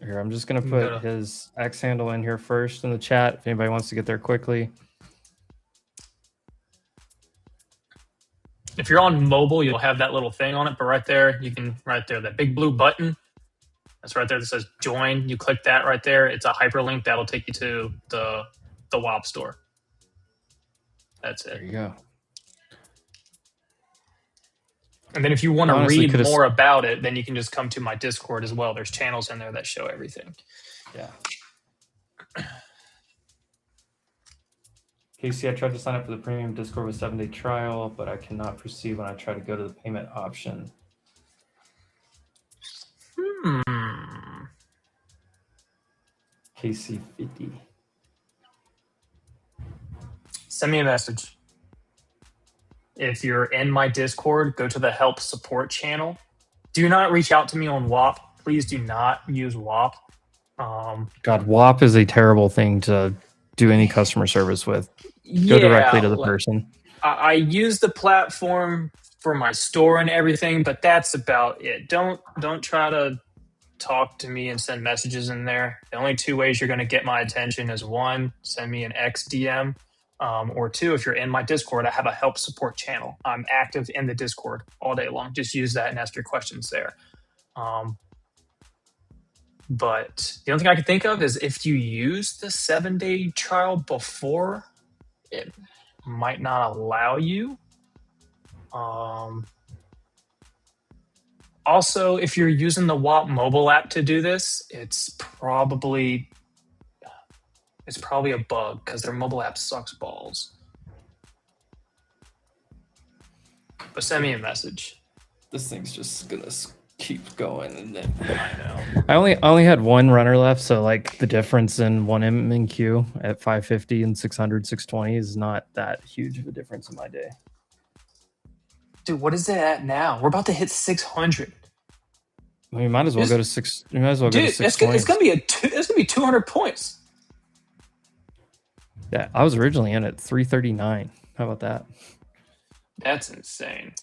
here, I'm just gonna put his X handle in here first in the chat if anybody wants to get there quickly. If you're on mobile, you'll have that little thing on it, but right there, that big blue button, That's right there that says join. You click that right there. It's a hyperlink that'll take you to the WAP store. That's it. There you go. And then if you want to Honestly, read could've more about it, then you can just come to my Discord as well. There's channels in there that show everything. Yeah. Casey, I tried to sign up for the premium Discord with 7-day trial, but I cannot proceed when I try to go to the payment option. KC50. Send me a message. If you're in my Discord, go to the help support channel. Do not reach out to me on WAP. Please do not use WAP. God, WAP is a terrible thing to do any customer service with. Go directly to the person. I use the platform for my store and everything, but that's about it. Don't try to talk to me and send messages in there. The only two ways you're going to get my attention is one, send me an XDM, or two, if you're in my Discord, I have a help support channel. I'm active in the Discord all day long. Just use that and ask your questions there. But the only thing I can think of is if you use the 7-day trial before, it might not allow you. Also, if you're using the WAP mobile app to do this, it's probably a bug because their mobile app sucks balls. But send me a message. This thing's just gonna keep going, and then I know. I only had one runner left, so like the difference in 1M and Q at 550 and 600, 620 is not that huge of a difference in my day. Dude, what is it at now? We're about to hit 600. Well, you might as well go to six. You might as well go to Dude, 620. it's gonna be 200 points. Yeah, I was originally in at 339. How about that? That's insane.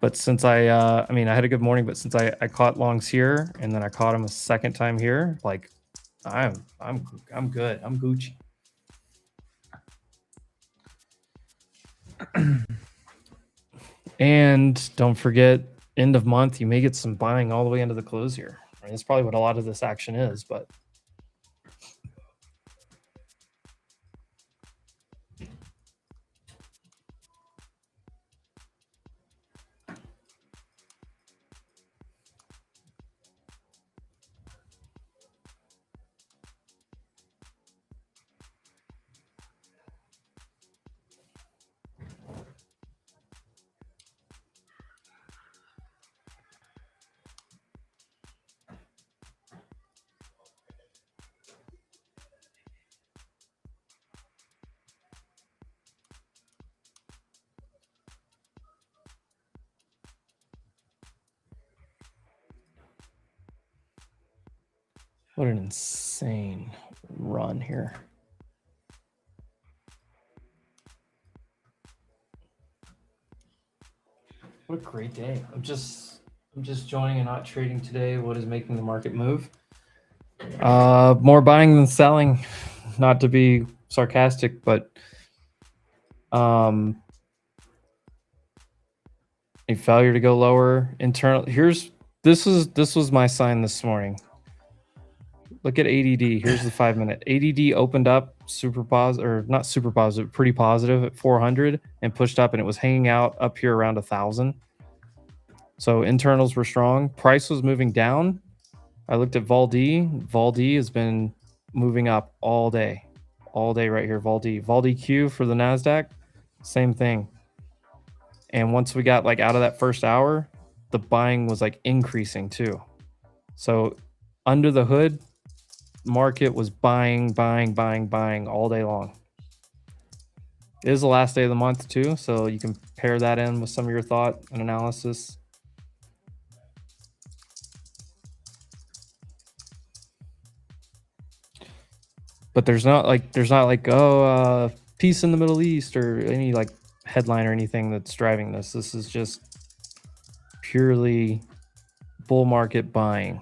But since I had a good morning, but since I caught longs here and then I caught them a second time here, like I'm good. I'm Gucci. And don't forget, end of month, you may get some buying all the way into the close here. I mean, that's probably what a lot of this action is, but what an insane run here. What a great day. I'm just joining and not trading today. What is making the market move? More buying than selling. Not to be sarcastic, but a failure to go lower. This was my sign this morning. Look at ADD. Here's the 5-minute. ADD opened up super positive, or not super positive, pretty positive at 400 and pushed up, and it was hanging out up here around 1,000. So internals were strong. Price was moving down. I looked at Vol-D. Vol-D has been moving up all day right here. Vol-D. Vol-D Q for the NASDAQ, same thing. And once we got like out of that first hour, the buying was like increasing too. So under the hood, market was buying all day long. It is the last day of the month too, so you can pair that in with some of your thought and analysis. But there's not like peace in the Middle East or any like headline or anything that's driving this. This is just purely bull market buying.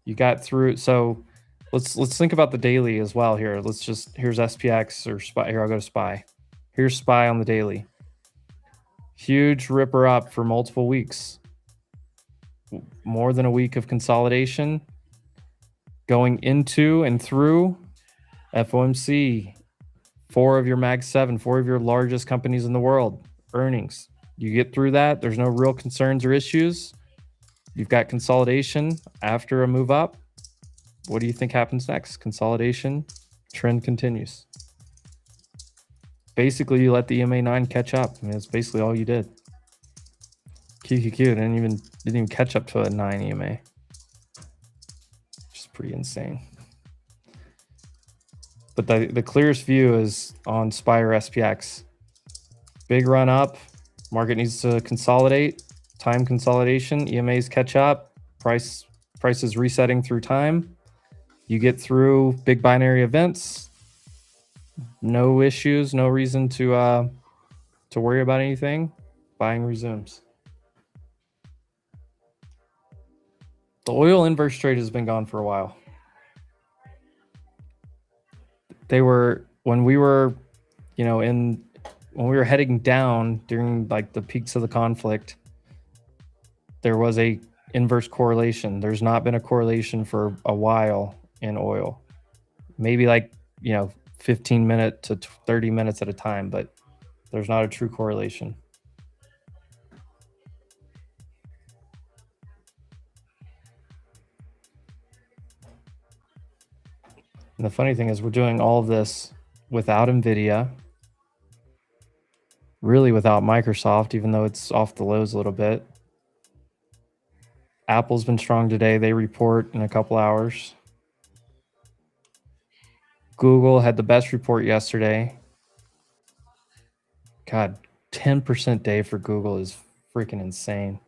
You got through. So let's think about the daily as well here. Here's SPX or SPY. Here, I'll go to SPY. Here's SPY on the daily. Huge ripper up for multiple weeks. more than a week of consolidation going into and through FOMC, 4 of your Mag 7, 4 of your largest companies in the world, earnings. You get through that, there's no real concerns or issues. You've got consolidation after a move up. What do you think happens next? Consolidation, trend continues. Basically, you let the EMA 9 catch up. I mean, that's basically all you did. QQQ didn't even catch up to a 9 EMA. Which is pretty insane. But the clearest view is on Spire SPX. Big run up. Market needs to consolidate. Time consolidation. EMAs catch up. Prices resetting through time. You get through big binary events. No issues. No reason to worry about anything. Buying resumes. The oil inverse trade has been gone for a while. When we were heading down during like the peaks of the conflict, there was a inverse correlation. There's not been a correlation for a while in oil. Maybe 15 minutes to 30 minutes at a time, but there's not a true correlation. And the funny thing is we're doing all of this without NVIDIA, really without Microsoft, even though it's off the lows a little bit. Apple's been strong today. They report in a couple hours. Google had the best report yesterday. God, 10% day for Google is freaking insane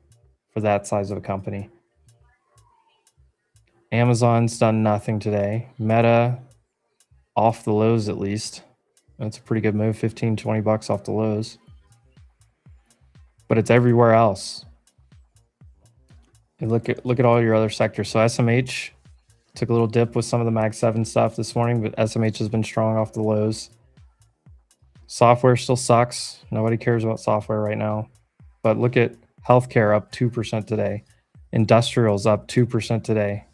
for that size of a company. Amazon's done nothing today. Meta, off the lows at least. That's a pretty good move, 15, 20 bucks off the lows. But it's everywhere else. And look at all your other sectors. So SMH took a little dip with some of the Mag 7 stuff this morning, but SMH has been strong off the lows. Software still sucks. Nobody cares about software right now. But look at healthcare up 2% today. Industrials up 2% today.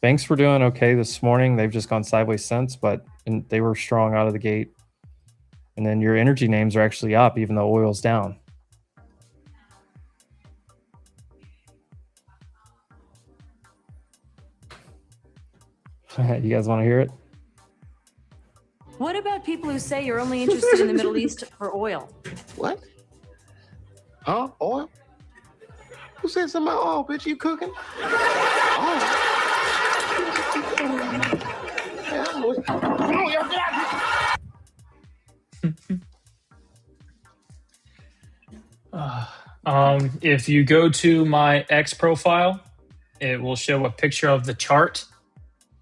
Banks were doing okay this morning. They've just gone sideways since, but they were strong out of the gate. And then your energy names are actually up, even though oil's down. You guys want to hear it? What about people who say you're only interested in the Middle East for oil? What? Huh? Oil? Who said something about oil, bitch? You cooking? If you go to my X profile, it will show a picture of the chart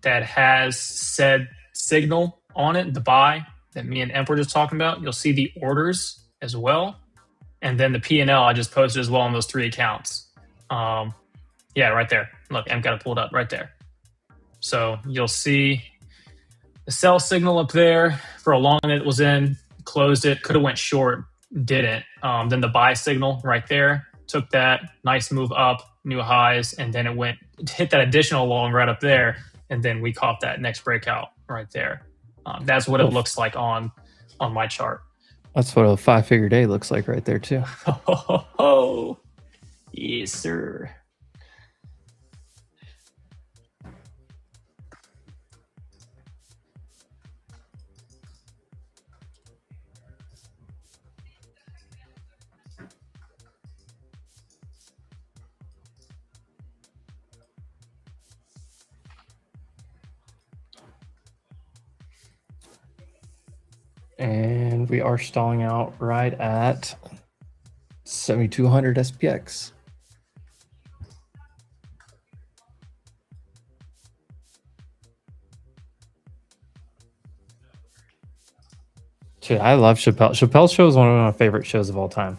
that has said signal on it, the buy that me and Emp were just talking about. You'll see the orders as well. And then the P&L I just posted as well on those 3 accounts. Yeah, right there. Look, Emp got it pulled up right there. So you'll see the sell signal up there for a long it was in, closed it, could have went short, didn't. Then the buy signal right there, took that nice move up, new highs, and then it hit that additional long right up there, and then we caught that next breakout right there. That's what it looks like on my chart. That's what a 5-figure day looks like right there too. Oh, yes, sir. And we are stalling out right at 7,200 SPX. Dude, I love Chappelle. Chappelle's show is one of my favorite shows of all time.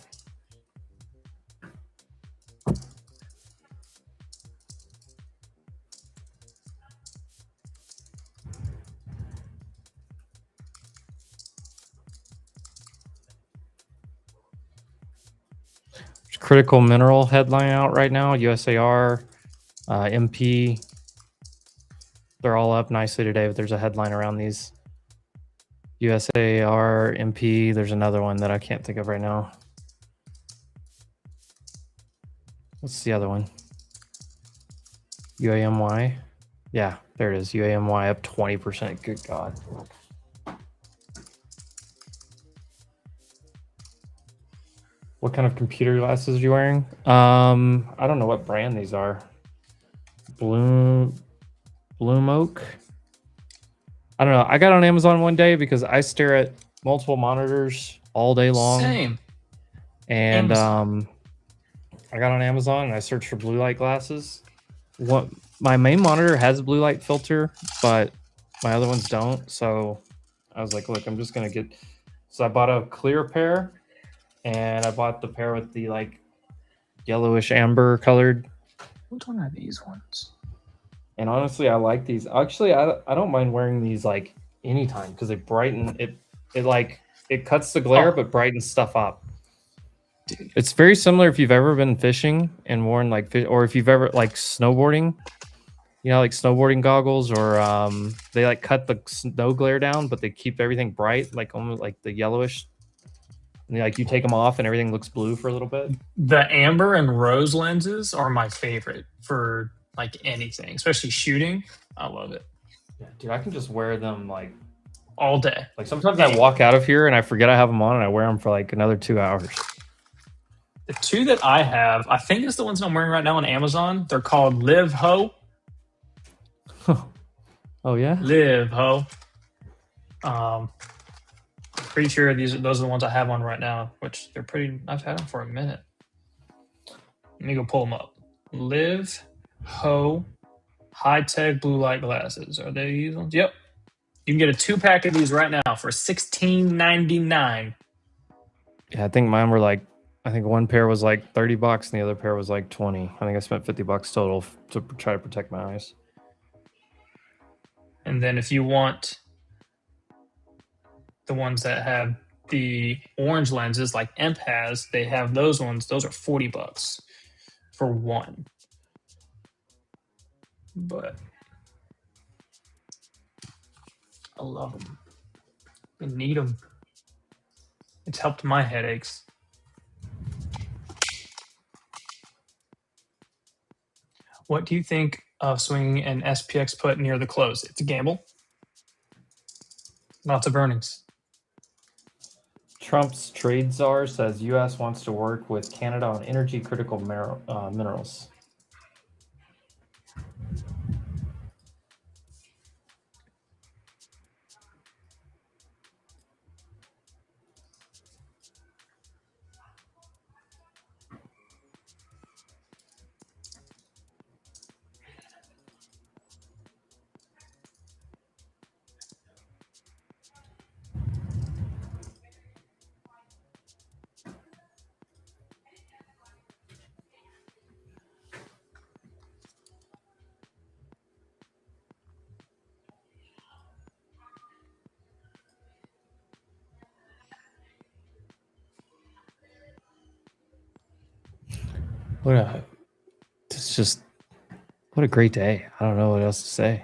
critical mineral headline out right now. USAR, MP. They're all up nicely today, but there's a headline around these. USAR, MP. There's another one that I can't think of right now. What's the other one? UAMY. Yeah, there it is. UAMY up 20%. Good God. What kind of computer glasses are you wearing? I don't know what brand these are. Bloom Oak. I don't know. I got on Amazon one day because I stare at multiple monitors all day long. Same. And Amazon. I got on Amazon and I searched for blue light glasses. What my main monitor has a blue light filter, but my other ones don't. So I was like, look, I'm just gonna get. So I bought a clear pair, and I bought the pair with the like yellowish amber colored. Which one are these ones? And honestly, I like these. Actually, I don't mind wearing these like anytime because they brighten it. It cuts the glare but brightens stuff up. Dude. It's very similar if you've ever been fishing and worn like or if you've ever like snowboarding. You know, like snowboarding goggles, or they like cut the snow glare down, but they keep everything bright, like almost like the yellowish. And like you take them off and everything looks blue for a little bit. The amber and rose lenses are my favorite for like anything, especially shooting. I love it. Yeah, dude, I can just wear them like all day. Like sometimes I walk out of here and I forget I have them on, and I wear them for like another 2 hours. The two that I have, I think it's the ones I'm wearing right now on Amazon. They're called Live Ho. Oh yeah, Live Ho. Pretty sure those are the ones I have on right now, which they're pretty. I've had them for a minute. Let me go pull them up. Live Ho high tech blue light glasses. Are they these ones? Yep. You can get a 2-pack of these right now for $16.99. Yeah, I think mine were like. I think one pair was like $30 and the other pair was like 20. I think I spent $50 total to try to protect my eyes. And then if you want the ones that have the orange lenses like Emp has, they have those ones. Those are $40 for one. But I love them. I need them. It's helped my headaches. What do you think of swinging an SPX put near the close? It's a gamble. Lots of earnings. Trump's trade czar says U.S. wants to work with Canada on energy critical minerals. What a great day. I don't know what else to say.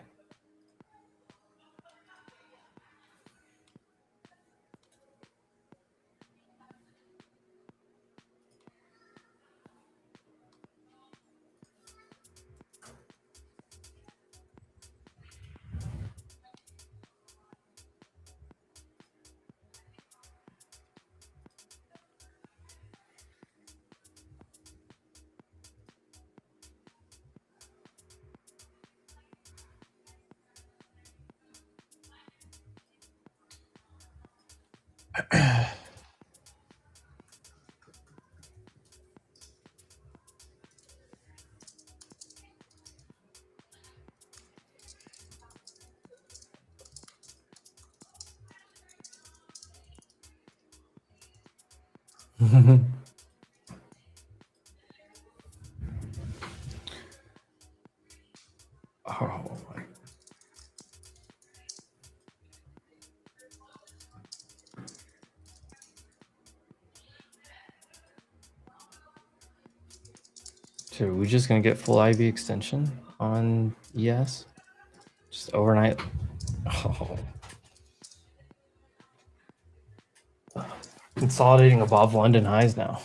Oh my. So are we just gonna get full IV extension on ES? Just overnight. Oh. Consolidating above London highs now.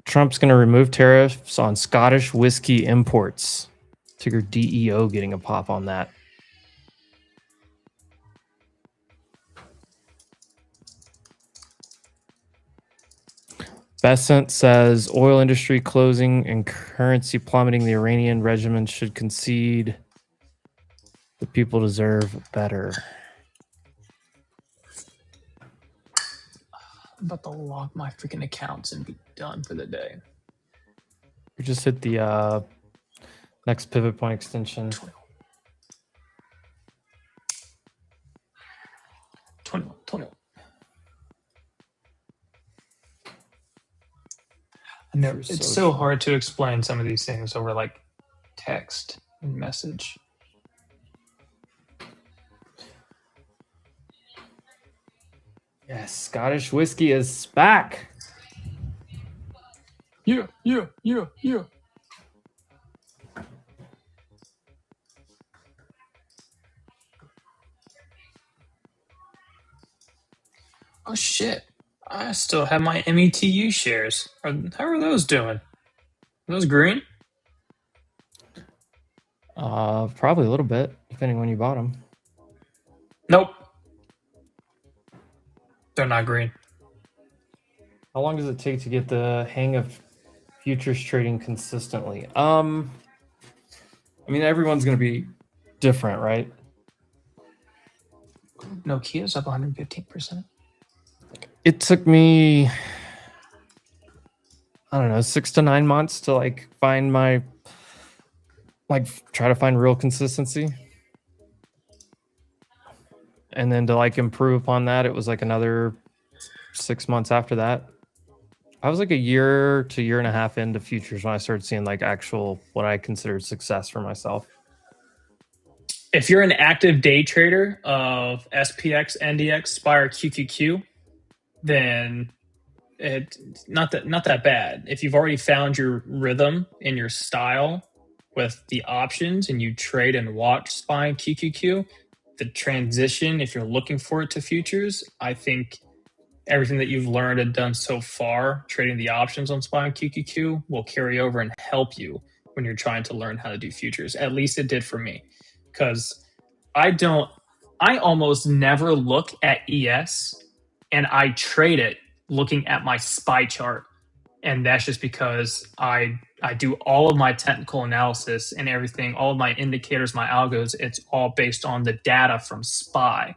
Trump's going to remove tariffs on Scottish whiskey imports. Ticker DEO getting a pop on that. Besant says oil industry closing and currency plummeting. The Iranian regime should concede. The people deserve better. I'm about to lock my freaking accounts and be done for the day. We just hit the next pivot point extension. 21. I know it's so hard to explain some of these things over like text and message. Yes, Scottish whiskey is back. Yeah. Oh shit! I still have my METU shares. How are those doing? Are those green? Probably a little bit, depending when you bought them. Nope. They're not green. How long does it take to get the hang of futures trading consistently? I mean, everyone's going to be different, right? Nokia's up 115%. It took me, I don't know, 6 to 9 months to like find my, like try to find real consistency. And then to like improve upon that, it was like another 6 months after that. I was like a year to year and a half into futures when I started seeing like actual, what I considered success for myself. If you're an active day trader of SPX, NDX, SPY, or QQQ, then it's not that bad. If you've already found your rhythm and your style with the options and you trade and watch SPY and QQQ, the transition, if you're looking for it to futures, I think everything that you've learned and done so far trading the options on SPY and QQQ will carry over and help you when you're trying to learn how to do futures. At least it did for me, because I almost never look at ES, and I trade it looking at my SPY chart. And that's just because I do all of my technical analysis and everything, all of my indicators, my algos, it's all based on the data from SPY.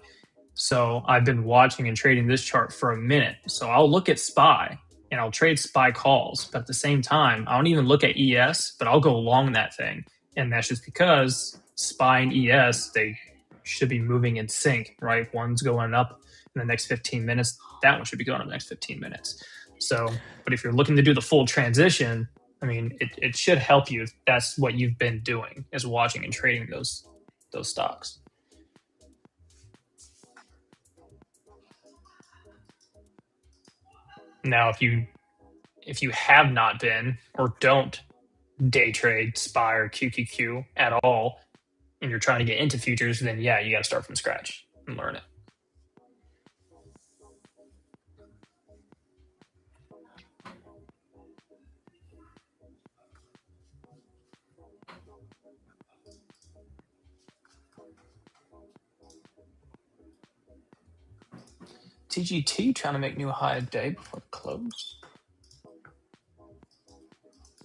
So I've been watching and trading this chart for a minute. So I'll look at SPY and I'll trade SPY calls. But at the same time, I don't even look at ES, but I'll go long that thing. And that's just because SPY and ES, they should be moving in sync, right? One's going up in the next 15 minutes. That one should be going up in the next 15 minutes. So, but if you're looking to do the full transition, I mean, it should help you if that's what you've been doing, is watching and trading those stocks. Now, if you have not been or don't day trade SPY or QQQ at all, and you're trying to get into futures, then yeah, you got to start from scratch and learn it. TGT trying to make new high a day before close.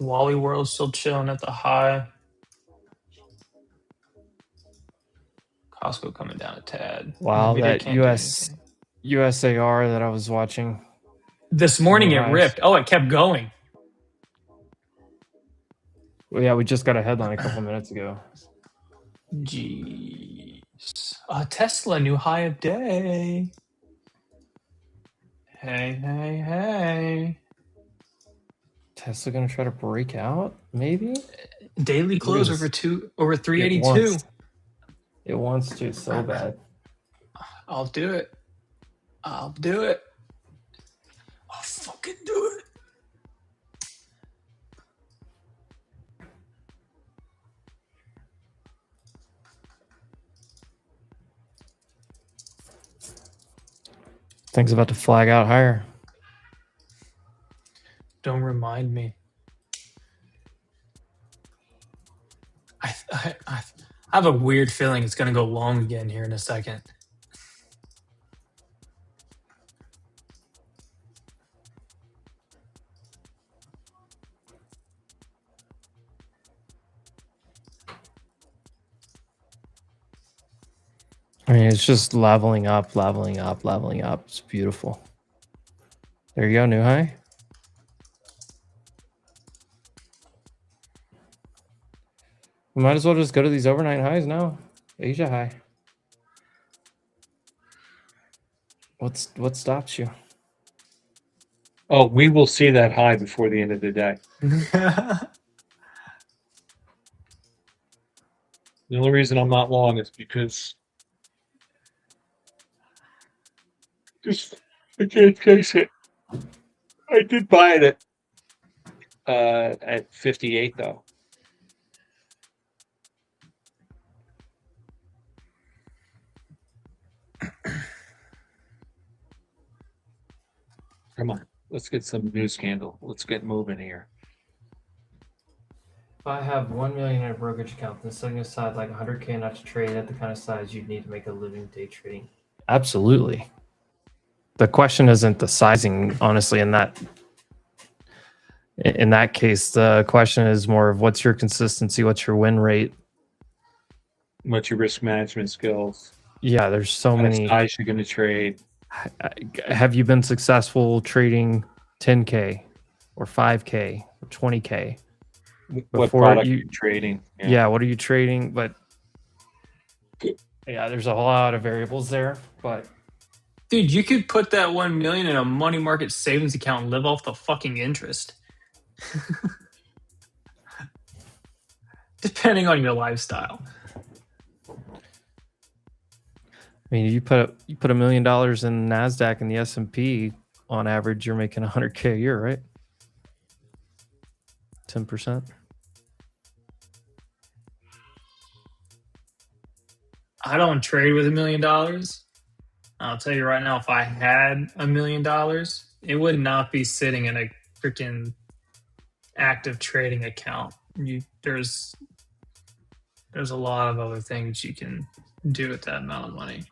Wally World still chilling at the high. Costco coming down a tad. Wow, that USAR that I was watching This morning it Nice. ripped. Oh, it kept going. Well, yeah, we just got a headline a couple minutes ago. Jeez. Tesla, new high of day. Hey. Tesla gonna try to break out? Maybe. Daily close over 382. It wants to so bad. I'll do it. I'll fucking do it. Thing's about to flag out higher. Don't remind me. I have a weird feeling it's going to go long again here in a second. I mean, it's just leveling up. It's beautiful. There you go, new high. We might as well just go to these overnight highs now. Asia high. What stops you? Oh, we will see that high before the end of the day. The only reason I'm not long is because I can't chase it. I did buy it at 58 though. Come on, let's get some news scandal. Let's get moving here. If I have 1 million in a brokerage account, then setting aside like 100K not to trade at the kind of size you'd need to make a living day trading. Absolutely. The question isn't the sizing, honestly, in that case. The question is more of what's your consistency, what's your win rate, what's your risk management skills. Yeah, there's so many size you're going to trade. Have you been successful trading 10K or 5K or 20K? What product you're trading? Yeah, what are you trading? But yeah, there's a lot of variables there. But dude, you could put that 1 million in a money market savings account and live off the fucking interest. Depending on your lifestyle. I mean, you put $1 million in NASDAQ and the S&P, on average, you're making 100K a year, right? 10%. I don't trade with $1 million. I'll tell you right now, if I had $1 million, it would not be sitting in a freaking active trading account. There's a lot of other things you can do with that amount of money.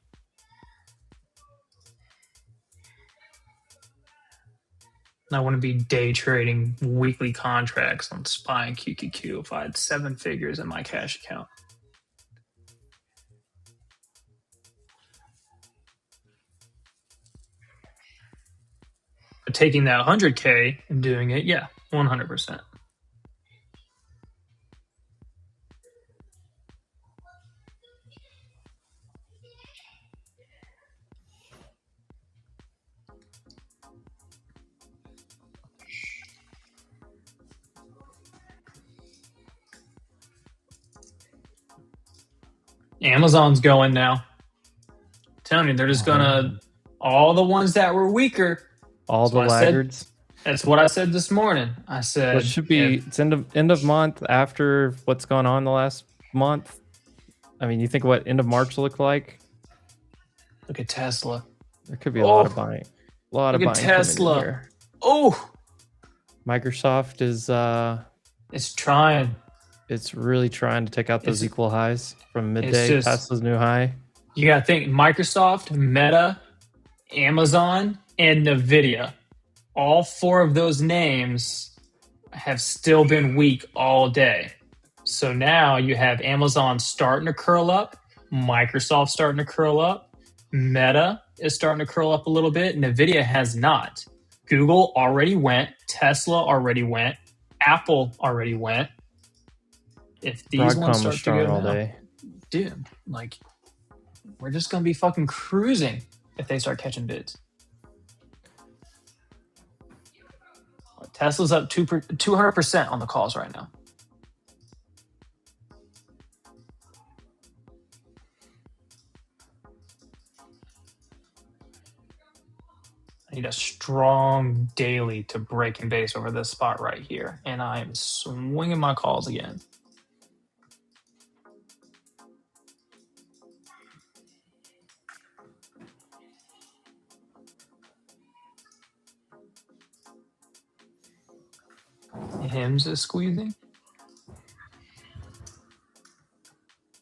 I wouldn't be day trading weekly contracts on SPY and QQQ if I had 7 figures in my cash account. But taking that 100K and doing it, yeah, 100%. Amazon's going now. I'm telling you, they're just gonna all the ones that were weaker. All the laggards. That's what I said this morning. I said it should be it's end of month after what's gone on the last month. I mean, you think what end of March looked like? Look at Tesla. There could be a lot of buying. A lot of buying. Tesla. Here. Oh, Microsoft is it's trying. It's really trying to take out those equal highs from midday. Tesla's new high. You got to think Microsoft, Meta, Amazon, and NVIDIA. All 4 of those names have still been weak all day. So now you have Amazon starting to curl up, Microsoft starting to curl up, Meta is starting to curl up a little bit, NVIDIA has not. Google already went. Tesla already went. Apple already went. If these ones Broadcom was start to go strong all down, day. dude, like, we're just gonna be fucking cruising if they start catching bids. Tesla's up 200% on the calls right now. I need a strong daily to break and base over this spot right here, and I am swinging my calls again. Hims is squeezing.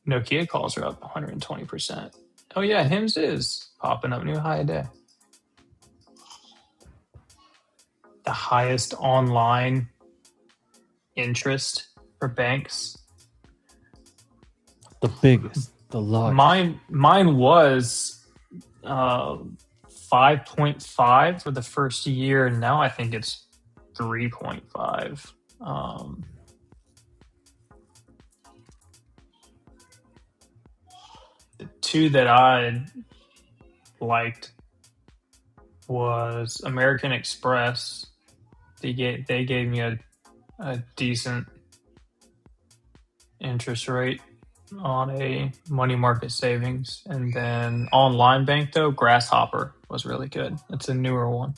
Nokia calls are up 120%. Oh yeah, Hims is popping up new high a day. The highest online interest for banks. The biggest, the largest. Mine was 5.5 for the first year. Now I think it's 3.5. The two that I liked was American Express. They gave me a decent interest rate on a money market savings. And then online bank, though, Grasshopper was really good. It's a newer one.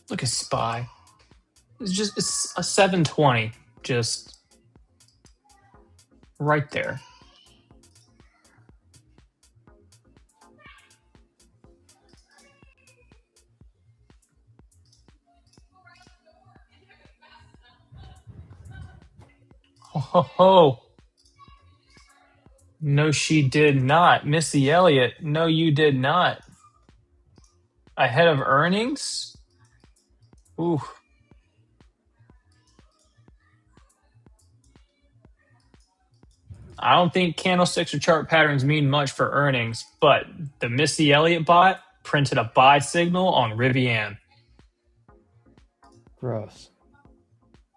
Look at SPY. It's a 720, just right there. Ho, ho, ho. No, she did not. Missy Elliott, no, you did not. Ahead of earnings? Ooh. I don't think candlesticks or chart patterns mean much for earnings, but the Missy Elliott bot printed a buy signal on Rivian. Gross.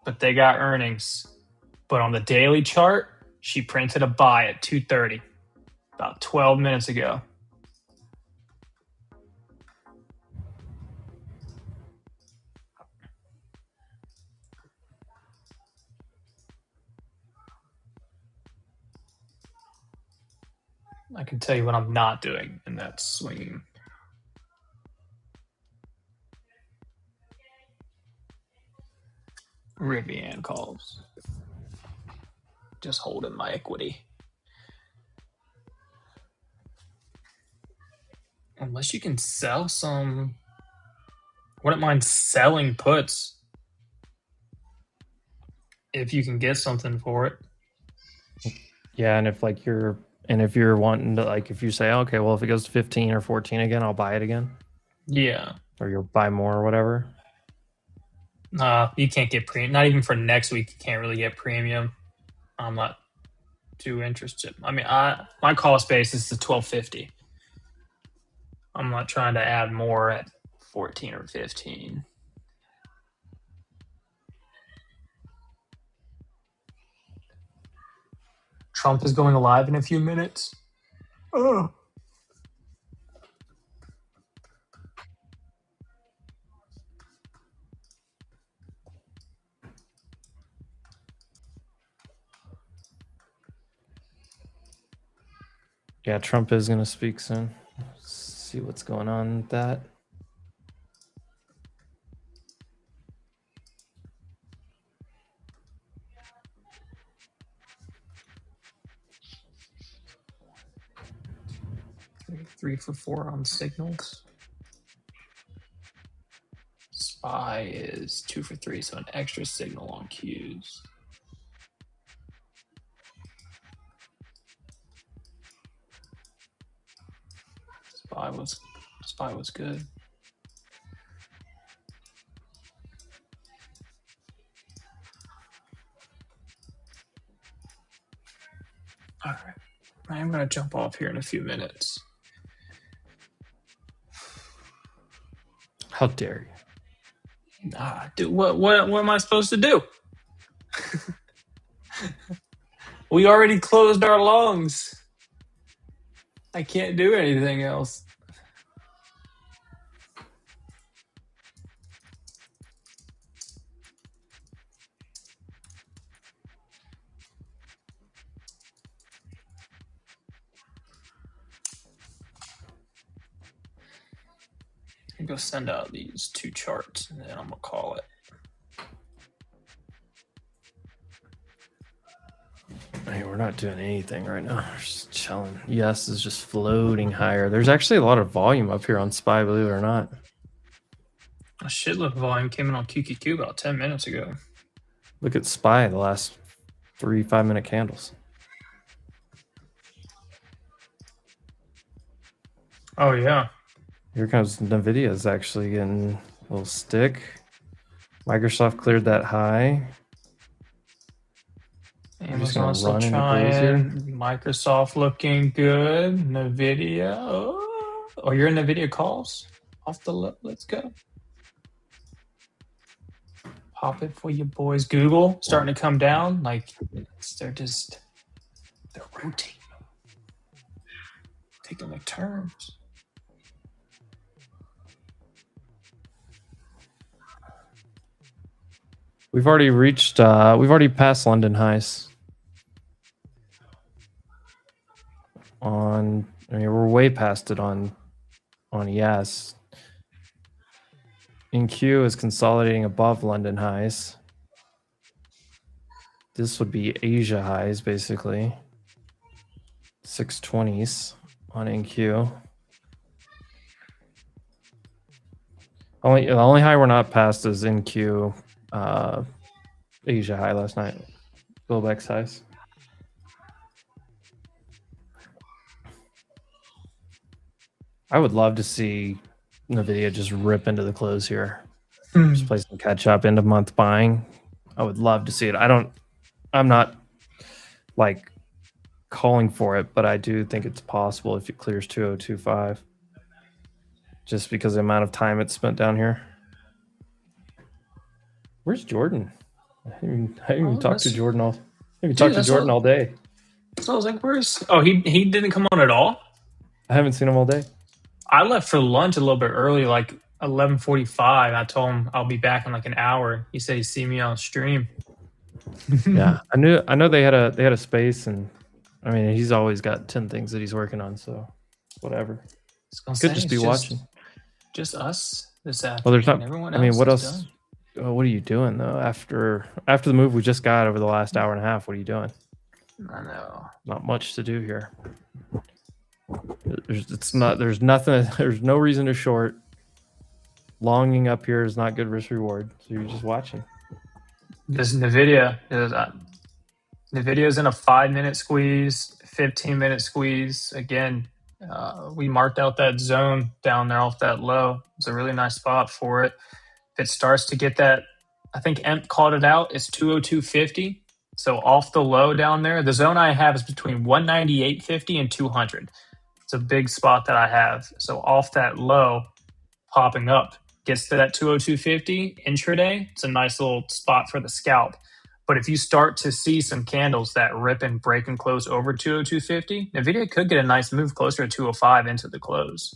But they got earnings. But on the daily chart, she printed a buy at 2:30, about 12 minutes ago. I can tell you what I'm not doing, and that's swinging. Rivian calls. Just holding my equity. Unless you can sell some. Wouldn't mind selling puts if you can get something for it. Yeah, and if you're wanting to, like, if you say, okay, well, if it goes to 15 or 14 again, I'll buy it again. Yeah. Or you'll buy more or whatever. You can't get premium. Not even for next week, you can't really get premium. I'm not too interested. I mean, my cost base is the 1250. I'm not trying to add more at 14 or 15. Trump is going live in a few minutes. Oh. Yeah, Trump is going to speak soon. See what's going on with that. Three for 4 on signals. SPY is 2 for 3, so an extra signal on cues. SPY was good. I'm gonna jump off here in a few minutes. How dare you? Nah, dude, what am I supposed to do? We already closed our longs. I can't do anything else. I'm gonna send out these 2 charts and then I'm gonna call it. Hey, we're not doing anything right now. We're just chilling. Yes is just floating higher. There's actually a lot of volume up here on SPY, believe it or not. A shitload of volume came in on QQQ about 10 minutes ago. Look at SPY, the last 3 5-minute candles. Oh yeah. Here comes Nvidia is actually getting a little stick. Microsoft cleared that high. I'm just gonna Amazon still run into close here. trying. Microsoft looking good. Nvidia. Oh, you're in Nvidia calls? Off the left. Let's go. Pop it for you boys. Google starting to come down. Like they're rotating. Taking their turns. We've already reached we've already passed London highs. I mean, we're way past it on ES. NQ is consolidating above London highs. This would be Asia highs, basically. 620s on NQ. The only high we're not past is NQ Asia high last night. Globex highs. I would love to see Nvidia just rip into the close here. Just play some catch up end of month buying. I would love to see it. I'm not like calling for it, but I do think it's possible if it clears 2025. Just because of the amount of time it's spent down here. Where's Jordan? I haven't even talked to Jordan all. I haven't talked to Jordan all day. So I was like, "Where's?" Oh, he didn't come on at all. I haven't seen him all day. I left for lunch a little bit early, like 11:45. I told him I'll be back in like an hour. He said he'd see me on stream. Yeah, I know they had a space, and I mean he's always got 10 things that he's working on, so whatever. Could just be watching. Just us this afternoon. Well, there's not. Everyone I mean, else what is else? done. What are you doing though? After the move we just got over the last hour and a half, what are you doing? I know. Not much to do here. There's nothing. There's no reason to short. Longing up here is not good risk reward. So you're just watching. This Nvidia is in a 5-minute squeeze, 15-minute squeeze. Again, we marked out that zone down there off that low. It's a really nice spot for it. If it starts to get that, I think EMP called it out. It's 202.50. So off the low down there, the zone I have is between 198.50 and 200. It's a big spot that I have. So off that low, popping up, gets to that 202.50 intraday. It's a nice little spot for the scalp. But if you start to see some candles that rip and break and close over 202.50, Nvidia could get a nice move closer to 205 into the close.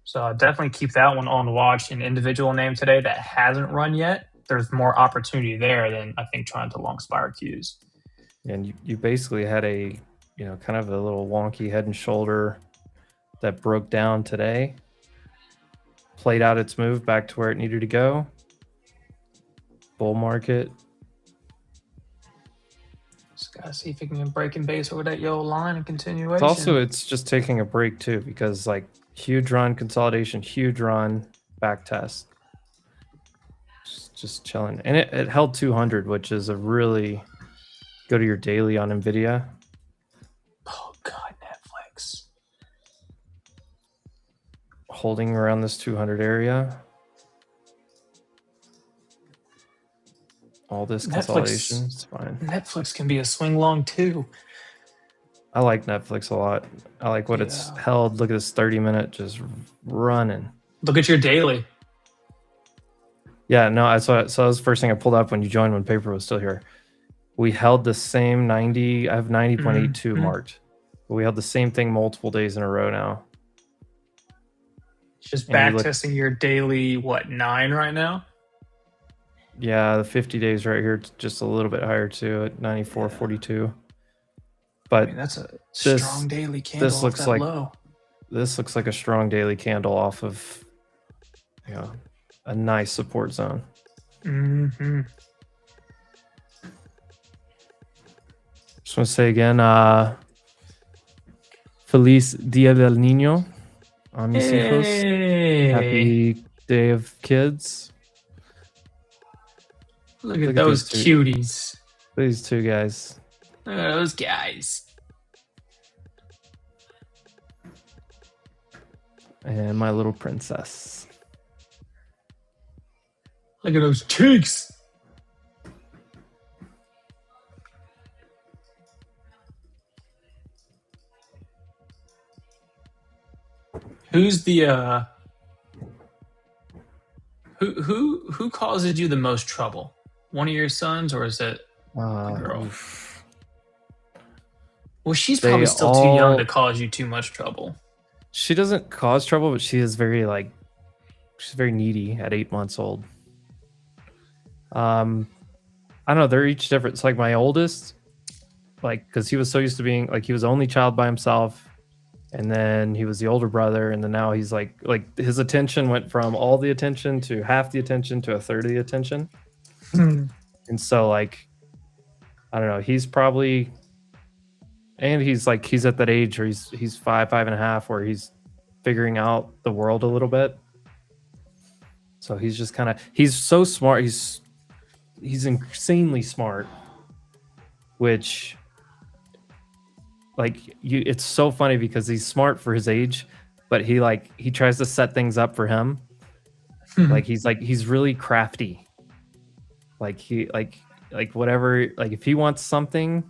So definitely keep that one on watch. An individual name today that hasn't run yet, there's more opportunity there than I think trying to long spire Qs. And you basically had a, kind of a little wonky head and shoulder that broke down today, played out its move back to where it needed to go. Bull market. Just gotta see if it can break and base over that yellow line and continuation. It's just taking a break too, because like huge run consolidation, huge run back test. Just chilling. And it held 200, which is a really go to your daily on Nvidia. Oh God, Netflix. Holding around this 200 area. All this consolidation, it's fine. Netflix can be a swing long too. I like Netflix a lot. I like what it's held. Look at this 30-minute just running. Look at your daily. Yeah, no, I saw. So that was the first thing I pulled up when you joined when paper was still here. We held the same 90. I have 90.82 marked. But we held the same thing multiple days in a row now. Just back testing your daily, 9 right now? Yeah, the 50 days right here, just a little bit higher too at 94.42. But I mean, that's a strong daily candle. This looks off that like low. This looks like a strong daily candle off of, a nice support zone. Mm-hmm. Just want to say again, Feliz Dia del Niño, a mis hijos. Happy Day of Kids. Look at those cuties. These two guys. Look at those guys. And my little princess. Look at those cheeks. Who's the who causes you the most trouble? One of your sons, or is it a girl? Well, she's probably still too young to cause you too much trouble. She doesn't cause trouble, but she is very she's very needy at 8 months old. I don't know, they're each different. It's like my oldest, because he was so used to being he was the only child by himself, and then he was the older brother, and then now he's like his attention went from all the attention to half the attention to a third of the attention. And so I don't know, he's probably, and he's at that age where he's 5.5, where he's figuring out the world a little bit. So he's just he's so smart. He's insanely smart, which it's so funny because he's smart for his age, but he tries to set things up for him. He's really crafty. Whatever, if he wants something,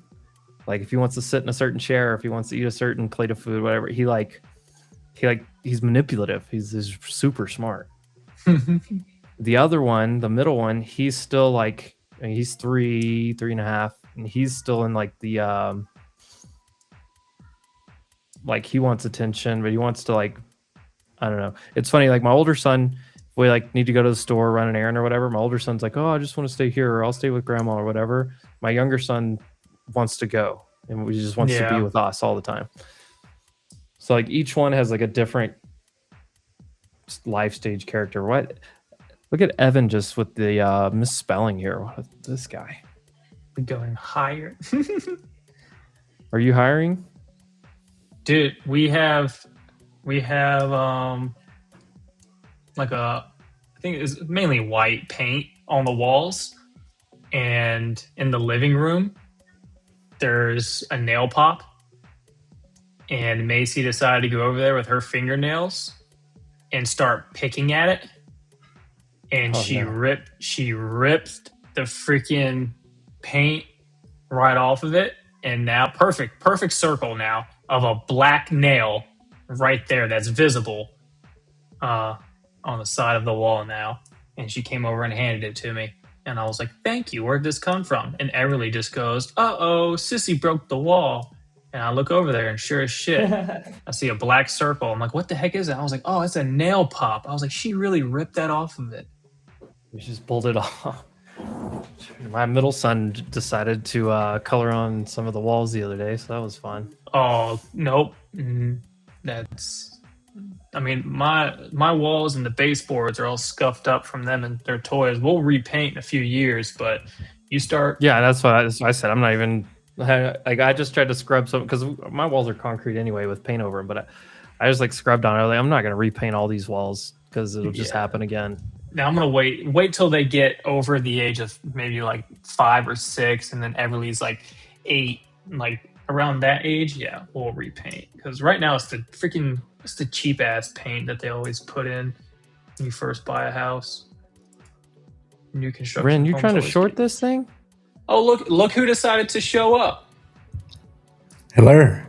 if he wants to sit in a certain chair, or if he wants to eat a certain plate of food, whatever, he's manipulative. He's super smart. The other one, the middle one, he's still he's 3.5, and he's still in the he wants attention, but he wants to I don't know. It's funny, my older son, if we need to go to the store, run an errand or whatever, my older son's oh, I just want to stay here, or I'll stay with grandma or whatever. My younger son wants to go, and he just wants to be with us all the time. So each one has a different life stage character. What? Look at Evan just with the misspelling here. What is this guy? Going higher. Are you hiring? Dude, we have I think it's mainly white paint on the walls, and in the living room there's a nail pop, and Macy decided to go over there with her fingernails and start picking at it, and she ripped the freaking paint right off of it, and now perfect circle now of a black nail right there that's visible on the side of the wall now. And she came over and handed it to me, and I was like, thank you, where'd this come from? And Everly just goes, uh-oh, Sissy broke the wall. And I look over there, and sure as shit, I see a black circle. I'm like, what the heck is that? I was like, oh, it's a nail pop. I was like, she really ripped that off of it. We just pulled it off. My middle son decided to color on some of the walls the other day, so that was fun. Oh, nope. I mean, my walls and the baseboards are all scuffed up from them and their toys. We'll repaint in a few years, but you start... Yeah, that's what I said. I'm not even... I just tried to scrub some, because my walls are concrete anyway with paint over them, but I just scrubbed on it. I'm not going to repaint all these walls because it'll just happen again. Now I'm gonna wait till they get over the age of maybe 5 or 6, and then Everly's 8, around that age. Yeah, we'll repaint, because right now it's the cheap ass paint that they always put in when you first buy a house. New construction. Ren, you trying to short this thing? Oh, look who decided to show up. Hello.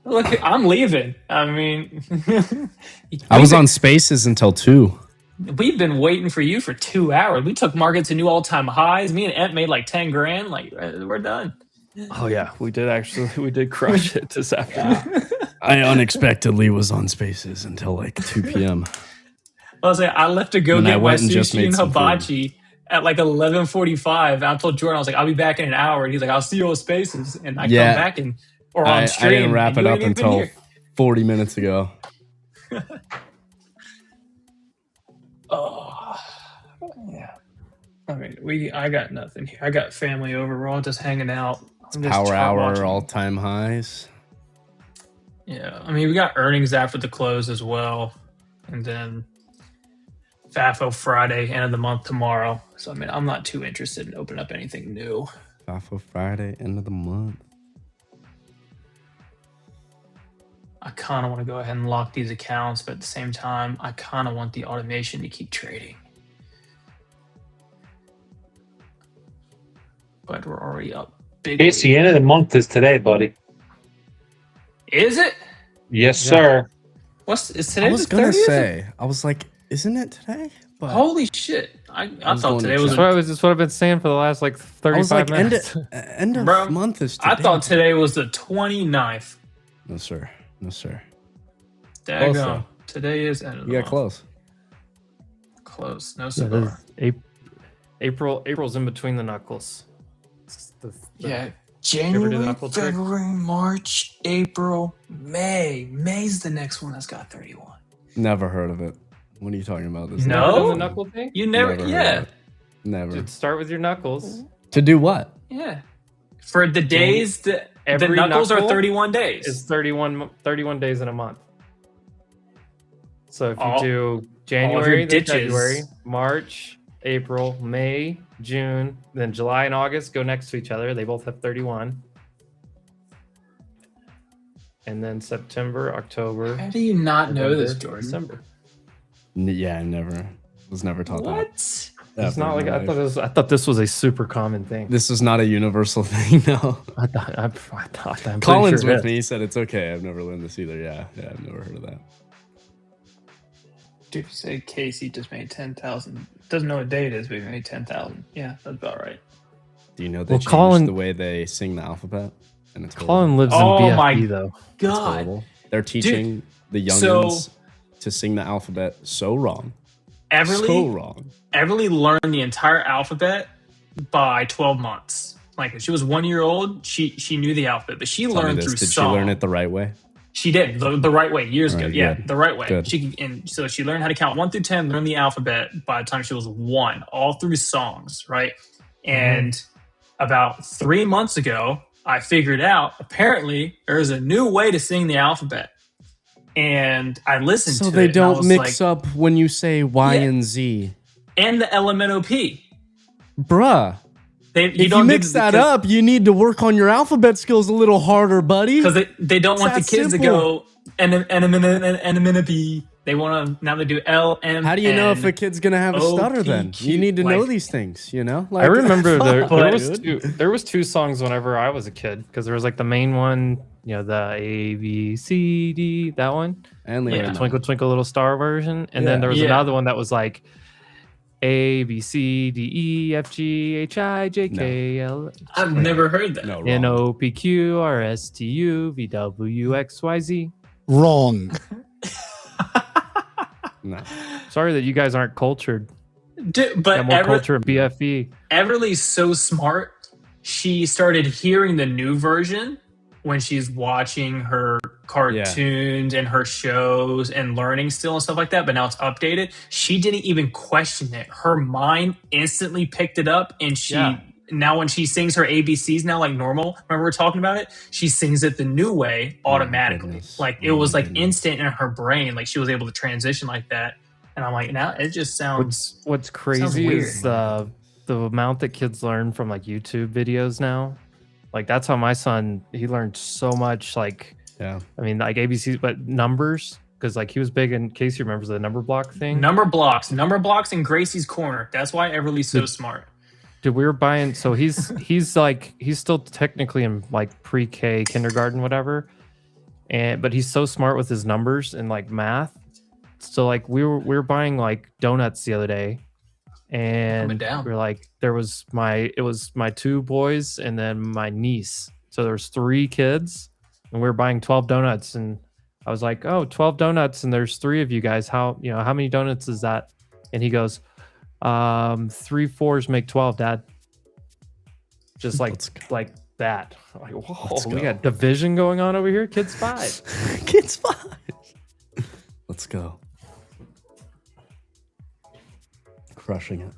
Look, I'm leaving. I mean, I was on Spaces until 2. we've been waiting for you for 2 hours. We took market to new all-time highs. Me and Ent made like 10 grand. Like, we're done. Oh yeah, we did crush it this afternoon. I unexpectedly was on Spaces until like 2 p.m. I was like, I left to go And I get my went and just sushi made and some food. hibachi at like 11:45. I told Jordan, I was like, I'll be back in an hour. And he's like, I'll see you on Spaces. And I Yeah. come back or on I stream. didn't wrap and it you up ain't even until here. 40 minutes ago. Oh, yeah. I mean, I got nothing here. I got family over. We're all just hanging out. I'm just Power chart hour, watching. all-time highs. Yeah, I mean, we got earnings after the close as well, and then FAFO Friday, end of the month tomorrow. So I mean, I'm not too interested in opening up anything new. FAFO Friday, end of the month. I kind of want to go ahead and lock these accounts, but at the same time, I kind of want the automation to keep trading. But we're already up big. It's the end of the month is today, buddy. Is it? Yes, sir. Is today? I was the gonna 30th? say, I was like, isn't it today? But Holy shit! I was thought going to today was. That's what I've been saying for the last like 35 I was like, minutes. end of Bro, month is today. I thought today was the 29th. No, sir. No, sir. Daggone. though. Today is end of the You month. got close. Close. No Yeah, cigar. April's in between the knuckles. It's Yeah. ever do January, the knuckle trick? February, March, April, May. May's the next one that's got 31. Never heard of it. What are you talking about? This Never done No? the knuckle thing? You never, heard of yeah. it. Never. Dude, start with your knuckles. To do what? Yeah. For the days, the Every knuckles are knuckle 31 days. It's 31 days in a month. So if you All- do January, then ditches. February, March, April, May, June, then July and August go next to each other. They both have 31. And then September, October. How do you not know November, this, Jordan? December. Yeah, I never was never taught that. What? It's Ever not in like my I thought. life. I thought this was a super common thing. This is not a universal thing, no. I thought. I'm pretty Colin's sure it with is. me. He said it's okay. I've never learned this either. Yeah, I've never heard of that. Dude, you say Casey just made 10,000. Doesn't know what day it is, but he made 10,000. Yeah, that's about right. Do you know they Well, changed Colin- the way they sing the alphabet? And it's Colin lives Oh in my BFE though. God. horrible. They're teaching the so- youngins to sing the alphabet so wrong. So Everly, wrong. Everly learned the entire alphabet by 12 months. Like when she was 1 year old, she knew the alphabet, but she Tell me learned this. through Did she song. learn it the right way? She did the right way years ago. Alright, Yeah, good. the right way. Good. And so she learned how to count 1 through 10, learn the alphabet by the time she was 1, all through songs, right? And about 3 months ago, I figured out apparently there's a new way to sing the alphabet, and I listened So to they it. and I don't was mix like, up when you say Y Yeah. and Z. and the LMNOP. Bruh. You If you don't mix that up, you need to work on your alphabet skills a little harder, buddy. because they don't It's want the that kids simple. to go and They want to now they do L M. How do you know if a kid's gonna have a stutter then? You need to know like- these things, you know? I remember dude. there was two songs whenever I was a kid because there was like the main one, you know, the A B C D, that one, and like the Twinkle Twinkle Little Star version, and Yeah. then there was Yeah. another one that was like A B C D E F G H I J K L I've never heard that. No, N O P Q R S T U V W X Y Z. Wrong. No. Sorry that you guys aren't cultured. Dude, but Got more culture in BFE. Everly's so smart. She started hearing the new version when she's watching her cartoons and her shows and learning still and stuff like that. But now it's updated. She didn't even question it. Her mind instantly picked it up, and she now when she sings her ABCs now like normal. Remember we were talking about it? She sings it the new way automatically. Like it was like instant in her brain. Like she was able to transition like that. And I'm like, now it just sounds. What's crazy is the amount that kids learn from like YouTube videos now. Like that's how my son, he learned so much. Like, yeah, I mean, like ABCs, but numbers, because like he was big in case you remembers the number block thing. Number blocks in Gracie's corner. That's why Everly's so smart. Dude, we were buying. So he's still technically in like pre-K, kindergarten, whatever. but he's so smart with his numbers and like math. So like we were buying like donuts the other day, and we're like it was my 2 boys and then my niece. So there's 3 kids, and we were buying 12 donuts, and I was like, oh, 12 donuts, and there's 3 of you guys. How many donuts is that? And he goes, 3 4s make 12, Dad. Just like that. Like, whoa, we got division going on over here. Kids 5. Kids 5. Let's go. Crushing it.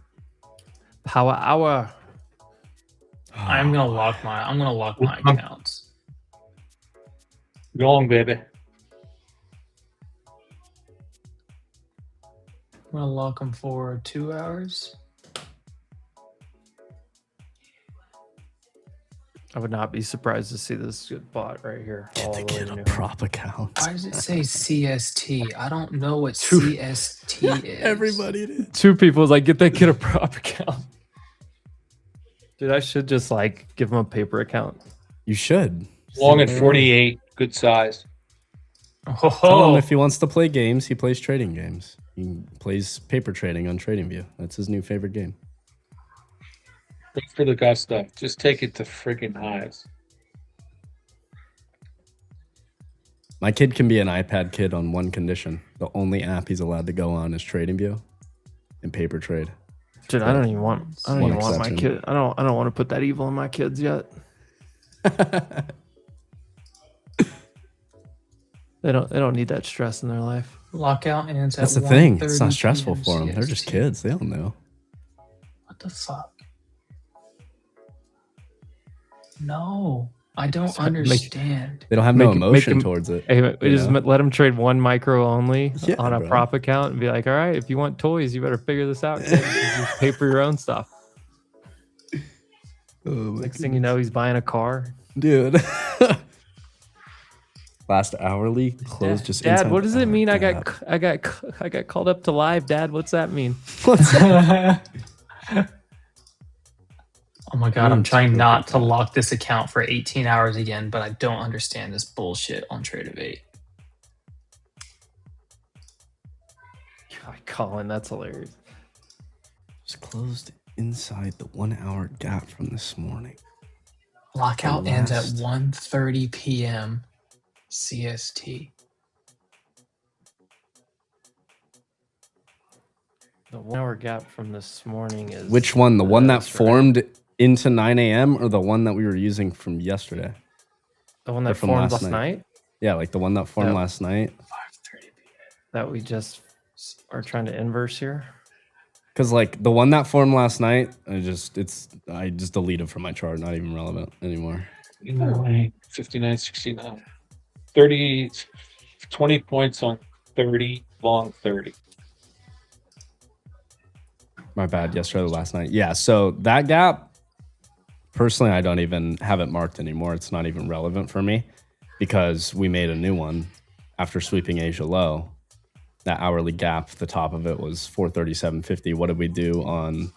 Power hour. I'm gonna lock my accounts. Go on, baby. I'm gonna lock them for 2 hours. I would not be surprised to see this get bought right here. Get the kid a prop account. Why does it say CST? I don't know what CST is. Everybody did. 2 people was like, get that kid a prop account. Dude, I should just like give him a paper account. You should. Long at 48, good size. Tell him if he wants to play games, he plays trading games. He plays paper trading on TradingView. That's his new favorite game. Look for the gusto. Just take it to freaking highs. My kid can be an iPad kid on one condition. The only app he's allowed to go on is TradingView and paper trade. Dude, I don't even want my kid. I don't want to put that evil in my kids yet. They don't need that stress in their life. Lockout ends That's at the thing. It's not 1:30 stressful PM for them. They're just CST. kids. They don't know. What the fuck? No, I don't understand. They don't have no emotion towards it. Hey, we just know? let them trade one micro only on a bro. prop account and be like, all right, if you want toys, you better figure this out. Kid. You just pay for your own stuff. Next thing you know, he's buying a car. Dude. Last hourly closed just Dad, inside what does the it mean? hour I got called up to live. Dad, what's that mean? Oh my god, I'm trying not to lock this account for 18 hours again, but I don't understand this bullshit on Tradify. God, Colin, that's hilarious. Just closed inside the 1 hour gap from this morning. Lockout ends at 1:30 p.m. CST. The 1 hour gap from this morning is Which one? The one that formed into 9 a.m. or the one that we were using from yesterday? The one that Or from formed last night? Yeah, like the one that formed last night. That we just are trying to inverse here. Because like the one that formed last night, I just deleted from my chart. Not even relevant anymore. 59.69. 30, 20 points on 30, long 30. My bad. Yesterday or last night. Yeah. So that gap, personally, I don't even have it marked anymore. It's not even relevant for me because we made a new one after sweeping Asia low. That hourly gap, the top of it was 437.50. What did we do on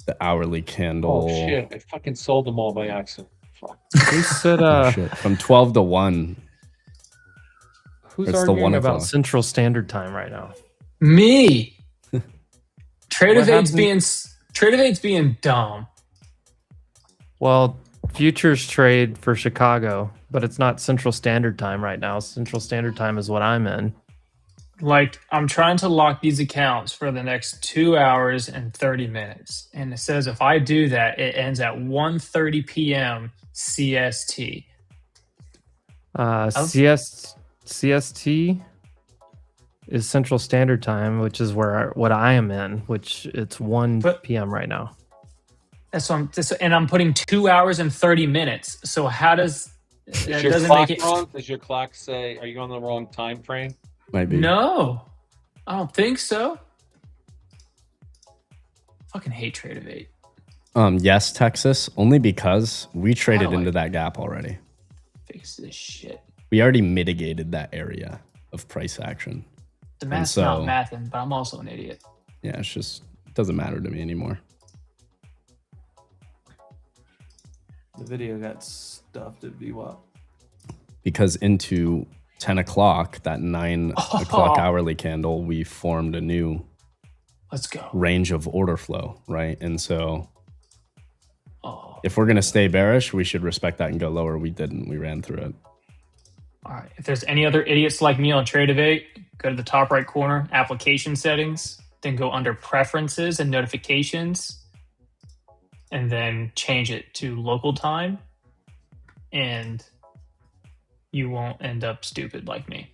the hourly candle? Oh shit! I fucking sold them all by accident. Fuck. Who said from 12 to 1? Who's It's the arguing 1 about o'clock. Central Standard Time right now? Me. What Tradify's being dumb. Well, futures trade for Chicago, but it's not Central Standard Time right now. Central Standard Time is what I'm in. Like, I'm trying to lock these accounts for the next 2 hours and 30 minutes. And it says if I do that, it ends at 1:30 p.m. CST. CST is Central Standard Time, which is what I am in, which it's 1 p.m. right now. And I'm putting 2 hours and 30 minutes. So how does that Your doesn't clock make it wrong? Does your clock say? Are you on the wrong time frame? Might be. No, I don't think so. Fucking hate Tradify. Yes, Texas, only because we traded do I- into that gap already. Fix this shit. We already mitigated that area of price action. The And math's not mathing, but I'm also an idiot. Yeah, it's just, it doesn't matter to me anymore. The video got stuffed at VWAP. because into 10 o'clock, that 9 o'clock hourly candle, we formed a new Let's go. range of order flow, right? And so if we're going to stay bearish, we should respect that and go lower. We didn't. We ran through it. All right. If there's any other idiots like me on Tradify, go to the top right corner, application settings, then go under preferences and notifications, and then change it to local time, and you won't end up stupid like me.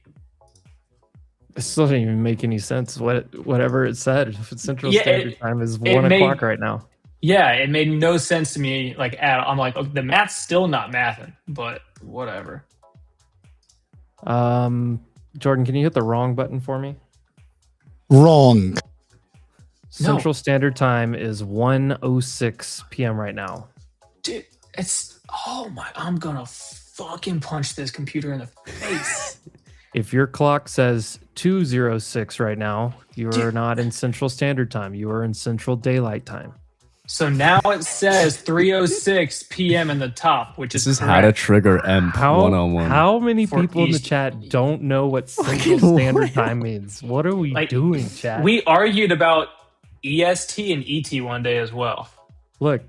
It still doesn't even make any sense. Whatever it said, if it's Central Standard Time is 1 o'clock right now. Yeah, it made no sense to me. Like, I'm like, okay, the math's still not mathing, but whatever. Jordan, can you hit the wrong button for me? Wrong. Central Standard Time is 1:06 p.m. right now. Dude, it's I'm gonna fucking punch this computer in the face. If your clock says 2:06 right now, you are not in Central Standard Time. You are in Central Daylight Time. So now it says 3:06 p.m. in the top, which This is is how to correct. trigger EMP 101. How many For people in the East- chat don't know what Central Standard Time means? What are we doing, chat? We argued about EST and ET one day as well. Look,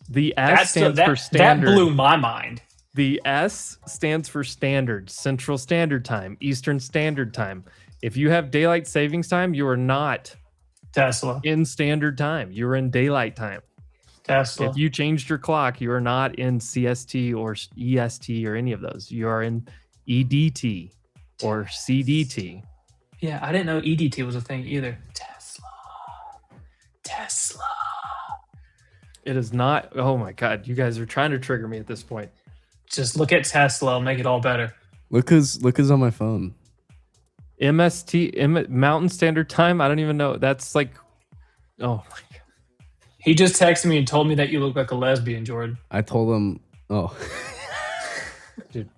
the S That's stands that, for standard. That blew my mind. The S stands for standard, Central Standard Time, Eastern Standard Time. If you have daylight savings time, you are not Tesla in standard time. You're in daylight time. Tesla. If you changed your clock, you are not in CST or EST or any of those. You are in EDT or CDT. Yeah, I didn't know EDT was a thing either. Tesla. It is not. Oh my God, you guys are trying to trigger me at this point. Just look at Tesla, make it all better. Look who's on my phone. Mountain Standard Time. I don't even know. That's like, oh my God. He just texted me and told me that you look like a lesbian, Jordan. I told him, Dude,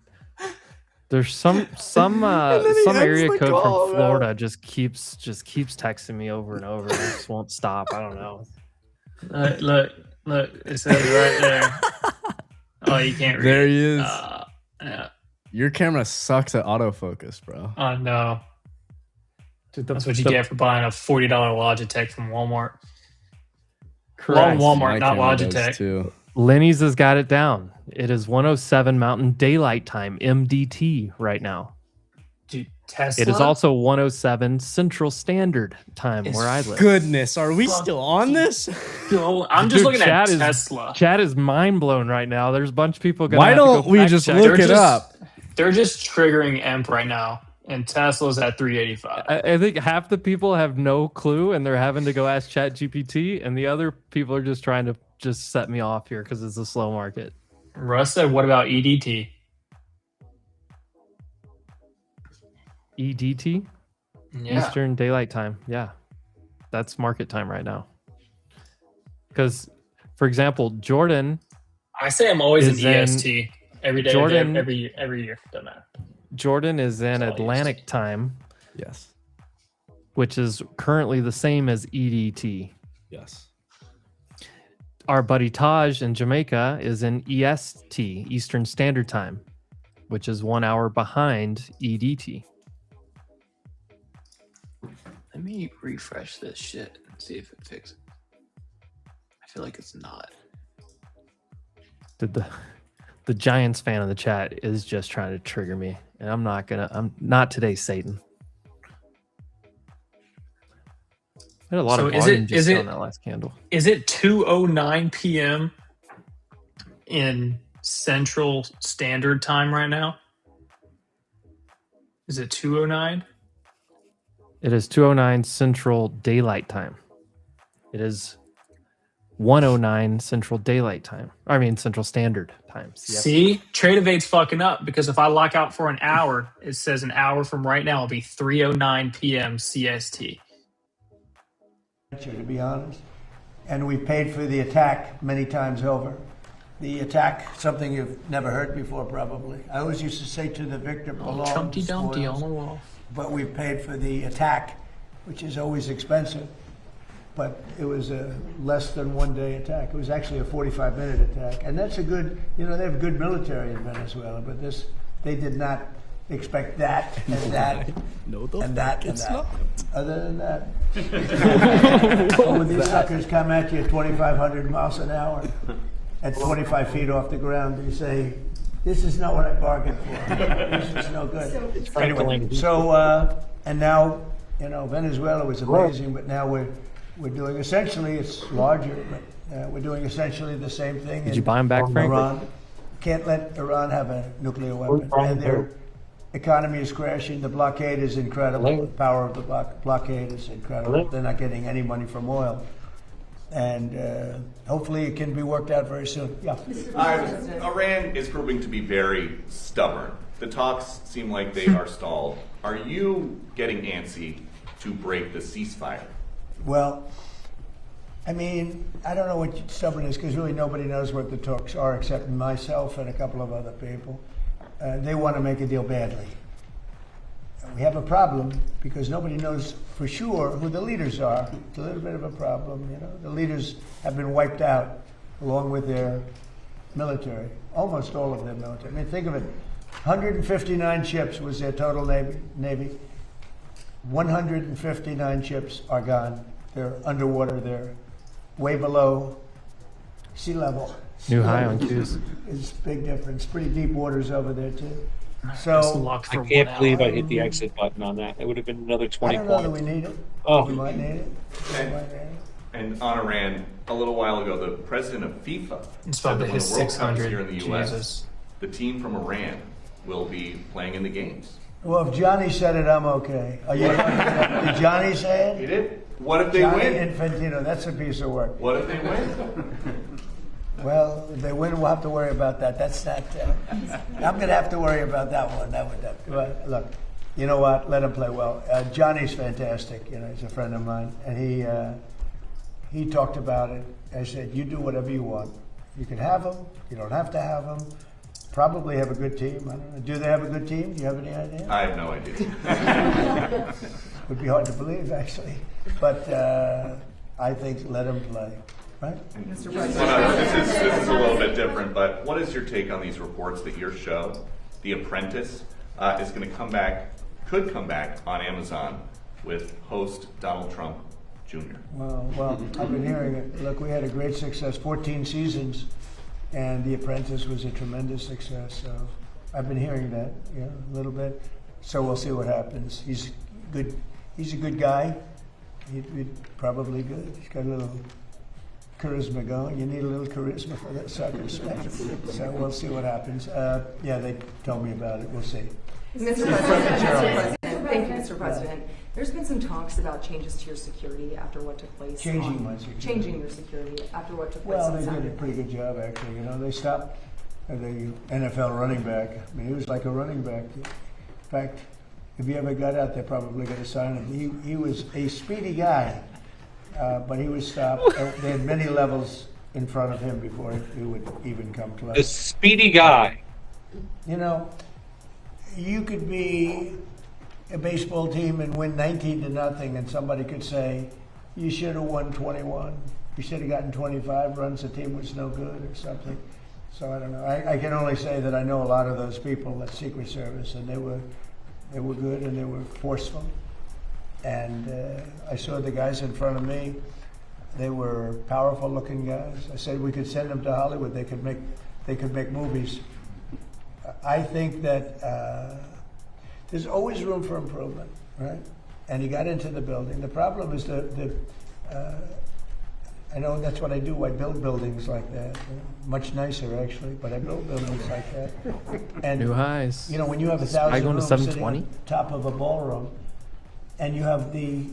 there's some area code from Florida just keeps texting me over and over. It just won't stop. I don't know. Look, it says right there. Oh, you can't read. There he is. Yeah. Your camera sucks at autofocus, bro. Oh no. Dude, That's what you get for buying a $40 Logitech from Walmart. Correct. Walmart, My not camera does Logitech. too. Lenny's has got it down. It is 1:07 Mountain Daylight Time, MDT, right now. Dude, Tesla. It is also 1:07 Central Standard Time where I live. Goodness, are we still on this? Yo, I'm just looking at chat Tesla. Chat is mind blown right now. There's a bunch of people going. Why don't we just look it up? They're just triggering EMP right now, and Tesla's at 385. I think half the people have no clue, and they're having to go ask Chat GPT, and the other people are just trying to just set me off here because it's a slow market. Russ said, "What about EDT?" EDT? Yeah. Eastern Daylight Time. Yeah. That's market time right now. Because, for example, Jordan. I say I'm always in is EST every day, Jordan- every year. Doesn't matter. Jordan is in all Atlantic time, Yes. which is currently the same as EDT. Yes. Our buddy Taj in Jamaica is in EST, Eastern Standard Time, which is 1 hour behind EDT. Let me refresh this shit and see if it fixes. I feel like it's not. The Giants fan in the chat is just trying to trigger me, and I'm not today, Satan. I had a lot of volume just on that last candle. Is it 2:09 p.m. in Central Standard Time right now? Is it 2:09? It is 2:09 Central Daylight Time. It is 1:09 Central Daylight Time. I mean Central Standard Time. See, Tradify's fucking up because if I lock out for an hour, it says an hour from right now will be 3:09 p.m. CST. To be honest, and we paid for the attack many times over. The attack, something you've never heard before, probably. I always used to say to the victor belongs, Trumpty Dumpty spoils. on the wall. But we've paid for the attack, which is always expensive. but it was a less than 1 day attack. It was actually a 45-minute attack, and that's a good. You know, they have good military in Venezuela, but they did not expect that and that and that and that. Other than that, when these suckers come at you at 2,500 miles an hour, at 25 feet off the ground, you say, "This is not what I bargained for. This is no good." Anyway, so and now, you know, Venezuela was amazing, but now we're doing essentially, it's larger, but we're doing essentially the same thing. Did you buy them back, Frank? Iran can't let Iran have a nuclear weapon, and their economy is crashing. The blockade is incredible. The power of the blockade is incredible. They're not getting any money from oil, and hopefully it can be worked out very soon. Yeah. Iran is proving to be very stubborn. The talks seem like they are stalled. Are you getting antsy to break the ceasefire? Well, I mean, I don't know what stubborn is, because really nobody knows what the talks are except myself and a couple of other people. They want to make a deal badly. We have a problem because nobody knows for sure who the leaders are. It's a little bit of a problem, you know. The leaders have been wiped out along with their military, almost all of their military. I mean, think of it. 159 ships was their total navy. 159 ships are gone. They're underwater. They're way below sea level. New high on Qs. It's a big difference. Pretty deep waters over there too. So I can't believe I hit the exit button on that. It would have been another 20 I don't know points. that we need it. Oh. We might need it. And on Iran, a little while ago, the president of FIFA It's said about that to when hit the World Cup is 600. here in the U.S., Jesus. the team from Iran will be playing in the games. Well, if Johnny said it, I'm okay. Are you? Did Johnny say it? He did. What if they Johnny win? Infantino, that's a piece of work. What if they win? Well, if they win, we'll have to worry about that. That's not. I'm going to have to worry about that one. But look, you know what? Let him play well. Johnny's fantastic. You know, he's a friend of mine, and he talked about it. I said, you do whatever you want. You can have them. You don't have to have them. Probably have a good team. I don't know. Do they have a good team? Do you have any idea? I have no idea. Would be hard to believe, actually. But I think let them play. Right? Mr. President. Well, no, this is a little bit different, but what is your take on these reports that your show, The Apprentice, is going to could come back on Amazon with host Donald Trump Jr.? Well, I've been hearing it. Look, we had a great success, 14 seasons, and The Apprentice was a tremendous success. So I've been hearing that, a little bit. So we'll see what happens. He's good. He's a good guy. He's probably good. He's got a little charisma going. You need a little charisma for that sucker stuff. So we'll see what happens. Yeah, they told me about it. We'll see. Mr. President, thank you, Mr. President. There's been some talks about changes to your security after what took place. Changing my security. Changing your security after what took place. Well, they did a pretty good job, actually. They stopped the NFL running back. I mean, he was like a running back. In fact, if he ever got out, they're probably going to sign him. He was a speedy guy. But he was stopped. They had many levels in front of him before he would even come close. The speedy guy. You could be a baseball team and win 19-0, and somebody could say, you should have won 21. You should have gotten 25 runs. The team was no good or something. So I don't know. I can only say that I know a lot of those people at Secret Service, and they were good and they were forceful. And I saw the guys in front of me. They were powerful-looking guys. I said we could send them to Hollywood. They could make movies. I think that there's always room for improvement, right? And he got into the building. The problem is I know that's what I do. I build buildings like that. Much nicer, actually, but I build buildings like that. And new highs. When you have 1,000 rooms sitting on top of a ballroom, and you have the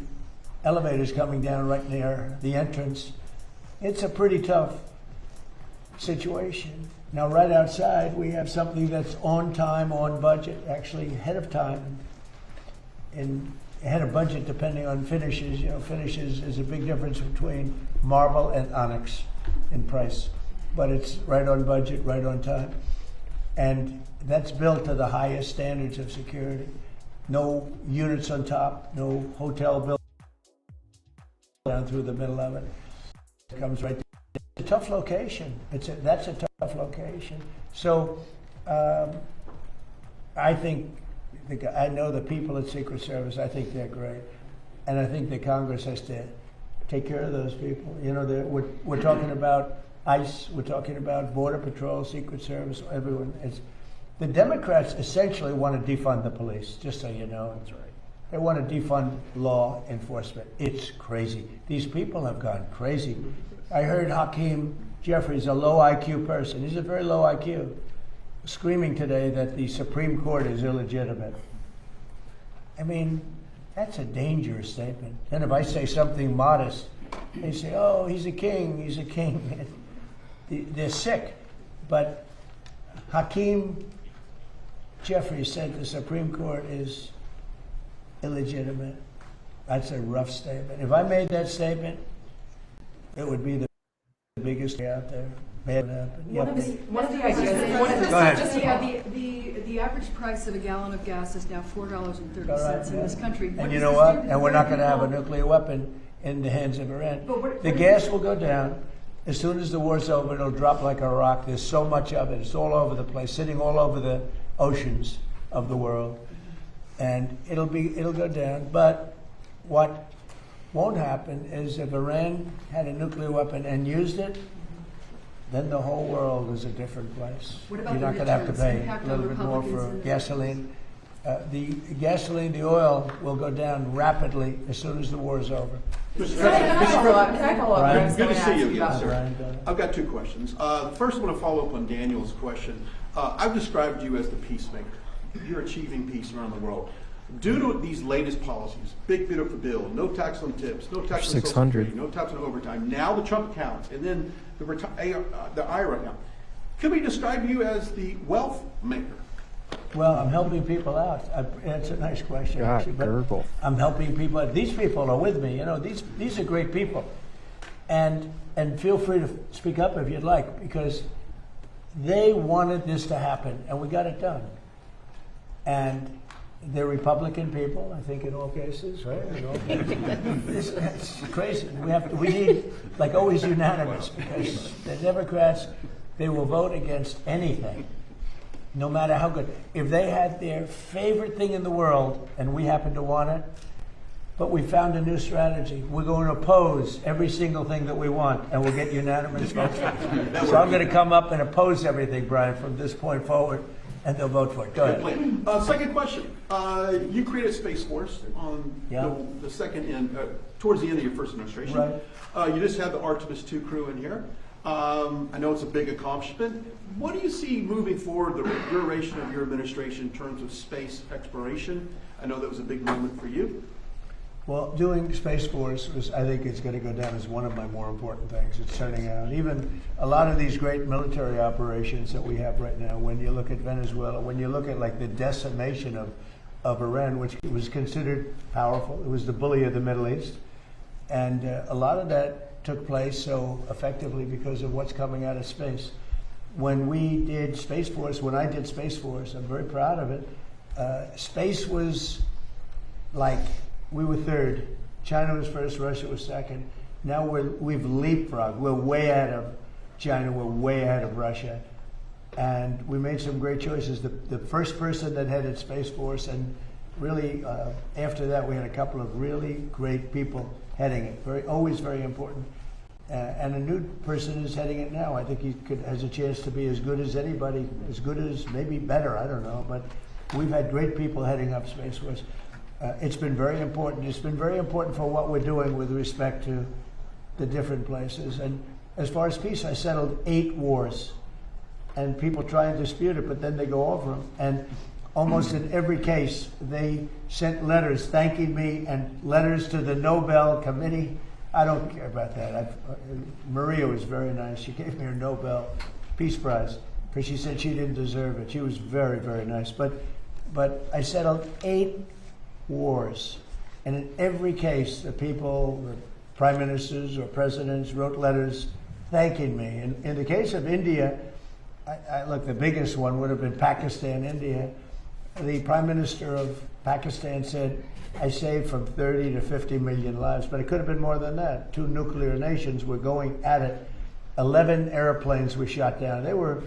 elevators coming down right near the entrance, it's a pretty tough situation. Now, right outside, we have something that's on time, on budget, actually ahead of time, and ahead of budget depending on finishes. Finishes is a big difference between marble and onyx in price, but it's right on budget, right on time. And that's built to the highest standards of security. No units on top, no hotel building down run through the middle of it. It comes right. It's a tough location. That's a tough location. So I think I know the people at Secret Service. I think they're great, and I think the Congress has to take care of those people. You know, we're talking about ICE. We're talking about Border Patrol, Secret Service, everyone. The Democrats essentially want to defund the police. Just so you know, that's right. They want to defund law enforcement. It's crazy. These people have gone crazy. I heard Hakeem Jeffries, a low IQ person. He's a very low IQ, screaming today that the Supreme Court is illegitimate. I mean, that's a dangerous statement. And if I say something modest, they say, oh, he's a king, he's a king. They're sick. But Hakeem Jeffries said the Supreme Court is illegitimate. That's a rough statement. If I made that statement, it would be the biggest out there. One of the ideas. Go ahead. Just the average price of a gallon of gas is now $4.30 in this country. And you know what? And we're not going to have a nuclear weapon in the hands of Iran. The gas will go down. As soon as the war's over, it'll drop like a rock. There's so much of it. It's all over the place, sitting all over the oceans of the world. And it'll go down. But what won't happen is if Iran had a nuclear weapon and used it, then the whole world is a different place. What about You're not going to have to pay a little bit more for gasoline. The gasoline, the oil will go down rapidly as soon as the war is over. Can I follow up? Brian? Good to see you again, sir. Brian, I've got two questions. First, I want to follow up on Daniel's question. I've described you as the peacemaker. You're achieving peace around the world. Due to these latest policies, big beautiful bill, no tax on tips, no tax on 600, no tax on overtime, now the Trump accounts, and then the IRA now. Can we describe you as the wealth maker? Well, I'm helping people out. That's a nice question, actually. But I'm helping people out. These people are with me. You know, these are great people. And feel free to speak up if you'd like, because they wanted this to happen, and we got it done. And they're Republican people, I think, in all cases, right? In all cases. It's crazy. We need, like always, unanimous, because the Democrats, they will vote against anything, no matter how good. If they had their favorite thing in the world, and we happen to want it, but we found a new strategy. We're going to oppose every single thing that we want, and we'll get unanimous votes. So I'm going to come up and oppose everything, Brian, from this point forward. And they'll vote for it. Go ahead. Second question. You created Space Force on the second end, towards the end of your first administration. Right. You just had the Artemis II crew in here. I know it's a big accomplishment. What do you see moving forward, the duration of your administration in terms of space exploration? I know that was a big moment for you. Well, doing Space Force I think it's going to go down as one of my more important things. It's turning out. Even a lot of these great military operations that we have right now, when you look at Venezuela, when you look at like the decimation of Iran, which was considered powerful, it was the bully of the Middle East. And a lot of that took place so effectively because of what's coming out of space. When we did Space Force, when I did Space Force, I'm very proud of it. Space was like, we were third. China was first, Russia was second. Now we've leapfrogged. We're way ahead of China, we're way ahead of Russia. And we made some great choices. The first person that headed Space Force, and really after that we had a couple of really great people heading it. Always very important. And a new person is heading it now. I think he has a chance to be as good as anybody, as good as, maybe better, I don't know. But we've had great people heading up Space Force. It's been very important. It's been very important for what we're doing with respect to the different places. And as far as peace, I settled 8 wars. And people try and dispute it, but then they go over them. And almost in every case, they sent letters thanking me and letters to the Nobel Committee. I don't care about that. Maria was very nice. She gave me her Nobel Peace Prize because she said she didn't deserve it. She was very, very nice. But I settled 8 wars. And in every case, the people, the prime ministers or presidents wrote letters thanking me. And in the case of India, look, the biggest one would have been Pakistan, India. the Prime Minister of Pakistan said, I saved from 30 to 50 million lives, but it could have been more than that. 2 nuclear nations were going at it. 11 airplanes were shot down. They were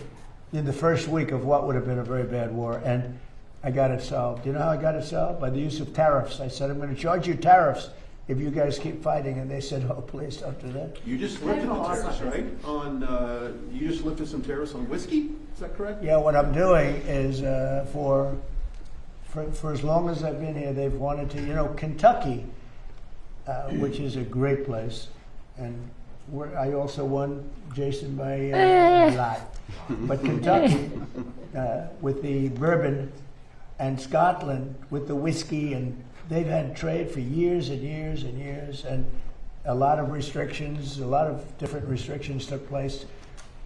in the first week of what would have been a very bad war, and I got it solved. You know how I got it solved? By the use of tariffs. I said, I'm going to charge you tariffs if you guys keep fighting, and they said, oh, please don't do that. You just lifted the tariffs, right? You just lifted some tariffs on whiskey, is that correct? Yeah, what I'm doing is for as long as I've been here, they've wanted to, Kentucky, which is a great place, and I also won, Jason, by a lot. But Kentucky, with the bourbon, and Scotland with the whiskey, and they've had trade for years and years and years, and a lot of restrictions, a lot of different restrictions took place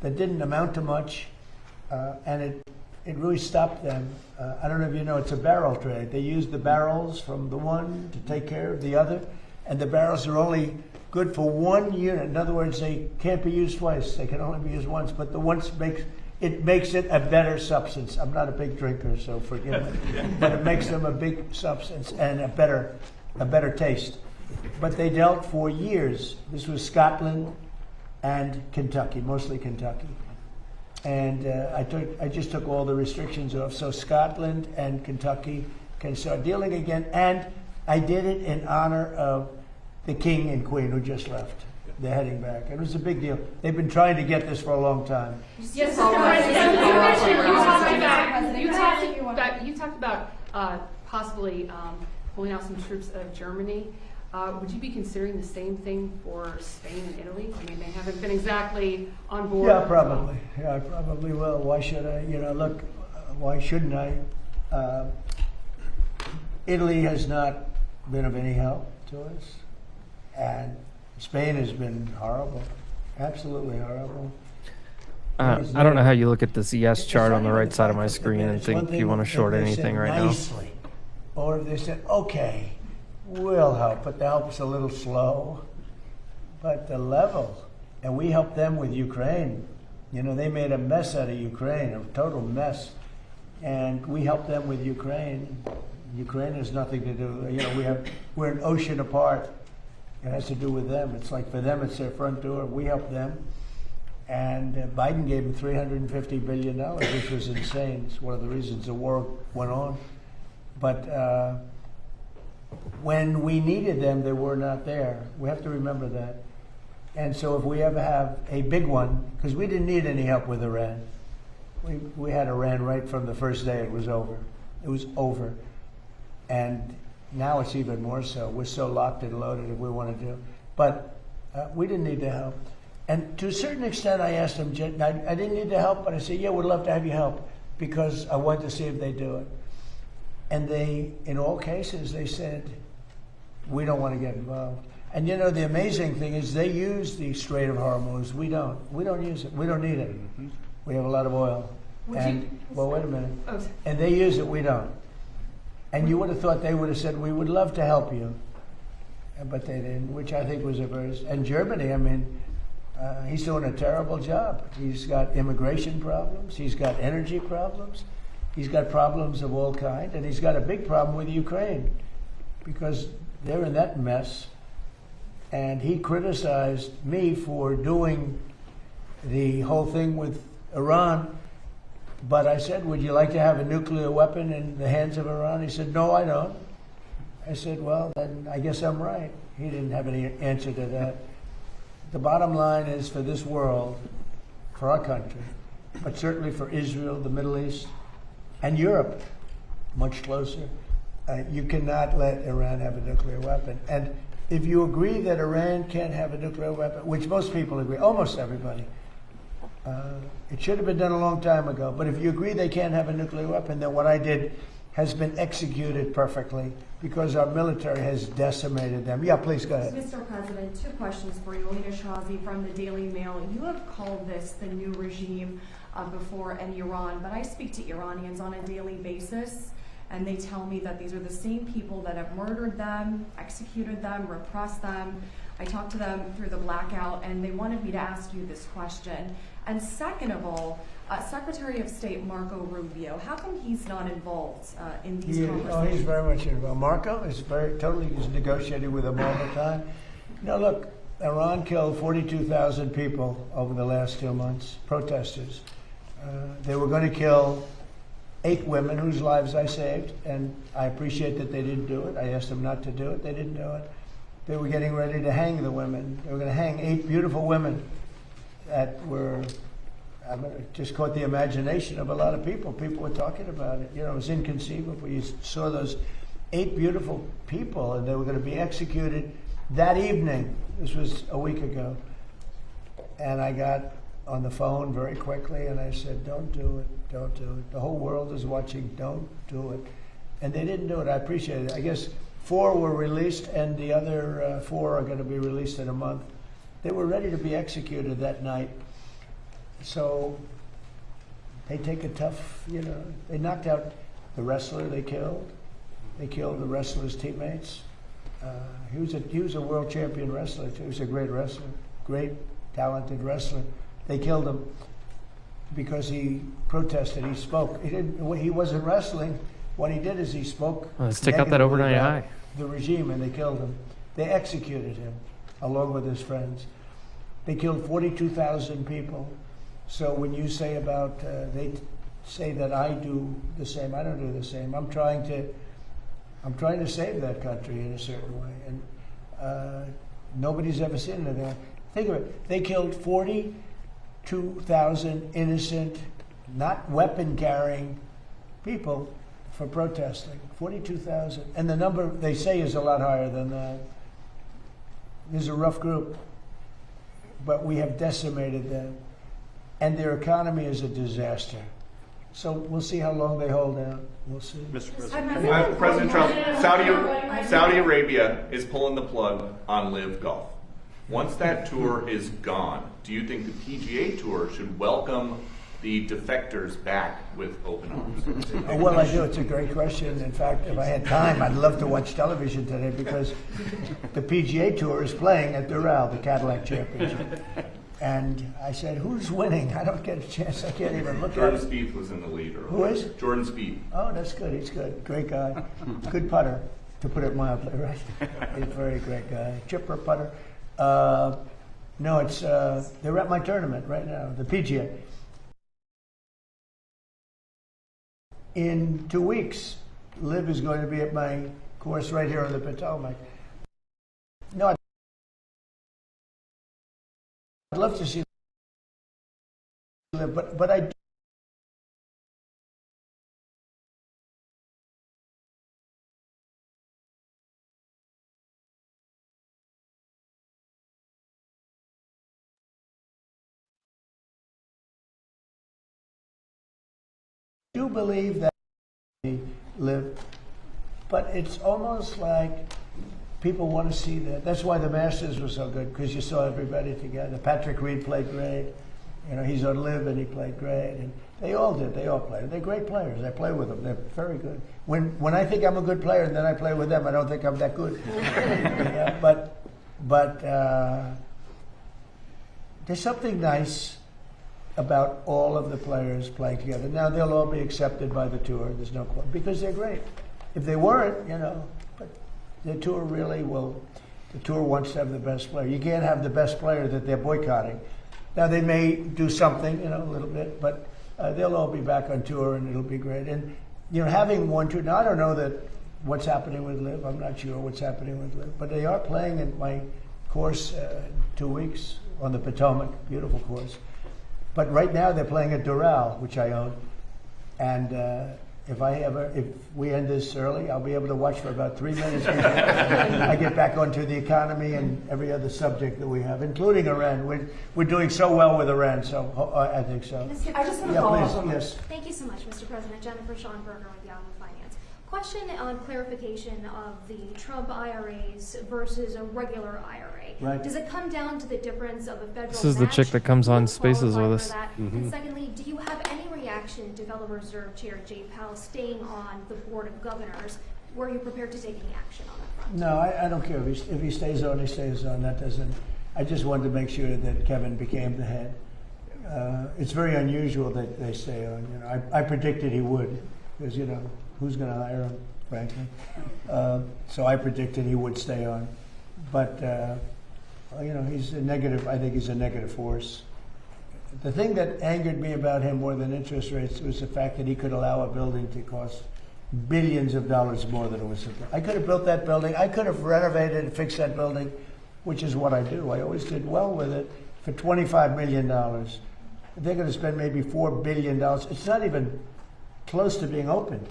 that didn't amount to much, and it really stopped them. I don't know if you know, it's a barrel trade. They use the barrels from the one to take care of the other, and the barrels are only good for one unit. In other words, they can't be used twice. They can only be used once, but the once makes it a better substance. I'm not a big drinker, so forgive me. But it makes them a big substance and a better taste. But they dealt for years. This was Scotland and Kentucky, mostly Kentucky. And I just took all the restrictions off. So Scotland and Kentucky can start dealing again. And I did it in honor of the king and queen who just left. They're heading back. It was a big deal. They've been trying to get this for a long time. Yes, you talked about possibly pulling out some troops out of Germany. Would you be considering the same thing for Spain and Italy? I mean, they haven't been exactly on board. Yeah, probably. Yeah, I probably will. Why should I? Look, why shouldn't I? Italy has not been of any help to us, and Spain has been horrible, absolutely horrible. I don't know how you look at this ES chart on the right side of my screen and think you want to short anything right now. Or if they said, okay, we'll help, but the help's a little slow. But the level, and we helped them with Ukraine. They made a mess out of Ukraine, a total mess. And we helped them with Ukraine. Ukraine has nothing to do, we're an ocean apart. It has to do with them. It's like for them, it's their front door. We help them. And Biden gave them $350 billion, which was insane. It's one of the reasons the war went on. But when we needed them, they were not there. We have to remember that. And so if we ever have a big one, because we didn't need any help with Iran. We had Iran right from the first day it was over. It was over. And now it's even more so. We're so locked and loaded if we want to do. But we didn't need the help. And to a certain extent, I asked them, I didn't need the help, but I said, yeah, we'd love to have you help because I wanted to see if they do it. And they, in all cases, they said, we don't want to get involved. And the amazing thing is they use the Strait of Hormuz. We don't. We don't use it. We don't need it. We have a lot of oil. Wait a minute. And they use it, we don't. And you would have thought they would have said, we would love to help you. But they didn't, which I think was a very... And Germany, he's doing a terrible job. He's got immigration problems. He's got energy problems. He's got problems of all kinds. And he's got a big problem with Ukraine because they're in that mess. And he criticized me for doing the whole thing with Iran. But I said, would you like to have a nuclear weapon in the hands of Iran? He said, no, I don't. I said, well, then I guess I'm right. He didn't have any answer to that. The bottom line is for this world, for our country, but certainly for Israel, the Middle East, and Europe, much closer, you cannot let Iran have a nuclear weapon. And if you agree that Iran can't have a nuclear weapon, which most people agree, almost everybody, it should have been done a long time ago. But if you agree they can't have a nuclear weapon, then what I did has been executed perfectly because our military has decimated them. Yeah, please go ahead. Mr. President, 2 questions for you. Alina Shazi from the Daily Mail. You have called this the new regime before in Iran, but I speak to Iranians on a daily basis, and they tell me that these are the same people that have murdered them, executed them, repressed them. I talked to them through the blackout, and they wanted me to ask you this question. And second of all, Secretary of State Marco Rubio, how come he's not involved in these conversations? Oh, he's very much involved. Marco is he's negotiating with them all the time. Look, Iran killed 42,000 people over the last 2 months, protesters. They were going to kill 8 women whose lives I saved, and I appreciate that they didn't do it. I asked them not to do it. They didn't do it. They were getting ready to hang the women. They were going to hang 8 beautiful women that were, just caught the imagination of a lot of people. People were talking about it. It was inconceivable. You saw those 8 beautiful people, and they were going to be executed that evening. This was a week ago. And I got on the phone very quickly, and I said, don't do it, don't do it. The whole world is watching, don't do it. And they didn't do it. I appreciate it. I guess 4 were released, and the other 4 are going to be released in a month. They were ready to be executed that night. So they take a tough, they knocked out the wrestler they killed. They killed the wrestler's teammates. He was a world champion wrestler, too. He was a great wrestler, great, talented wrestler. They killed him because he protested. He spoke. He wasn't wrestling. What he did is he spoke. Let's take out that overnight high. The regime, and they killed him. They executed him along with his friends. They killed 42,000 people. So when you say about they say that I do the same, I don't do the same. I'm trying to save that country in a certain way, and nobody's ever seen anything. Think of it. They killed 42,000 innocent, not weapon-carrying people for protesting. 42,000. And the number they say is a lot higher than that. There's a rough group, but we have decimated them. And their economy is a disaster. So we'll see how long they hold out. We'll see. Mr. President. President Trump, Saudi Arabia is pulling the plug on Live Golf. Once that tour is gone, do you think the PGA Tour should welcome the defectors back with open arms? Well, I do. It's a great question. In fact, if I had time, I'd love to watch television today, because the PGA Tour is playing at Doral, the Cadillac Championship. And I said, who's winning? I don't get a chance. I can't even look at it. Jordan Spieth was in the lead earlier. Who is? Jordan Spieth. Oh, that's good. He's good. Great guy. Good putter, to put it mildly, right? He's a very great guy. Chipper putter. No, it's they're at my tournament right now, the PGA. In 2 weeks, Liv is going to be at my course right here on the Potomac. No, I'd love to see Liv, but I do believe that we live, but it's almost like people want to see that. That's why the Masters was so good, because you saw everybody together. Patrick Reed played great. He's on Live, and he played great. And they all did. They all played. They're great players. I play with them. They're very good. When I think I'm a good player and then I play with them, I don't think I'm that good. But there's something nice about all of the players playing together. Now, they'll all be accepted by the tour. There's no question, because they're great. If they weren't, but the tour really will. The tour wants to have the best player. You can't have the best player that they're boycotting. Now, they may do something, a little bit, but they'll all be back on tour, and it'll be great. And, having one tour, now I don't know that what's happening with Liv. I'm not sure what's happening with Liv, but they are playing at my course 2 weeks on the Potomac, beautiful course. But right now they're playing at Doral, which I own. And if we end this early, I'll be able to watch for about 3 minutes before I get back onto the economy and every other subject that we have, including Iran. We're doing so well with Iran, so I think so. I just want to follow up on yes. Thank you so much, Mr. President. Jennifer Schonberger with Yahoo Finance. Question on clarification of the Trump IRAs versus a regular IRA. Right. Does it come down to the difference of a federal This is the chick that comes on Spaces with us. And secondly, do you have any reaction to Federal Reserve Chair Jay Powell staying on the Board of Governors were you prepared to take any action on that front? No, I don't care. If he stays on, he stays on. That doesn't. I just wanted to make sure that Kevin became the head. It's very unusual that they stay on. You know, I predicted he would, because you know who's going to hire him, frankly. So I predicted he would stay on, but you know he's a negative. I think he's a negative force. The thing that angered me about him more than interest rates was the fact that he could allow a building to cost billions of dollars more than it was. I could have built that building. I could have renovated and fixed that building, which is what I do. I always did well with it, for $25 million. They're going to spend maybe $4 billion. It's not even close to being opened.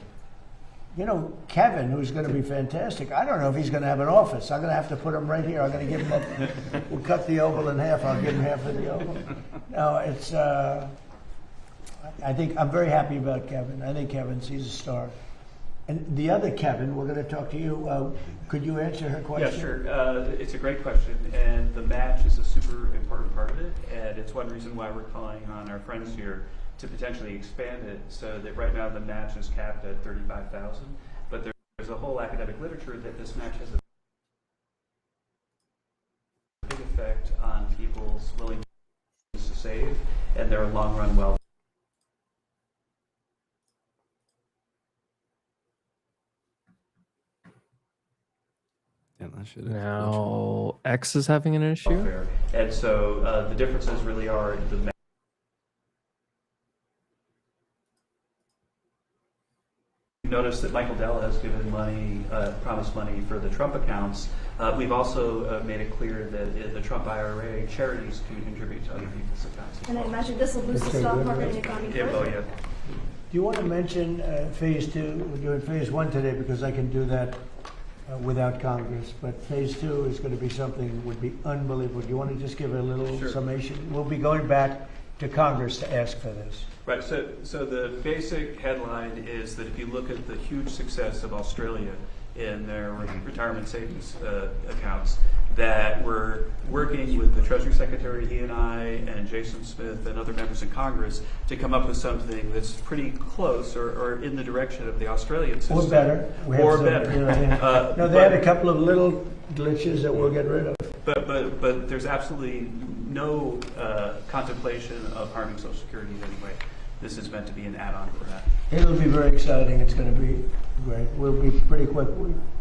You know, Kevin, who's going to be fantastic, I don't know if he's going to have an office. I'm going to have to put him right here. I'm going to give him that. We'll cut the oval in half. I'll give him half of the oval. No, it's, I think, I'm very happy about Kevin. I think he's a star. And the other Kevin, we're going to talk to you. Could you answer her question? Yeah, sure. It's a great question, and the match is a super important part of it, and it's one reason why we're calling on our friends here to potentially expand it, so that right now the match is capped at $35,000, but there's a whole academic literature that this match has a big effect on people's willingness to save and their long-run wealth. Yeah, that should Now X is having an issue. And so the differences really are the match. Notice that Michael Dell has given money, promised money for the Trump accounts. We've also made it clear that in the Trump IRA, charities can contribute to other people's accounts. And I imagine this will boost the stock market and the economy further. Do you want to mention phase 2? We're doing phase 1 today because I can do that without Congress. But phase 2 is going to be something would be unbelievable. Do you want to just give a little summation? We'll be going back to Congress to ask for this. Right, so the basic headline is that if you look at the huge success of Australia in their retirement savings accounts, that we're working with the Treasury Secretary, he and I, and Jason Smith and other members in Congress to come up with something that's pretty close or in the direction of the Australian system. Or better. Or better. You know, no, they had a couple of little glitches that we'll get rid of. But there's absolutely no contemplation of harming Social Security in any way. This is meant to be an add-on for that. It'll be very exciting. It's going to be great. We'll be pretty quick,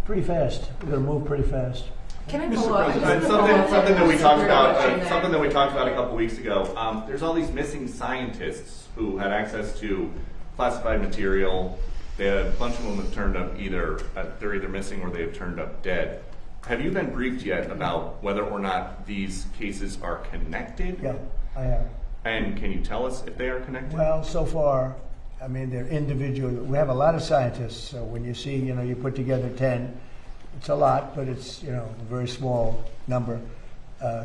pretty fast. We're going to move pretty fast. Can I follow up? Something that we talked about. Something that we talked about a couple weeks ago. There's all these missing scientists who had access to classified material. A bunch of them have turned up they're either missing or they have turned up dead. Have you been briefed yet about whether or not these cases are connected? Yeah, I have. And can you tell us if they are connected? Well, so far, I mean, they're individual. We have a lot of scientists. So when you see, you put together 10, it's a lot, but it's, a very small number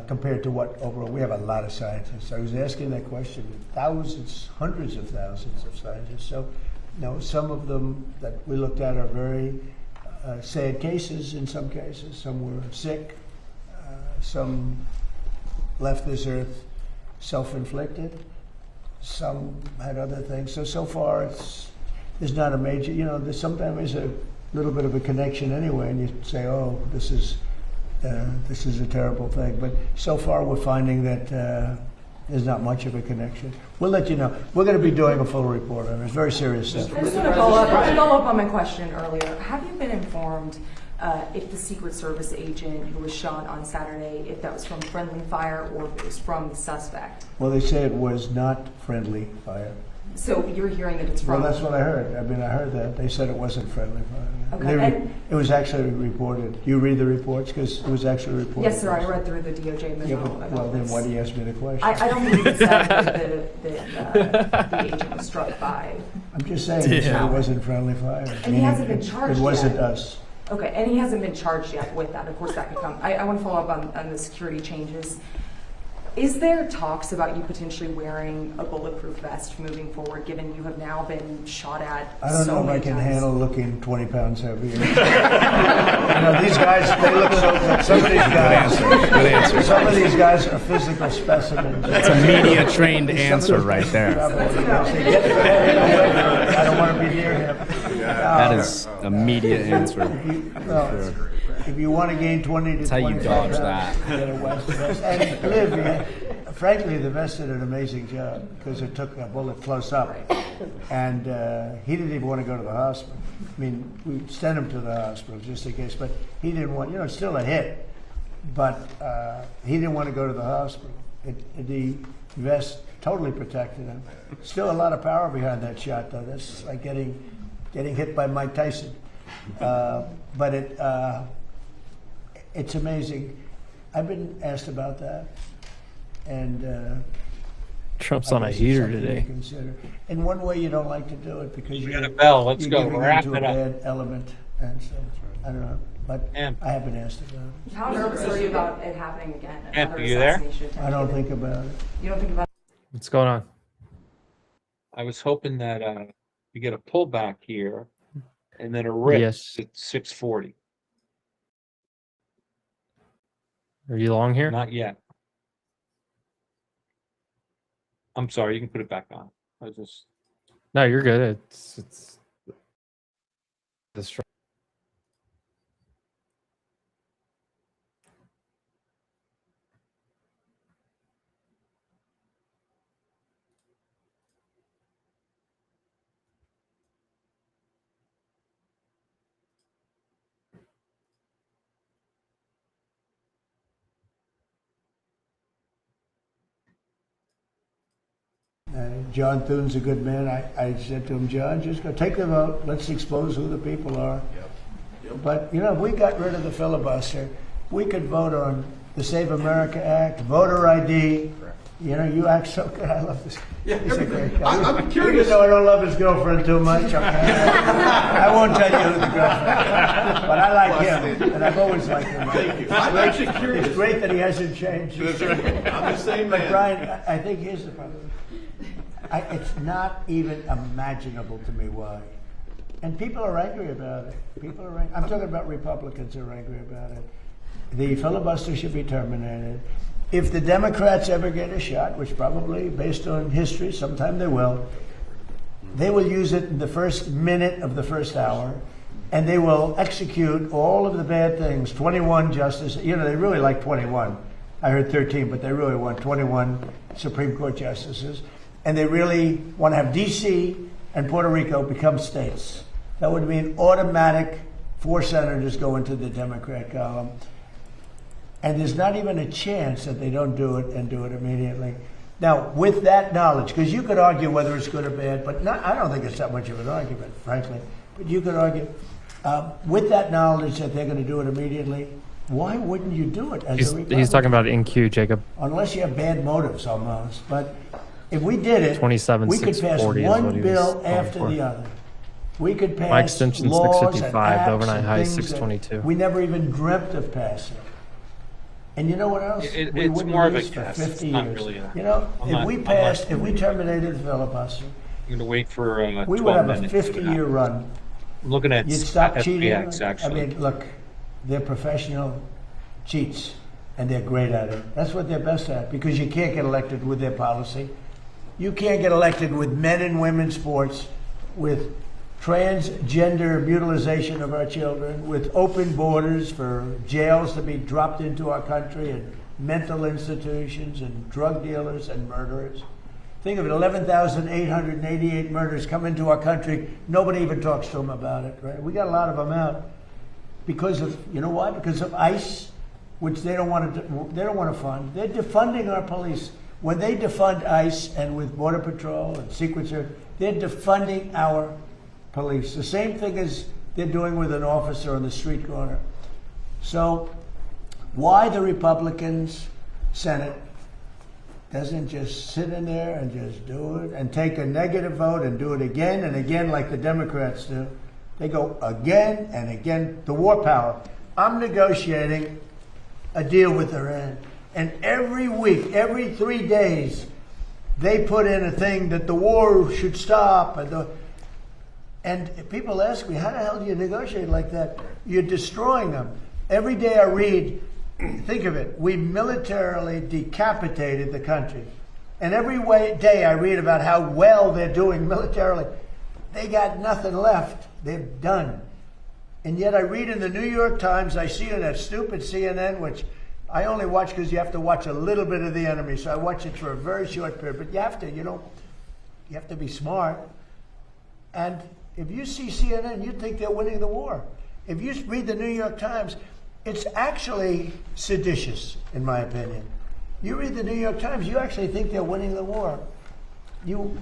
compared to what overall. We have a lot of scientists. I was asking that question. Thousands, hundreds of thousands of scientists. So, some of them that we looked at are very sad cases in some cases. Some were sick. Some left this earth self-inflicted. Some had other things. So far, there's not a major. Sometimes there's a little bit of a connection anyway, and you say, "Oh, this is a terrible thing." But so far, we're finding that there's not much of a connection. We'll let you know. We're going to be doing a full report on it. It's very serious stuff. I just want to follow up on my question earlier. Have you been informed if the Secret Service agent who was shot on Saturday, if that was from friendly fire or if it was from the suspect? Well, they say it was not friendly fire. So you're hearing that it's from? Well, that's what I heard. I heard that. They said it wasn't friendly fire. Okay. It was actually reported. You read the reports because it was actually reported. Yes, sir. I read through the DOJ memo. Yeah, well, then why do you ask me the question? I don't believe it said that the agent was struck by. I'm just saying it wasn't friendly fire. And he hasn't been charged yet. It wasn't us. Okay, and he hasn't been charged yet with that. Of course, that could come. I want to follow up on the security changes. Is there talks about you potentially wearing a bulletproof vest moving forward, given you have now been shot at? I don't know if I can handle looking 20 pounds heavier. These guys, they look so good. Some of these guys, Good answer. Some of these guys are physical specimens. That's a media-trained answer right there. I don't want to be near him. That is immediate answer. If you want to gain 20 to That's how you 25 dodge pounds, that. get a West vest. And Liv, frankly, the vest did an amazing job because it took a bullet close up. And he didn't even want to go to the hospital. I mean, we sent him to the hospital just in case, but he didn't want, it's still a hit. But he didn't want to go to the hospital. The vest totally protected him. Still a lot of power behind that shot, though. That's like getting hit by Mike Tyson. But it's amazing. I've been asked about that, and Trump's I on a guess it's heater something to today. consider. In one way, you don't like to do it because We got a bell. Let's you're go. giving Wrap into it a up. bad element, and so I don't know. But I have been asked about it. How nervous are you about it happening again? Amp, Another are you there? assassination attempt? I don't think about it. You don't think about What's going on? I was hoping that you get a pullback here and then a rip Yes. at 640. Are you long here? Not yet. I'm sorry, you can put it back on. I was just No, you're good. It's John Thune's a good man. I said to him, John, just go take the vote. Let's expose who the people are. But, if we got rid of the filibuster, we could vote on the Save America Act, voter ID. You act so good. I love this. Yeah, He's a great guy. I'm curious. Even though I don't love his girlfriend too much, okay? I won't tell you who the girlfriend is. But I like him, and I've always liked him. Thank you. I'm actually curious. It's great that he hasn't changed. That's right. I'm the same But man. Brian, I think here's the problem. It's not even imaginable to me why. And people are angry about it. People are angry. I'm talking about Republicans who are angry about it. The filibuster should be terminated. If the Democrats ever get a shot, which probably, based on history, sometime they will use it in the first minute of the first hour, and they will execute all of the bad things. 21 justices. They really like 21. I heard 13, but they really want 21 Supreme Court justices. And they really want to have D.C. and Puerto Rico become states. That would mean automatic 4 senators go into the Democrat column. And there's not even a chance that they don't do it and do it immediately. Now, with that knowledge, because you could argue whether it's good or bad, but I don't think it's that much of an argument, frankly. But you could argue, with that knowledge that they're going to do it immediately, why wouldn't you do it as a Republican? He's talking about NQ, Jacob. Unless you have bad motives, almost. But if we did it, 27, we could pass 640 is one what he was bill calling after for. the other. We could pass My extension laws 655, and the overnight acts high and is things that 622. we never even dreamt of passing. And you know what else? We it's wouldn't more of a use for guess. 50 It's not years. really a- If we terminated the filibuster, I'm going to wait for we 12 would have a minutes. 50-year run. I'm looking at You'd stop cheating. SPX, actually. I mean, look, they're professional cheats, and they're great at it. That's what they're best at, because you can't get elected with their policy. You can't get elected with men and women's sports, with transgender mutilization of our children, with open borders for jails to be dropped into our country, and mental institutions, and drug dealers and murderers. Think of it, 11,888 murders come into our country. Nobody even talks to them about it, right? We got a lot of them out because of, you know why? Because of ICE, which they don't want to fund. They're defunding our police. When they defund ICE and with Border Patrol and Secret Service, they're defunding our police. The same thing as they're doing with an officer on the street corner. So why the Republicans Senate doesn't just sit in there and just do it and take a negative vote and do it again and again like the Democrats do. They go again and again. The war power. I'm negotiating a deal with Iran. And every week, every 3 days, they put in a thing that the war should stop. And people ask me, how the hell do you negotiate like that? You're destroying them. Every day I read, think of it, we militarily decapitated the country. And every day I read about how well they're doing militarily. they got nothing left. They're done. And yet I read in the New York Times, I see on that stupid CNN, which I only watch because you have to watch a little bit of the enemy. So I watch it for a very short period. But you have to, you have to be smart. And if you see CNN, you think they're winning the war. If you read the New York Times, it's actually seditious, in my opinion. You read the New York Times, you actually think they're winning the war.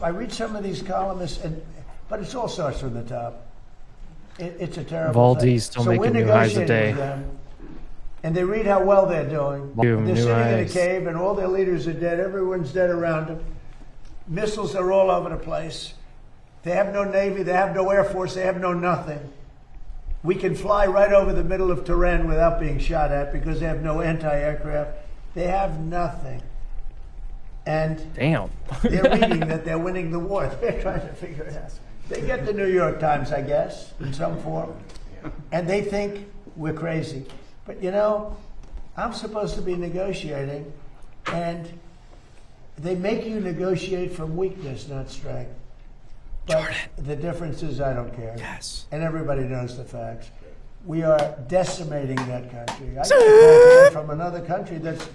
I read some of these columnists, but it all starts from the top. It's a terrible thing. Valdi's still making new highs a day. With them, and they read how well they're doing. They're sitting in a cave, and all their leaders are dead. Everyone's dead around them. Missiles are all over the place. They have no Navy. They have no Air Force. They have no nothing. We can fly right over the middle of Tehran without being shot at because they have no anti-aircraft. They have nothing. And damn, they're reading that they're winning the war. They're trying to figure it out. They get the New York Times, I guess, in some form, and they think we're crazy. But I'm supposed to be negotiating, and they make you negotiate from weakness, not strength. But the difference is I don't care. Yes. And everybody knows the facts. We are decimating that country. I got a call today from another country that's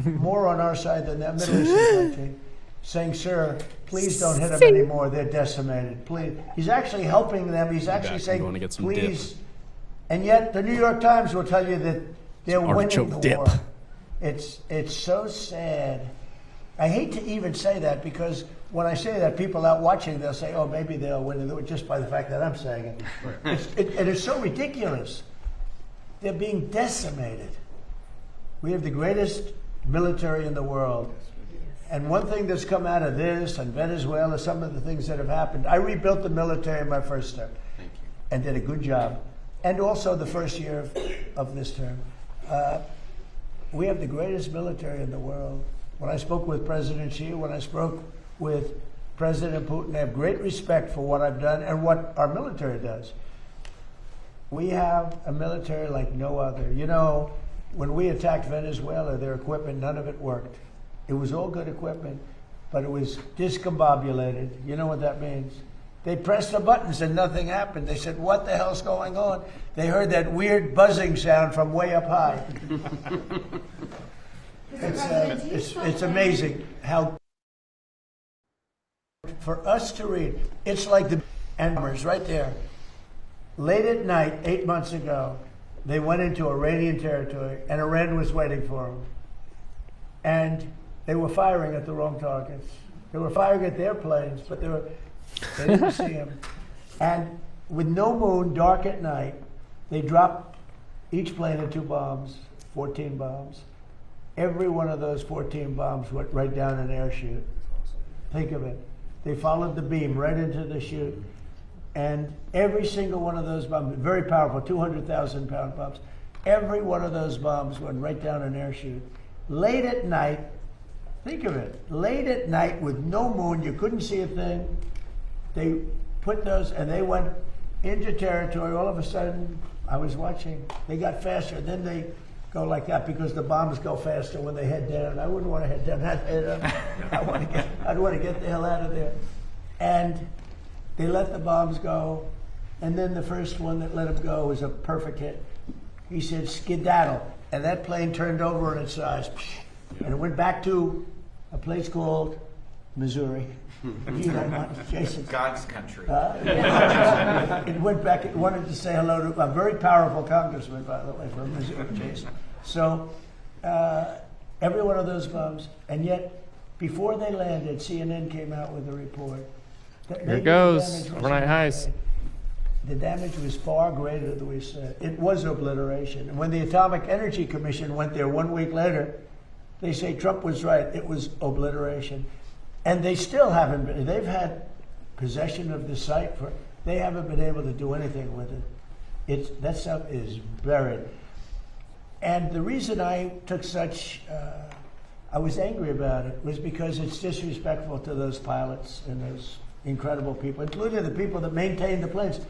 more on our side than that Middle Eastern country, saying, sir, please don't hit them anymore. They're decimated. Please. He's actually helping them. He's actually saying, please. Dip. And yet the New York Times will tell you that they're winning the war. It's so sad. I hate to even say that because when I say that, people out watching, they'll say, oh, maybe they'll win the war just by the fact that I'm saying it. And it's so ridiculous. They're being decimated. We have the greatest military in the world. And one thing that's come out of this and Venezuela, some of the things that have happened, I rebuilt the military in my first term and did a good job. And also the first year of this term. We have the greatest military in the world. When I spoke with President Xi, when I spoke with President Putin, I have great respect for what I've done and what our military does. We have a military like no other. When we attacked Venezuela, their equipment, none of it worked. It was all good equipment, but it was discombobulated. You know what that means? They pressed the buttons and nothing happened. They said, what the hell's going on? They heard that weird buzzing sound from way up high. It's amazing how for us to read, it's like the numbers right there. Late at night, 8 months ago, they went into Iranian territory and Iran was waiting for them. And they were firing at the wrong targets. They were firing at their planes, but they didn't see them. And with no moon, dark at night, they dropped each plane at 2 bombs, 14 bombs. Every one of those 14 bombs went right down an air chute. Think of it. They followed the beam right into the chute. And every single one of those bombs, very powerful, 200,000 pound bombs, every one of those bombs went right down an air chute. Late at night, think of it, late at night with no moon, you couldn't see a thing. They put those and they went into territory. All of a sudden, I was watching, they got faster. Then they go like that because the bombs go faster when they head down. I wouldn't want to head down. I'd want to get the hell out of there. And they let the bombs go. And then the first one that let them go was a perfect hit. He said, skedaddle. And that plane turned over on its side. And it went back to a place called Missouri. If you don't mind, Jason. God's country. It went back. It wanted to say hello to a very powerful congressman, by the way, from Missouri, Jason. So every one of those bombs, and yet before they landed, CNN came out with a report. Here it goes. Overnight highs. The damage was far greater than we said. It was obliteration. And when the Atomic Energy Commission went there 1 week later, they say Trump was right. It was obliteration. And they still haven't been. They've had possession of the site they haven't been able to do anything with it. That stuff is buried. And the reason I took I was angry about it was because it's disrespectful to those pilots and those incredible people, including the people that maintain the planes.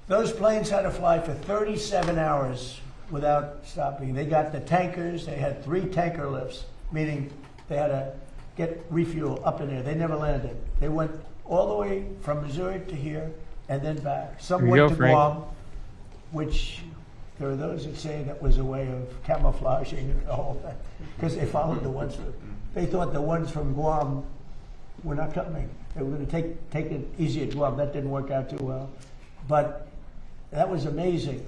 Those planes had to fly for 37 hours without stopping. They got the tankers. They had 3 tanker lifts, meaning they had to get refuel up in there. They never landed. They went all the way from Missouri to here and then back. Some Here you went go, to Frank. Guam, which there are those that say that was a way of camouflaging the whole thing, because they followed the ones they thought the ones from Guam were not coming. They were going to take it easy at Guam. That didn't work out too well, but that was amazing.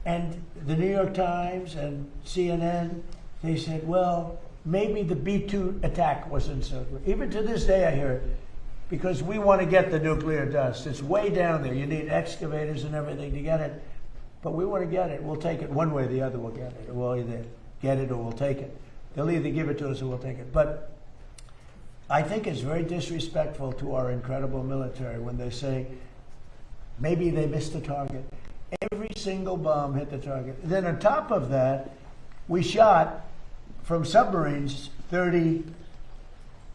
And the New York Times and CNN, they said, well, maybe the B-2 attack wasn't so good. Even to this day I hear it, because we want to get the nuclear dust. It's way down there. You need excavators and everything to get it, but we want to get it. We'll take it one way or the other. We'll get it. We'll either get it or we'll take it. They'll either give it to us or we'll take it. But I think it's very disrespectful to our incredible military when they say maybe they missed the target. Every single bomb hit the target. Then on top of that, we shot from submarines 30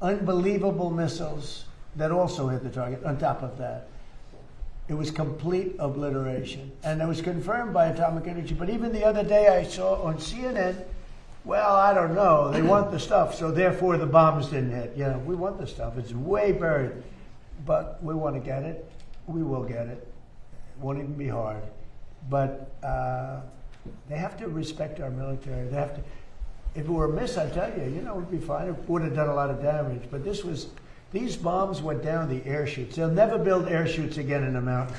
unbelievable missiles that also hit the target on top of that. It was complete obliteration. And it was confirmed by Atomic Energy. But even the other day I saw on CNN, well, I don't know. They want the stuff, so therefore the bombs didn't hit. You know, we want the stuff. It's way buried. But we want to get it. We will get it. It won't even be hard. But they have to respect our military. They have to. If it were a miss, I tell you, it would be fine. It would have done a lot of damage. But these bombs went down the air chutes. They'll never build air chutes again in the mountain.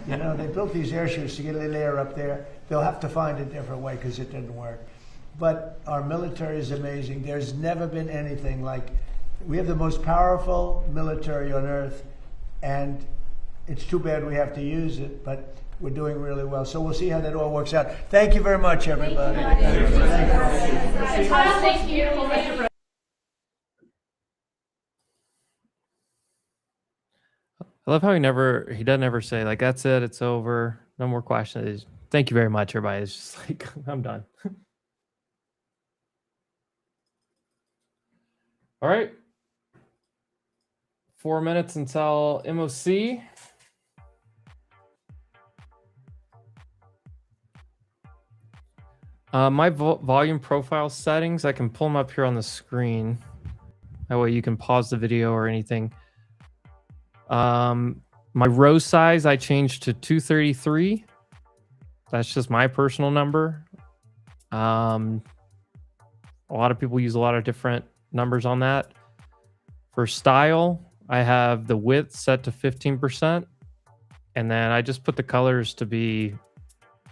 They built these air chutes to get a layer up there. They'll have to find a different way because it didn't work. But our military is amazing. There's never been anything like. We have the most powerful military on earth, and it's too bad we have to use it, but we're doing really well. So we'll see how that all works out. Thank you very much, everybody. Thank you. I love how he doesn't ever say like, that's it, it's over, no more questions. Thank you very much, everybody. It's just like, I'm done. All right. 4 minutes until MOC. My volume profile settings, I can pull them up here on the screen. That way you can pause the video or anything. My row size, I changed to 233. That's just my personal number. A lot of people use a lot of different numbers on that. For style, I have the width set to 15%. And then I just put the colors to be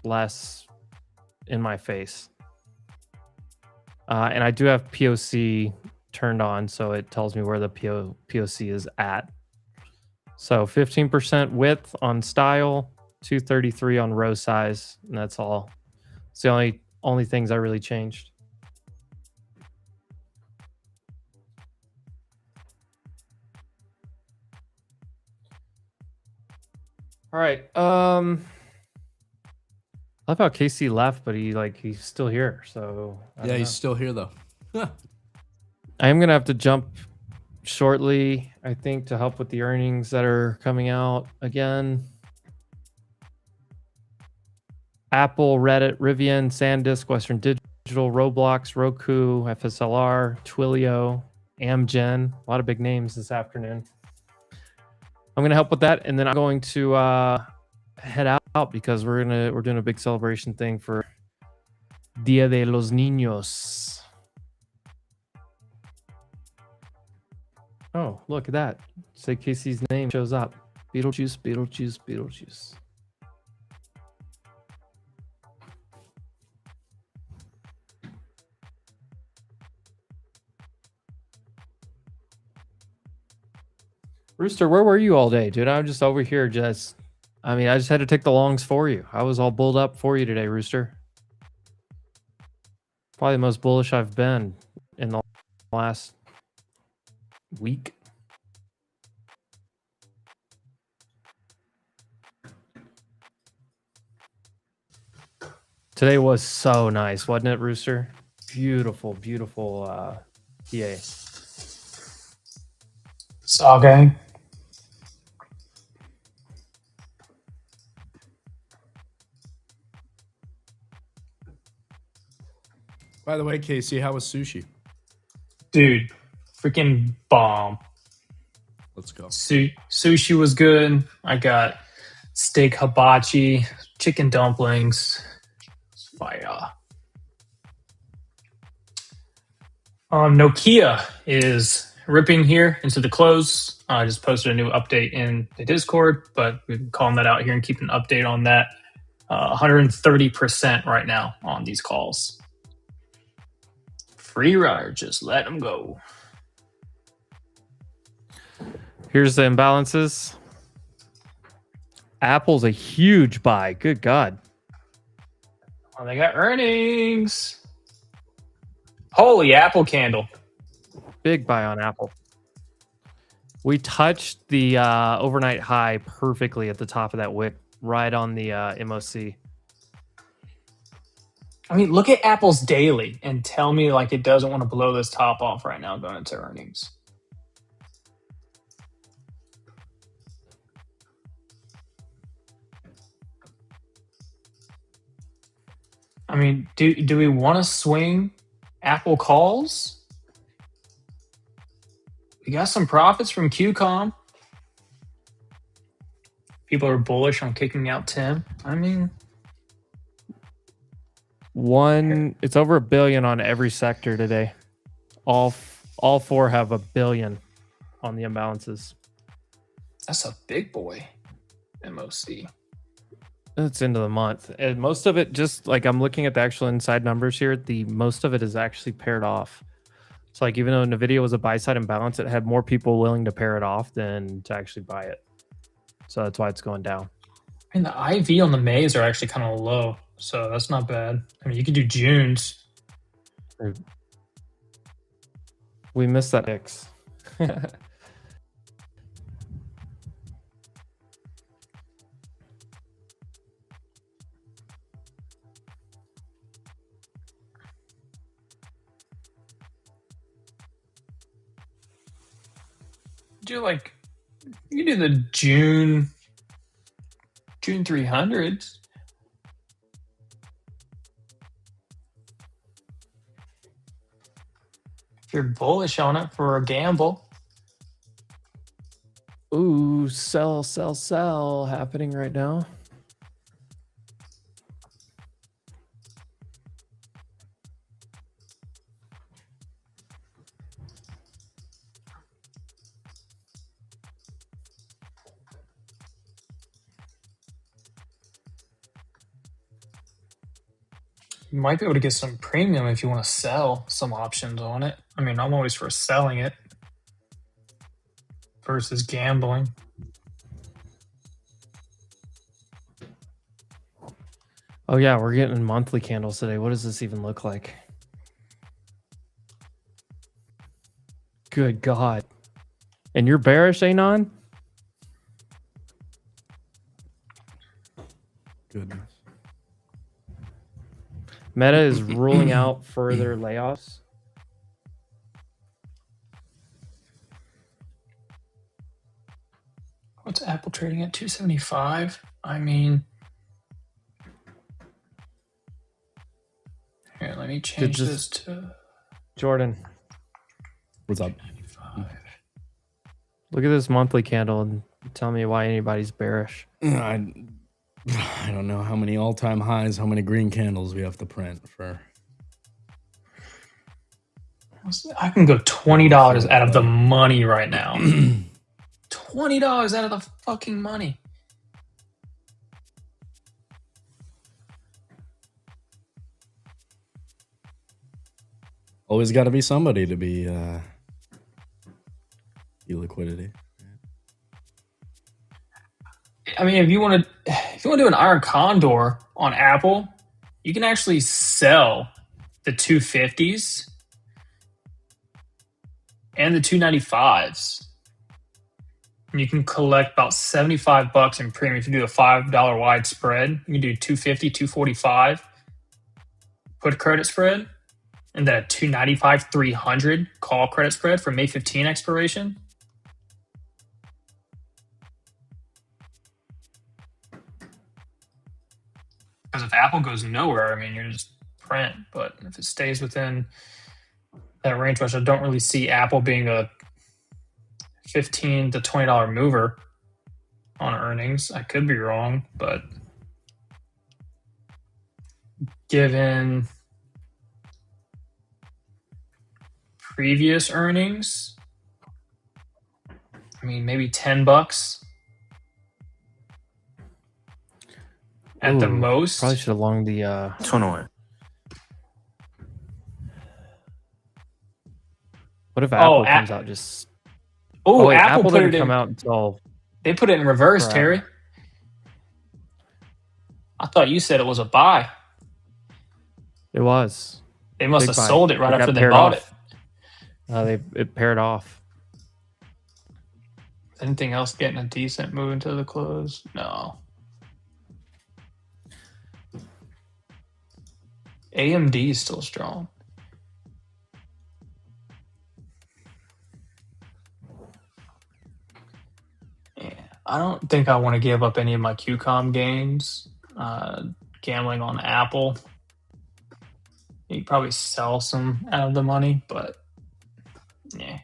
less in my face. And I do have POC turned on, so it tells me where the POC is at. So 15% width on style, 233 on row size, and that's all. It's the only things I really changed. All right. I love how Casey left, but he's still here. So Yeah, he's still here though. I am gonna have to jump shortly, I think, to help with the earnings that are coming out again. Apple, Reddit, Rivian, SanDisk, Western Digital, Roblox, Roku, FSLR, Twilio, Amgen. A lot of big names this afternoon. I'm gonna help with that, and then I'm going to head out because we're doing a big celebration thing for Dia de los Niños. Oh, look at that. Say Casey's name shows up. Beetlejuice, Beetlejuice, Beetlejuice. Rooster, where were you all day, dude? I'm just over here I just had to take the longs for you. I was all bulled up for you today, Rooster. Probably the most bullish I've been in the last week. Today was so nice, wasn't it, Rooster? Beautiful, beautiful PA. Saw gang. By the way, Casey, how was sushi? Dude, freaking bomb. Let's go. Sushi was good. I got steak hibachi, chicken dumplings. Fire. Nokia is ripping here into the close. I just posted a new update in the Discord, but we've been calling that out here and keeping an update on that. 130% right now on these calls. Free rider, just let them go. Here's the imbalances. Apple's a huge buy. Good God. Oh, they got earnings. Holy Apple candle. Big buy on Apple. We touched the overnight high perfectly at the top of that wick, right on the MOC. I mean, look at Apple's daily and tell me like it doesn't want to blow this top off right now going into earnings. I mean, do we want to swing Apple calls? We got some profits from QCOM. People are bullish on kicking out Tim. I mean, it's over $1 billion on every sector today. All four have $1 billion on the imbalances. that's a big boy MOC. It's into the month, and most of it, just like I'm looking at the actual inside numbers here, most of it is actually paired off. So like even though Nvidia was a buy side imbalance, it had more people willing to pair it off than to actually buy it. So that's why it's going down. And the IV on the Mays are actually kind of low, so that's not bad. I mean, you could do June's. We missed that X. You do the June 300s. If you're bullish on it for a gamble. Ooh, sell happening right now. You might be able to get some premium if you want to sell some options on it. I mean, I'm always for selling it versus gambling. Oh yeah, we're getting monthly candles today. What does this even look like? Good God. And you're bearish, Anon? Goodness. Meta is ruling out further layoffs. What's Apple trading at? 275? I mean, here, let me change this to Jordan. What's up? 95. Look at this monthly candle and tell me why anybody's bearish. I don't know how many all-time highs, how many green candles we have to print for. I can go $20 out of the money right now. $20 out of the fucking money. Always got to be somebody to be liquidity. I mean, if you want to do an iron condor on Apple, you can actually sell the 250s and the 295s. And you can collect about $75 in premium if you do a $5 wide spread. You can do 250, 245, put credit spread, and then a 295, 300 call credit spread for May 15 expiration. Because if Apple goes nowhere, I mean, you're just print. But if it stays within that range, which I don't really see Apple being a $15 to $20 mover on earnings. I could be wrong, but given previous earnings, I mean, maybe $10 at the Ooh, most. Probably should have longed the 21. What if Apple A- comes out just? Oh, wait, Apple Apple put didn't it come in. out until They put it in reverse, forever. Terry. I thought you said it was a buy. It was. They must Big have buy. sold it right It got after they paired bought off. It paired off. it. Anything else getting a decent move into the close? No. AMD is still strong. Yeah, I don't think I want to give up any of my QCOM gains. Gambling on Apple. You could probably sell some out of the money, but yeah.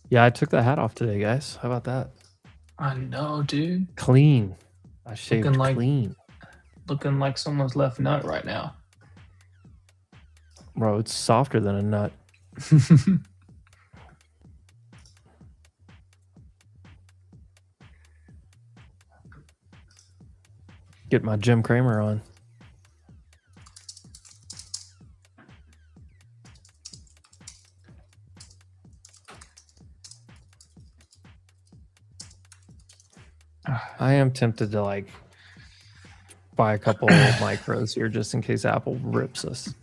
Yeah, I took the hat off today, guys. How about that? I know, dude. Clean. I shaved Looking like- clean. Looking like someone's left nut right now. Bro, it's softer than a nut. Get my Jim Cramer on. I am tempted to like buy a couple micros here just in case Apple rips us.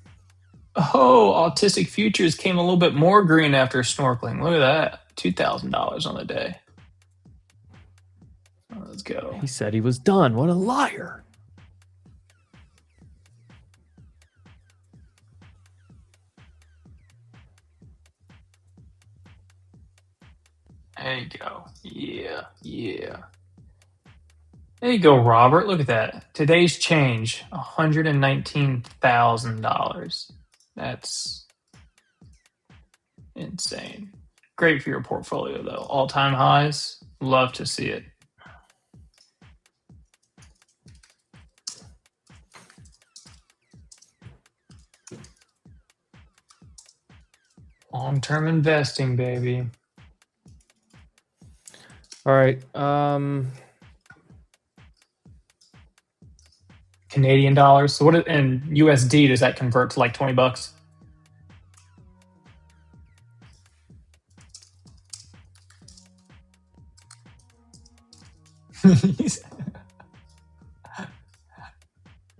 Oh, Autistic Futures came a little bit more green after snorkeling. Look at that. $2,000 on the day. Oh, let's go. He said he was done. What a liar. There you go. Yeah, yeah. There you go, Robert. Look at that. Today's change, $119,000. That's insane. Great for your portfolio, though. All-time highs. Love to see it. Long-term investing, baby. All right. Canadian dollars. So what in USD does that convert to like $20?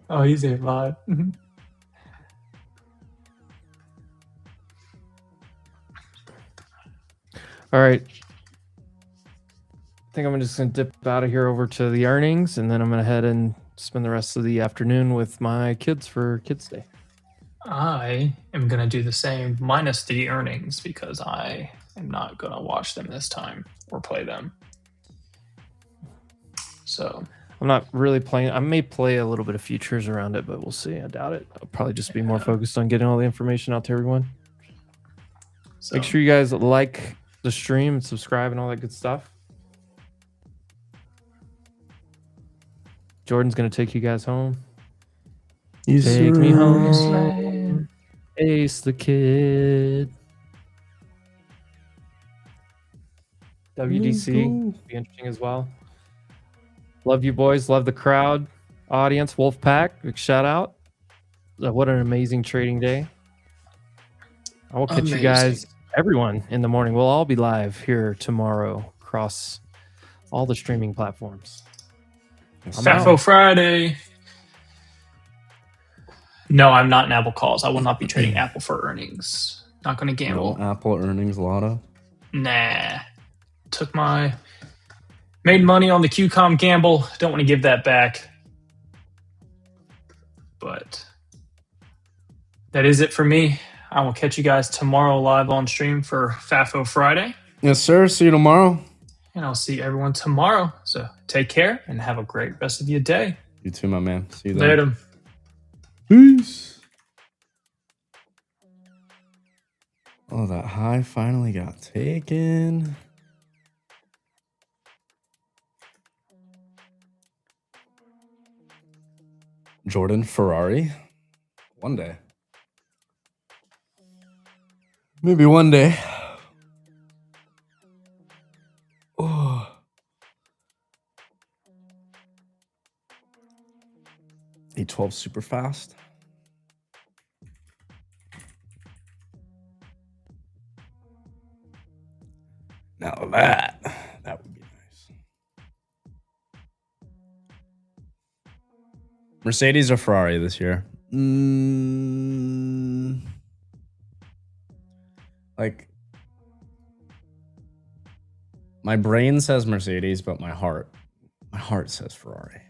Oh, he's a live. All right. I think I'm just going to dip out of here over to the earnings, and then I'm going to head and spend the rest of the afternoon with my kids for Kids Day. I am going to do the same minus the earnings because I am not going to watch them this time or play them. So I'm not really playing. I may play a little bit of futures around it, but we'll see. I doubt it. I'll probably just be more focused on getting all the information out to everyone. So make sure you guys like the stream and subscribe and all that good stuff. Jordan's going to take you guys home. Take me home. Ace the Kid. WDC. Be interesting as well. Love you boys. Love the crowd. Audience. Wolfpack. Big shout out. What an amazing trading day. I will catch you guys, everyone, in the morning. We'll all be live here tomorrow across all the streaming platforms. FAFO Friday. No, I'm not in Apple calls. I will not be trading Apple for earnings. Not going to gamble. No Apple earnings lotto. Nah. Made money on the QCOM gamble. Don't want to give that back. But that is it for me. I will catch you guys tomorrow live on stream for FAFO Friday. Yes, sir. See you tomorrow. and I'll see everyone tomorrow. So take care and have a great rest of your day. You too, my man. See you then. Later. Peace. Oh, that high finally got taken. Jordan Ferrari. One day. Maybe one day. Oh. E12 super fast. Now that would be nice. Mercedes or Ferrari this year? Like, my brain says Mercedes, but my heart says Ferrari.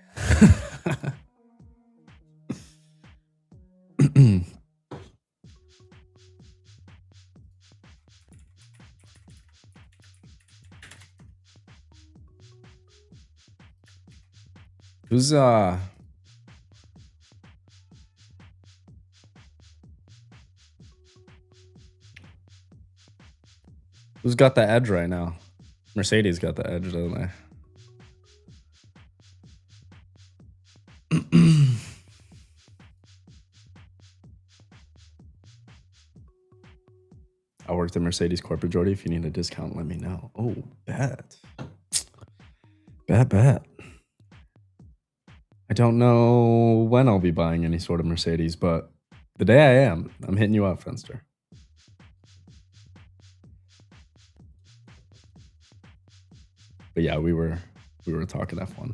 Who's got the edge right now? Mercedes got the edge, don't they? I worked at Mercedes corporate, Jordy. If you need a discount, let me know. Oh, bet. Bet. I don't know when I'll be buying any sort of Mercedes, but the day I am, I'm hitting you up, Fenster. But yeah, we were talking F1.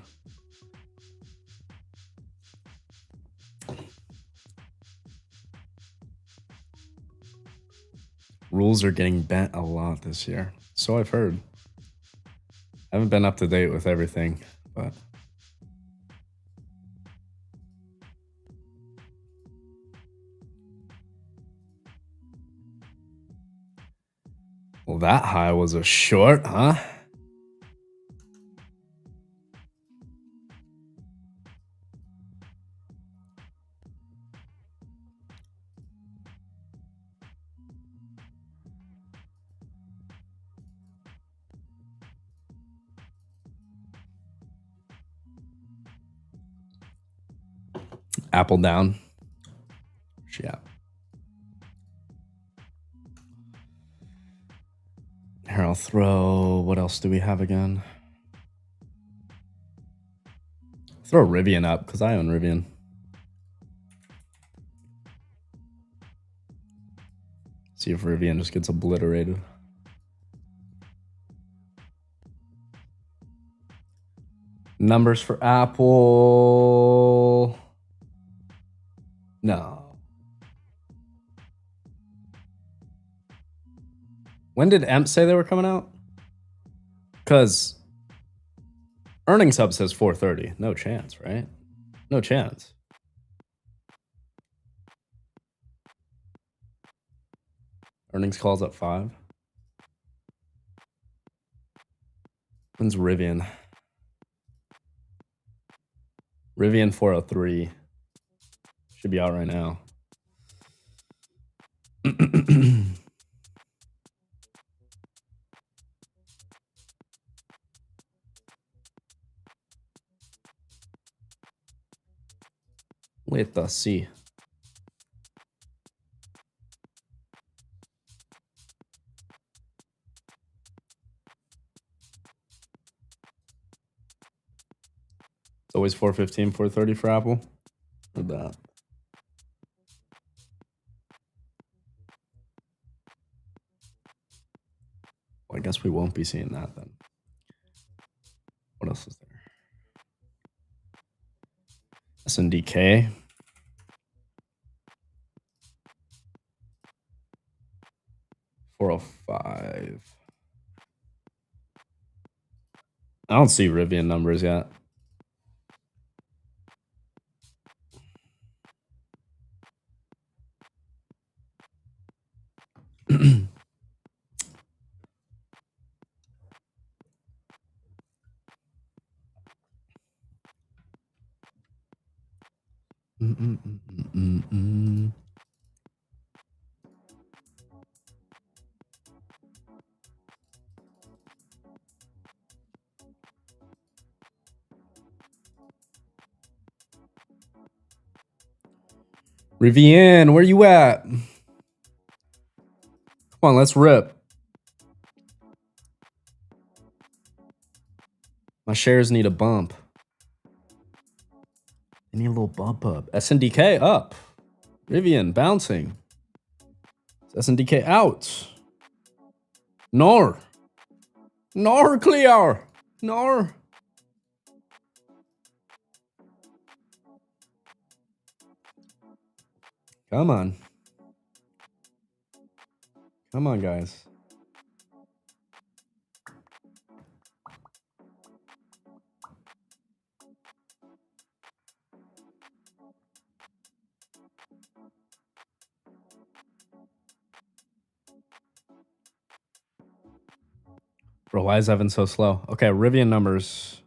Rules are getting bent a lot this year. So I've heard. I haven't been up to date with everything, but well, that high was a short, huh? Apple down. Yeah. Here, I'll throw... What else do we have again? Throw Rivian up, because I own Rivian. See if Rivian just gets obliterated. Numbers for Apple... No. When did EMP say they were coming out? Because Earnings Hub says 4:30. No chance, right? No chance. Earnings calls at 5. When's Rivian? Rivian 403. Should be out right now. Let's see. It's always 4:15, 4:30 for Apple. Or that. Well, I guess we won't be seeing that then. What else is there? SNDK. $405. I don't see Rivian numbers yet. Rivian, where you at? Come on, let's rip. My shares need a bump. I need a little bump up. SNDK up. Rivian bouncing. SNDK out. Nor. Nor clear. Nor. Come on. Come on, guys. Bro, why is Evan so slow? Okay, Rivian numbers.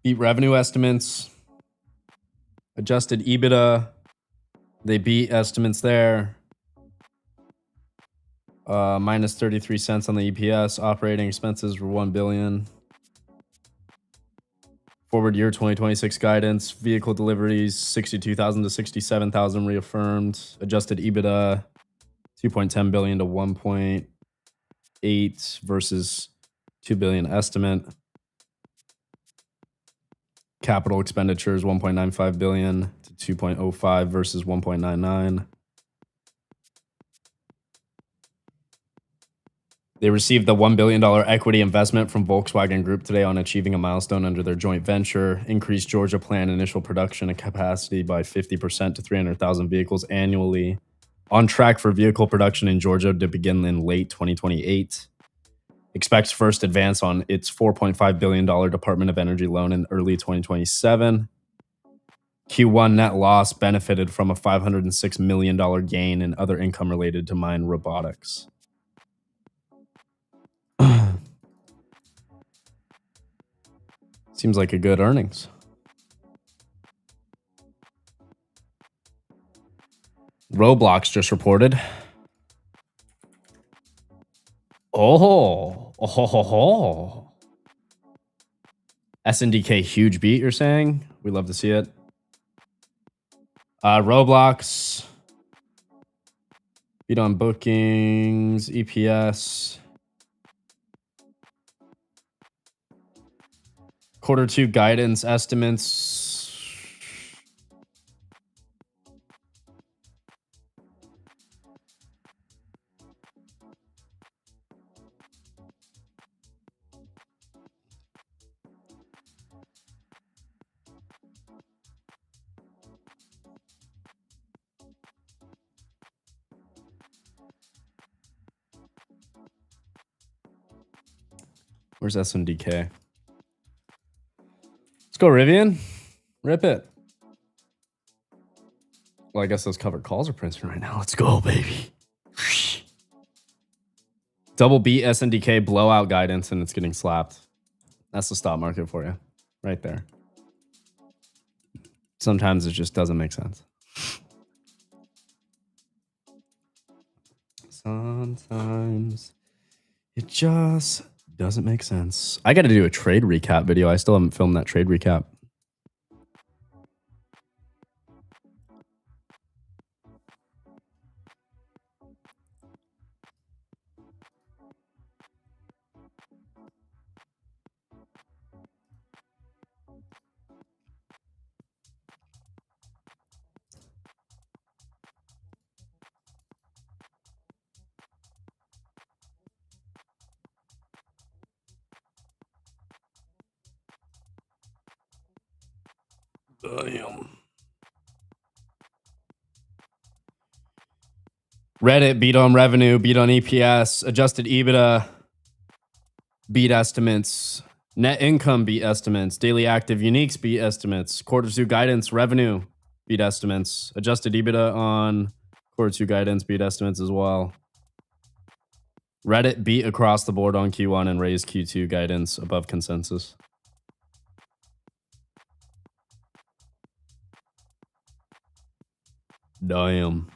Beat revenue estimates. Adjusted EBITDA. They beat estimates there. Minus 33 cents on the EPS. Operating expenses were $1 billion. Forward year 2026 guidance. Vehicle deliveries 62,000 to 67,000 reaffirmed. Adjusted EBITDA 2.10 billion to 1.8 versus 2 billion estimate. Capital expenditures 1.95 billion to 2.05 versus 1.99. They received the $1 billion equity investment from Volkswagen Group today on achieving a milestone under their joint venture. Increased Georgia plant initial production and capacity by 50% to 300,000 vehicles annually. On track for vehicle production in Georgia to begin in late 2028. Expects first advance on its $4.5 billion Department of Energy loan in early 2027. Q1 net loss benefited from a $506 million gain in other income related to mine robotics. Seems like a good earnings. Roblox just reported. Oh. SNDK huge beat, you're saying? We love to see it. Roblox. Beat on bookings, EPS. Q2 guidance estimates. Where's SNDK? Let's go, Rivian. Rip it. Well, I guess those covered calls are printing right now. Let's go, baby. Double beat SNDK blowout guidance, and it's getting slapped. That's the stock market for you. Right there. Sometimes it just doesn't make sense. Sometimes it just doesn't make sense. I got to do a trade recap video. I still haven't filmed that trade recap. Damn. Reddit beat on revenue, beat on EPS, adjusted EBITDA, beat estimates, net income beat estimates, daily active uniques beat estimates, Q2 guidance revenue beat estimates, adjusted EBITDA on Q2 guidance beat estimates as well. Reddit beat across the board on Q1 and raised Q2 guidance above consensus. Damn.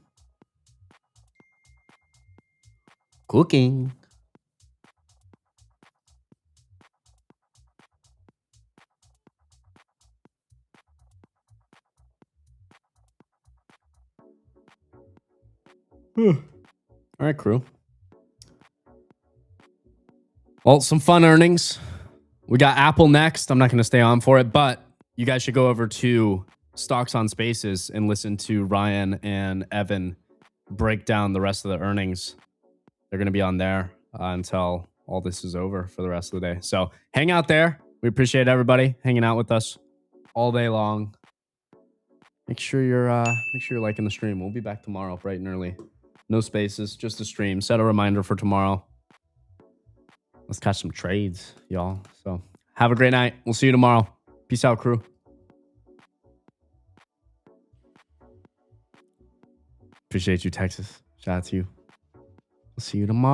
Cooking. All right, crew. Well, some fun earnings. We got Apple next. I'm not going to stay on for it, but you guys should go over to Stocks on Spaces and listen to Ryan and Evan break down the rest of the earnings. They're going to be on there until all this is over for the rest of the day. So hang out there. We appreciate everybody hanging out with us all day long. Make sure you're liking the stream. We'll be back tomorrow bright and early. No spaces, just a stream. Set a reminder for tomorrow. Let's catch some trades, y'all. So have a great night. We'll see you tomorrow. Peace out, crew. Appreciate you, Texas. Shout out to you. We'll see you tomorrow.